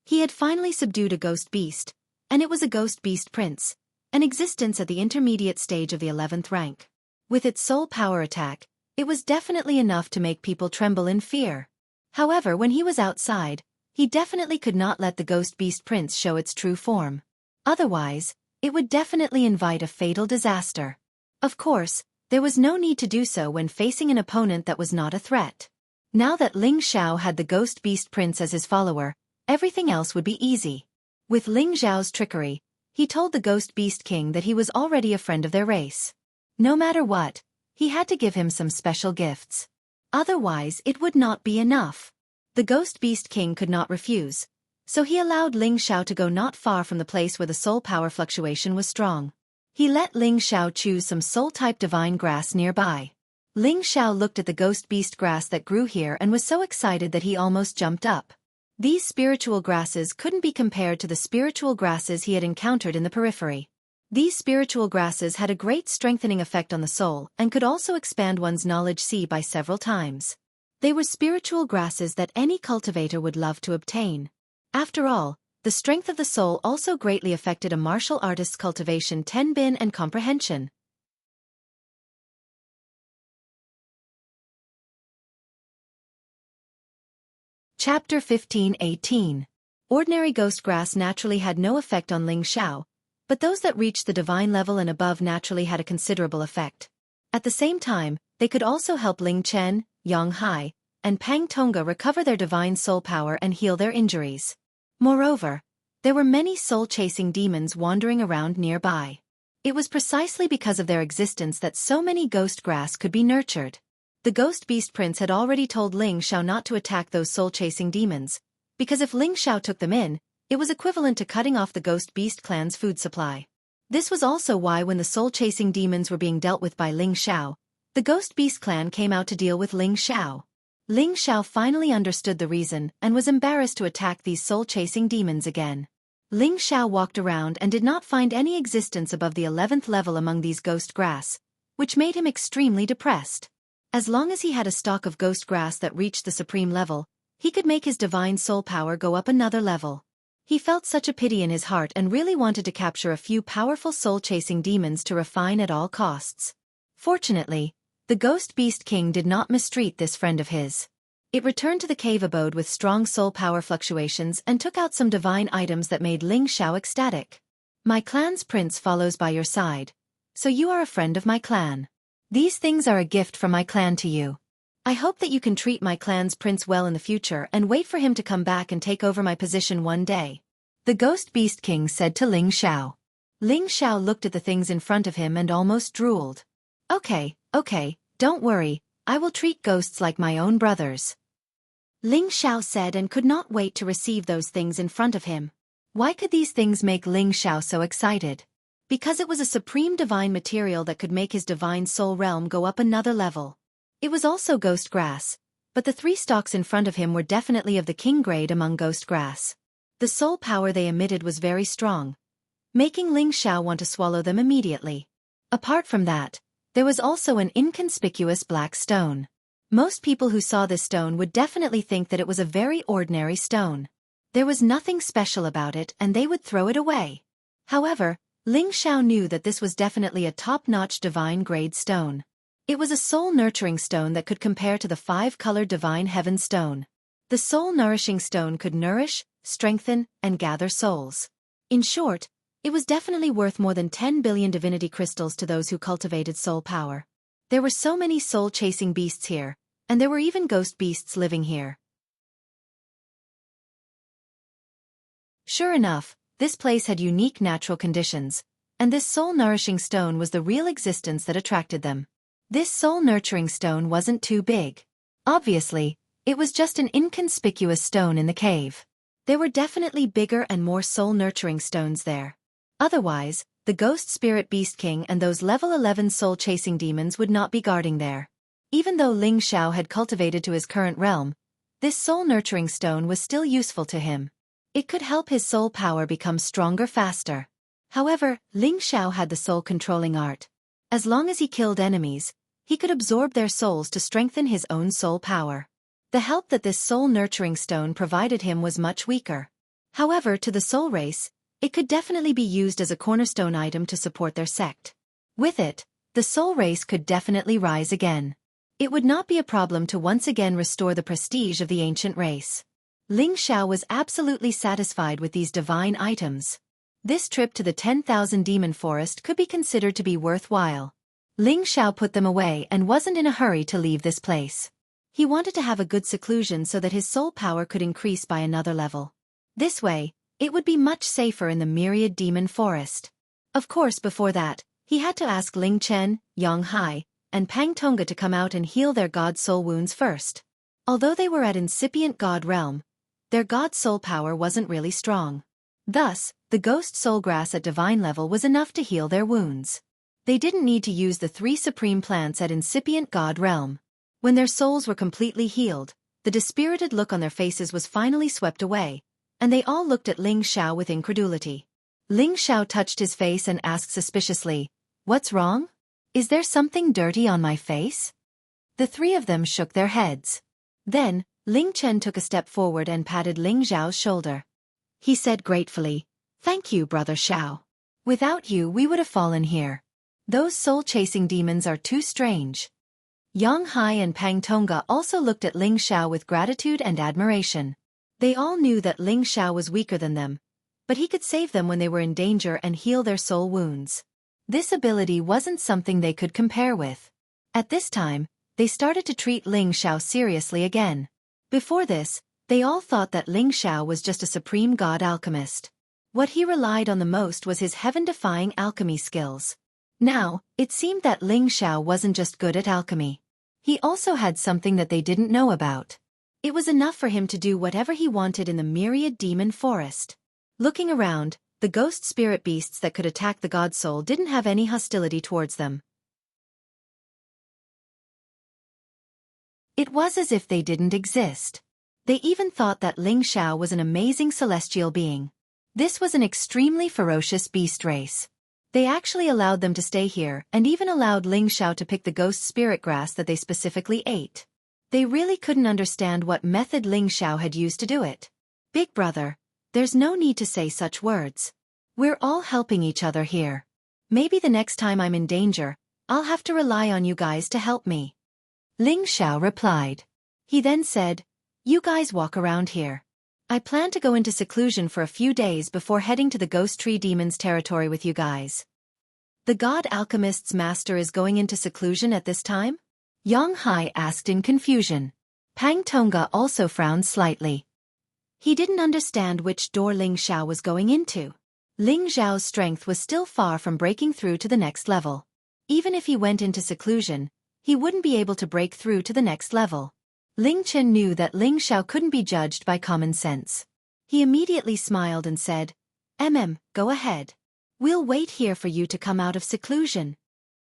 He had finally subdued a ghost beast, and it was a Ghost Beast Prince, an existence at the intermediate stage of the 11th rank. With its soul power attack, it was definitely enough to make people tremble in fear. However, when he was outside, he definitely could not let the Ghost Beast Prince show its true form. Otherwise, it would definitely invite a fatal disaster. Of course, there was no need to do so when facing an opponent that was not a threat. Now that Ling Xiao had the Ghost Beast Prince as his follower, everything else would be easy. With Ling Xiao's trickery, he told the Ghost Beast King that he was already a friend of their race. No matter what, he had to give him some special gifts. Otherwise, it would not be enough. The Ghost Beast King could not refuse, so he allowed Ling Xiao to go not far from the place where the soul power fluctuation was strong. He let Ling Xiao choose some soul-type divine grass nearby. Ling Xiao looked at the Ghost Beast grass that grew here and was so excited that he almost jumped up. These spiritual grasses couldn't be compared to the spiritual grasses he had encountered in the periphery. These spiritual grasses had a great strengthening effect on the soul and could also expand one's knowledge by several times. They were spiritual grasses that any cultivator would love to obtain. After all, the strength of the soul also greatly affected a martial artist's cultivation tenbin and comprehension. Chapter 15:18. Ordinary ghost grass naturally had no effect on Ling Xiao, but those that reached the divine level and above naturally had a considerable effect. At the same time, they could also help Ling Chen, Yang Hai, and Pang Tonga recover their divine soul power and heal their injuries. Moreover, there were many soul-chasing demons wandering around nearby. It was precisely because of their existence that so many ghost grass could be nurtured. The Ghost Beast Prince had already told Ling Xiao not to attack those soul-chasing demons, because if Ling Xiao took them in, it was equivalent to cutting off the Ghost Beast clan's food supply. This was also why when the soul-chasing demons were being dealt with by Ling Xiao, the Ghost Beast clan came out to deal with Ling Xiao. Ling Xiao finally understood the reason and was embarrassed to attack these soul-chasing demons again. Ling Xiao walked around and did not find any existence above the 11th level among these ghost grass, which made him extremely depressed. As long as he had a stock of ghost grass that reached the supreme level, he could make his divine soul power go up another level. He felt such a pity in his heart and really wanted to capture a few powerful soul-chasing demons to refine at all costs. Fortunately, the Ghost Beast King did not mistreat this friend of his. It returned to the cave abode with strong soul power fluctuations and took out some divine items that made Ling Xiao ecstatic. "My clan's prince follows by your side, so you are a friend of my clan. These things are a gift from my clan to you. I hope that you can treat my clan's prince well in the future and wait for him to come back and take over my position one day," the Ghost Beast King said to Ling Xiao. Ling Xiao looked at the things in front of him and almost drooled. Okay, don't worry, I will treat ghosts like my own brothers." Ling Xiao said, and could not wait to receive those things in front of him. Why could these things make Ling Xiao so excited? Because it was a supreme divine material that could make his divine soul realm go up another level. It was also ghost grass, but the 3 stalks in front of him were definitely of the king grade among ghost grass. The soul power they emitted was very strong, making Ling Xiao want to swallow them immediately. Apart from that, there was also an inconspicuous black stone. Most people who saw this stone would definitely think that it was a very ordinary stone. There was nothing special about it and they would throw it away. However, Ling Xiao knew that this was definitely a top-notch divine-grade stone. It was a soul-nurturing stone that could compare to the 5-colored divine heaven stone. The soul-nourishing stone could nourish, strengthen, and gather souls. In short, it was definitely worth more than 10 billion divinity crystals to those who cultivated soul power. There were so many soul-chasing beasts here, and there were even ghost beasts living here. Sure enough, this place had unique natural conditions, and this soul-nourishing stone was the real existence that attracted them. This soul-nurturing stone wasn't too big. Obviously, it was just an inconspicuous stone in the cave. There were definitely bigger and more soul-nurturing stones there. Otherwise, the Ghost Spirit Beast King and those level 11 soul-chasing demons would not be guarding there. Even though Ling Xiao had cultivated to his current realm, this soul-nurturing stone was still useful to him. It could help his soul power become stronger faster. However, Ling Xiao had the soul-controlling art. As long as he killed enemies, he could absorb their souls to strengthen his own soul power. The help that this soul-nurturing stone provided him was much weaker. However, to the soul race, it could definitely be used as a cornerstone item to support their sect. With it, the soul race could definitely rise again. It would not be a problem to once again restore the prestige of the ancient race. Ling Xiao was absolutely satisfied with these divine items. This trip to the 10,000 demon forest could be considered to be worthwhile. Ling Xiao put them away and wasn't in a hurry to leave this place. He wanted to have a good seclusion so that his soul power could increase by another level. This way, it would be much safer in the myriad demon forest. Of course, before that, he had to ask Ling Chen, Yang Hai, and Pang Tonga to come out and heal their god soul wounds first. Although they were at incipient god realm, their god soul power wasn't really strong. Thus, the ghost soul grass at divine level was enough to heal their wounds. They didn't need to use the 3 supreme plants at incipient god realm. When their souls were completely healed, the dispirited look on their faces was finally swept away, and they all looked at Ling Xiao with incredulity. Ling Xiao touched his face and asked suspiciously, "What's wrong? Is there something dirty on my face?" The 3 of them shook their heads. Then, Ling Chen took a step forward and patted Ling Xiao's shoulder. He said gratefully, "Thank you, Brother Xiao. Without you we would have fallen here. Those soul-chasing demons are too strange." Yang Hai and Pang Tonga also looked at Ling Xiao with gratitude and admiration. They all knew that Ling Xiao was weaker than them, but he could save them when they were in danger and heal their soul wounds. This ability wasn't something they could compare with. At this time, they started to treat Ling Xiao seriously again. Before this, they all thought that Ling Xiao was just a supreme god alchemist. What he relied on the most was his heaven-defying alchemy skills. Now, it seemed that Ling Xiao wasn't just good at alchemy. He also had something that they didn't know about. It was enough for him to do whatever he wanted in the myriad demon forest. Looking around, the ghost spirit beasts that could attack the god soul didn't have any hostility towards them. It was as if they didn't exist. They even thought that Ling Xiao was an amazing celestial being. This was an extremely ferocious beast race. They actually allowed them to stay here and even allowed Ling Xiao to pick the ghost spirit grass that they specifically ate. They really couldn't understand what method Ling Xiao had used to do it. "Big brother, there's no need to say such words. We're all helping each other here. Maybe the next time I'm in danger, I'll have to rely on you guys to help me." Ling Xiao replied. He then said, "You guys walk around here. I plan to go into seclusion for a few days before heading to the Ghost Tree Demon's territory with you guys." "The God Alchemist's master is going into seclusion at this time?" Yang Hai asked in confusion. Pang Tonga also frowned slightly. He didn't understand which door Ling Xiao was going into. Ling Xiao's strength was still far from breaking through to the next level. Even if he went into seclusion, he wouldn't be able to break through to the next level. Ling Chen knew that Ling Xiao couldn't be judged by common sense. He immediately smiled and said, Go ahead. We'll wait here for you to come out of seclusion.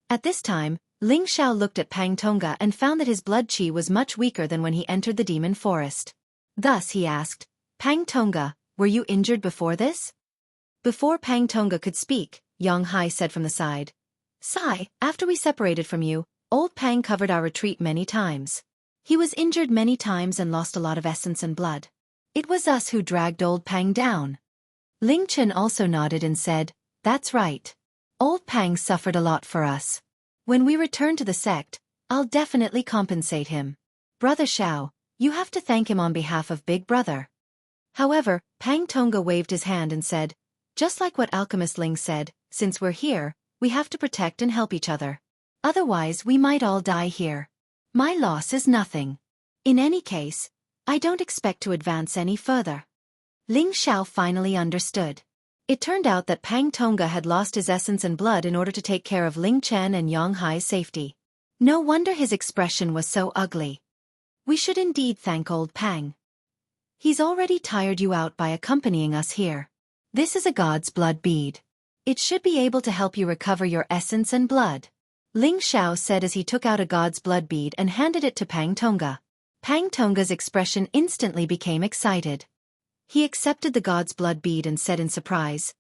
At this time, Ling Xiao looked at Pang Tongga and found that his blood qi was much weaker than when he entered the demon forest. Thus he asked, Pang Tongga, were you injured before this? Before Pang Tongga could speak, Xianxia said from the side, Sai, after we separated from you, old Pang covered our retreat many times. He was injured many times and lost a lot of essence and blood. It was us who dragged old Pang down. Ling Chen also nodded and said, That's right. Old Pang suffered a lot for us. When we return to the sect, I'll definitely compensate him. Brother Xiao, you have to thank him on behalf of Big Brother. However, Pang Tongga waved his hand and said, Just like what Alchemist Ling said, since we're here, we have to protect and help each other. Otherwise we might all die here. My loss is nothing. In any case, I don't expect to advance any further. Ling Xiao finally understood. It turned out that Pang Tongga had lost his essence and blood in order to take care of Ling Chen and Xianxia's safety. No wonder his expression was so ugly. We should indeed thank old Pang. He's already tired you out by accompanying us here. This is a god's blood bead. It should be able to help you recover your essence and blood. Ling Xiao said as he took out a god's blood bead and handed it to Pang Tongga. Pang Tongga's expression instantly became excited. He accepted the god's blood bead and said in surprise,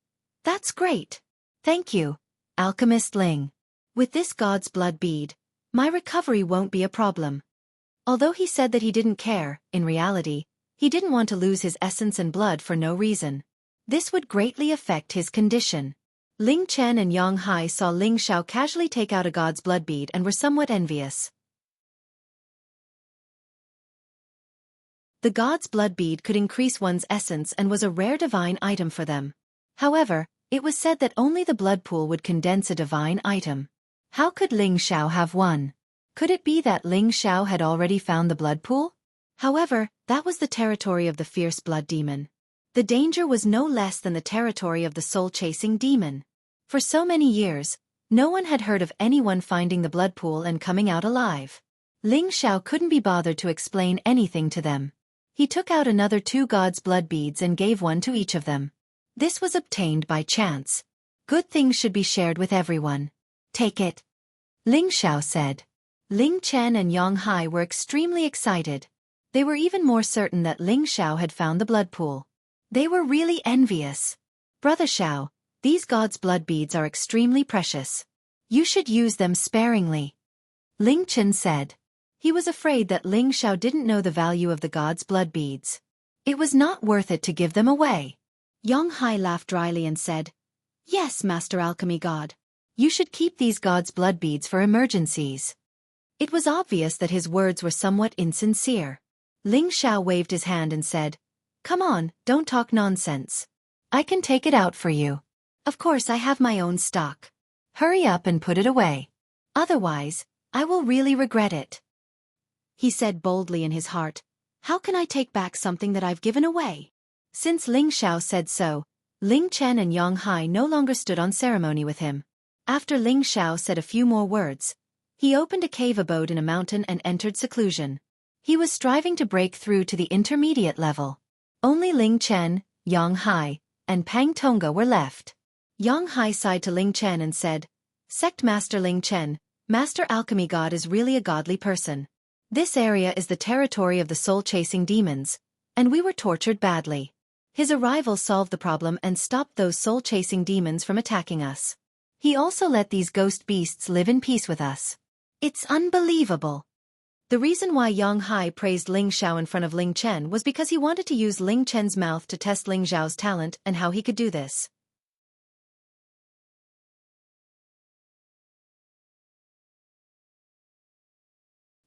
That's great. Thank you, Alchemist Ling. With this god's blood bead, my recovery won't be a problem. Although he said that he didn't care, in reality, he didn't want to lose his essence and blood for no reason. This would greatly affect his condition. Ling Chen and Xianxia saw Ling Xiao casually take out a god's blood bead and were somewhat envious. The god's blood bead could increase one's essence and was a rare divine item for them. However, it was said that only the blood pool would condense a divine item. How could Ling Xiao have one? Could it be that Ling Xiao had already found the blood pool? However, that was the territory of the fierce blood demon. The danger was no less than the territory of the soul-chasing demon. For so many years, no one had heard of anyone finding the blood pool and coming out alive. Ling Xiao couldn't be bothered to explain anything to them. He took out another 2 god's blood beads and gave one to each of them. This was obtained by chance. Good things should be shared with everyone. Take it. Ling Xiao said. Ling Chen and Xianxia were extremely excited. They were even more certain that Ling Xiao had found the blood pool. They were really envious. Brother Xiao, these god's blood beads are extremely precious. You should use them sparingly. Ling Chen said. He was afraid that Ling Xiao didn't know the value of the god's blood beads. It was not worth it to give them away. Xianxia laughed dryly and said, Yes, Master Alchemy God. You should keep these god's blood beads for emergencies. It was obvious that his words were somewhat insincere. Ling Xiao waved his hand and said, Come on, don't talk nonsense. I can take it out for you. Of course I have my own stock. Hurry up and put it away. Otherwise, I will really regret it. He said boldly in his heart, How can I take back something that I've given away? Since Ling Xiao said so, Ling Chen and Xianxia no longer stood on ceremony with him. After Ling Xiao said a few more words, he opened a cave abode in a mountain and entered seclusion. He was striving to break through to the intermediate level. Only Ling Chen, Xianxia, and Pang Tongga were left. Xianxia sighed to Ling Chen and said, Sect Master Ling Chen, Master Alchemy God is really a godly person. This area is the territory of the soul-chasing demons, and we were tortured badly. His arrival solved the problem and stopped those soul-chasing demons from attacking us. He also let these ghost beasts live in peace with us. It's unbelievable. The reason why Xianxia praised Ling Xiao in front of Ling Chen was because he wanted to use Ling Chen's mouth to test Ling Xiao's talent and how he could do this.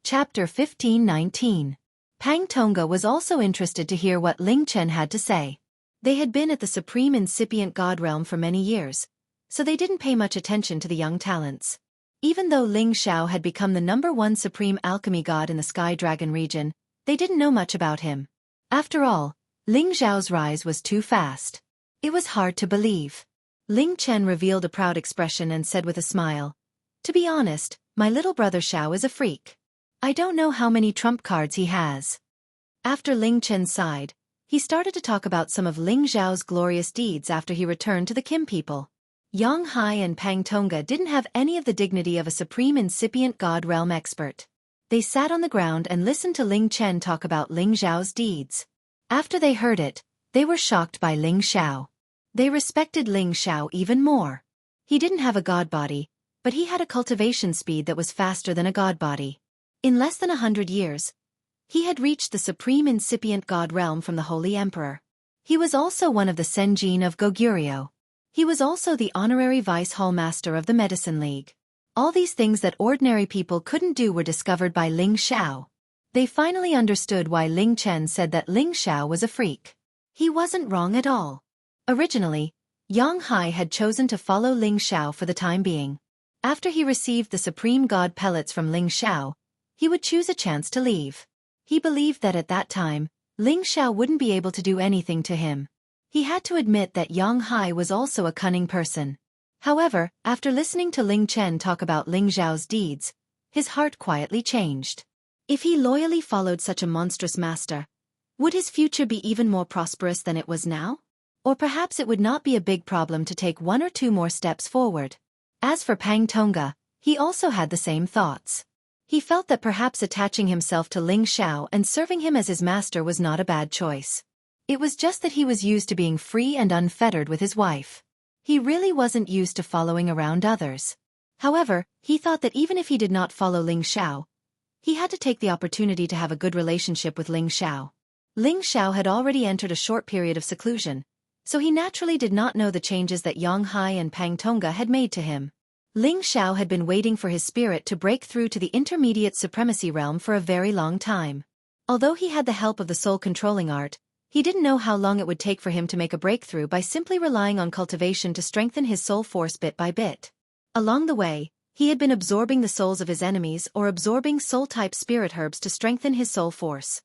Chapter 15-19. Pang Tongga was also interested to hear what Ling Chen had to say. They had been at the supreme incipient god realm for many years, so they didn't pay much attention to the young talents. Even though Ling Xiao had become the #1 supreme alchemy god in the Sky Dragon region, they didn't know much about him. After all, Ling Xiao's rise was too fast. It was hard to believe. Ling Chen revealed a proud expression and said with a smile, To be honest, my little brother Xiao is a freak. I don't know how many trump cards he has. After Ling Chen sighed, he started to talk about some of Ling Zhao's glorious deeds after he returned to the Kim people. Yang Hai and Pang Tonga didn't have any of the dignity of a supreme incipient god realm expert. They sat on the ground and listened to Ling Chen talk about Ling Zhao's deeds. After they heard it, they were shocked by Ling Xiao. They respected Ling Xiao even more. He didn't have a god body, but he had a cultivation speed that was faster than a god body. In less than 100 years, he had reached the supreme incipient god realm from the Holy Emperor. He was also one of the Senjin of Goguryeo. He was also the honorary vice hall master of the Medicine League. All these things that ordinary people couldn't do were discovered by Ling Xiao. They finally understood why Ling Chen said that Ling Xiao was a freak. He wasn't wrong at all. Originally, Yang Hai had chosen to follow Ling Xiao for the time being. After he received the supreme god pellets from Ling Xiao, he would choose a chance to leave. He believed that at that time, Ling Xiao wouldn't be able to do anything to him. He had to admit that Yang Hai was also a cunning person. However, after listening to Ling Chen talk about Ling Zhao's deeds, his heart quietly changed. If he loyally followed such a monstrous master, would his future be even more prosperous than it was now? Or perhaps it would not be a big problem to take 1 or 2 more steps forward. As for Pang Tonga, he also had the same thoughts. He felt that perhaps attaching himself to Ling Xiao and serving him as his master was not a bad choice. It was just that he was used to being free and unfettered with his wife. He really wasn't used to following around others. However, he thought that even if he did not follow Ling Xiao, he had to take the opportunity to have a good relationship with Ling Xiao. Ling Xiao had already entered a short period of seclusion, so he naturally did not know the changes that Yang Hai and Pang Tonga had made to him. Ling Xiao had been waiting for his spirit to break through to the intermediate supremacy realm for a very long time. Although he had the help of the soul-controlling art, he didn't know how long it would take for him to make a breakthrough by simply relying on cultivation to strengthen his soul force bit by bit. Along the way, he had been absorbing the souls of his enemies or absorbing soul-type spirit herbs to strengthen his soul force.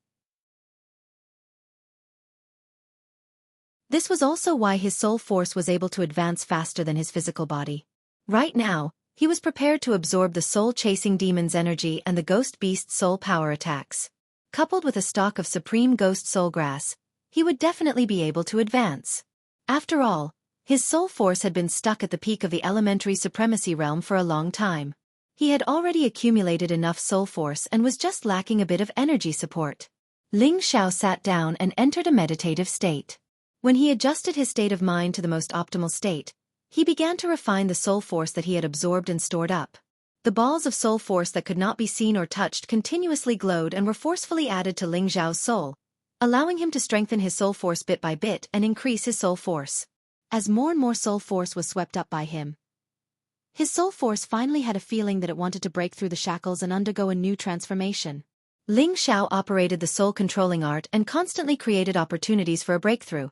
This was also why his soul force was able to advance faster than his physical body. Right now, he was prepared to absorb the soul-chasing demon's energy and the ghost beast's soul power attacks. Coupled with a stock of supreme ghost soul grass, he would definitely be able to advance. After all, his soul force had been stuck at the peak of the elementary supremacy realm for a long time. He had already accumulated enough soul force and was just lacking a bit of energy support. Ling Xiao sat down and entered a meditative state. When he adjusted his state of mind to the most optimal state, he began to refine the soul force that he had absorbed and stored up. The balls of soul force that could not be seen or touched continuously glowed and were forcefully added to Ling Zhao's soul, allowing him to strengthen his soul force bit by bit and increase his soul force. As more and more soul force was swept up by him, his soul force finally had a feeling that it wanted to break through the shackles and undergo a new transformation. Ling Xiao operated the soul-controlling art and constantly created opportunities for a breakthrough,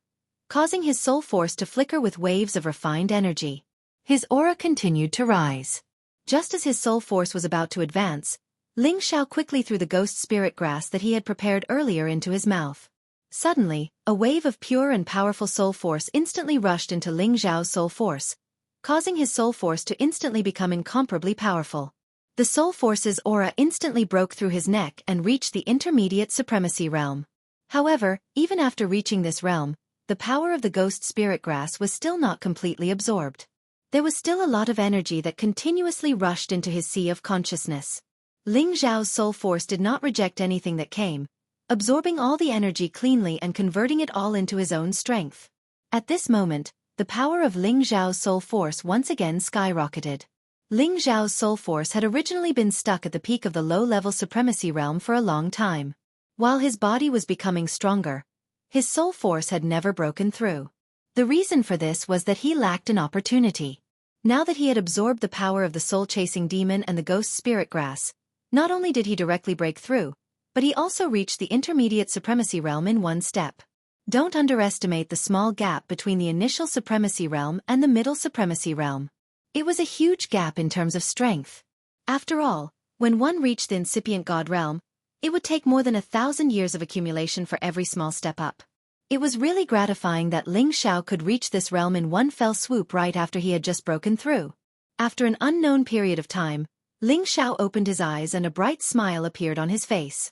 causing his soul force to flicker with waves of refined energy. His aura continued to rise. Just as his soul force was about to advance, Ling Xiao quickly threw the ghost spirit grass that he had prepared earlier into his mouth. Suddenly, a wave of pure and powerful soul force instantly rushed into Ling Zhao's soul force, causing his soul force to instantly become incomparably powerful. The soul force's aura instantly broke through his neck and reached the intermediate supremacy realm. However, even after reaching this realm, the power of the ghost spirit grass was still not completely absorbed. There was still a lot of energy that continuously rushed into his sea of consciousness. Ling Zhao's soul force did not reject anything that came, absorbing all the energy cleanly and converting it all into his own strength. At this moment, the power of Ling Zhao's soul force once again skyrocketed. Ling Zhao's soul force had originally been stuck at the peak of the low-level supremacy realm for a long time. While his body was becoming stronger, his soul force had never broken through. The reason for this was that he lacked an opportunity. Now that he had absorbed the power of the soul-chasing demon and the ghost spirit grass, not only did he directly break through, but he also reached the intermediate supremacy realm in one step. Don't underestimate the small gap between the initial supremacy realm and the middle supremacy realm. It was a huge gap in terms of strength. After all, when one reached the incipient god realm, it would take more than 1,000 years of accumulation for every small step up. It was really gratifying that Ling Xiao could reach this realm in one fell swoop right after he had just broken through. After an unknown period of time, Ling Xiao opened his eyes and a bright smile appeared on his face.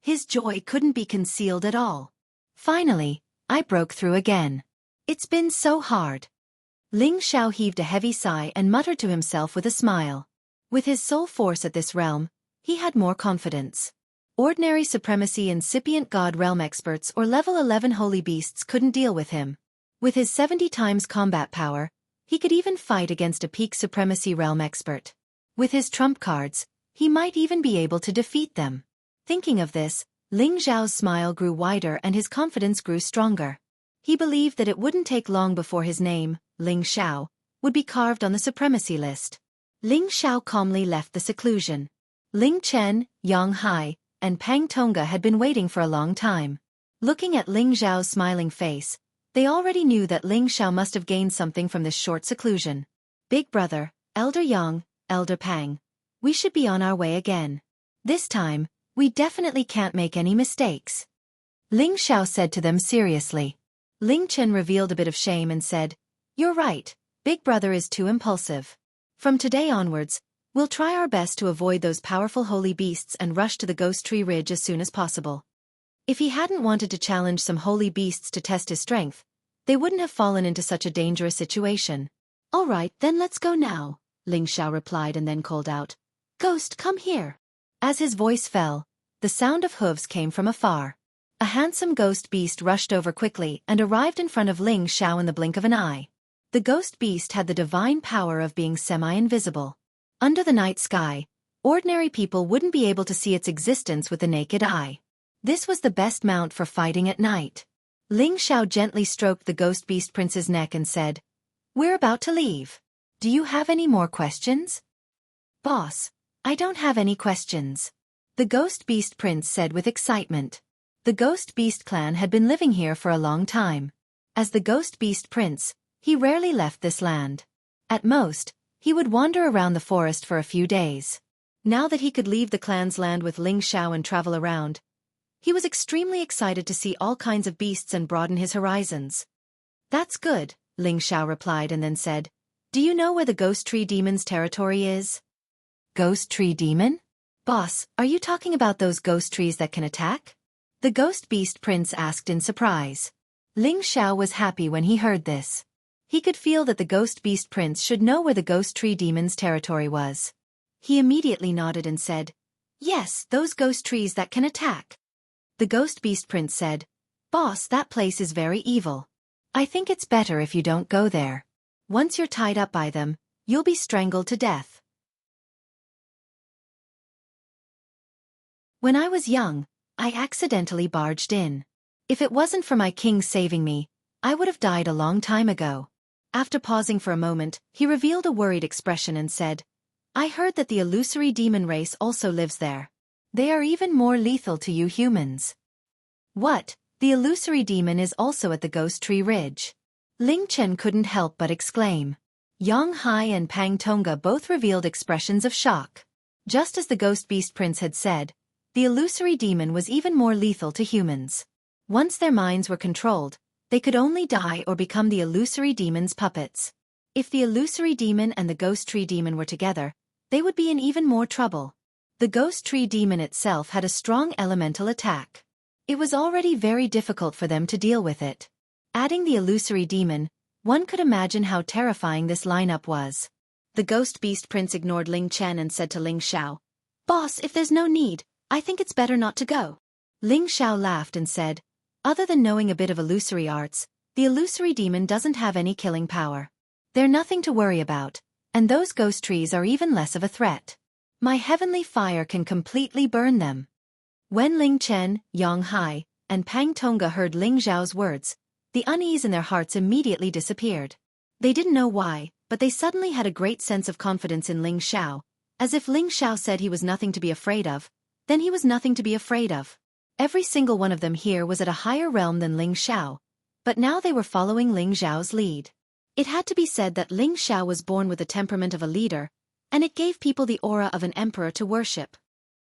His joy couldn't be concealed at all. Finally, I broke through again. It's been so hard. Ling Xiao heaved a heavy sigh and muttered to himself with a smile. With his sole force at this realm, he had more confidence. Ordinary supremacy incipient god realm experts or level 11 holy beasts couldn't deal with him. With his 70 times combat power, he could even fight against a peak supremacy realm expert. With his trump cards, he might even be able to defeat them. Thinking of this, Ling Xiao's smile grew wider and his confidence grew stronger. He believed that it wouldn't take long before his name, Ling Xiao, would be carved on the supremacy list. Ling Xiao calmly left the seclusion. Ling Chen, Yang Hai, and Pang Tonga had been waiting for a long time. Looking at Ling Xiao's smiling face, they already knew that Ling Xiao must have gained something from this short seclusion. Big brother, Elder Yang, Elder Pang, we should be on our way again. This time, we definitely can't make any mistakes. Ling Xiao said to them seriously. Ling Chen revealed a bit of shame and said, "You're right, Big brother is too impulsive. From today onwards, we'll try our best to avoid those powerful holy beasts and rush to the Ghost Tree Ridge as soon as possible." If he hadn't wanted to challenge some holy beasts to test his strength, they wouldn't have fallen into such a dangerous situation. "All right, then let's go now," Ling Xiao replied and then called out, "Ghost, come here." As his voice fell, the sound of hooves came from afar. A handsome ghost beast rushed over quickly and arrived in front of Ling Xiao in the blink of an eye. The ghost beast had the divine power of being semi-invisible. Under the night sky, ordinary people wouldn't be able to see its existence with the naked eye. This was the best mount for fighting at night. Ling Xiao gently stroked the ghost beast prince's neck and said, "We're about to leave. Do you have any more questions?" "Boss, I don't have any questions," the ghost beast prince said with excitement. The ghost beast clan had been living here for a long time. As the ghost beast prince, he rarely left this land. At most, he would wander around the forest for a few days. Now that he could leave the clan's land with Ling Xiao and travel around, he was extremely excited to see all kinds of beasts and broaden his horizons. "That's good," Ling Xiao replied and then said, "Do you know where the Ghost Tree Demon's territory is?" "Ghost Tree Demon? Boss, are you talking about those ghost trees that can attack?" the ghost beast prince asked in surprise. Ling Xiao was happy when he heard this. He could feel that the ghost beast prince should know where the Ghost Tree Demon's territory was. He immediately nodded and said, "Yes, those ghost trees that can attack." The ghost beast prince said, "Boss, that place is very evil. I think it's better if you don't go there. Once you're tied up by them, you'll be strangled to death." When I was young, I accidentally barged in. If it wasn't for my king saving me, I would have died a long time ago. After pausing for a moment, he revealed a worried expression and said, "I heard that the illusory demon race also lives there. They are even more lethal to you humans." "What? The illusory demon is also at the Ghost Tree Ridge?" Ling Chen couldn't help but exclaim. Yang Hai and Pang Tonga both revealed expressions of shock. Just as the Ghost Beast Prince had said, the illusory demon was even more lethal to humans. Once their minds were controlled, they could only die or become the illusory demon's puppets. If the illusory demon and the Ghost Tree Demon were together, they would be in even more trouble. The Ghost Tree Demon itself had a strong elemental attack. It was already very difficult for them to deal with it. Adding the illusory demon, one could imagine how terrifying this lineup was. The Ghost Beast Prince ignored Ling Chen and said to Ling Xiao, "Boss, if there's no need, I think it's better not to go." Ling Xiao laughed and said, "Other than knowing a bit of illusory arts, the illusory demon doesn't have any killing power. They're nothing to worry about, and those ghost trees are even less of a threat. My heavenly fire can completely burn them." When Ling Chen, Yang Hai, and Pang Tonga heard Ling Xiao's words, the unease in their hearts immediately disappeared. They didn't know why, but they suddenly had a great sense of confidence in Ling Xiao, as if Ling Xiao said he was nothing to be afraid of, then he was nothing to be afraid of. Every single one of them here was at a higher realm than Ling Xiao, but now they were following Ling Xiao's lead. It had to be said that Ling Xiao was born with the temperament of a leader, and it gave people the aura of an emperor to worship.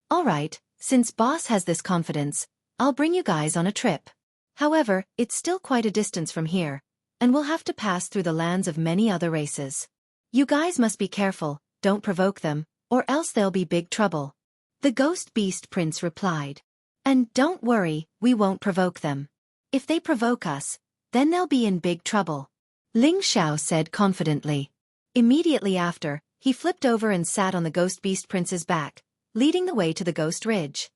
"All right, since boss has this confidence, I'll bring you guys on a trip. However, it's still quite a distance from here, and we'll have to pass through the lands of many other races. You guys must be careful, don't provoke them, or else there'll be big trouble. The Ghost Beast Prince replied. And don't worry, we won't provoke them. If they provoke us, then they'll be in big trouble. Ling Xiao said confidently. Immediately after, he flipped over and sat on the Ghost Beast Prince's back, leading the way to the Ghost Ridge.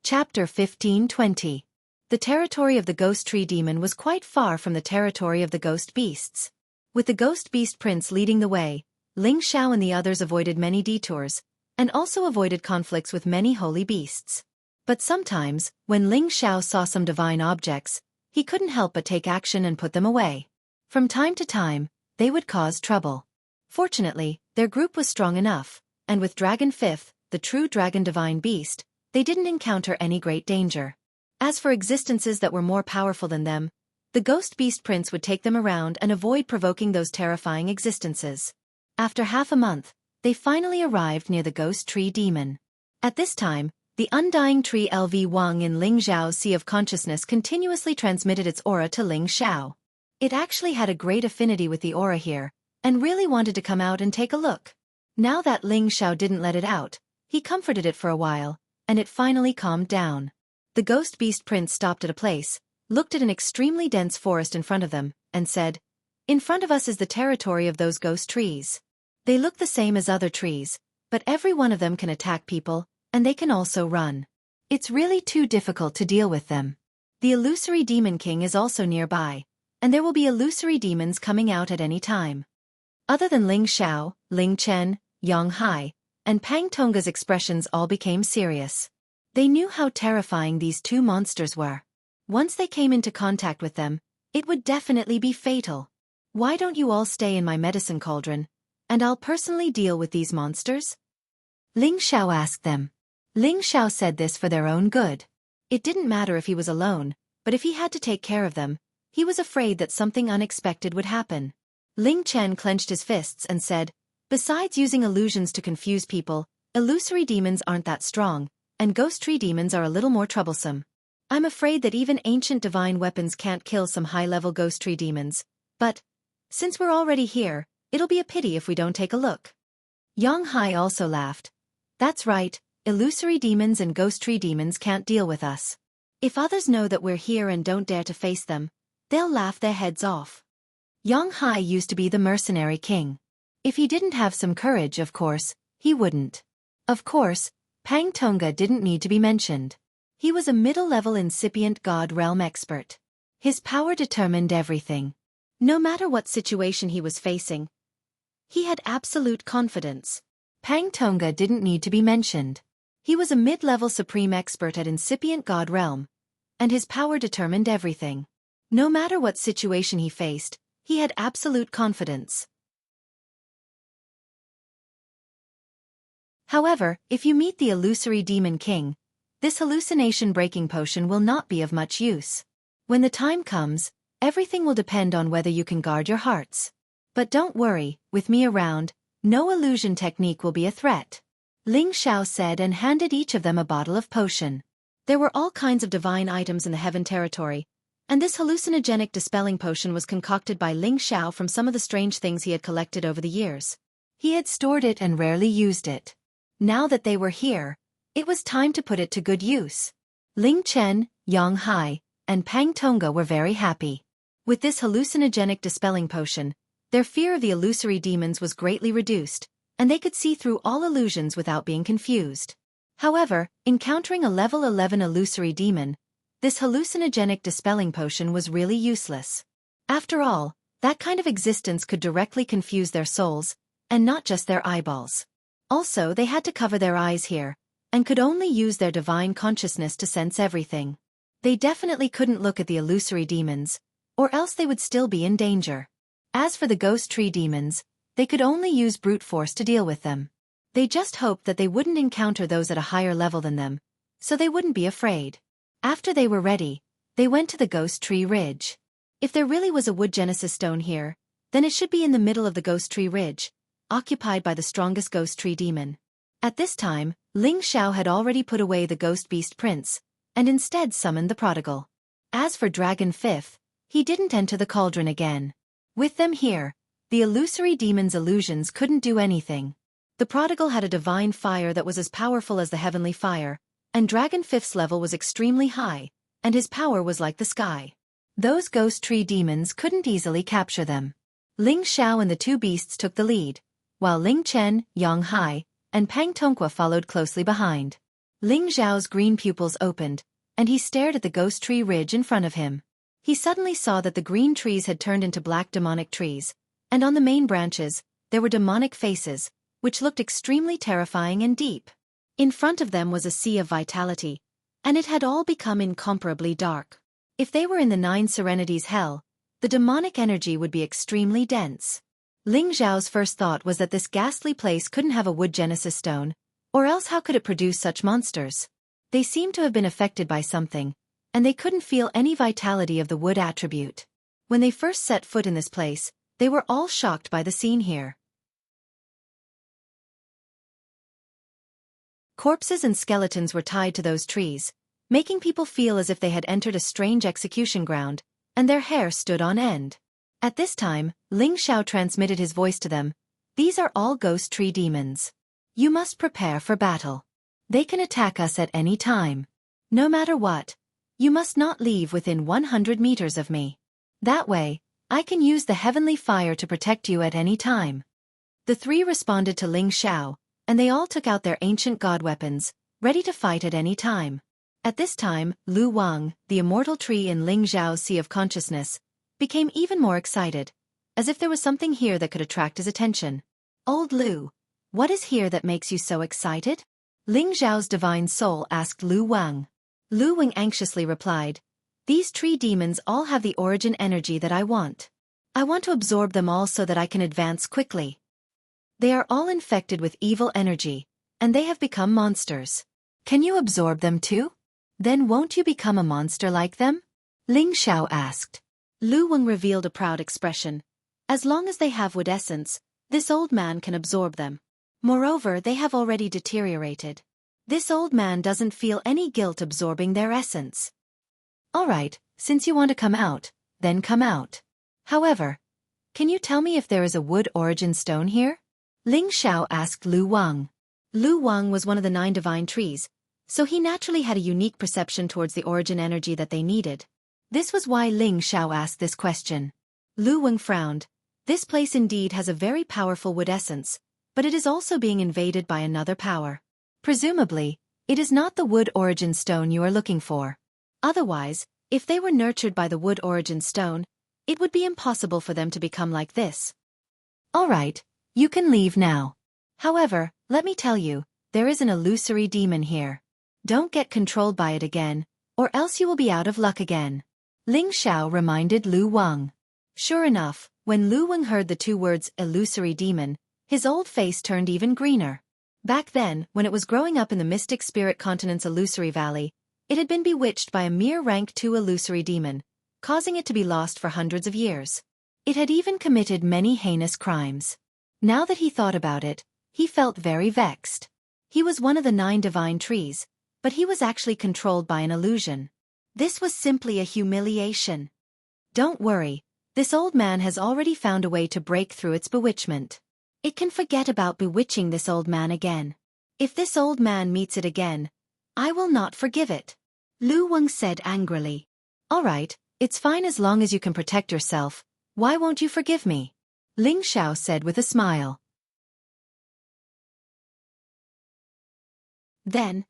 Chapter 15-20. The territory of the Ghost Tree Demon was quite far from the territory of the Ghost Beasts. With the Ghost Beast Prince leading the way, Ling Xiao and the others avoided many detours, and also avoided conflicts with many holy beasts. But sometimes, when Ling Xiao saw some divine objects, he couldn't help but take action and put them away. From time to time, they would cause trouble. Fortunately, their group was strong enough, and with Dragon Fifth, the true dragon divine beast, they didn't encounter any great danger. As for existences that were more powerful than them, the Ghost Beast Prince would take them around and avoid provoking those terrifying existences. After half a month, they finally arrived near the Ghost Tree Demon. At this time, the undying tree LV Wang in Ling Xiao's Sea of Consciousness continuously transmitted its aura to Ling Xiao. It actually had a great affinity with the aura here, and really wanted to come out and take a look. Now that Ling Xiao didn't let it out, he comforted it for a while, and it finally calmed down. The Ghost Beast Prince stopped at a place, looked at an extremely dense forest in front of them, and said, "In front of us is the territory of those ghost trees. They look the same as other trees, but every one of them can attack people, and they can also run. It's really too difficult to deal with them. The illusory demon king is also nearby, and there will be illusory demons coming out at any time." Other than Ling Xiao, Ling Chen, Yang Hai, and Pang Tongga's expressions all became serious. They knew how terrifying these two monsters were. Once they came into contact with them, it would definitely be fatal. "Why don't you all stay in my medicine cauldron, and I'll personally deal with these monsters?" Ling Xiao asked them. Ling Xiao said this for their own good. It didn't matter if he was alone, but if he had to take care of them, he was afraid that something unexpected would happen. Ling Chen clenched his fists and said, "Besides using illusions to confuse people, illusory demons aren't that strong, and ghost tree demons are a little more troublesome. I'm afraid that even ancient divine weapons can't kill some high-level ghost tree demons, but since we're already here, it'll be a pity if we don't take a look." Yang Hai also laughed. "That's right, illusory demons and ghost tree demons can't deal with us. If others know that we're here and don't dare to face them, they'll laugh their heads off." Yang Hai used to be the mercenary king. If he didn't have some courage, of course, he wouldn't. Of course, Pang Tongga didn't need to be mentioned. He was a middle-level incipient god realm expert. His power determined everything. No matter what situation he was facing, he had absolute confidence. Pang Tongga didn't need to be mentioned. He was a mid-level supreme expert at incipient god realm, and his power determined everything. No matter what situation he faced, he had absolute confidence. However, if you meet the illusory demon king, this hallucination-breaking potion will not be of much use. When the time comes, everything will depend on whether you can guard your hearts. But don't worry, with me around, no illusion technique will be a threat." Ling Xiao said and handed each of them a bottle of potion. There were all kinds of divine items in the heaven territory, and this hallucinogenic dispelling potion was concocted by Ling Xiao from some of the strange things he had collected over the years. He had stored it and rarely used it. Now that they were here, it was time to put it to good use. Ling Chen, Yang Hai, and Pang Tongga were very happy. With this hallucinogenic dispelling potion, their fear of the illusory demons was greatly reduced, and they could see through all illusions without being confused. However, encountering a level 11 illusory demon, this hallucinogenic dispelling potion was really useless. After all, that kind of existence could directly confuse their souls, and not just their eyeballs. Also, they had to cover their eyes here, and could only use their divine consciousness to sense everything. They definitely couldn't look at the illusory demons, or else they would still be in danger. As for the ghost tree demons, they could only use brute force to deal with them. They just hoped that they wouldn't encounter those at a higher level than them, so they wouldn't be afraid. After they were ready, they went to the Ghost Tree Ridge. If there really was a wood genesis stone here, then it should be in the middle of the Ghost Tree Ridge, occupied by the strongest ghost tree demon. At this time, Ling Xiao had already put away the Ghost Beast Prince, and instead summoned the prodigal. As for Dragon Fifth, he didn't enter the cauldron again. With them here, the illusory demon's illusions couldn't do anything. The prodigal had a divine fire that was as powerful as the heavenly fire, and Dragon Fifth's level was extremely high, and his power was like the sky. Those ghost tree demons couldn't easily capture them. Ling Xiao and the two beasts took the lead, while Ling Chen, Yang Hai, and Pang Tongqua followed closely behind. Ling Xiao's green pupils opened, and he stared at the ghost tree ridge in front of him. He suddenly saw that the green trees had turned into black demonic trees, and on the main branches, there were demonic faces, which looked extremely terrifying and deep. In front of them was a sea of vitality, and it had all become incomparably dark. If they were in the Nine Serenities hell, the demonic energy would be extremely dense. Ling Xiao's first thought was that this ghastly place couldn't have a wood genesis stone, or else how could it produce such monsters? They seemed to have been affected by something, and they couldn't feel any vitality of the wood attribute. When they first set foot in this place, they were all shocked by the scene here. Corpses and skeletons were tied to those trees, making people feel as if they had entered a strange execution ground, and their hair stood on end. At this time, Ling Xiao transmitted his voice to them. These are all ghost tree demons. You must prepare for battle. They can attack us at any time. No matter what, you must not leave within 100 meters of me. That way, I can use the heavenly fire to protect you at any time. The three responded to Ling Xiao, and they all took out their ancient god weapons, ready to fight at any time. At this time, Lu Wang, the immortal tree in Ling Xiao's sea of consciousness, became even more excited, as if there was something here that could attract his attention. Old Lu, what is here that makes you so excited? Ling Xiao's divine soul asked Lu Wang. Lu Wang anxiously replied, these tree demons all have the origin energy that I want. I want to absorb them all so that I can advance quickly. They are all infected with evil energy, and they have become monsters. Can you absorb them too? Then won't you become a monster like them? Ling Xiao asked. Lu Wang revealed a proud expression. As long as they have wood essence, this old man can absorb them. Moreover, they have already deteriorated. This old man doesn't feel any guilt absorbing their essence. All right, since you want to come out, then come out. However, can you tell me if there is a wood origin stone here? Ling Xiao asked Lu Wang. Lu Wang was one of the 9 divine trees, so he naturally had a unique perception towards the origin energy that they needed. This was why Ling Xiao asked this question. Lu Wang frowned. This place indeed has a very powerful wood essence, but it is also being invaded by another power. Presumably, it is not the wood origin stone you are looking for. Otherwise, if they were nurtured by the wood origin stone, it would be impossible for them to become like this. All right, you can leave now. However, let me tell you, there is an illusory demon here. Don't get controlled by it again, or else you will be out of luck again. Ling Xiao reminded Lu Wang. Sure enough, when Lu Wang heard the 2 words illusory demon, his old face turned even greener. Back then, when it was growing up in the Mystic Spirit Continent's illusory valley, it had been bewitched by a mere rank 2 illusory demon, causing it to be lost for hundreds of years. It had even committed many heinous crimes. Now that he thought about it, he felt very vexed. He was one of the 9 divine trees, but he was actually controlled by an illusion. This was simply a humiliation. Don't worry, this old man has already found a way to break through its bewitchment. It can forget about bewitching this old man again. If this old man meets it again, I will not forgive it. Lu Wang said angrily. All right, it's fine as long as you can protect yourself. Why won't you forgive me? Ling Xiao said with a smile. Then,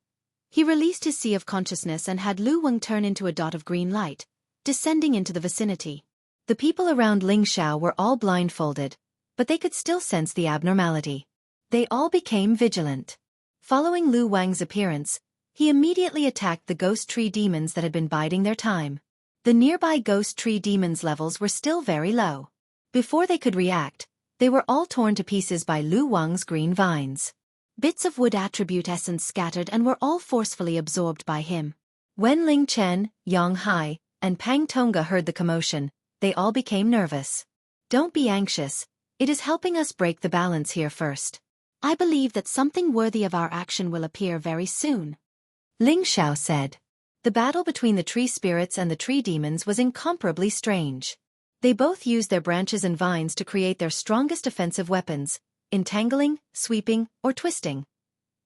he released his sea of consciousness and had Lu Wang turn into a dot of green light, descending into the vicinity. The people around Ling Xiao were all blindfolded, but they could still sense the abnormality. They all became vigilant. Following Lu Wang's appearance, he immediately attacked the ghost tree demons that had been biding their time. The nearby ghost tree demons' levels were still very low. Before they could react, they were all torn to pieces by Lu Wang's green vines. Bits of wood attribute essence scattered and were all forcefully absorbed by him. When Ling Chen, Yang Hai, and Pang Tongqua heard the commotion, they all became nervous. Don't be anxious, it is helping us break the balance here first. I believe that something worthy of our action will appear very soon. Ling Xiao said. The battle between the tree spirits and the tree demons was incomparably strange. They both used their branches and vines to create their strongest offensive weapons, entangling, sweeping, or twisting.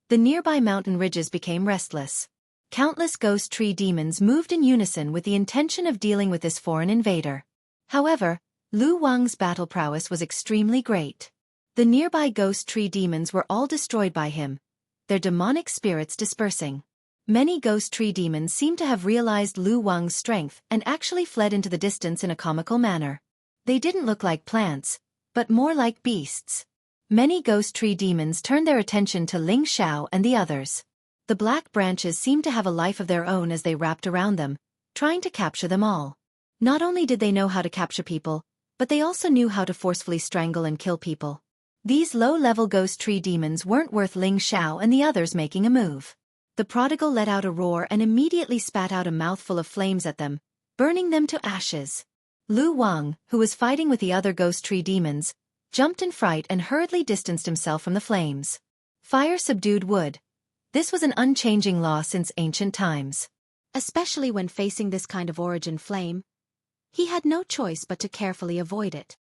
The nearby mountain ridges became restless. Countless ghost tree demons moved in unison with the intention of dealing with this foreign invader. However, Lu Wang's battle prowess was extremely great. The nearby ghost tree demons were all destroyed by him, their demonic spirits dispersing. Many ghost tree demons seemed to have realized Lu Wang's strength and actually fled into the distance in a comical manner. They didn't look like plants, but more like beasts. Many ghost tree demons turned their attention to Ling Xiao and the others. The black branches seemed to have a life of their own as they wrapped around them, trying to capture them all. Not only did they know how to capture people, but they also knew how to forcefully strangle and kill people. These low-level ghost tree demons weren't worth Ling Xiao and the others making a move. The prodigal let out a roar and immediately spat out a mouthful of flames at them, burning them to ashes. Lu Wang, who was fighting with the other ghost tree demons, jumped in fright and hurriedly distanced himself from the flames. Fire subdued wood. This was an unchanging law since ancient times. Especially when facing this kind of origin flame, he had no choice but to carefully avoid it.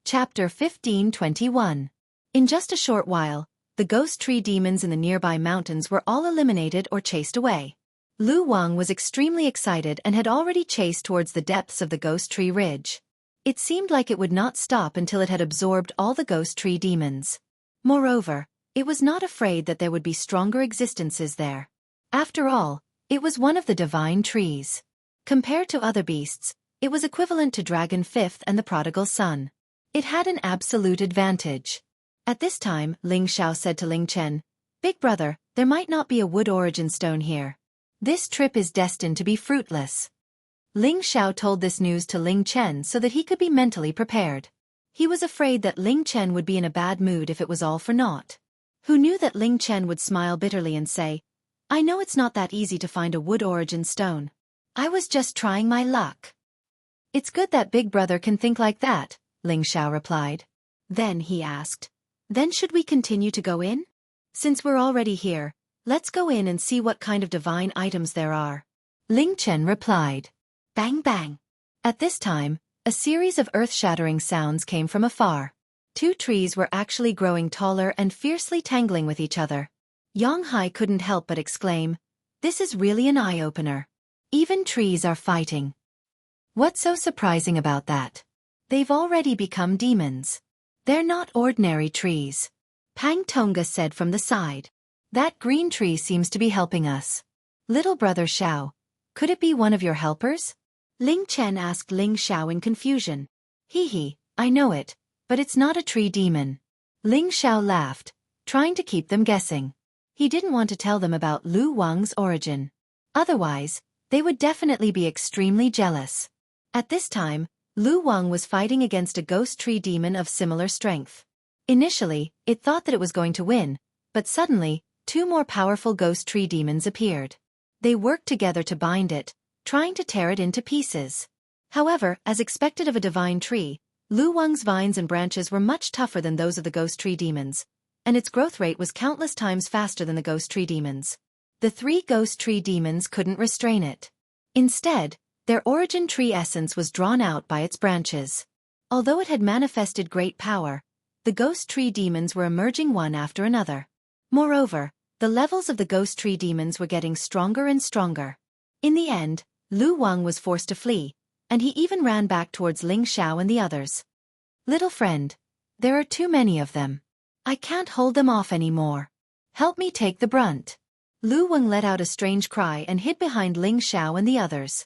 Chapter 15:21. In just a short while, the ghost tree demons in the nearby mountains were all eliminated or chased away. Lu Wang was extremely excited and had already chased towards the depths of the ghost tree ridge. It seemed like it would not stop until it had absorbed all the ghost tree demons. Moreover, it was not afraid that there would be stronger existences there. After all, it was one of the divine trees. Compared to other beasts, it was equivalent to Dragon Fifth and the Prodigal Son. It had an absolute advantage. At this time, Ling Xiao said to Ling Chen, "Big brother, there might not be a wood origin stone here. This trip is destined to be fruitless." Ling Xiao told this news to Ling Chen so that he could be mentally prepared. He was afraid that Ling Chen would be in a bad mood if it was all for naught. Who knew that Ling Chen would smile bitterly and say, "I know it's not that easy to find a wood origin stone. I was just trying my luck." "It's good that big brother can think like that," Ling Xiao replied. Then he asked, "Then should we continue to go in? "Since we're already here, let's go in and see what kind of divine items there are," Ling Chen replied. Bang bang. At this time, a series of earth-shattering sounds came from afar. Two trees were actually growing taller and fiercely tangling with each other. Jianghu couldn't help but exclaim, "This is really an eye-opener. Even trees are fighting. What's so surprising about that? They've already become demons. They're not ordinary trees," Pang Tonga said from the side. "That green tree seems to be helping us. Little brother Xiao, could it be one of your helpers?" Ling Chen asked Ling Xiao in confusion. Hee, I know it, but it's not a tree demon." Ling Xiao laughed, trying to keep them guessing. He didn't want to tell them about Lu Wang's origin. Otherwise, they would definitely be extremely jealous. At this time, Lu Wang was fighting against a ghost tree demon of similar strength. Initially, it thought that it was going to win, but suddenly, two more powerful ghost tree demons appeared. They worked together to bind it, trying to tear it into pieces. However, as expected of a divine tree, Lu Wang's vines and branches were much tougher than those of the ghost tree demons, and its growth rate was countless times faster than the ghost tree demons. The three ghost tree demons couldn't restrain it. Instead, their origin tree essence was drawn out by its branches. Although it had manifested great power, the ghost tree demons were emerging one after another. Moreover, the levels of the ghost tree demons were getting stronger and stronger. In the end, Lu Wang was forced to flee, and he even ran back towards Ling Xiao and the others. "Little friend, there are too many of them. I can't hold them off anymore. Help me take the brunt." Lu Wang let out a strange cry and hid behind Ling Xiao and the others.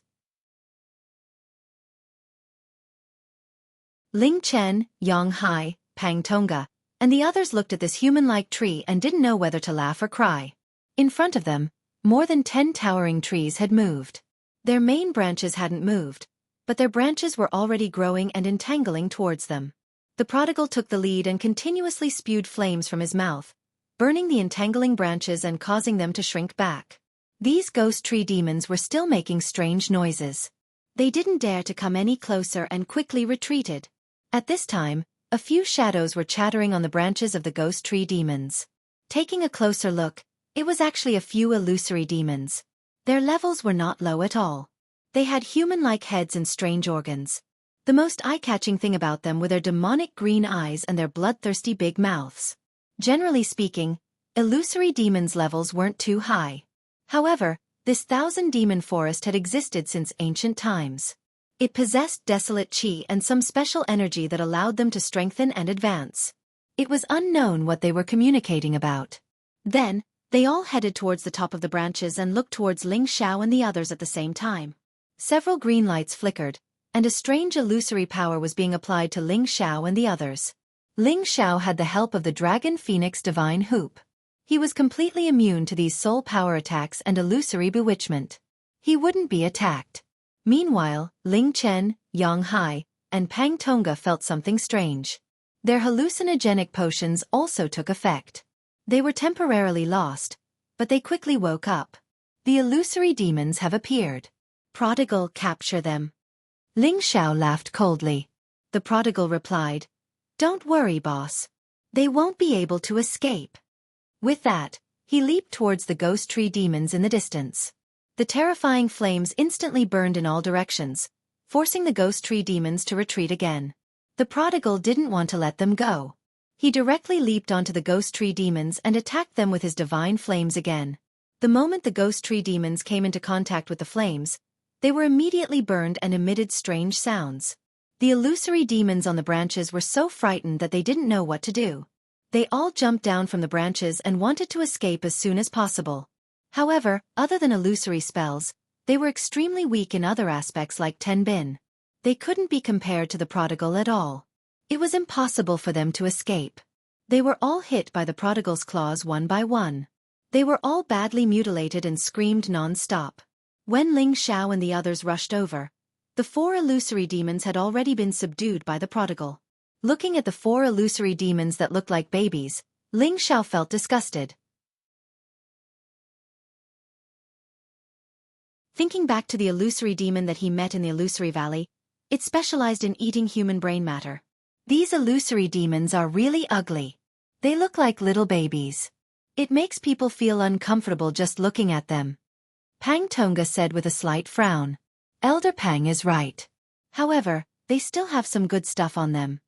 Ling Chen, Jianghu, Pang Tonga, and the others looked at this human-like tree and didn't know whether to laugh or cry. In front of them, more than 10 towering trees had moved. Their main branches hadn't moved, but their branches were already growing and entangling towards them. The prodigal took the lead and continuously spewed flames from his mouth, burning the entangling branches and causing them to shrink back. These ghost tree demons were still making strange noises. They didn't dare to come any closer and quickly retreated. At this time, A few shadows were chattering on the branches of the ghost tree demons. Taking a closer look, it was actually a few illusory demons. Their levels were not low at all. They had human-like heads and strange organs. The most eye-catching thing about them were their demonic green eyes and their bloodthirsty big mouths. Generally speaking, illusory demons' levels weren't too high. However, this 1,000-demon forest had existed since ancient times. It possessed desolate chi and some special energy that allowed them to strengthen and advance. It was unknown what they were communicating about. Then, they all headed towards the top of the branches and looked towards Ling Xiao and the others at the same time. Several green lights flickered, and a strange illusory power was being applied to Ling Xiao and the others. Ling Xiao had the help of the Dragon Phoenix Divine Hoop. He was completely immune to these soul power attacks and illusory bewitchment. He wouldn't be attacked. Meanwhile, Ling Chen, Yang Hai, and Pang Tonga felt something strange. Their hallucinogenic potions also took effect. They were temporarily lost, but they quickly woke up. The illusory demons have appeared. Prodigal, capture them. Ling Xiao laughed coldly. The prodigal replied, "Don't worry, boss. They won't be able to escape." With that, he leaped towards the ghost tree demons in the distance. The terrifying flames instantly burned in all directions, forcing the ghost tree demons to retreat again. The prodigal didn't want to let them go. He directly leaped onto the ghost tree demons and attacked them with his divine flames again. The moment the ghost tree demons came into contact with the flames, they were immediately burned and emitted strange sounds. The illusory demons on the branches were so frightened that they didn't know what to do. They all jumped down from the branches and wanted to escape as soon as possible. However, other than illusory spells, they were extremely weak in other aspects like Ten Bin. They couldn't be compared to the prodigal at all. It was impossible for them to escape. They were all hit by the prodigal's claws one by one. They were all badly mutilated and screamed non-stop. When Ling Xiao and the others rushed over, the 4 illusory demons had already been subdued by the prodigal. Looking at the 4 illusory demons that looked like babies, Ling Xiao felt disgusted. Thinking back to the illusory demon that he met in the illusory valley, it specialized in eating human brain matter. These illusory demons are really ugly. They look like little babies. It makes people feel uncomfortable just looking at them. Pang Tonga said with a slight frown. Elder Pang is right. However, they still have some good stuff on them.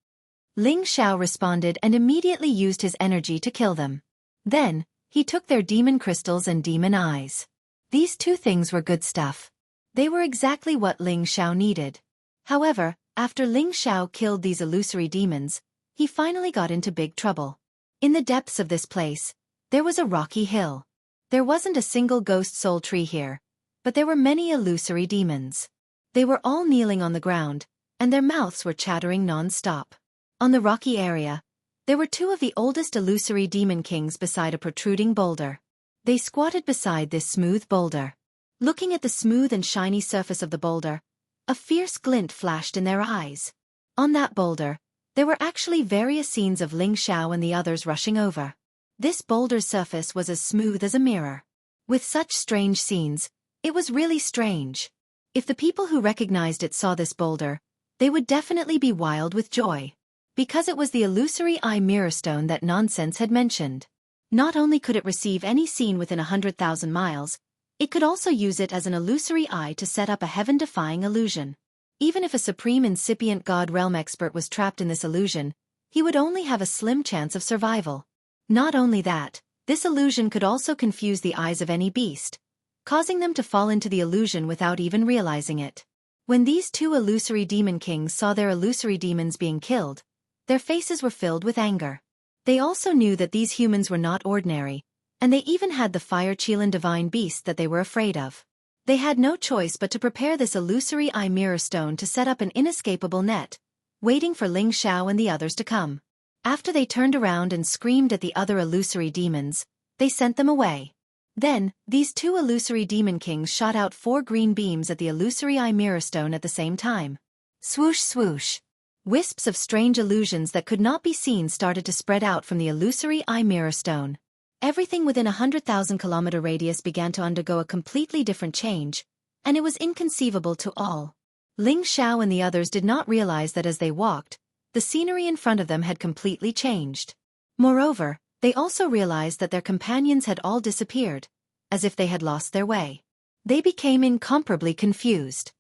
Ling Xiao responded and immediately used his energy to kill them. Then, he took their demon crystals and demon eyes. These 2 things were good stuff. They were exactly what Ling Xiao needed. However, after Ling Xiao killed these illusory demons, he finally got into big trouble. In the depths of this place, there was a rocky hill. There wasn't a single ghost soul tree here, but there were many illusory demons. They were all kneeling on the ground, and their mouths were chattering non-stop. On the rocky area, there were 2 of the oldest illusory demon kings beside a protruding boulder. They squatted beside this smooth boulder. Looking at the smooth and shiny surface of the boulder, a fierce glint flashed in their eyes. On that boulder, there were actually various scenes of Ling Xiao and the others rushing over. This boulder's surface was as smooth as a mirror. With such strange scenes, it was really strange. If the people who recognized it saw this boulder, they would definitely be wild with joy. Because it was the illusory eye mirror stone that Nonsense had mentioned. Not only could it receive any scene within 100,000 miles, it could also use it as an illusory eye to set up a heaven-defying illusion. Even if a supreme incipient god realm expert was trapped in this illusion, he would only have a slim chance of survival. Not only that, this illusion could also confuse the eyes of any beast, causing them to fall into the illusion without even realizing it. When these 2 illusory demon kings saw their illusory demons being killed, their faces were filled with anger. They also knew that these humans were not ordinary, and they even had the fire Qilin divine beast that they were afraid of. They had no choice but to prepare this illusory eye mirror stone to set up an inescapable net, waiting for Ling Xiao and the others to come. After they turned around and screamed at the other illusory demons, they sent them away. Then, these 2 illusory demon kings shot out 4 green beams at the illusory eye mirror stone at the same time. Swoosh swoosh. Wisps of strange illusions that could not be seen started to spread out from the illusory eye mirror stone. Everything within 100,000-kilometer radius began to undergo a completely different change, and it was inconceivable to all. Ling Xiao and the others did not realize that as they walked, the scenery in front of them had completely changed. Moreover, they also realized that their companions had all disappeared, as if they had lost their way. They became incomparably confused.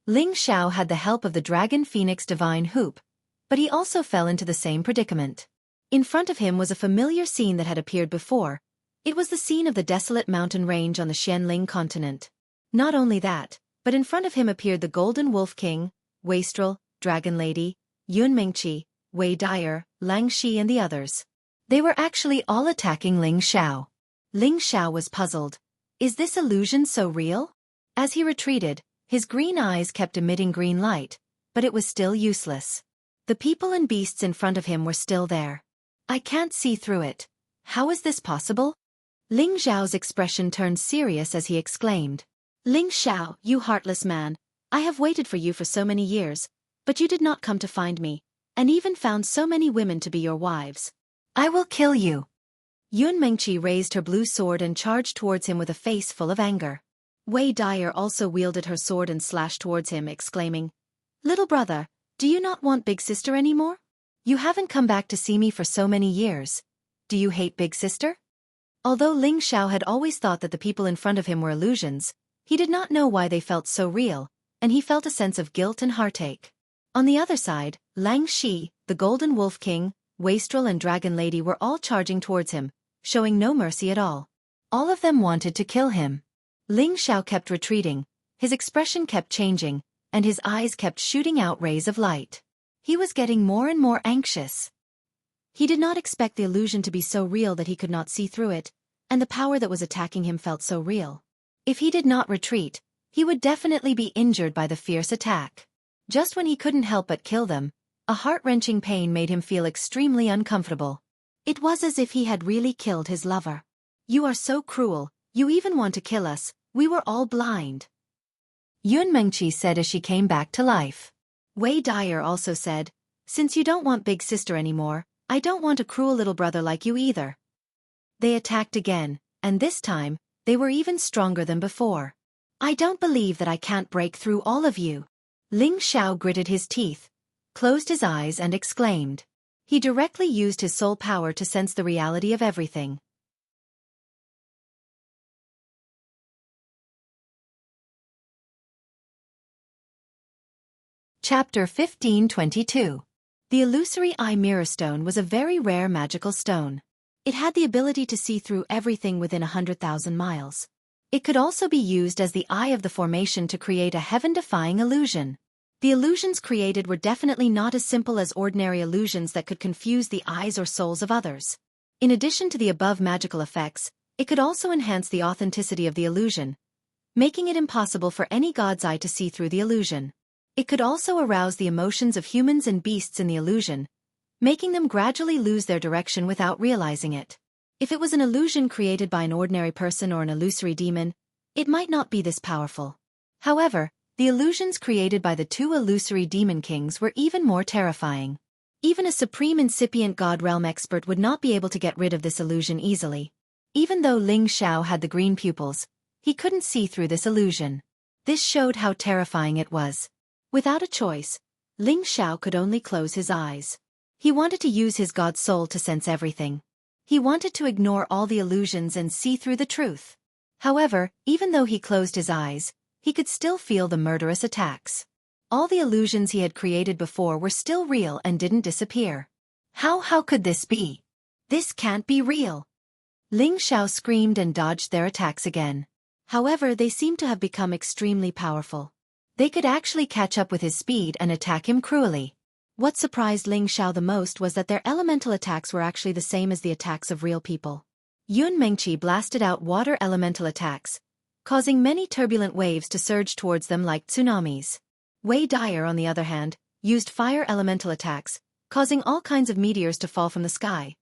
Ling Xiao had the help of the Dragon Phoenix Divine Hoop, but he also fell into the same predicament. In front of him was a familiar scene that had appeared before. It was the scene of the desolate mountain range on the Xianling continent. Not only that, but in front of him appeared the Golden Wolf King, Wastrel, Dragon Lady, Yun Mingqi, Wei Dyer, Lang Shi and the others. They were actually all attacking Ling Xiao. Ling Xiao was puzzled. Is this illusion so real? As he retreated, his green eyes kept emitting green light, but it was still useless. The people and beasts in front of him were still there. I can't see through it. How is this possible? Ling Xiao's expression turned serious as he exclaimed. Ling Xiao, you heartless man, I have waited for you for so many years, but you did not come to find me, and even found so many women to be your wives. I will kill you. Yun Mengqi raised her blue sword and charged towards him with a face full of anger. Wei Dyer also wielded her sword and slashed towards him, exclaiming, Little brother, do you not want Big Sister anymore? You haven't come back to see me for so many years. Do you hate Big Sister? Although Ling Xiao had always thought that the people in front of him were illusions, he did not know why they felt so real, and he felt a sense of guilt and heartache. On the other side, Lang Shi, the Golden Wolf King, Wastrel and Dragon Lady were all charging towards him, showing no mercy at all. All of them wanted to kill him. Ling Xiao kept retreating, his expression kept changing, and his eyes kept shooting out rays of light. He was getting more and more anxious. He did not expect the illusion to be so real that he could not see through it, and the power that was attacking him felt so real. If he did not retreat, he would definitely be injured by the fierce attack. Just when he couldn't help but kill them, a heart-wrenching pain made him feel extremely uncomfortable. It was as if he had really killed his lover. You are so cruel, you even want to kill us, we were all blind. Yun Mengqi said as she came back to life. Wei Dyer also said, Since you don't want Big Sister anymore, I don't want a cruel little brother like you either. They attacked again, and this time, they were even stronger than before. I don't believe that I can't break through all of you. Ling Xiao gritted his teeth, closed his eyes and exclaimed. He directly used his soul power to sense the reality of everything. Chapter 1522. The illusory eye mirror stone was a very rare magical stone. It had the ability to see through everything within 100,000 miles. It could also be used as the eye of the formation to create a heaven-defying illusion. The illusions created were definitely not as simple as ordinary illusions that could confuse the eyes or souls of others. In addition to the above magical effects, it could also enhance the authenticity of the illusion, making it impossible for any god's eye to see through the illusion. It could also arouse the emotions of humans and beasts in the illusion, making them gradually lose their direction without realizing it. If it was an illusion created by an ordinary person or an illusory demon, it might not be this powerful. However, the illusions created by the two illusory demon kings were even more terrifying. Even a supreme incipient god realm expert would not be able to get rid of this illusion easily. Even though Ling Xiao had the green pupils, he couldn't see through this illusion. This showed how terrifying it was. Without a choice, Ling Xiao could only close his eyes. He wanted to use his god soul to sense everything. He wanted to ignore all the illusions and see through the truth. However, even though he closed his eyes, he could still feel the murderous attacks. All the illusions he had created before were still real and didn't disappear. How could this be? This can't be real. Ling Xiao screamed and dodged their attacks again. However, they seemed to have become extremely powerful. They could actually catch up with his speed and attack him cruelly. What surprised Ling Xiao the most was that their elemental attacks were actually the same as the attacks of real people. Yun Mengqi blasted out water elemental attacks, causing many turbulent waves to surge towards them like tsunamis. Wei Dyer, on the other hand, used fire elemental attacks, causing all kinds of meteors to fall from the sky.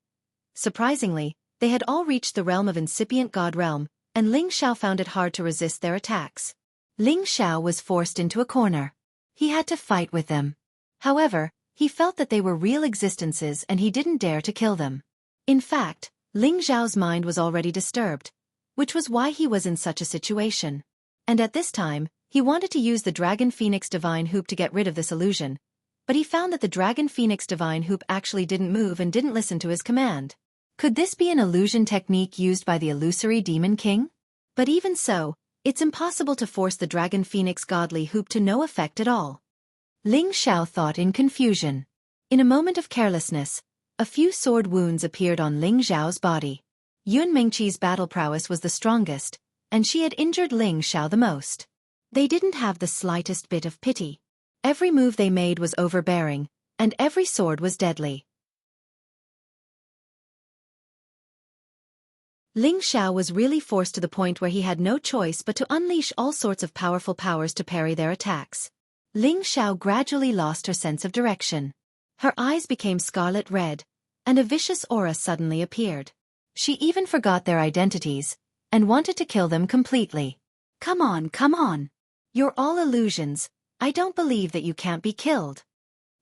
Surprisingly, they had all reached the realm of incipient god realm, and Ling Xiao found it hard to resist their attacks. Ling Xiao was forced into a corner. He had to fight with them. However, he felt that they were real existences and he didn't dare to kill them. In fact, Ling Xiao's mind was already disturbed, which was why he was in such a situation. And at this time, He wanted to use the Dragon Phoenix Divine Hoop to get rid of this illusion, but he found that the Dragon Phoenix Divine Hoop actually didn't move and didn't listen to his command. Could this be an illusion technique used by the illusory Demon King? But even so, it's impossible to force the Dragon Phoenix Godly Hoop to no effect at all. Ling Xiao thought in confusion. In a moment of carelessness, a few sword wounds appeared on Ling Xiao's body. Yun Mingqi's battle prowess was the strongest, and she had injured Ling Xiao the most. They didn't have the slightest bit of pity. Every move they made was overbearing, and every sword was deadly. Ling Xiao was really forced to the point where he had no choice but to unleash all sorts of powerful powers to parry their attacks. Ling Xiao gradually lost her sense of direction. Her eyes became scarlet red, and a vicious aura suddenly appeared. She even forgot their identities, and wanted to kill them completely. Come on, come on. You're all illusions. I don't believe that you can't be killed.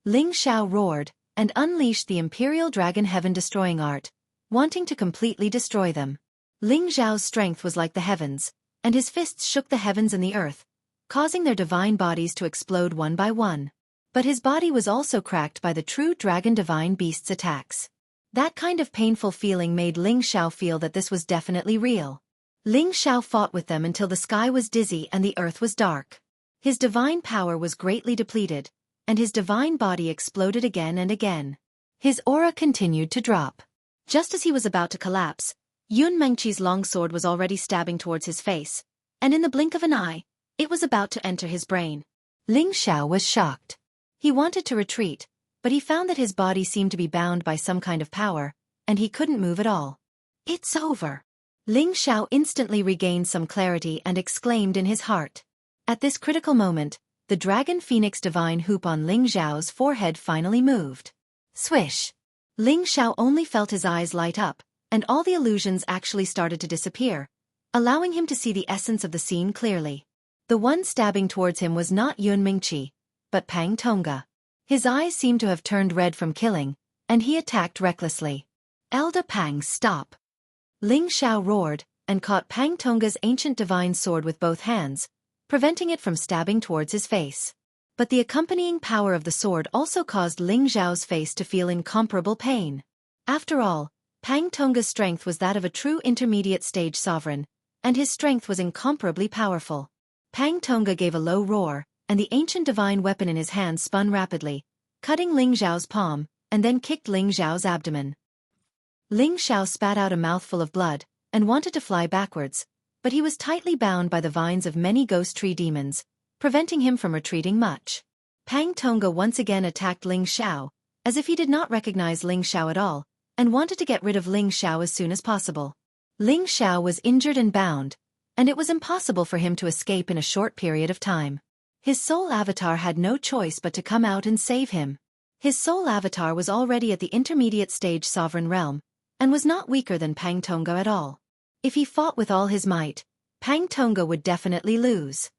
Ling Xiao roared, and unleashed the Imperial Dragon Heaven-destroying art, wanting to completely destroy them. Ling Xiao's strength was like the heavens, and his fists shook the heavens and the earth, causing their divine bodies to explode one by one. But his body was also cracked by the true Dragon Divine Beast's attacks. That kind of painful feeling made Ling Xiao feel that this was definitely real. Ling Xiao fought with them until the sky was dizzy and the earth was dark. His divine power was greatly depleted, and his divine body exploded again and again. His aura continued to drop. Just as he was about to collapse, Yun Mengqi's longsword was already stabbing towards his face, and in the blink of an eye, it was about to enter his brain. Ling Xiao was shocked. He wanted to retreat, but he found that his body seemed to be bound by some kind of power, and he couldn't move at all. It's over. Ling Xiao instantly regained some clarity and exclaimed in his heart. At this critical moment, the Dragon Phoenix Divine Hoop on Ling Xiao's forehead finally moved. Swish! Ling Xiao only felt his eyes light up, and all the illusions actually started to disappear, allowing him to see the essence of the scene clearly. The one stabbing towards him was not Yun Mingqi, but Pang Tongga. His eyes seemed to have turned red from killing, and he attacked recklessly. Elder Pang, stop! Ling Xiao roared, and caught Pang Tongga's ancient divine sword with both hands, preventing it from stabbing towards his face. But the accompanying power of the sword also caused Ling Xiao's face to feel incomparable pain. After all, Pang Tongga's strength was that of a true intermediate stage sovereign, and his strength was incomparably powerful. Pang Tongga gave a low roar, and the ancient divine weapon in his hand spun rapidly, cutting Ling Xiao's palm, and then kicked Ling Xiao's abdomen. Ling Xiao spat out a mouthful of blood, and wanted to fly backwards, but he was tightly bound by the vines of many ghost tree demons, preventing him from retreating much. Pang Tongga once again attacked Ling Xiao, as if he did not recognize Ling Xiao at all, and wanted to get rid of Ling Xiao as soon as possible. Ling Xiao was injured and bound, and it was impossible for him to escape in a short period of time. His soul avatar had no choice but to come out and save him. His soul avatar was already at the intermediate stage sovereign realm, and was not weaker than Pang Tongga at all. If he fought with all his might, Pang Tongga would definitely lose.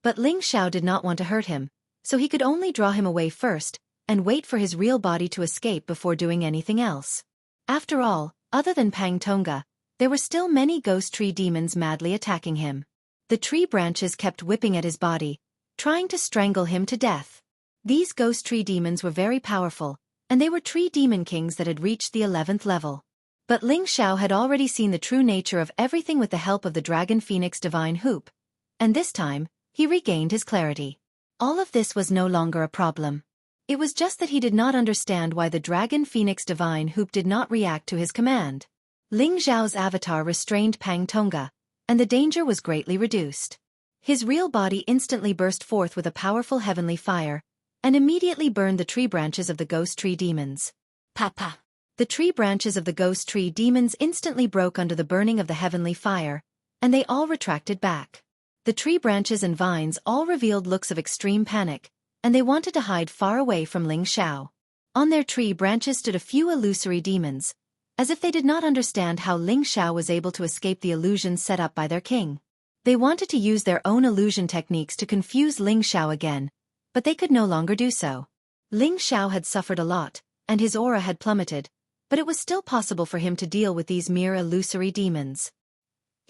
But Ling Xiao did not want to hurt him, so he could only draw him away first, and wait for his real body to escape before doing anything else. After all, other than Pang Tongga, there were still many ghost tree demons madly attacking him. The tree branches kept whipping at his body, trying to strangle him to death. These ghost tree demons were very powerful, and they were tree demon kings that had reached the 11th level. But Ling Xiao had already seen the true nature of everything with the help of the Dragon Phoenix Divine Hoop, and this time, he regained his clarity. All of this was no longer a problem. It was just that he did not understand why the Dragon Phoenix Divine Hoop did not react to his command. Ling Xiao's avatar restrained Pang Tongga, and the danger was greatly reduced. His real body instantly burst forth with a powerful heavenly fire, and immediately burned the tree branches of the ghost tree demons. Papa! The tree branches of the ghost tree demons instantly broke under the burning of the heavenly fire, and they all retracted back. The tree branches and vines all revealed looks of extreme panic, and they wanted to hide far away from Ling Xiao. On their tree branches stood a few illusory demons, as if they did not understand how Ling Xiao was able to escape the illusions set up by their king. They wanted to use their own illusion techniques to confuse Ling Xiao again, but they could no longer do so. Ling Xiao had suffered a lot, and his aura had plummeted, but it was still possible for him to deal with these mere illusory demons.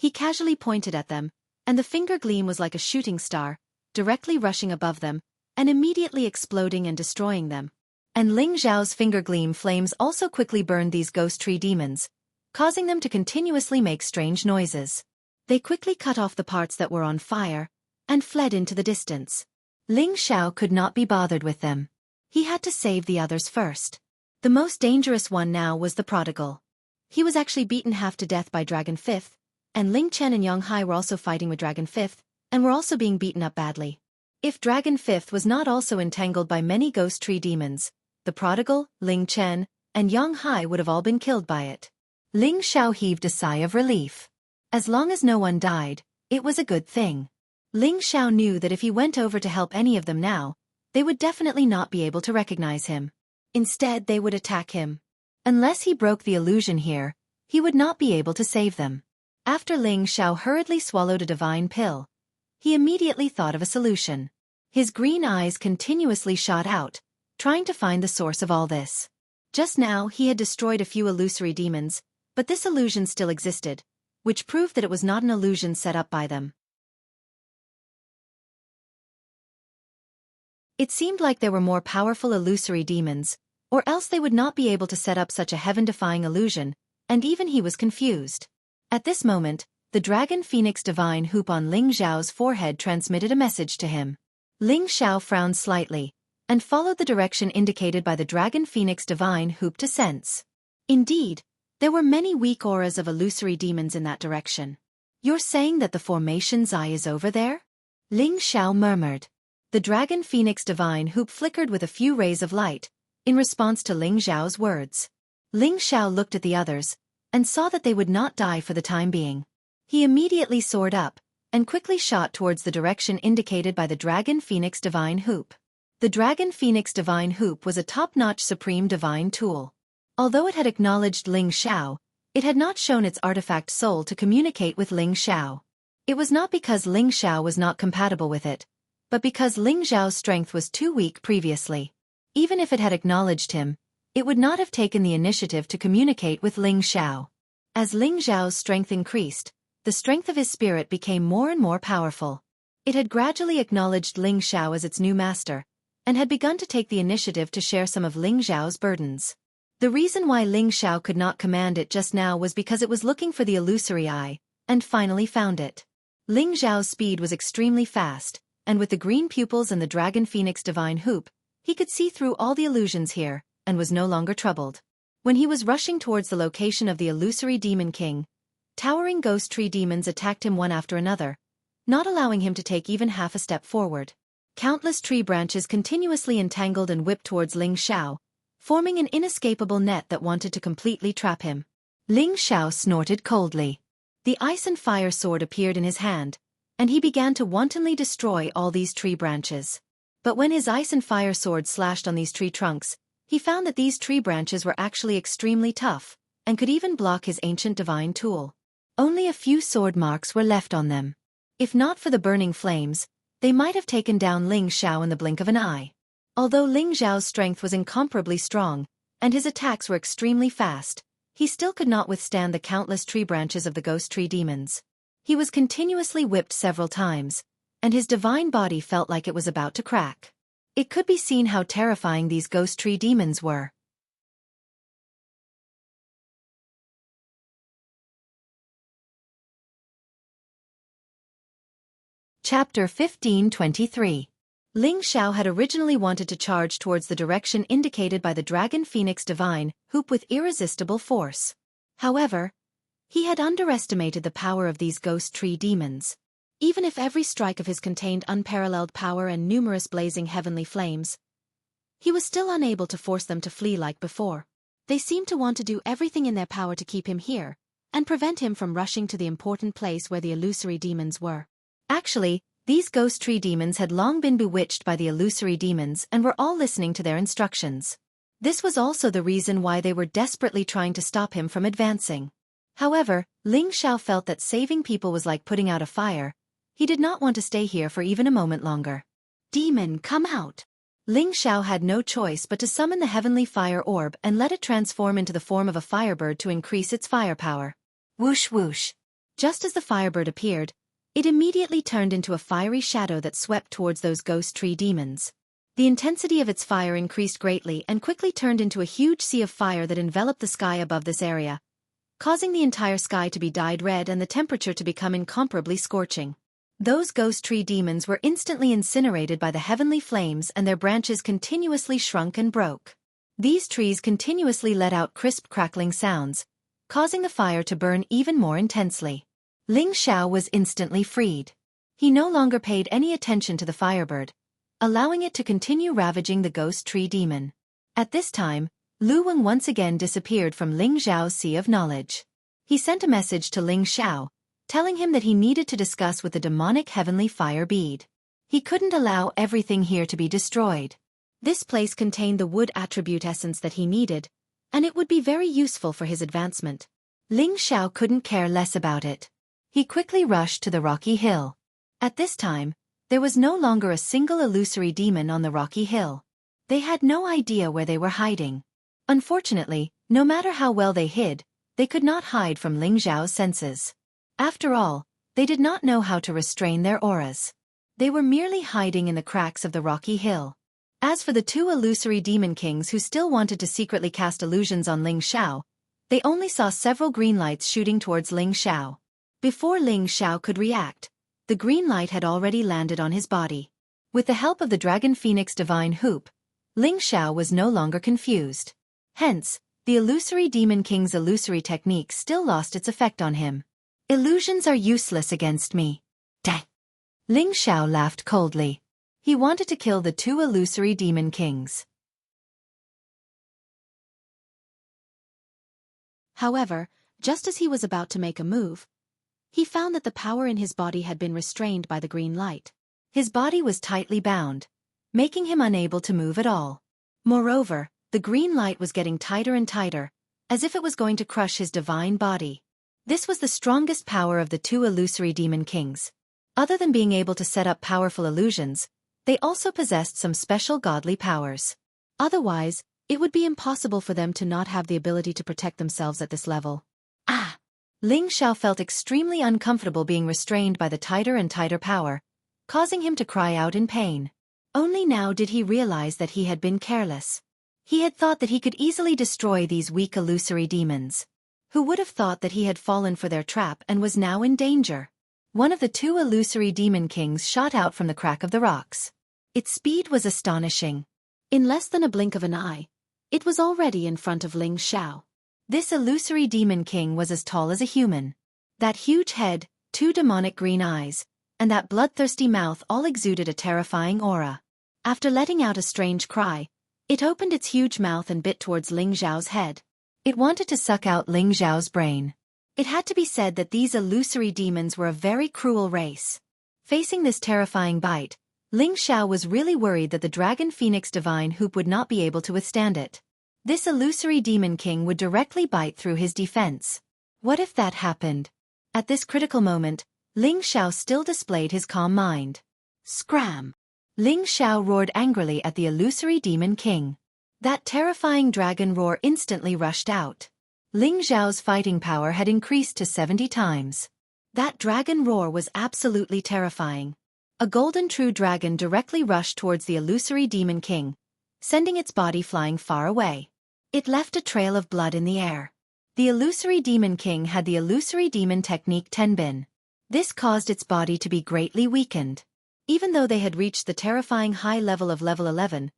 He casually pointed at them, and the finger gleam was like a shooting star, directly rushing above them, and immediately exploding and destroying them. And Ling Xiao's finger gleam flames also quickly burned these ghost tree demons, causing them to continuously make strange noises. They quickly cut off the parts that were on fire, and fled into the distance. Ling Xiao could not be bothered with them. He had to save the others first. The most dangerous one now was the prodigal. He was actually beaten half to death by Dragon Fifth, and Ling Chen and Yang were also fighting with Dragon Fifth, and were also being beaten up badly. If Dragon Fifth was not also entangled by many ghost tree demons, the prodigal, Ling Chen, and Yang would have all been killed by it. Ling Xiao heaved a sigh of relief. As long as no one died, it was a good thing. Ling Xiao knew that if he went over to help any of them now, they would definitely not be able to recognize him. Instead, they would attack him. Unless he broke the illusion here, he would not be able to save them. After Ling Xiao hurriedly swallowed a divine pill, he immediately thought of a solution. His green eyes continuously shot out, trying to find the source of all this. Just now he had destroyed a few illusory demons, but this illusion still existed, which proved that it was not an illusion set up by them. It seemed like there were more powerful illusory demons, or else they would not be able to set up such a heaven-defying illusion, and even he was confused. At this moment, the Dragon Phoenix Divine Hoop on Ling Xiao's forehead transmitted a message to him. Ling Xiao frowned slightly, and followed the direction indicated by the Dragon Phoenix Divine Hoop to sense. Indeed, there were many weak auras of illusory demons in that direction. "You're saying that the formation's eye is over there?" Ling Xiao murmured. The Dragon Phoenix Divine Hoop flickered with a few rays of light, in response to Ling Xiao's words. Ling Xiao looked at the others, and saw that they would not die for the time being. He immediately soared up, and quickly shot towards the direction indicated by the Dragon Phoenix Divine Hoop. The Dragon Phoenix Divine Hoop was a top-notch supreme divine tool. Although it had acknowledged Ling Xiao, it had not shown its artifact soul to communicate with Ling Xiao. It was not because Ling Xiao was not compatible with it, but because Ling Xiao's strength was too weak previously. Even if it had acknowledged him, it would not have taken the initiative to communicate with Ling Xiao. As Ling Xiao's strength increased, the strength of his spirit became more and more powerful. It had gradually acknowledged Ling Xiao as its new master, and had begun to take the initiative to share some of Ling Xiao's burdens. The reason why Ling Xiao could not command it just now was because it was looking for the illusory eye, and finally found it. Ling Xiao's speed was extremely fast, and with the green pupils and the Dragon Phoenix Divine Hoop, he could see through all the illusions here, and was no longer troubled. When he was rushing towards the location of the illusory Demon King, towering ghost tree demons attacked him one after another, not allowing him to take even half a step forward. Countless tree branches continuously entangled and whipped towards Ling Xiao, forming an inescapable net that wanted to completely trap him. Ling Xiao snorted coldly. The ice and fire sword appeared in his hand, and he began to wantonly destroy all these tree branches. But when his ice and fire sword slashed on these tree trunks, he found that these tree branches were actually extremely tough, and could even block his ancient divine tool. Only a few sword marks were left on them. If not for the burning flames, they might have taken down Ling Xiao in the blink of an eye. Although Ling Xiao's strength was incomparably strong, and his attacks were extremely fast, he still could not withstand the countless tree branches of the ghost tree demons. He was continuously whipped several times, and his divine body felt like it was about to crack. It could be seen how terrifying these ghost tree demons were. Chapter 1523. Ling Xiao had originally wanted to charge towards the direction indicated by the Dragon Phoenix Divine Hoop with irresistible force. However, he had underestimated the power of these ghost tree demons. Even if every strike of his contained unparalleled power and numerous blazing heavenly flames, he was still unable to force them to flee like before. They seemed to want to do everything in their power to keep him here, and prevent him from rushing to the important place where the illusory demons were. Actually, these ghost tree demons had long been bewitched by the illusory demons and were all listening to their instructions. This was also the reason why they were desperately trying to stop him from advancing. However, Ling Xiao felt that saving people was like putting out a fire. He did not want to stay here for even a moment longer. "Demon, come out!" Ling Xiao had no choice but to summon the heavenly fire orb and let it transform into the form of a firebird to increase its firepower. Whoosh whoosh. Just as the firebird appeared, it immediately turned into a fiery shadow that swept towards those ghost tree demons. The intensity of its fire increased greatly and quickly turned into a huge sea of fire that enveloped the sky above this area, causing the entire sky to be dyed red and the temperature to become incomparably scorching. Those ghost tree demons were instantly incinerated by the heavenly flames and their branches continuously shrunk and broke. These trees continuously let out crisp crackling sounds, causing the fire to burn even more intensely. Ling Xiao was instantly freed. He no longer paid any attention to the firebird, allowing it to continue ravaging the ghost tree demon. At this time, Lu Weng once again disappeared from Ling Xiao's sea of knowledge. He sent a message to Ling Xiao, telling him that he needed to discuss with the demonic heavenly fire bead. He couldn't allow everything here to be destroyed. This place contained the wood attribute essence that he needed, and it would be very useful for his advancement. Ling Xiao couldn't care less about it. He quickly rushed to the rocky hill. At this time, there was no longer a single illusory demon on the rocky hill. They had no idea where they were hiding. Unfortunately, no matter how well they hid, they could not hide from Ling Xiao's senses. After all, they did not know how to restrain their auras. They were merely hiding in the cracks of the rocky hill. As for the two illusory demon kings who still wanted to secretly cast illusions on Ling Xiao, they only saw several green lights shooting towards Ling Xiao. Before Ling Xiao could react, the green light had already landed on his body. With the help of the Dragon Phoenix Divine Hoop, Ling Xiao was no longer confused. Hence, the illusory demon king's illusory technique still lost its effect on him. Illusions are useless against me. Dang! Ling Xiao laughed coldly. He wanted to kill the two illusory demon kings. However, just as he was about to make a move, he found that the power in his body had been restrained by the green light. His body was tightly bound, making him unable to move at all. Moreover, the green light was getting tighter and tighter, as if it was going to crush his divine body. This was the strongest power of the two illusory demon kings. Other than being able to set up powerful illusions, they also possessed some special godly powers. Otherwise, it would be impossible for them to not have the ability to protect themselves at this level. Ah! Ling Xiao felt extremely uncomfortable being restrained by the tighter and tighter power, causing him to cry out in pain. Only now did he realize that he had been careless. He had thought that he could easily destroy these weak illusory demons. Who would have thought that he had fallen for their trap and was now in danger? One of the two illusory demon kings shot out from the crack of the rocks. Its speed was astonishing. In less than a blink of an eye, it was already in front of Ling Xiao. This illusory demon king was as tall as a human. That huge head, two demonic green eyes, and that bloodthirsty mouth all exuded a terrifying aura. After letting out a strange cry, it opened its huge mouth and bit towards Ling Xiao's head. It wanted to suck out Ling Xiao's brain. It had to be said that these illusory demons were a very cruel race. Facing this terrifying bite, Ling Xiao was really worried that the Dragon Phoenix Divine Hoop would not be able to withstand it. This illusory demon king would directly bite through his defense. What if that happened? At this critical moment, Ling Xiao still displayed his calm mind. Scram! Ling Xiao roared angrily at the illusory demon king. That terrifying dragon roar instantly rushed out. Ling Xiao's fighting power had increased to 70 times. That dragon roar was absolutely terrifying. A golden true dragon directly rushed towards the illusory demon king, sending its body flying far away. It left a trail of blood in the air. The illusory demon king had the illusory demon technique Tenbin. This caused its body to be greatly weakened. Even though they had reached the terrifying high level of level 11,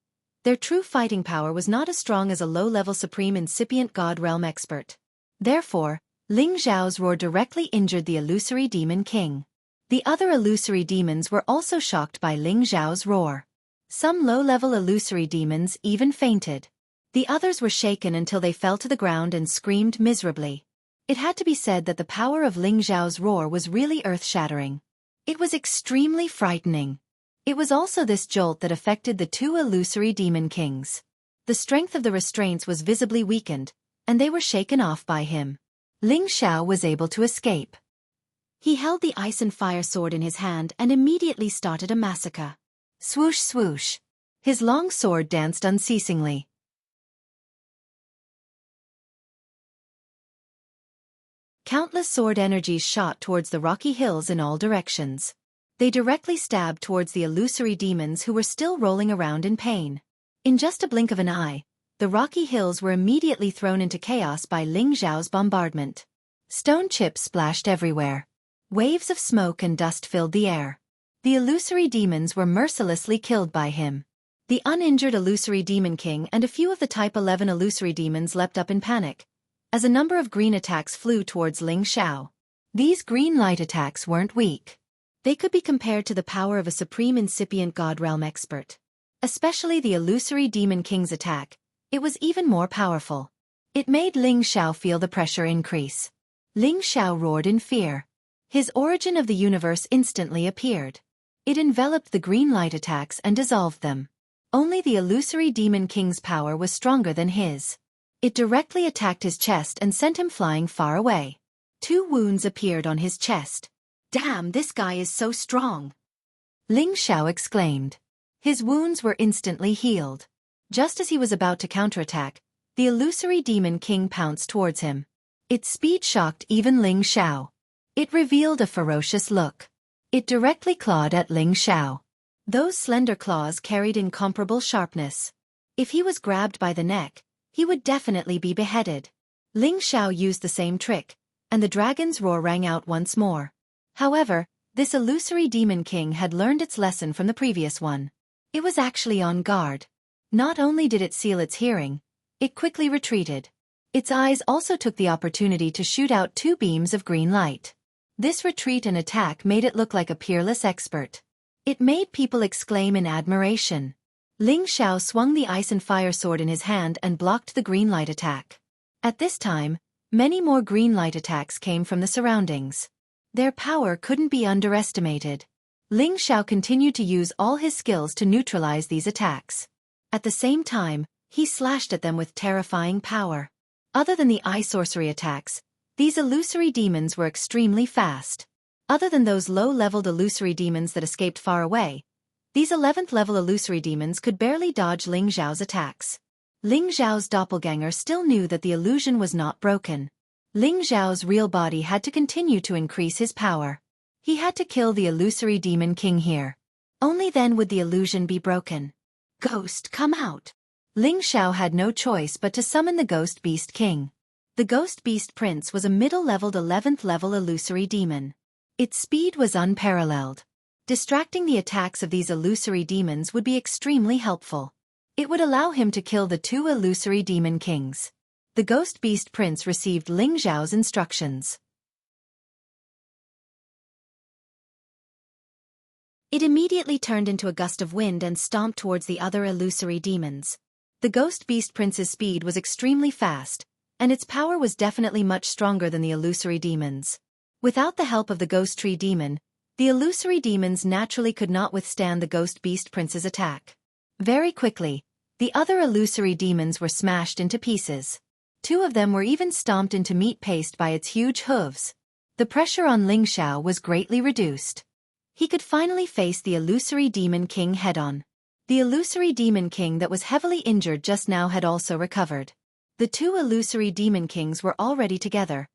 their true fighting power was not as strong as a low-level supreme incipient god realm expert. Therefore, Ling Xiao's roar directly injured the illusory demon king. The other illusory demons were also shocked by Ling Xiao's roar. Some low-level illusory demons even fainted. The others were shaken until they fell to the ground and screamed miserably. It had to be said that the power of Ling Xiao's roar was really earth-shattering. It was extremely frightening. It was also this jolt that affected the two illusory demon kings. The strength of the restraints was visibly weakened, and they were shaken off by him. Ling Xiao was able to escape. He held the ice and fire sword in his hand and immediately started a massacre. Swoosh swoosh. His long sword danced unceasingly. Countless sword energies shot towards the rocky hills in all directions. They directly stabbed towards the illusory demons who were still rolling around in pain. In just a blink of an eye, the rocky hills were immediately thrown into chaos by Ling Xiao's bombardment. Stone chips splashed everywhere. Waves of smoke and dust filled the air. The illusory demons were mercilessly killed by him. The uninjured illusory demon king and a few of the Type 11 illusory demons leapt up in panic, as a number of green attacks flew towards Ling Xiao. These green light attacks weren't weak. They could be compared to the power of a supreme incipient god realm expert. Especially the illusory demon king's attack, it was even more powerful. It made Ling Xiao feel the pressure increase. Ling Xiao roared in fear. His origin of the universe instantly appeared. It enveloped the green light attacks and dissolved them. Only the illusory demon king's power was stronger than his. It directly attacked his chest and sent him flying far away. 2 wounds appeared on his chest. "Damn, this guy is so strong!" Ling Xiao exclaimed. His wounds were instantly healed. Just as he was about to counterattack, the illusory demon king pounced towards him. Its speed shocked even Ling Xiao. It revealed a ferocious look. It directly clawed at Ling Xiao. Those slender claws carried incomparable sharpness. If he was grabbed by the neck, he would definitely be beheaded. Ling Xiao used the same trick, and the dragon's roar rang out once more. However, this illusory demon king had learned its lesson from the previous one. It was actually on guard. Not only did it seal its hearing, it quickly retreated. Its eyes also took the opportunity to shoot out 2 beams of green light. This retreat and attack made it look like a peerless expert. It made people exclaim in admiration. Ling Xiao swung the ice and fire sword in his hand and blocked the green light attack. At this time, many more green light attacks came from the surroundings. Their power couldn't be underestimated. Ling Xiao continued to use all his skills to neutralize these attacks. At the same time, he slashed at them with terrifying power. Other than the eye sorcery attacks, these illusory demons were extremely fast. Other than those low-leveled illusory demons that escaped far away, these 11th-level illusory demons could barely dodge Ling Xiao's attacks. Ling Xiao's doppelganger still knew that the illusion was not broken. Ling Xiao's real body had to continue to increase his power. He had to kill the illusory demon king here. Only then would the illusion be broken. "Ghost, come out!" Ling Xiao had no choice but to summon the Ghost Beast King. The Ghost Beast Prince was a middle-leveled 11th-level illusory demon. Its speed was unparalleled. Distracting the attacks of these illusory demons would be extremely helpful. It would allow him to kill the 2 illusory demon kings. The Ghost Beast Prince received Ling Xiao's instructions. It immediately turned into a gust of wind and stomped towards the other illusory demons. The Ghost Beast Prince's speed was extremely fast, and its power was definitely much stronger than the illusory demons. Without the help of the Ghost Tree Demon, the illusory demons naturally could not withstand the Ghost Beast Prince's attack. Very quickly, the other illusory demons were smashed into pieces. 2 of them were even stomped into meat paste by its huge hooves. The pressure on Ling Xiao was greatly reduced. He could finally face the illusory demon king head-on. The illusory demon king that was heavily injured just now had also recovered. The 2 illusory demon kings were already together,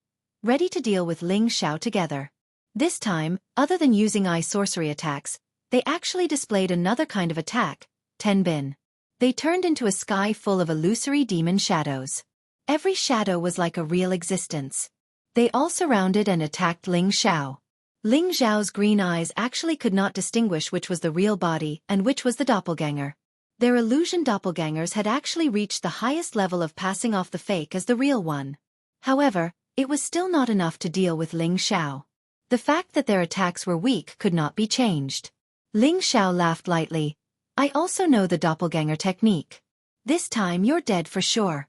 ready to deal with Ling Xiao together. This time, other than using eye sorcery attacks, they actually displayed another kind of attack, Tenbin. They turned into a sky full of illusory demon shadows. Every shadow was like a real existence. They all surrounded and attacked Ling Xiao. Ling Xiao's green eyes actually could not distinguish which was the real body and which was the doppelganger. Their illusion doppelgangers had actually reached the highest level of passing off the fake as the real one. However, it was still not enough to deal with Ling Xiao. The fact that their attacks were weak could not be changed. Ling Xiao laughed lightly. "I also know the doppelganger technique. This time you're dead for sure."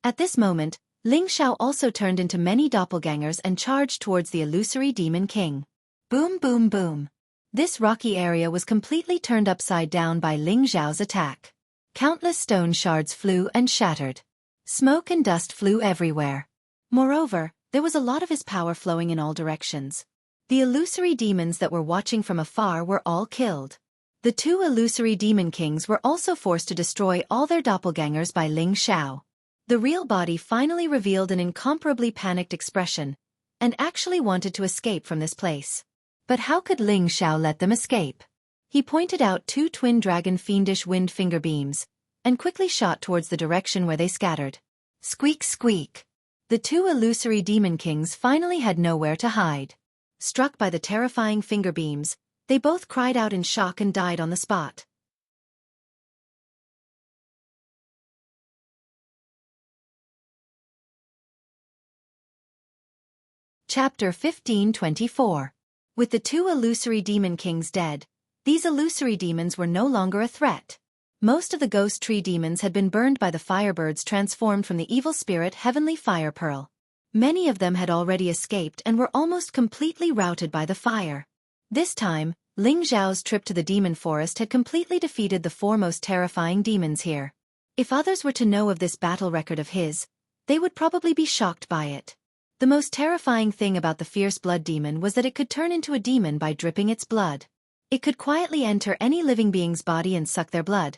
At this moment, Ling Xiao also turned into many doppelgangers and charged towards the illusory demon king. Boom boom boom. This rocky area was completely turned upside down by Ling Xiao's attack. Countless stone shards flew and shattered. Smoke and dust flew everywhere. Moreover, there was a lot of his power flowing in all directions. The illusory demons that were watching from afar were all killed. The 2 illusory demon kings were also forced to destroy all their doppelgangers by Ling Xiao. The real body finally revealed an incomparably panicked expression, and actually wanted to escape from this place. But how could Ling Xiao let them escape? He pointed out two twin dragon fiendish wind finger beams, and quickly shot towards the direction where they scattered. Squeak squeak. The two illusory demon kings finally had nowhere to hide. Struck by the terrifying finger beams, they both cried out in shock and died on the spot. Chapter 1524. With the two illusory demon kings dead, these illusory demons were no longer a threat. Most of the ghost tree demons had been burned by the firebirds transformed from the evil spirit Heavenly Fire Pearl. Many of them had already escaped and were almost completely routed by the fire. This time, Ling Xiao's trip to the demon forest had completely defeated the four most terrifying demons here. If others were to know of this battle record of his, they would probably be shocked by it. The most terrifying thing about the fierce blood demon was that it could turn into a demon by dripping its blood. It could quietly enter any living being's body and suck their blood,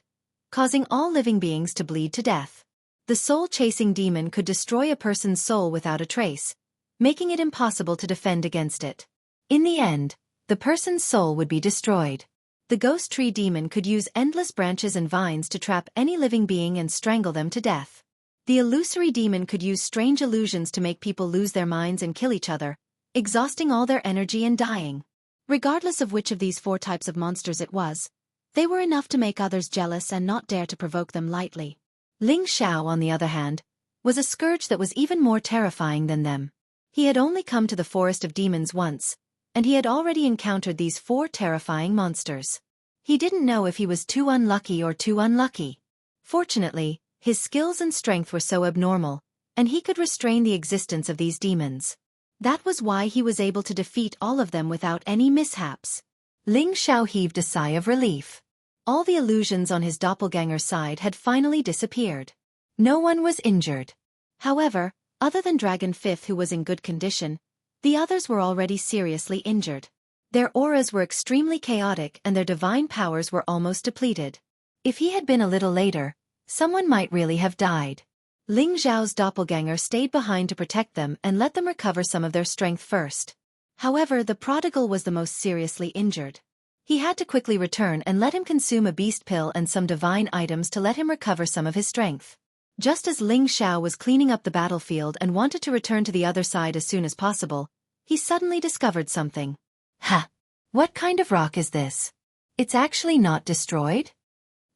causing all living beings to bleed to death. The soul-chasing demon could destroy a person's soul without a trace, making it impossible to defend against it. In the end, the person's soul would be destroyed. The ghost tree demon could use endless branches and vines to trap any living being and strangle them to death. The illusory demon could use strange illusions to make people lose their minds and kill each other, exhausting all their energy and dying. Regardless of which of these four types of monsters it was, they were enough to make others jealous and not dare to provoke them lightly. Ling Xiao, on the other hand, was a scourge that was even more terrifying than them. He had only come to the forest of demons once, and he had already encountered these four terrifying monsters. He didn't know if he was too unlucky or too unlucky. Fortunately, his skills and strength were so abnormal, and he could restrain the existence of these demons. That was why he was able to defeat all of them without any mishaps. Ling Xiao heaved a sigh of relief. All the illusions on his doppelganger's side had finally disappeared. No one was injured. However, other than Dragon Fifth, who was in good condition, the others were already seriously injured. Their auras were extremely chaotic and their divine powers were almost depleted. If he had been a little later, someone might really have died. Ling Xiao's doppelganger stayed behind to protect them and let them recover some of their strength first. However, the prodigal was the most seriously injured. He had to quickly return and let him consume a beast pill and some divine items to let him recover some of his strength. Just as Ling Xiao was cleaning up the battlefield and wanted to return to the other side as soon as possible, he suddenly discovered something. Ha! What kind of rock is this? It's actually not destroyed?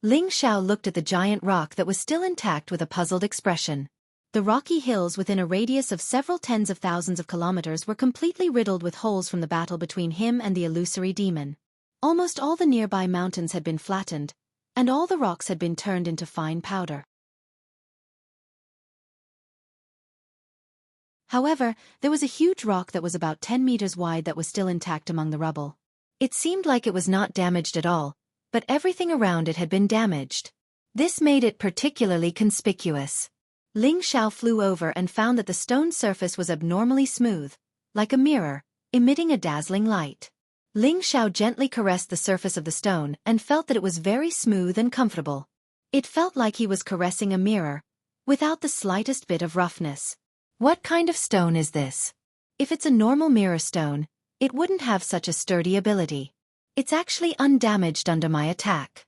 Ling Xiao looked at the giant rock that was still intact with a puzzled expression. The rocky hills within a radius of several tens of thousands of kilometers were completely riddled with holes from the battle between him and the illusory demon. Almost all the nearby mountains had been flattened, and all the rocks had been turned into fine powder. However, there was a huge rock that was about 10 meters wide that was still intact among the rubble. It seemed like it was not damaged at all, but everything around it had been damaged. This made it particularly conspicuous. Ling Xiao flew over and found that the stone surface was abnormally smooth, like a mirror, emitting a dazzling light. Ling Xiao gently caressed the surface of the stone and felt that it was very smooth and comfortable. It felt like he was caressing a mirror, without the slightest bit of roughness. What kind of stone is this? If it's a normal mirror stone, it wouldn't have such a sturdy ability. It's actually undamaged under my attack.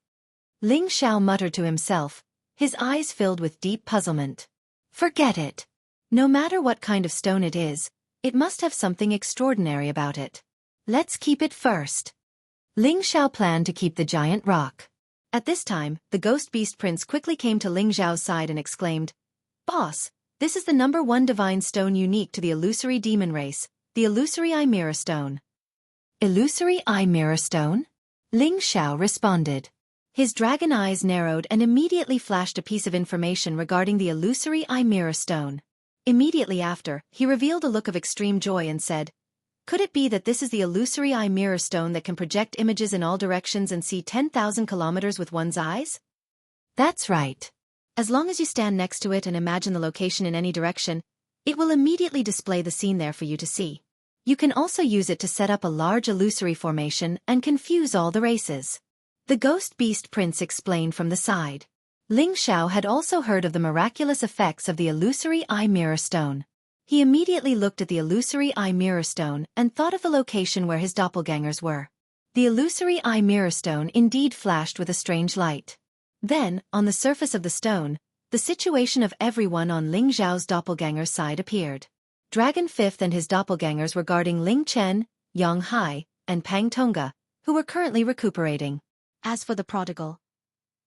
Ling Xiao muttered to himself, his eyes filled with deep puzzlement. Forget it. No matter what kind of stone it is, it must have something extraordinary about it. Let's keep it first. Ling Xiao planned to keep the giant rock. At this time, the ghost beast prince quickly came to Ling Xiao's side and exclaimed, "Boss, this is the #1 divine stone unique to the illusory demon race, the illusory eye mirror stone." Illusory eye mirror stone? Ling Xiao responded. His dragon eyes narrowed and immediately flashed a piece of information regarding the illusory eye mirror stone. Immediately after, he revealed a look of extreme joy and said, "Could it be that this is the illusory eye mirror stone that can project images in all directions and see 10,000 kilometers with one's eyes?" That's right. As long as you stand next to it and imagine the location in any direction, it will immediately display the scene there for you to see. You can also use it to set up a large illusory formation and confuse all the races. The ghost beast prince explained from the side. Ling Xiao had also heard of the miraculous effects of the illusory eye mirror stone. He immediately looked at the illusory eye mirror stone and thought of the location where his doppelgangers were. The illusory eye mirror stone indeed flashed with a strange light. Then, on the surface of the stone, the situation of everyone on Ling Zhao's doppelganger's side appeared. Dragon Fifth and his doppelgangers were guarding Ling Chen, Yang Hai, and Pang Tonga, who were currently recuperating. As for the prodigal,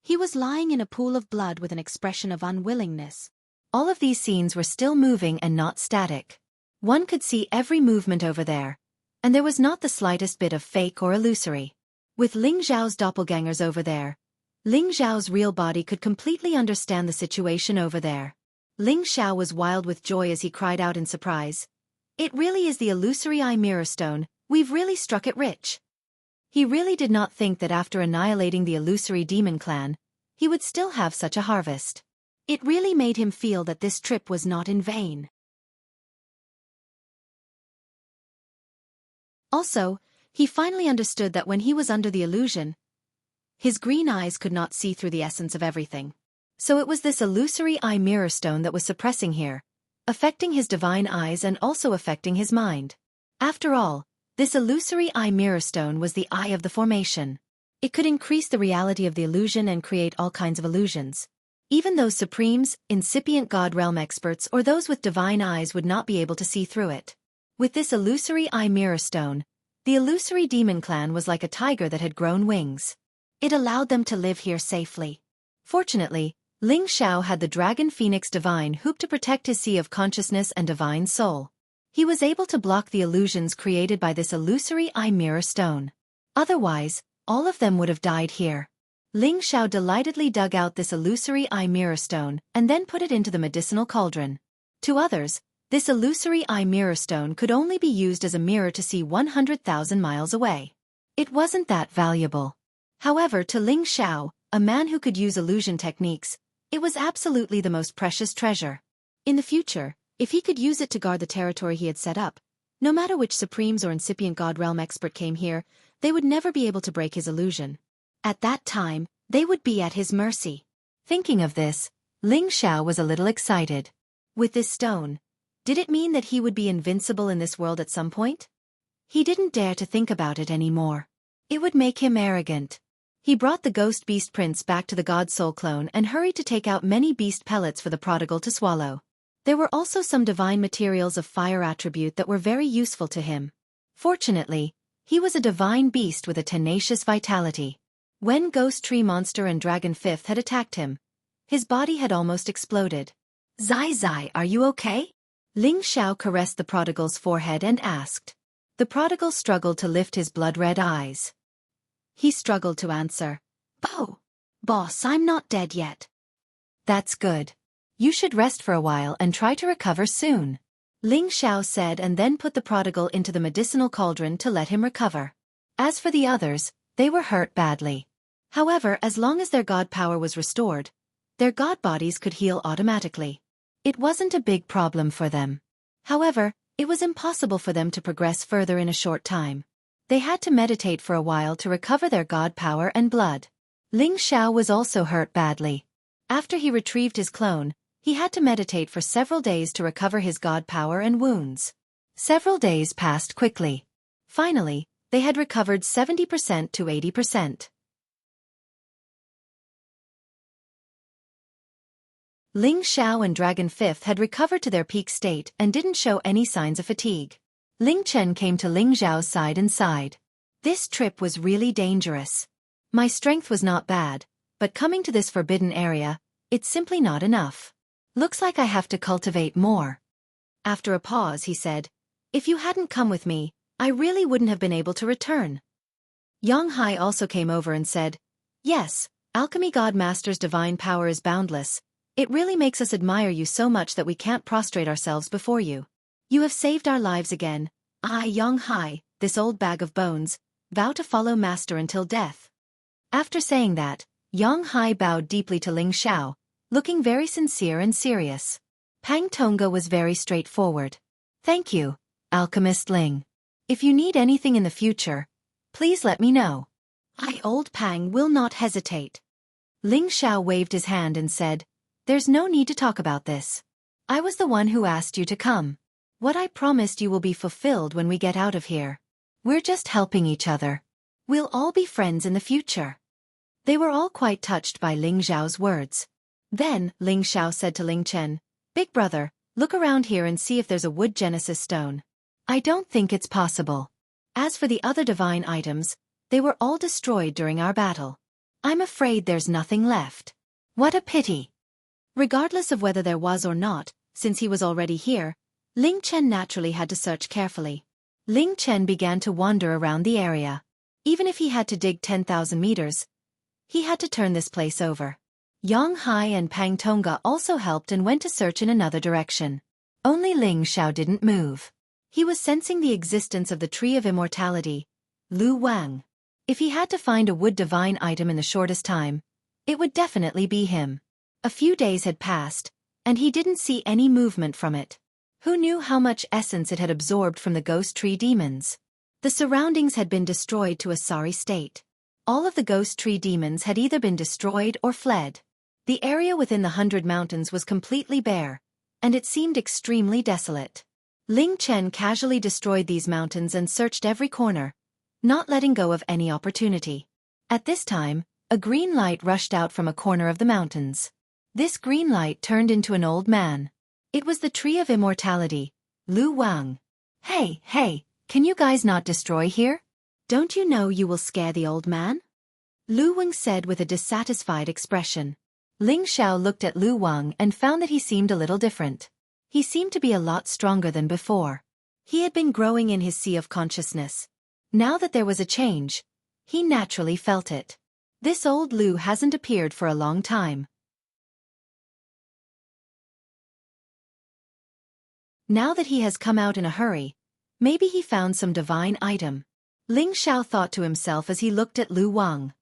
he was lying in a pool of blood with an expression of unwillingness. All of these scenes were still moving and not static. One could see every movement over there, and there was not the slightest bit of fake or illusory. With Ling Zhao's doppelgangers over there, Ling Zhao's real body could completely understand the situation over there. Ling Xiao was wild with joy as he cried out in surprise. It really is the illusory eye mirror stone, we've really struck it rich. He really did not think that after annihilating the illusory demon clan, he would still have such a harvest. It really made him feel that this trip was not in vain. Also, he finally understood that when he was under the illusion, his green eyes could not see through the essence of everything. So it was this illusory eye mirror stone that was suppressing here, affecting his divine eyes and also affecting his mind. After all, this illusory eye mirror stone was the eye of the formation. It could increase the reality of the illusion and create all kinds of illusions. Even those supremes, incipient god realm experts or those with divine eyes would not be able to see through it. With this illusory eye mirror stone, the illusory demon clan was like a tiger that had grown wings. It allowed them to live here safely. Fortunately, Ling Xiao had the Dragon Phoenix Divine Hoop to protect his sea of consciousness and divine soul. He was able to block the illusions created by this illusory eye mirror stone. Otherwise, all of them would have died here. Ling Xiao delightedly dug out this illusory eye mirror stone and then put it into the medicinal cauldron. To others, this illusory eye mirror stone could only be used as a mirror to see 100,000 miles away. It wasn't that valuable. However, to Ling Xiao, a man who could use illusion techniques, it was absolutely the most precious treasure. In the future, if he could use it to guard the territory he had set up, no matter which supremes or incipient god realm expert came here, they would never be able to break his illusion. At that time, they would be at his mercy. Thinking of this, Ling Xiao was a little excited. With this stone, did it mean that he would be invincible in this world at some point? He didn't dare to think about it anymore. It would make him arrogant. He brought the ghost beast prince back to the god soul clone and hurried to take out many beast pellets for the prodigal to swallow. There were also some divine materials of fire attribute that were very useful to him. Fortunately, he was a divine beast with a tenacious vitality. When Ghost Tree Monster and Dragon Fifth had attacked him, his body had almost exploded. "Zai Zai, are you okay?" Ling Xiao caressed the prodigal's forehead and asked. The prodigal struggled to lift his blood-red eyes. He struggled to answer, Boss, I'm not dead yet." "That's good. You should rest for a while and try to recover soon," Ling Xiao said and then put the prodigal into the medicinal cauldron to let him recover. As for the others, they were hurt badly. However, as long as their god power was restored, their god bodies could heal automatically. It wasn't a big problem for them. However, it was impossible for them to progress further in a short time. They had to meditate for a while to recover their god power and blood. Ling Xiao was also hurt badly. After he retrieved his clone, he had to meditate for several days to recover his god power and wounds. Several days passed quickly. Finally, they had recovered 70% to 80%. Ling Xiao and Dragon Fifth had recovered to their peak state and didn't show any signs of fatigue. Ling Chen came to Ling Zhao's side and sighed. "This trip was really dangerous. My strength was not bad, but coming to this forbidden area, it's simply not enough. Looks like I have to cultivate more." After a pause, he said, "If you hadn't come with me, I really wouldn't have been able to return." Yang Hai also came over and said, "Yes, Alchemy God Master's divine power is boundless. It really makes us admire you so much that we can't prostrate ourselves before you. You have saved our lives again. I, Yang Hai, this old bag of bones, vow to follow Master until death." After saying that, Yang Hai bowed deeply to Ling Xiao, looking very sincere and serious. Pang Tonga was very straightforward. "Thank you, Alchemist Ling. If you need anything in the future, please let me know." "I, Old Pang, will not hesitate." Ling Xiao waved his hand and said, "There's no need to talk about this. I was the one who asked you to come. What I promised you will be fulfilled when we get out of here. We're just helping each other. We'll all be friends in the future. They were all quite touched by Ling Xiao's words. Then, Ling Xiao said to Ling Chen, "Big brother, look around here and see if there's a wood genesis stone." "I don't think it's possible. As for the other divine items, they were all destroyed during our battle. I'm afraid there's nothing left." "What a pity." Regardless of whether there was or not, since he was already here, Ling Chen naturally had to search carefully. Ling Chen began to wander around the area. Even if he had to dig 10,000 meters, he had to turn this place over. Yang Hai and Pang Tonga also helped and went to search in another direction. Only Ling Xiao didn't move. He was sensing the existence of the Tree of Immortality, Lu Wang. If he had to find a wood divine item in the shortest time, it would definitely be him. A few days had passed, and he didn't see any movement from it. Who knew how much essence it had absorbed from the ghost tree demons? The surroundings had been destroyed to a sorry state. All of the ghost tree demons had either been destroyed or fled. The area within the 100 Mountains was completely bare, and it seemed extremely desolate. Ling Chen casually destroyed these mountains and searched every corner, not letting go of any opportunity. At this time, a green light rushed out from a corner of the mountains. This green light turned into an old man. It was the Tree of Immortality, Lu Wang. Hey, can you guys not destroy here? Don't you know you will scare the old man?" Lu Wang said with a dissatisfied expression. Ling Xiao looked at Lu Wang and found that he seemed a little different. He seemed to be a lot stronger than before. He had been growing in his sea of consciousness. Now that there was a change, he naturally felt it. This old Lu hasn't appeared for a long time. Now that he has come out in a hurry, maybe he found some divine item. Ling Xiao thought to himself as he looked at Lu Wang.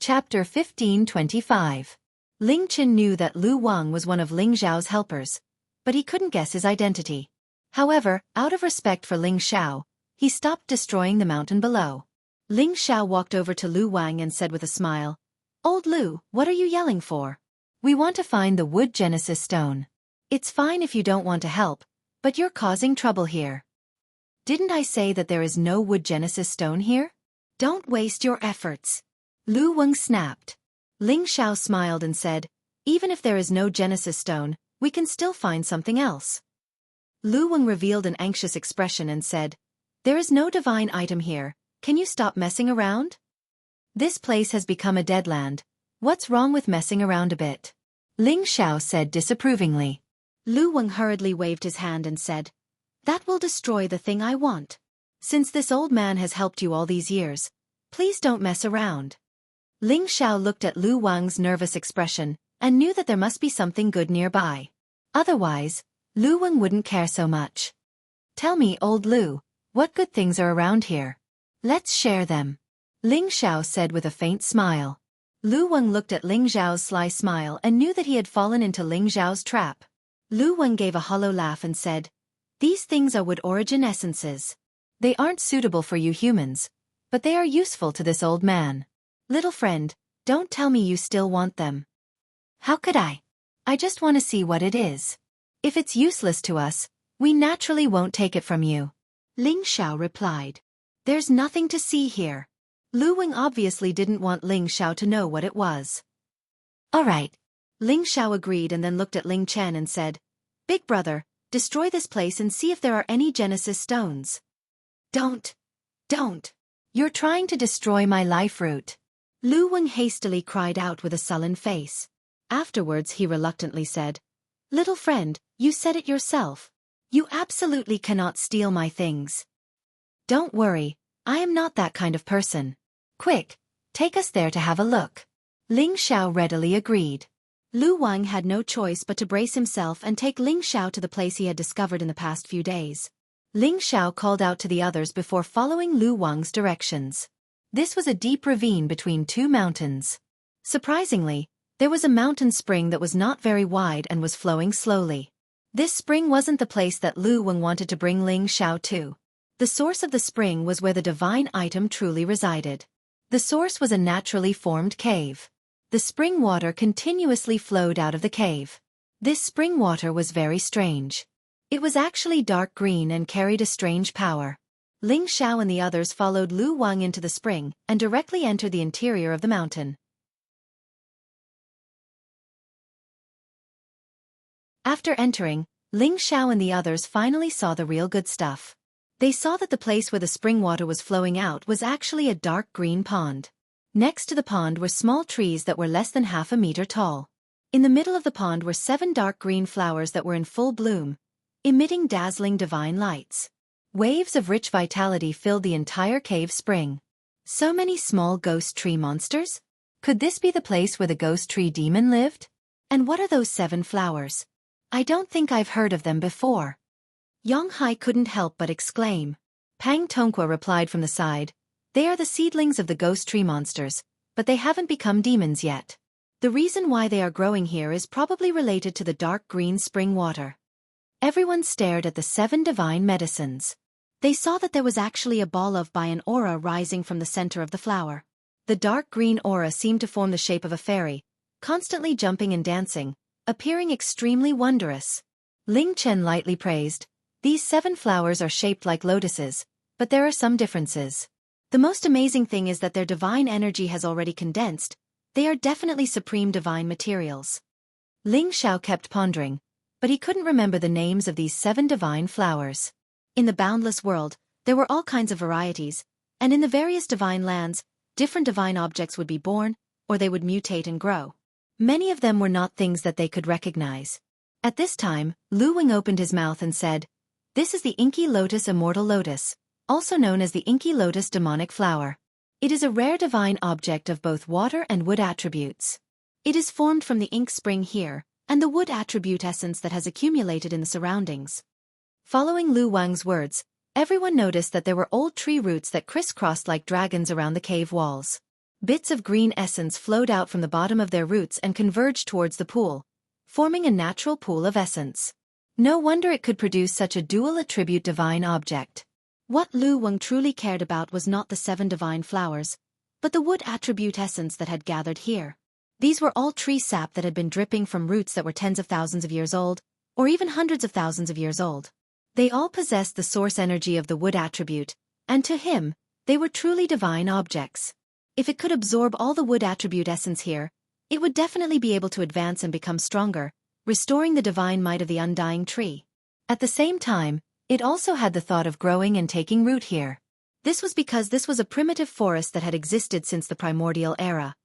Chapter 1525. Ling Chen knew that Lu Wang was one of Ling Xiao's helpers, but he couldn't guess his identity. However, out of respect for Ling Xiao, he stopped destroying the mountain below. Ling Xiao walked over to Lu Wang and said with a smile, "Old Lu, what are you yelling for? We want to find the wood genesis stone. It's fine if you don't want to help, but you're causing trouble here." "Didn't I say that there is no wood genesis stone here? Don't waste your efforts." Lu Wang snapped. Ling Xiao smiled and said, "Even if there is no genesis stone, we can still find something else." Lu Wang revealed an anxious expression and said, "There is no divine item here. Can you stop messing around? This place has become a deadland. What's wrong with messing around a bit?" Ling Xiao said disapprovingly. Lu Wang hurriedly waved his hand and said, "That will destroy the thing I want. Since this old man has helped you all these years, please don't mess around." Ling Xiao looked at Lu Wang's nervous expression and knew that there must be something good nearby. Otherwise, Lu Wang wouldn't care so much. "Tell me, old Lu, what good things are around here? Let's share them," Ling Xiao said with a faint smile. Lu Wang looked at Ling Xiao's sly smile and knew that he had fallen into Ling Xiao's trap. Lu Wang gave a hollow laugh and said, "These things are wood origin essences. They aren't suitable for you humans, but they are useful to this old man. Little friend, don't tell me you still want them." "How could I? I just want to see what it is. If it's useless to us, we naturally won't take it from you," Ling Xiao replied. "There's nothing to see here." Lu Wang obviously didn't want Ling Xiao to know what it was. "All right." Ling Xiao agreed and then looked at Ling Chen and said, "Big brother, destroy this place and see if there are any genesis stones." Don't. You're trying to destroy my life root," Lu Wang hastily cried out with a sullen face. Afterwards he reluctantly said, "Little friend, you said it yourself. You absolutely cannot steal my things." "Don't worry, I am not that kind of person. Quick, take us there to have a look." Ling Xiao readily agreed. Lu Wang had no choice but to brace himself and take Ling Xiao to the place he had discovered in the past few days. Ling Xiao called out to the others before following Lu Wang's directions. This was a deep ravine between two mountains. Surprisingly, there was a mountain spring that was not very wide and was flowing slowly. This spring wasn't the place that Lu Wang wanted to bring Ling Xiao to. The source of the spring was where the divine item truly resided. The source was a naturally formed cave. The spring water continuously flowed out of the cave. This spring water was very strange. It was actually dark green and carried a strange power. Ling Xiao and the others followed Lu Wang into the spring and directly entered the interior of the mountain. After entering, Ling Xiao and the others finally saw the real good stuff. They saw that the place where the spring water was flowing out was actually a dark green pond. Next to the pond were small trees that were less than half a meter tall. In the middle of the pond were 7 dark green flowers that were in full bloom, emitting dazzling divine lights. Waves of rich vitality filled the entire cave spring. So many small ghost tree monsters? Could this be the place where the ghost tree demon lived? And what are those 7 flowers? I don't think I've heard of them before. Yonghai couldn't help but exclaim. Pang Tongqua replied from the side, they are the seedlings of the ghost tree monsters, but they haven't become demons yet. The reason why they are growing here is probably related to the dark green spring water. Everyone stared at the 7 divine medicines. They saw that there was actually a ball of by an aura rising from the center of the flower. The dark green aura seemed to form the shape of a fairy, constantly jumping and dancing, appearing extremely wondrous. Ling Chen lightly praised, these 7 flowers are shaped like lotuses, but there are some differences. The most amazing thing is that their divine energy has already condensed. They are definitely supreme divine materials. Ling Xiao kept pondering, but he couldn't remember the names of these 7 divine flowers. In the boundless world, there were all kinds of varieties, and in the various divine lands, different divine objects would be born, or they would mutate and grow. Many of them were not things that they could recognize. At this time, Lu Wing opened his mouth and said, this is the Inky Lotus Immortal Lotus, also known as the Inky Lotus Demonic Flower. It is a rare divine object of both water and wood attributes. It is formed from the ink spring here, and the wood attribute essence that has accumulated in the surroundings. Following Lu Wang's words, everyone noticed that there were old tree roots that crisscrossed like dragons around the cave walls. Bits of green essence flowed out from the bottom of their roots and converged towards the pool, forming a natural pool of essence. No wonder it could produce such a dual attribute divine object. What Lu Wang truly cared about was not the 7 divine flowers, but the wood attribute essence that had gathered here. These were all tree sap that had been dripping from roots that were tens of thousands of years old, or even hundreds of thousands of years old. They all possessed the source energy of the wood attribute, and to him, they were truly divine objects. If it could absorb all the wood attribute essence here, it would definitely be able to advance and become stronger, restoring the divine might of the undying tree. At the same time, it also had the thought of growing and taking root here. This was because this was a primitive forest that had existed since the primordial era.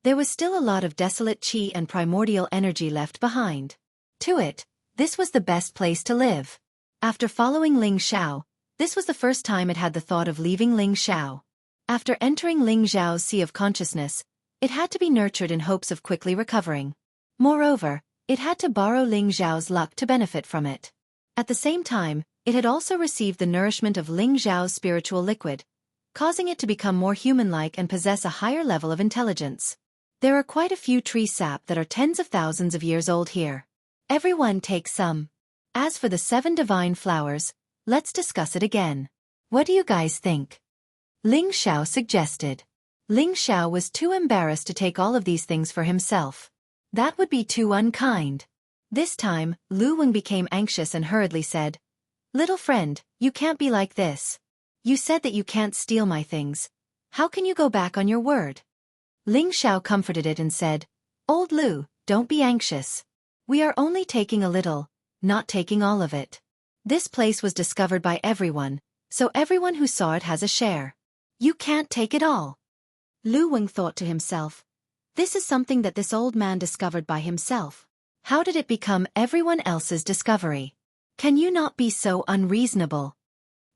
There was still a lot of desolate qi and primordial energy left behind. To it, this was the best place to live. After following Ling Xiao, this was the first time it had the thought of leaving Ling Xiao. After entering Ling Xiao's sea of consciousness, it had to be nurtured in hopes of quickly recovering. Moreover, it had to borrow Ling Xiao's luck to benefit from it. At the same time, it had also received the nourishment of Ling Xiao's spiritual liquid, causing it to become more human-like and possess a higher level of intelligence. There are quite a few tree sap that are tens of thousands of years old here. Everyone take some. As for the 7 divine flowers, let's discuss it again. What do you guys think? Ling Xiao suggested. Ling Xiao was too embarrassed to take all of these things for himself. That would be too unkind. This time, Lu Wing became anxious and hurriedly said, little friend, you can't be like this. You said that you can't steal my things. How can you go back on your word? Ling Xiao comforted it and said, old Lu, don't be anxious. We are only taking a little, not taking all of it. This place was discovered by everyone, so everyone who saw it has a share. You can't take it all. Lu Wing thought to himself, this is something that this old man discovered by himself. How did it become everyone else's discovery? Can you not be so unreasonable?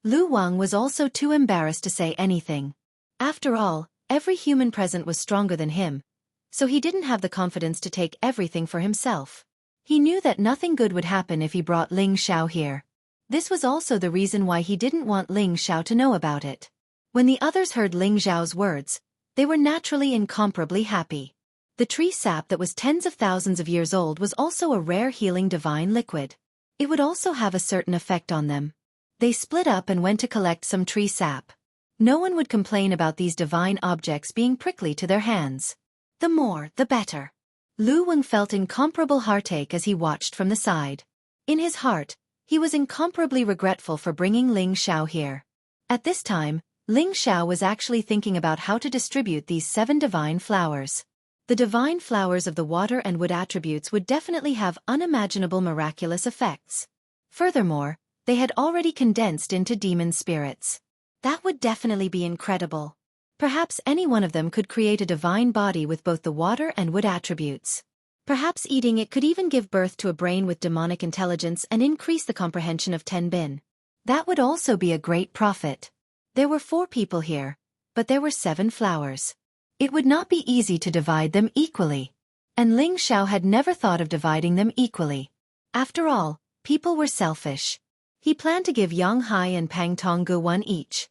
Lu Wang was also too embarrassed to say anything. After all, every human present was stronger than him, so he didn't have the confidence to take everything for himself. He knew that nothing good would happen if he brought Ling Xiao here. This was also the reason why he didn't want Ling Xiao to know about it. When the others heard Ling Xiao's words, they were naturally incomparably happy. The tree sap that was tens of thousands of years old was also a rare healing divine liquid. It would also have a certain effect on them. They split up and went to collect some tree sap. No one would complain about these divine objects being prickly to their hands. The more, the better. Lu Weng felt incomparable heartache as he watched from the side. In his heart, he was incomparably regretful for bringing Ling Xiao here. At this time, Ling Xiao was actually thinking about how to distribute these 7 divine flowers. The divine flowers of the water and wood attributes would definitely have unimaginable miraculous effects. Furthermore, they had already condensed into demon spirits. That would definitely be incredible. Perhaps any one of them could create a divine body with both the water and wood attributes. Perhaps eating it could even give birth to a brain with demonic intelligence and increase the comprehension of 10 bin. That would also be a great profit. There were 4 people here, but there were 7 flowers. It would not be easy to divide them equally. And Ling Xiao had never thought of dividing them equally. After all, people were selfish. He planned to give Xianxia and Pang Tonggu 1 each.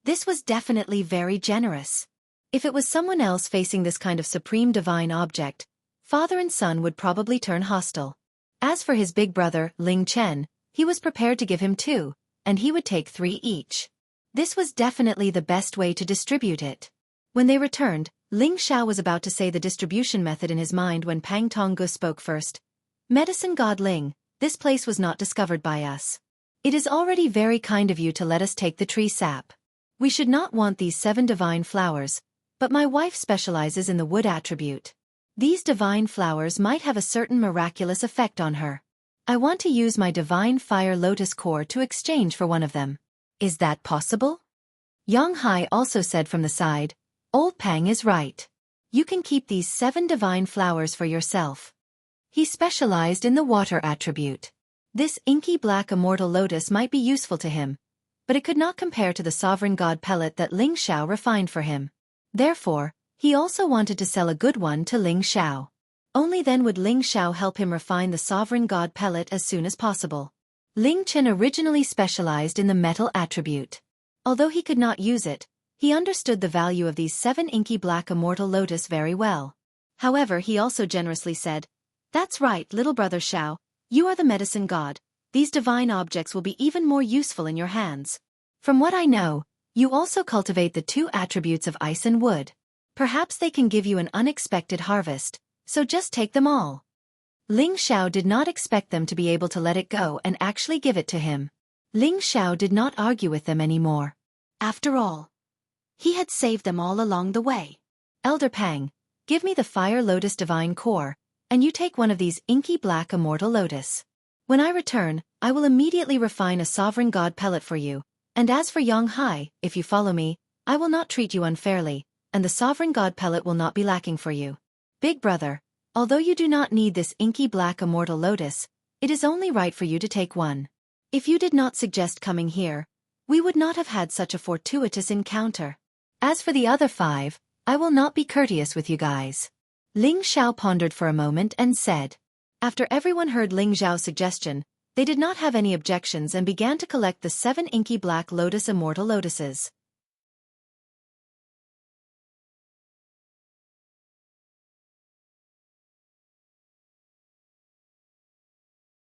This was definitely very generous. If it was someone else facing this kind of supreme divine object, father and son would probably turn hostile. As for his big brother, Ling Chen, he was prepared to give him 2, and he would take 3 each. This was definitely the best way to distribute it. When they returned, Ling Xiao was about to say the distribution method in his mind when Pang Tonggu spoke first. Medicine God Ling, this place was not discovered by us. It is already very kind of you to let us take the tree sap. We should not want these 7 divine flowers, but my wife specializes in the wood attribute. These divine flowers might have a certain miraculous effect on her. I want to use my divine fire lotus core to exchange for one of them. Is that possible? Yang Hai also said from the side, Old Pang is right. You can keep these 7 divine flowers for yourself. He specialized in the water attribute. This inky black immortal lotus might be useful to him, but it could not compare to the sovereign god pellet that Ling Xiao refined for him. Therefore, he also wanted to sell a good one to Ling Xiao. Only then would Ling Xiao help him refine the sovereign god pellet as soon as possible. Ling Chen originally specialized in the metal attribute. Although he could not use it, he understood the value of these 7 inky black immortal lotus very well. However, he also generously said, That's right, little brother Xiao, you are the medicine god. These divine objects will be even more useful in your hands. From what I know, you also cultivate the 2 attributes of ice and wood. Perhaps they can give you an unexpected harvest, so just take them all. Ling Xiao did not expect them to be able to let it go and actually give it to him. Ling Xiao did not argue with them anymore. After all, he had saved them all along the way. Elder Pang, give me the fire lotus divine core, and you take one of these inky black immortal lotus. When I return, I will immediately refine a sovereign god pellet for you, and as for Yang Hai, if you follow me, I will not treat you unfairly, and the sovereign god pellet will not be lacking for you. Big brother, although you do not need this inky black immortal lotus, it is only right for you to take one. If you did not suggest coming here, we would not have had such a fortuitous encounter. As for the other 5, I will not be courteous with you guys. Ling Xiao pondered for a moment and said. After everyone heard Ling Xiao's suggestion, they did not have any objections and began to collect the 7 inky black lotus immortal lotuses.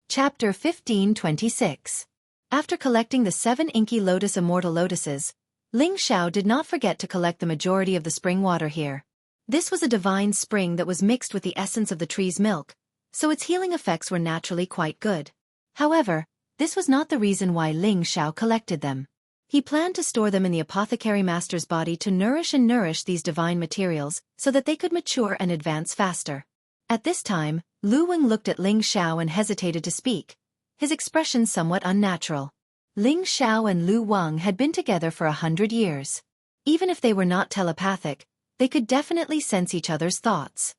Chapter 15:26. After collecting the 7 inky lotus immortal lotuses, Ling Xiao did not forget to collect the majority of the spring water here. This was a divine spring that was mixed with the essence of the tree's milk, so its healing effects were naturally quite good. However, this was not the reason why Ling Xiao collected them. He planned to store them in the apothecary master's body to nourish these divine materials so that they could mature and advance faster. At this time, Lu Weng looked at Ling Xiao and hesitated to speak, his expression somewhat unnatural. Ling Xiao and Lu Weng had been together for 100 years. Even if they were not telepathic, they could definitely sense each other's thoughts.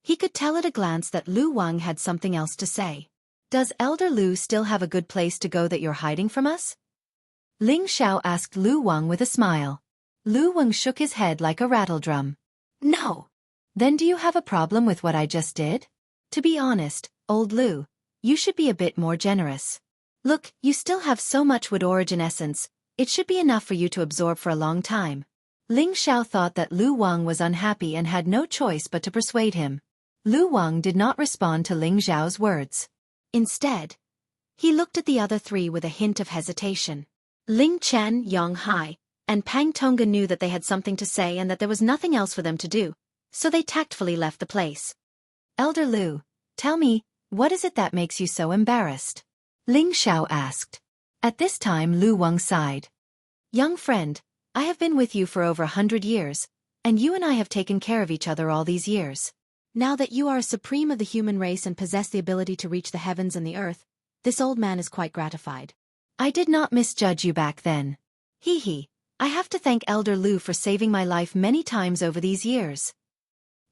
He could tell at a glance that Lu Weng had something else to say. Does Elder Lu still have a good place to go that you're hiding from us? Ling Xiao asked Lu Weng with a smile. Lu Weng shook his head like a rattledrum. No. Then do you have a problem with what I just did? To be honest, old Lu, you should be a bit more generous. Look, you still have so much wood origin essence, it should be enough for you to absorb for a long time. Ling Xiao thought that Lu Weng was unhappy and had no choice but to persuade him. Lu Wang did not respond to Ling Xiao's words. Instead, he looked at the other three with a hint of hesitation. Ling Chen, Yang Hai, and Pang Tonga knew that they had something to say and that there was nothing else for them to do, so they tactfully left the place. Elder Lu, tell me, what is it that makes you so embarrassed? Ling Xiao asked. At this time Lu Wang sighed. Young friend, I have been with you for over 100 years, and you and I have taken care of each other all these years. Now that you are a supreme of the human race and possess the ability to reach the heavens and the earth, this old man is quite gratified. I did not misjudge you back then. Hee. I have to thank Elder Lu for saving my life many times over these years.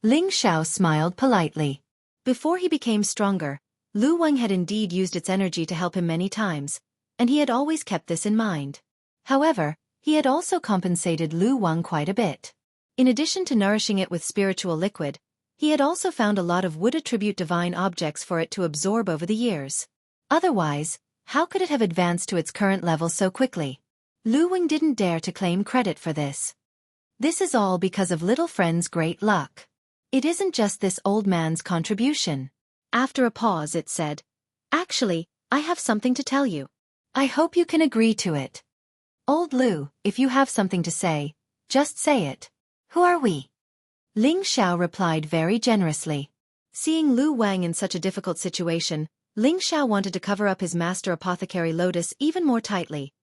Ling Xiao smiled politely. Before he became stronger, Lu Wang had indeed used its energy to help him many times, and he had always kept this in mind. However, he had also compensated Lu Wang quite a bit. In addition to nourishing it with spiritual liquid, he had also found a lot of wood-attribute divine objects for it to absorb over the years. Otherwise, how could it have advanced to its current level so quickly? Lu Wang didn't dare to claim credit for this. This is all because of little friend's great luck. It isn't just this old man's contribution. After a pause it said, Actually, I have something to tell you. I hope you can agree to it. Old Lu, if you have something to say, just say it. Who are we? Ling Xiao replied very generously. Seeing Lu Wang in such a difficult situation, Ling Xiao wanted to cover up his master apothecary Lotus even more tightly,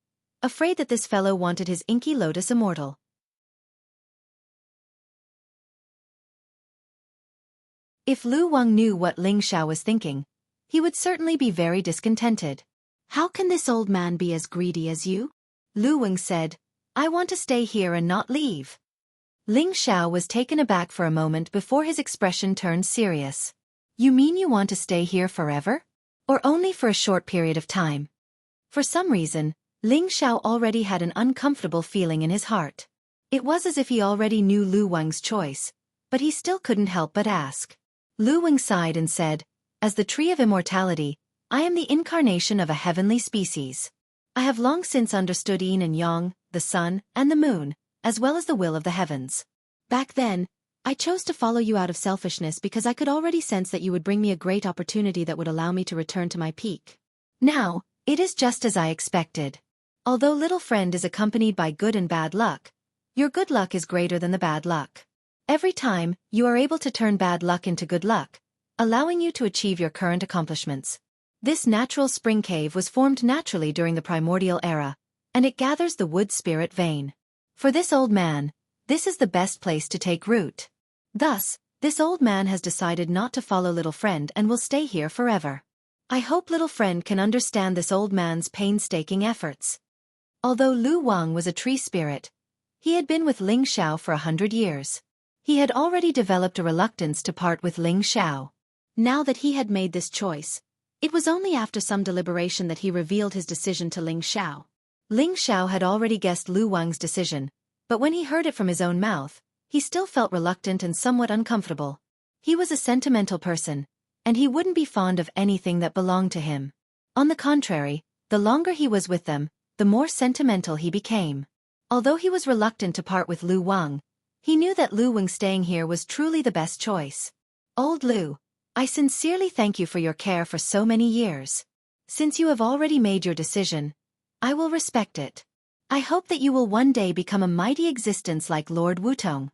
afraid that this fellow wanted his inky Lotus immortal. If Lu Wang knew what Ling Xiao was thinking, he would certainly be very discontented. How can this old man be as greedy as you? Lu Wang said, I want to stay here and not leave. Ling Xiao was taken aback for a moment before his expression turned serious. You mean you want to stay here forever? Or only for a short period of time? For some reason, Ling Xiao already had an uncomfortable feeling in his heart. It was as if he already knew Lu Wang's choice, but he still couldn't help but ask. Lu Wang sighed and said, As the tree of immortality, I am the incarnation of a heavenly species. I have long since understood yin and yang, the sun, and the moon, as well as the will of the heavens. Back then, I chose to follow you out of selfishness because I could already sense that you would bring me a great opportunity that would allow me to return to my peak. Now, it is just as I expected. Although little friend is accompanied by good and bad luck, your good luck is greater than the bad luck. Every time, you are able to turn bad luck into good luck, allowing you to achieve your current accomplishments. This natural spring cave was formed naturally during the primordial era, and it gathers the wood spirit vein. For this old man, this is the best place to take root. Thus, this old man has decided not to follow little friend and will stay here forever. I hope little friend can understand this old man's painstaking efforts. Although Lu Wang was a tree spirit, he had been with Ling Xiao for 100 years. He had already developed a reluctance to part with Ling Xiao. Now that he had made this choice, it was only after some deliberation that he revealed his decision to Ling Xiao. Ling Xiao had already guessed Lu Wang's decision, but when he heard it from his own mouth, he still felt reluctant and somewhat uncomfortable. He was a sentimental person, and he wouldn't be fond of anything that belonged to him. On the contrary, the longer he was with them, the more sentimental he became. Although he was reluctant to part with Lu Wang, he knew that Lu Wang staying here was truly the best choice. Old Lu, I sincerely thank you for your care for so many years. Since you have already made your decision, I will respect it. I hope that you will one day become a mighty existence like Lord Wutong.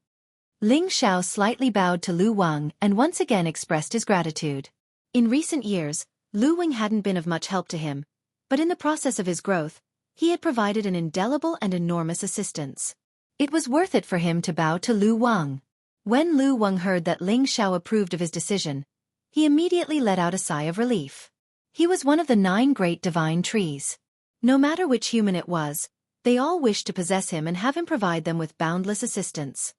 Ling Xiao slightly bowed to Lu Wang and once again expressed his gratitude. In recent years, Lu Wang hadn't been of much help to him, but in the process of his growth, he had provided an indelible and enormous assistance. It was worth it for him to bow to Lu Wang. When Lu Wang heard that Ling Xiao approved of his decision, he immediately let out a sigh of relief. He was one of the 9 great divine trees. No matter which human it was, they all wished to possess him and have him provide them with boundless assistance.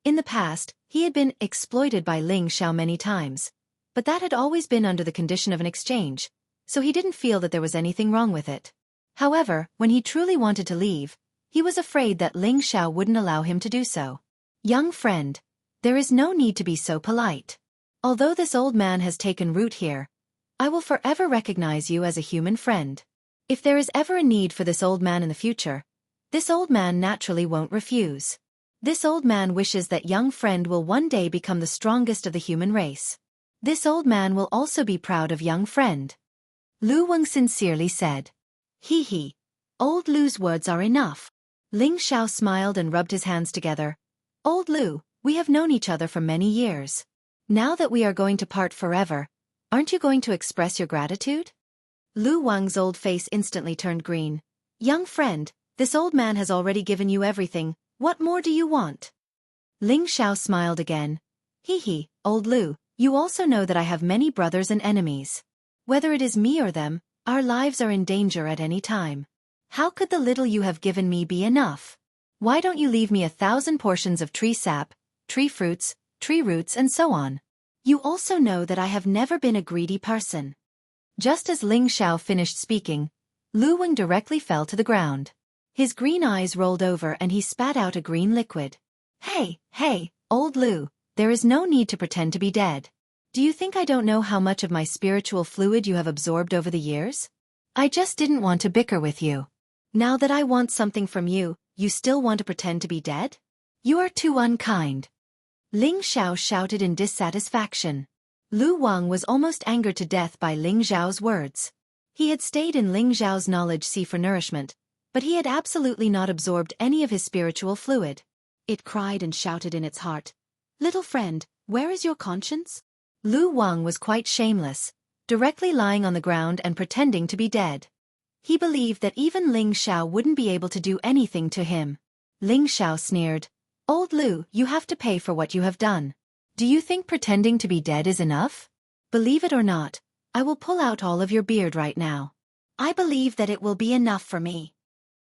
In the past, he had been exploited by Ling Xiao many times, but that had always been under the condition of an exchange, so he didn't feel that there was anything wrong with it. However, when he truly wanted to leave, he was afraid that Ling Xiao wouldn't allow him to do so. Young friend, there is no need to be so polite. Although this old man has taken root here, I will forever recognize you as a human friend. If there is ever a need for this old man in the future, this old man naturally won't refuse. This old man wishes that young friend will one day become the strongest of the human race. This old man will also be proud of young friend. Lu Wang sincerely said. He he. Old Lu's words are enough. Ling Xiao smiled and rubbed his hands together. Old Lu, we have known each other for many years. Now that we are going to part forever, aren't you going to express your gratitude? Lu Wang's old face instantly turned green. Young friend, this old man has already given you everything, what more do you want? Ling Xiao smiled again. He he, old Lu, you also know that I have many brothers and enemies. Whether it is me or them, our lives are in danger at any time. How could the little you have given me be enough? Why don't you leave me 1,000 portions of tree sap, tree fruits, tree roots and so on? You also know that I have never been a greedy person. Just as Ling Xiao finished speaking, Lu Wang directly fell to the ground. His green eyes rolled over and he spat out a green liquid. Hey, old Lu, there is no need to pretend to be dead. Do you think I don't know how much of my spiritual fluid you have absorbed over the years? I just didn't want to bicker with you. Now that I want something from you, you still want to pretend to be dead? You are too unkind. Ling Xiao shouted in dissatisfaction. Lu Wang was almost angered to death by Ling Xiao's words. He had stayed in Ling Xiao's knowledge sea for nourishment, but he had absolutely not absorbed any of his spiritual fluid. It cried and shouted in its heart. Little friend, where is your conscience? Lu Wang was quite shameless, directly lying on the ground and pretending to be dead. He believed that even Ling Xiao wouldn't be able to do anything to him. Ling Xiao sneered. Old Lu, you have to pay for what you have done. Do you think pretending to be dead is enough? Believe it or not, I will pull out all of your beard right now. I believe that it will be enough for me.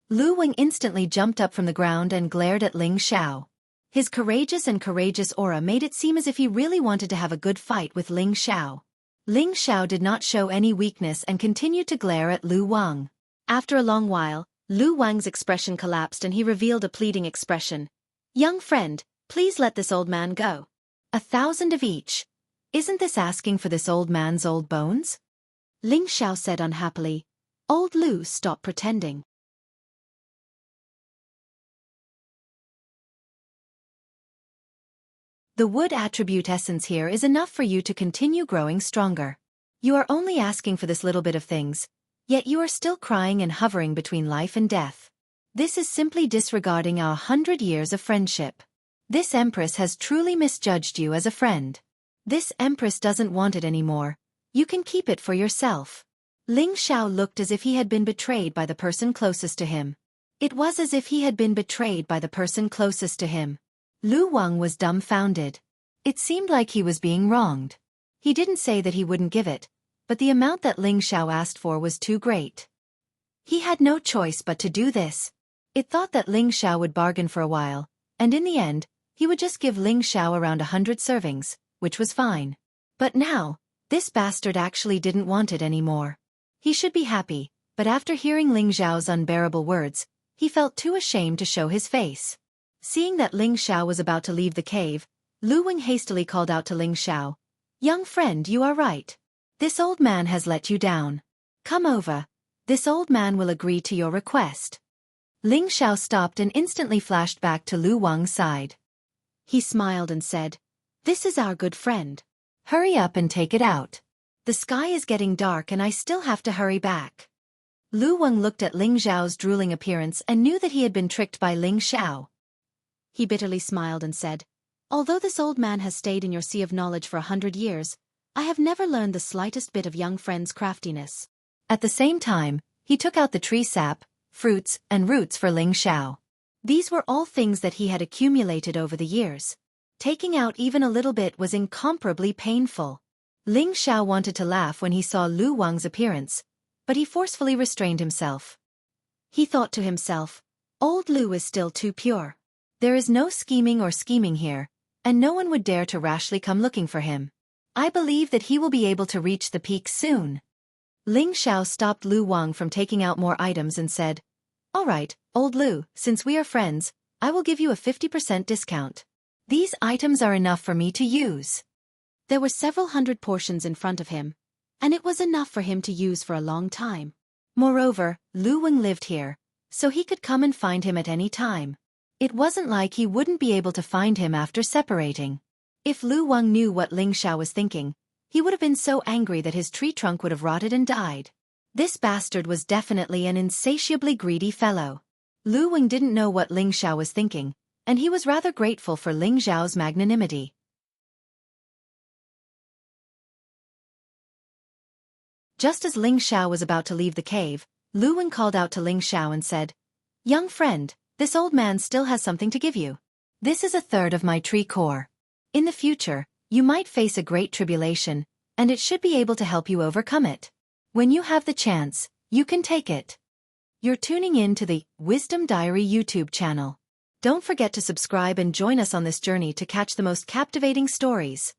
Lu Wang instantly jumped up from the ground and glared at Ling Xiao. His courageous aura made it seem as if he really wanted to have a good fight with Ling Xiao. Ling Xiao did not show any weakness and continued to glare at Lu Wang. After a long while, Lu Wang's expression collapsed and he revealed a pleading expression. Young friend, please let this old man go. 1,000 of each. Isn't this asking for this old man's old bones? Ling Xiao said unhappily. Old Lu, stop pretending. The wood attribute essence here is enough for you to continue growing stronger. You are only asking for this little bit of things, yet you are still crying and hovering between life and death. This is simply disregarding our 100 years of friendship. This Empress has truly misjudged you as a friend. This Empress doesn't want it anymore. You can keep it for yourself. Ling Xiao looked as if he had been betrayed by the person closest to him. It was as if he had been betrayed by the person closest to him. Lu Wang was dumbfounded. It seemed like he was being wronged. He didn't say that he wouldn't give it, but the amount that Ling Xiao asked for was too great. He had no choice but to do this. It thought that Ling Xiao would bargain for a while, and in the end, he would just give Ling Xiao around 100 servings, which was fine. But now, this bastard actually didn't want it anymore. He should be happy, but after hearing Ling Xiao's unbearable words, he felt too ashamed to show his face. Seeing that Ling Xiao was about to leave the cave, Lu Wang hastily called out to Ling Xiao. Young friend, you are right. This old man has let you down. Come over. This old man will agree to your request. Ling Xiao stopped and instantly flashed back to Lu Wang's side. He smiled and said, This is our good friend. Hurry up and take it out. The sky is getting dark and I still have to hurry back. Lu Wang looked at Ling Xiao's drooling appearance and knew that he had been tricked by Ling Xiao. He bitterly smiled and said, Although this old man has stayed in your sea of knowledge for 100 years, I have never learned the slightest bit of young friend's craftiness. At the same time, he took out the tree sap, fruits, and roots for Ling Xiao. These were all things that he had accumulated over the years. Taking out even a little bit was incomparably painful. Ling Xiao wanted to laugh when he saw Lu Wang's appearance, but he forcefully restrained himself. He thought to himself, Old Lu is still too pure. There is no scheming here, and no one would dare to rashly come looking for him. I believe that he will be able to reach the peak soon. Ling Xiao stopped Lu Wang from taking out more items and said, All right, old Lu, since we are friends, I will give you a 50% discount. These items are enough for me to use. There were several hundred portions in front of him, and it was enough for him to use for a long time. Moreover, Lu Wang lived here, so he could come and find him at any time. It wasn't like he wouldn't be able to find him after separating. If Lu Wang knew what Ling Xiao was thinking, he would have been so angry that his tree trunk would have rotted and died. This bastard was definitely an insatiably greedy fellow. Lu Wang didn't know what Ling Xiao was thinking, and he was rather grateful for Ling Xiao's magnanimity. Just as Ling Xiao was about to leave the cave, Lu Wang called out to Ling Xiao and said, "Young friend, this old man still has something to give you. This is a third of my tree core. In the future, you might face a great tribulation, and it should be able to help you overcome it. When you have the chance, you can take it." You're tuning in to the Wisdom Diary YouTube channel. Don't forget to subscribe and join us on this journey to catch the most captivating stories.